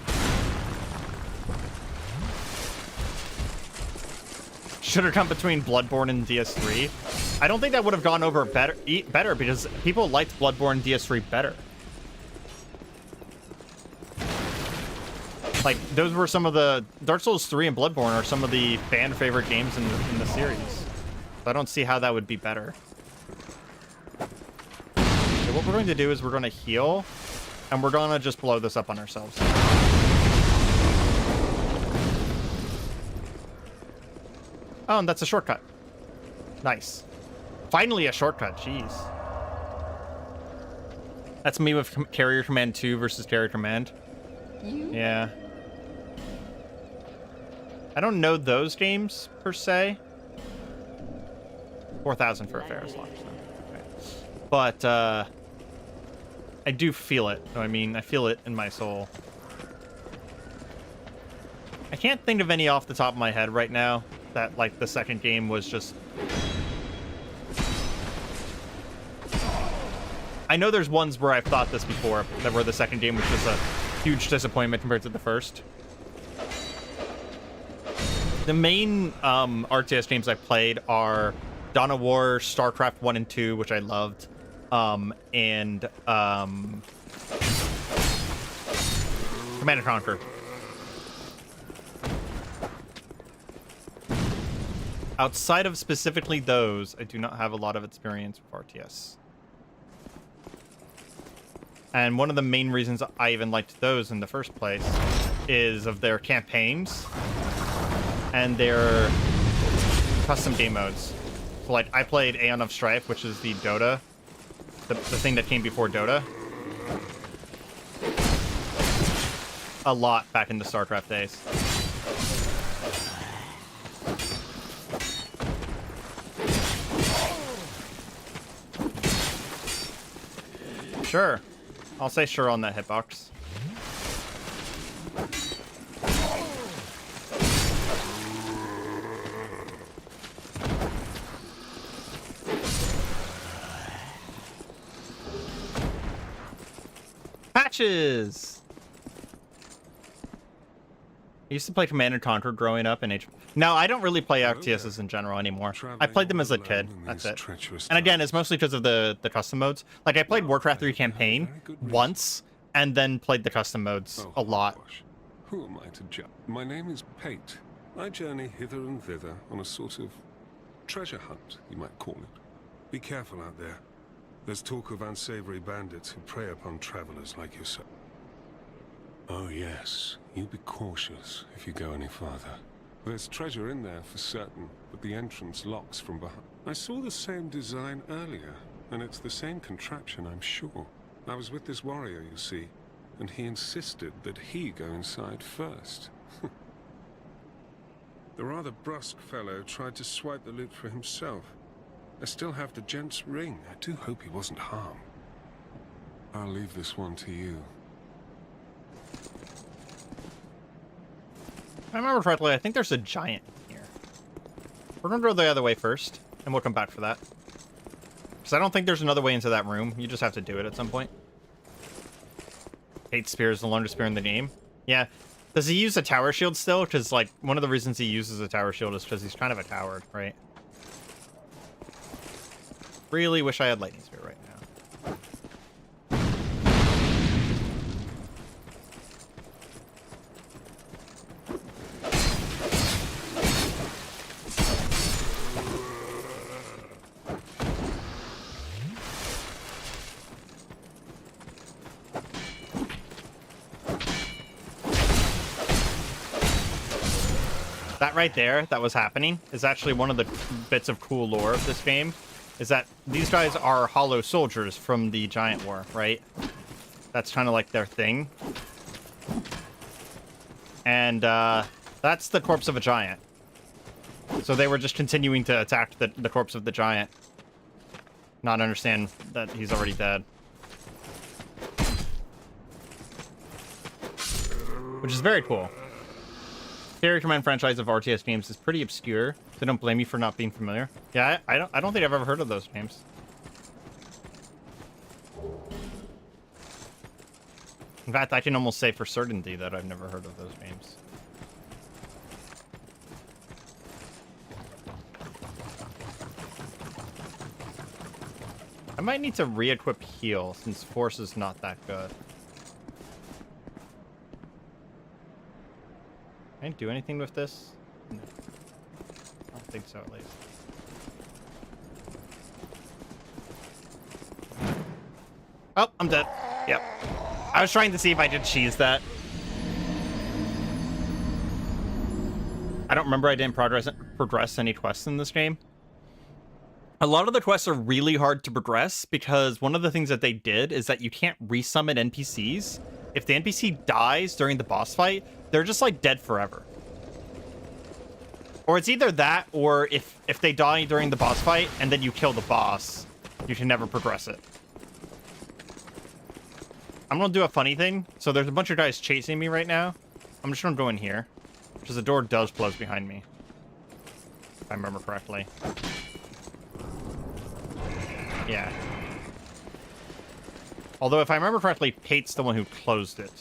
Should have come between Bloodborne and DS3. I don't think that would have gone over better because people liked Bloodborne and DS3 better. Like, those were some of the Dark Souls 3 and Bloodborne are some of the fan favorite games in the series. So I don't see how that would be better. Okay, what we're going to do is we're going to heal, and we're going to just blow this up on ourselves. Oh, and that's a shortcut. Nice. Finally a shortcut, jeez. That's me with Carrier Command 2 versus Carrier Command. Yeah. I don't know those games, per se. 4,000 for a Ferris launch, though. Okay. But, I do feel it. I mean, I feel it in my soul. I can't think of any off the top of my head right now that, like, the second game was just... I know there's ones where I've thought this before, that where the second game was just a huge disappointment compared to the first. The main RTS games I've played are Dawn of War, StarCraft 1 and 2, which I loved, and Command & Conquer. Outside of specifically those, I do not have a lot of experience with RTS. And one of the main reasons I even liked those in the first place is of their campaigns and their custom game modes. So, like, I played Aeon of Strife, which is the Dota, the thing that came before Dota, a lot back in the StarCraft days. Sure. I'll say sure on that hitbox. Patches! I used to play Command & Conquer growing up in No, I don't really play RTSs in general anymore. I played them as a kid. That's it. And again, it's mostly because of the custom modes. Like, I played Warcraft 3 campaign once, and then played the custom modes a lot. Gosh. Who am I to judge? My name is Pate. I journey hither and thither on a sort of treasure hunt, you might call it. Be careful out there. There's talk of unsavory bandits who prey upon travelers like yourself. Oh yes, you be cautious if you go any farther. There's treasure in there for certain, but the entrance locks from behind. I saw the same design earlier, and it's the same contraption, I'm sure. I was with this warrior, you see, and he insisted that he go inside first. The rather brusque fellow tried to swipe the loot for himself. I still have the gent's ring. I do hope he wasn't harmed. I'll leave this one to you. If I remember correctly, I think there's a giant here. We're gonna go the other way first, and we'll come back for that. Because I don't think there's another way into that room. You just have to do it at some point. 8 spears, the longest spear in the game. Yeah. Does he use a tower shield still? Because, like, one of the reasons he uses a tower shield is because he's kind of a coward, right? Really wish I had lightning spear right now. That right there, that was happening, is actually one of the bits of cool lore of this game, is that these guys are hollow soldiers from the Giant War, right? That's kind of like their thing. And that's the corpse of a giant. So they were just continuing to attack the corpse of the giant. Not understand that he's already dead. Which is very cool. Terry Command franchise of RTS games is pretty obscure, so don't blame me for not being familiar. Yeah, I don't think I've ever heard of those games. In fact, I can almost say for certainty that I've never heard of those games. I might need to re-equip heal since force is not that good. Can I do anything with this? No. I don't think so, at least. Oh, I'm dead. Yep. I was trying to see if I could cheese that. I don't remember I didn't progress any quests in this game. A lot of the quests are really hard to progress because one of the things that they did is that you can't resummon NPCs. If the NPC dies during the boss fight, they're just like dead forever. Or it's either that, or if they die during the boss fight and then you kill the boss, you can never progress it. I'm gonna do a funny thing. So there's a bunch of guys chasing me right now. I'm just gonna go in here, because the door does close behind me, if I remember correctly. Yeah. Although, if I remember correctly, Pate's the one who closed it.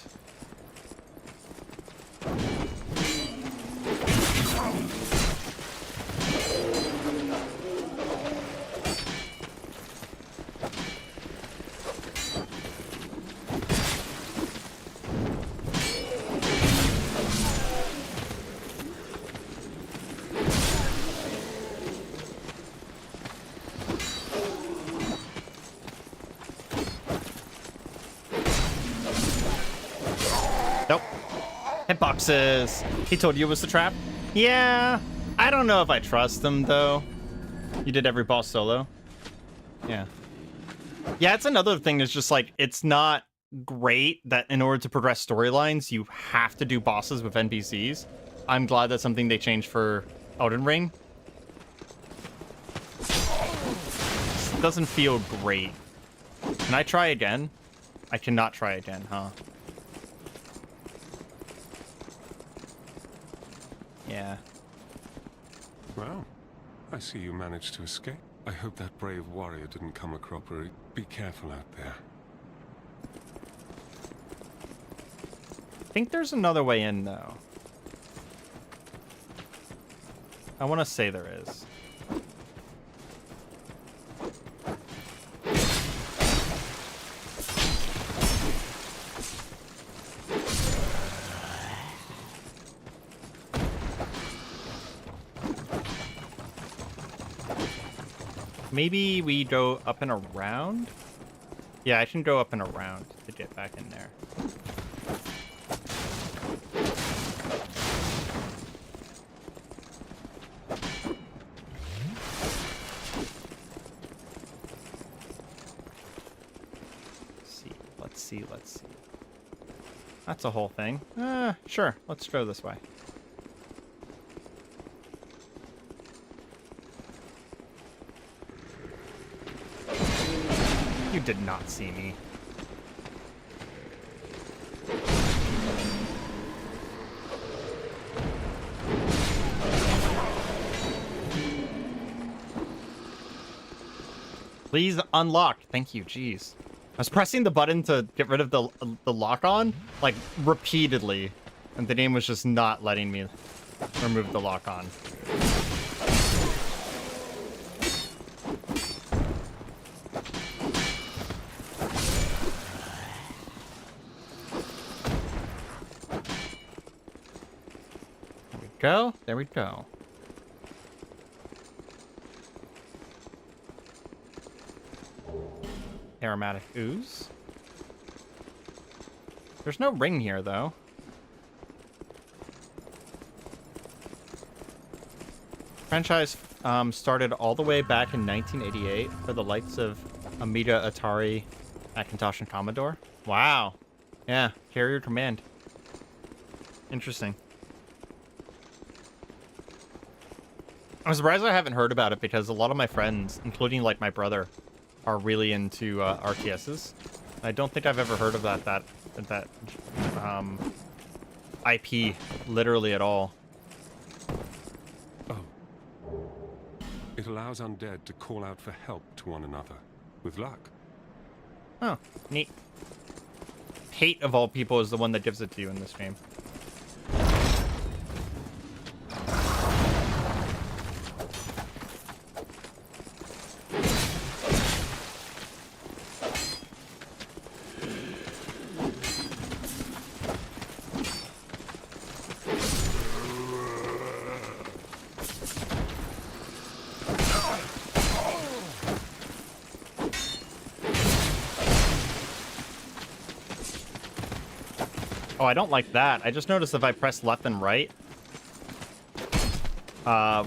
Nope. Hitboxes. He told you it was the trap? Yeah. I don't know if I trust him, though. You did every boss solo? Yeah. Yeah, it's another thing that's just like, it's not great that in order to progress storylines, you have to do bosses with NPCs. I'm glad that's something they changed for Elden Ring. It doesn't feel great. Can I try again? I cannot try again, huh? Yeah. Well, I see you managed to escape. I hope that brave warrior didn't come a cropper. Be careful out there. I think there's another way in, though. I want to say there is. Maybe we go up and around? Yeah, I can go up and around to get back in there. Let's see. That's a whole thing. Sure, let's go this way. You did not see me. Please unlock. Thank you. Jeez. I was pressing the button to get rid of the lock on, like, repeatedly. And the game was just not letting me remove the lock on. There we go. There we go. Aromatic ooze. There's no ring here, though. Franchise started all the way back in 1988 for the likes of Amiga, Atari, Macintosh, and Commodore. Wow. Yeah, Carrier Command. Interesting. I'm surprised I haven't heard about it because a lot of my friends, including like my brother, are really into RTSs. I don't think I've ever heard of that IP literally at all. It allows undead to call out for help to one another, with luck. Oh, neat. Hate of all people is the one that gives it to you in this game. Oh, I don't like that. I just noticed if I press left and right,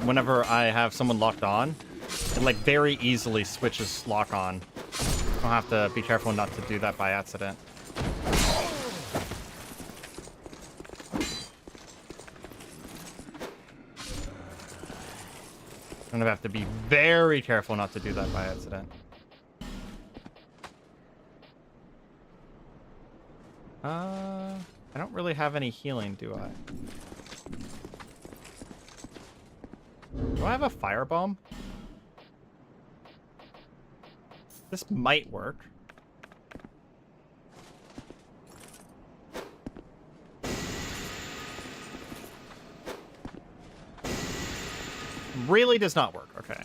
whenever I have someone locked on, it like very easily switches lock on. I'll have to be careful not to do that by accident. I'm gonna have to be very careful not to do that by accident. I don't really have any healing, do I? Do I have a firebomb? This might work. Really does not work. Okay.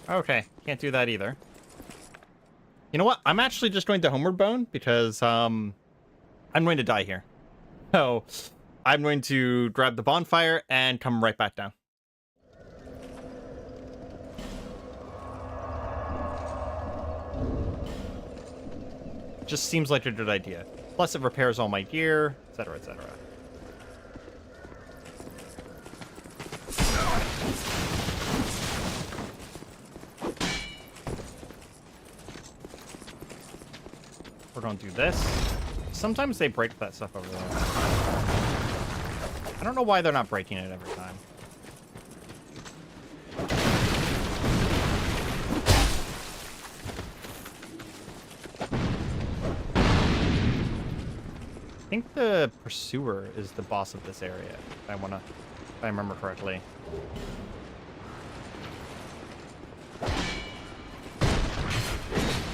Okay, can't do that either. You know what? I'm actually just going to Homeward Bone because I'm going to die here. So I'm going to grab the bonfire and come right back down. Just seems like a good idea. Plus it repairs all my gear, etc., etc. We're gonna do this. Sometimes they break that stuff over there. I don't know why they're not breaking it every time. I think the Pursuer is the boss of this area, if I remember correctly.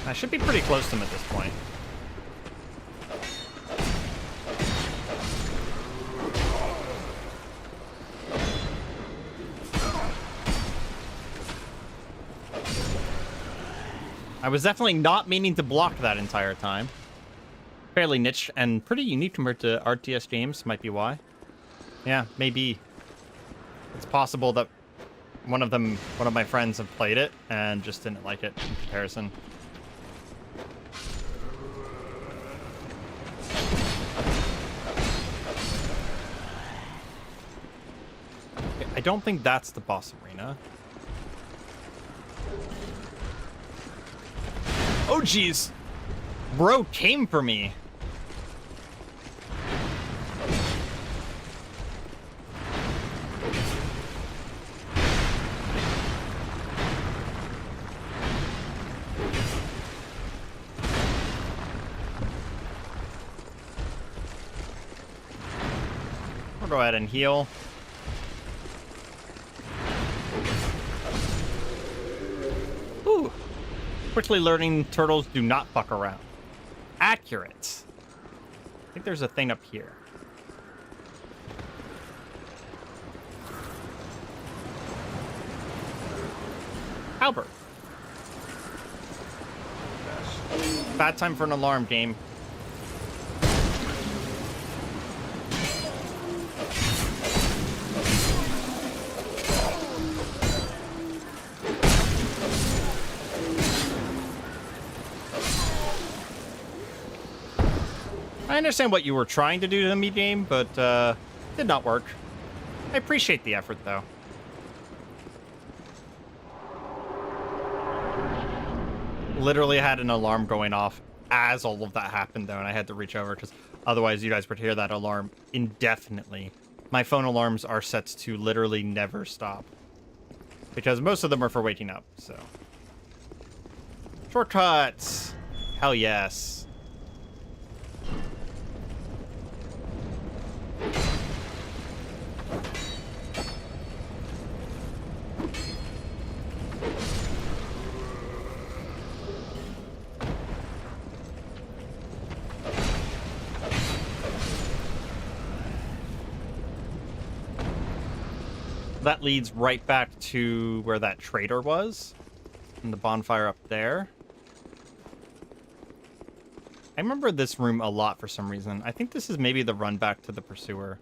I should be pretty close to him at this point. I was definitely not meaning to block that entire time. Fairly niche and pretty unique compared to RTS games, might be why. Yeah, maybe. It's possible that one of my friends have played it and just didn't like it in comparison. I don't think that's the boss arena. Oh, jeez. Bro came for me. We'll go ahead and heal. Ooh. Quickly learning turtles do not fuck around. Accurate. I think there's a thing up here. Albert. Bad time for an alarm game. I understand what you were trying to do to me, game, but did not work. I appreciate the effort, though. Literally had an alarm going off as all of that happened, though, and I had to reach over because otherwise you guys would hear that alarm indefinitely. My phone alarms are set to literally never stop because most of them are for waking up, so. Shortcuts! Hell yes. That leads right back to where that trader was, and the bonfire up there. I remember this room a lot for some reason. I think this is maybe the run back to the pursuer.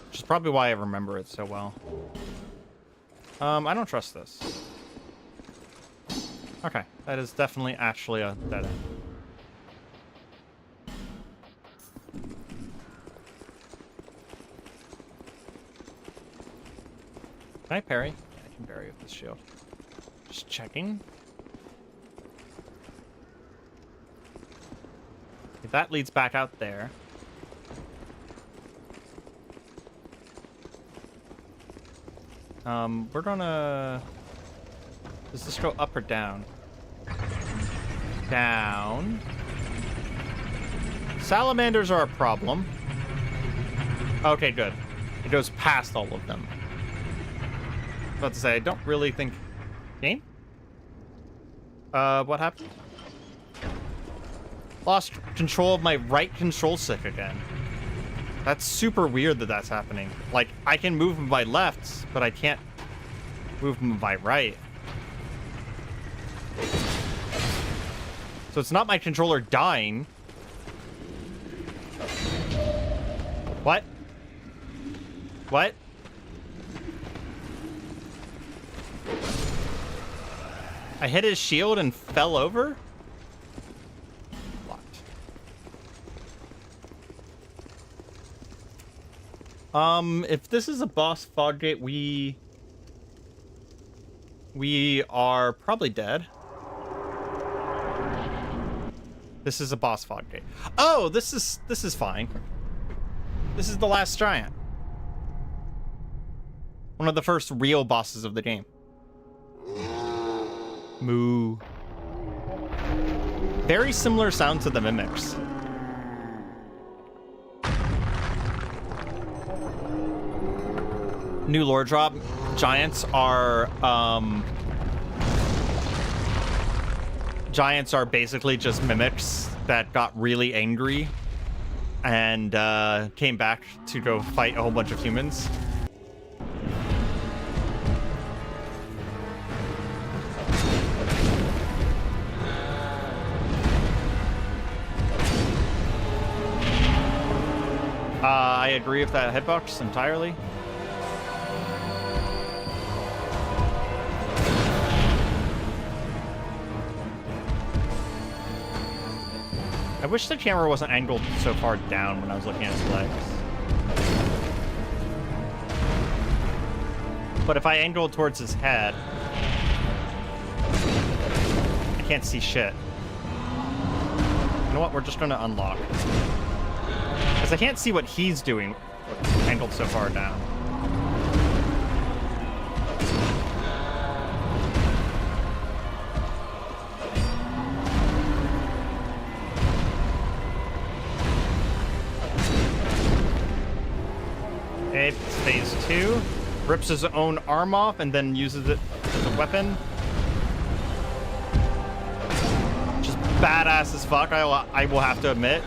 Which is probably why I remember it so well. I don't trust this. Okay, that is definitely actually a dead end. Can I parry? Yeah, I can parry with this shield. Just checking. Okay, that leads back out there. We're gonna... Does this go up or down? Down. Salamanders are a problem. Okay, good. It goes past all of them. I was about to say, I don't really think... Game? What happened? Lost control of my right control stick again. That's super weird that that's happening. Like, I can move with my left, but I can't move with my right. So it's not my controller dying. What? What? I hit his shield and fell over? What? If this is a boss fog gate, we are probably dead. This is a boss fog gate. Oh, this is fine. This is the last giant. One of the first real bosses of the game. Moo. Very similar sound to the mimics. New lore drop. Giants are basically just mimics that got really angry and came back to go fight a whole bunch of humans. I agree with that hitbox entirely. I wish the camera wasn't angled so far down when I was looking at his legs. But if I angle towards his head, I can't see shit. You know what? We're just gonna unlock. Because I can't see what he's doing angled so far down. Okay, phase 2. Rips his own arm off and then uses it as a weapon. Just badass as fuck, I will have to admit.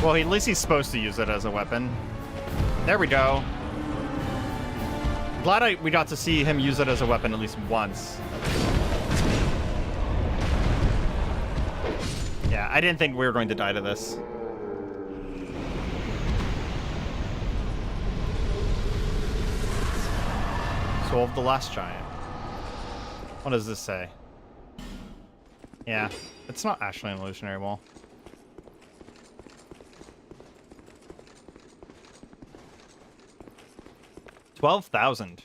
Well, at least he's supposed to use it as a weapon. There we go. Glad we got to see him use it as a weapon at least once. Yeah, I didn't think we were going to die to this. Solve the last giant. What does this say? Yeah, it's not actually an illusionary wall. $12,000.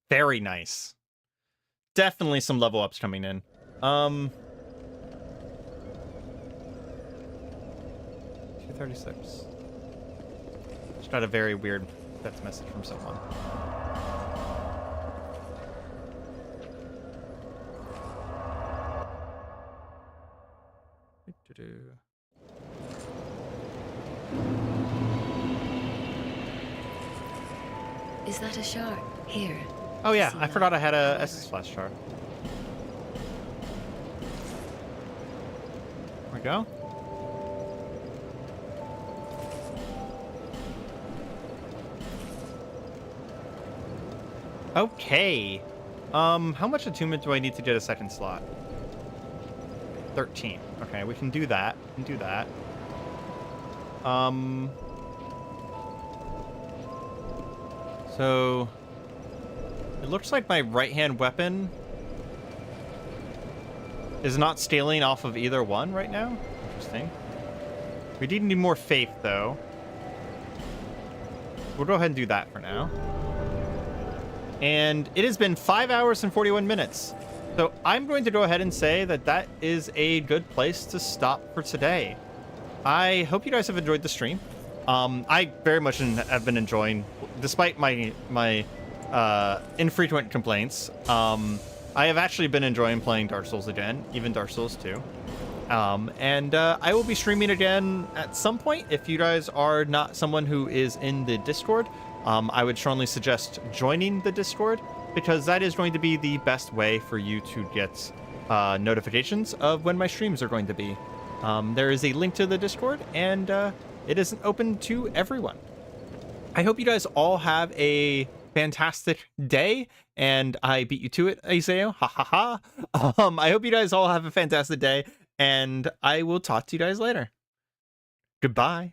Very nice. Definitely some level ups coming in. 236. Just got a very weird text message from someone. Is that a shard? Here. Oh yeah, I forgot I had a Estus Flash shard. There we go. Okay. How much attunement do I need to get a second slot? 13. Okay, we can do that. We can do that. So it looks like my right-hand weapon is not scaling off of either one right now. Interesting. We do need more faith, though. We'll go ahead and do that for now. And it has been 5 hours and 41 minutes. So I'm going to go ahead and say that that is a good place to stop for today. I hope you guys have enjoyed the stream. I very much have been enjoying, despite my infrequent complaints. I have actually been enjoying playing Dark Souls again, even Dark Souls 2. And I will be streaming again at some point. If you guys are not someone who is in the Discord, I would strongly suggest joining the Discord, because that is going to be the best way for you to get notifications of when my streams are going to be. There is a link to the Discord, and it isn't open to everyone. I hope you guys all have a fantastic day, and I beat you to it, Isaiah. Ha ha ha. I hope you guys all have a fantastic day, and I will talk to you guys later. Goodbye.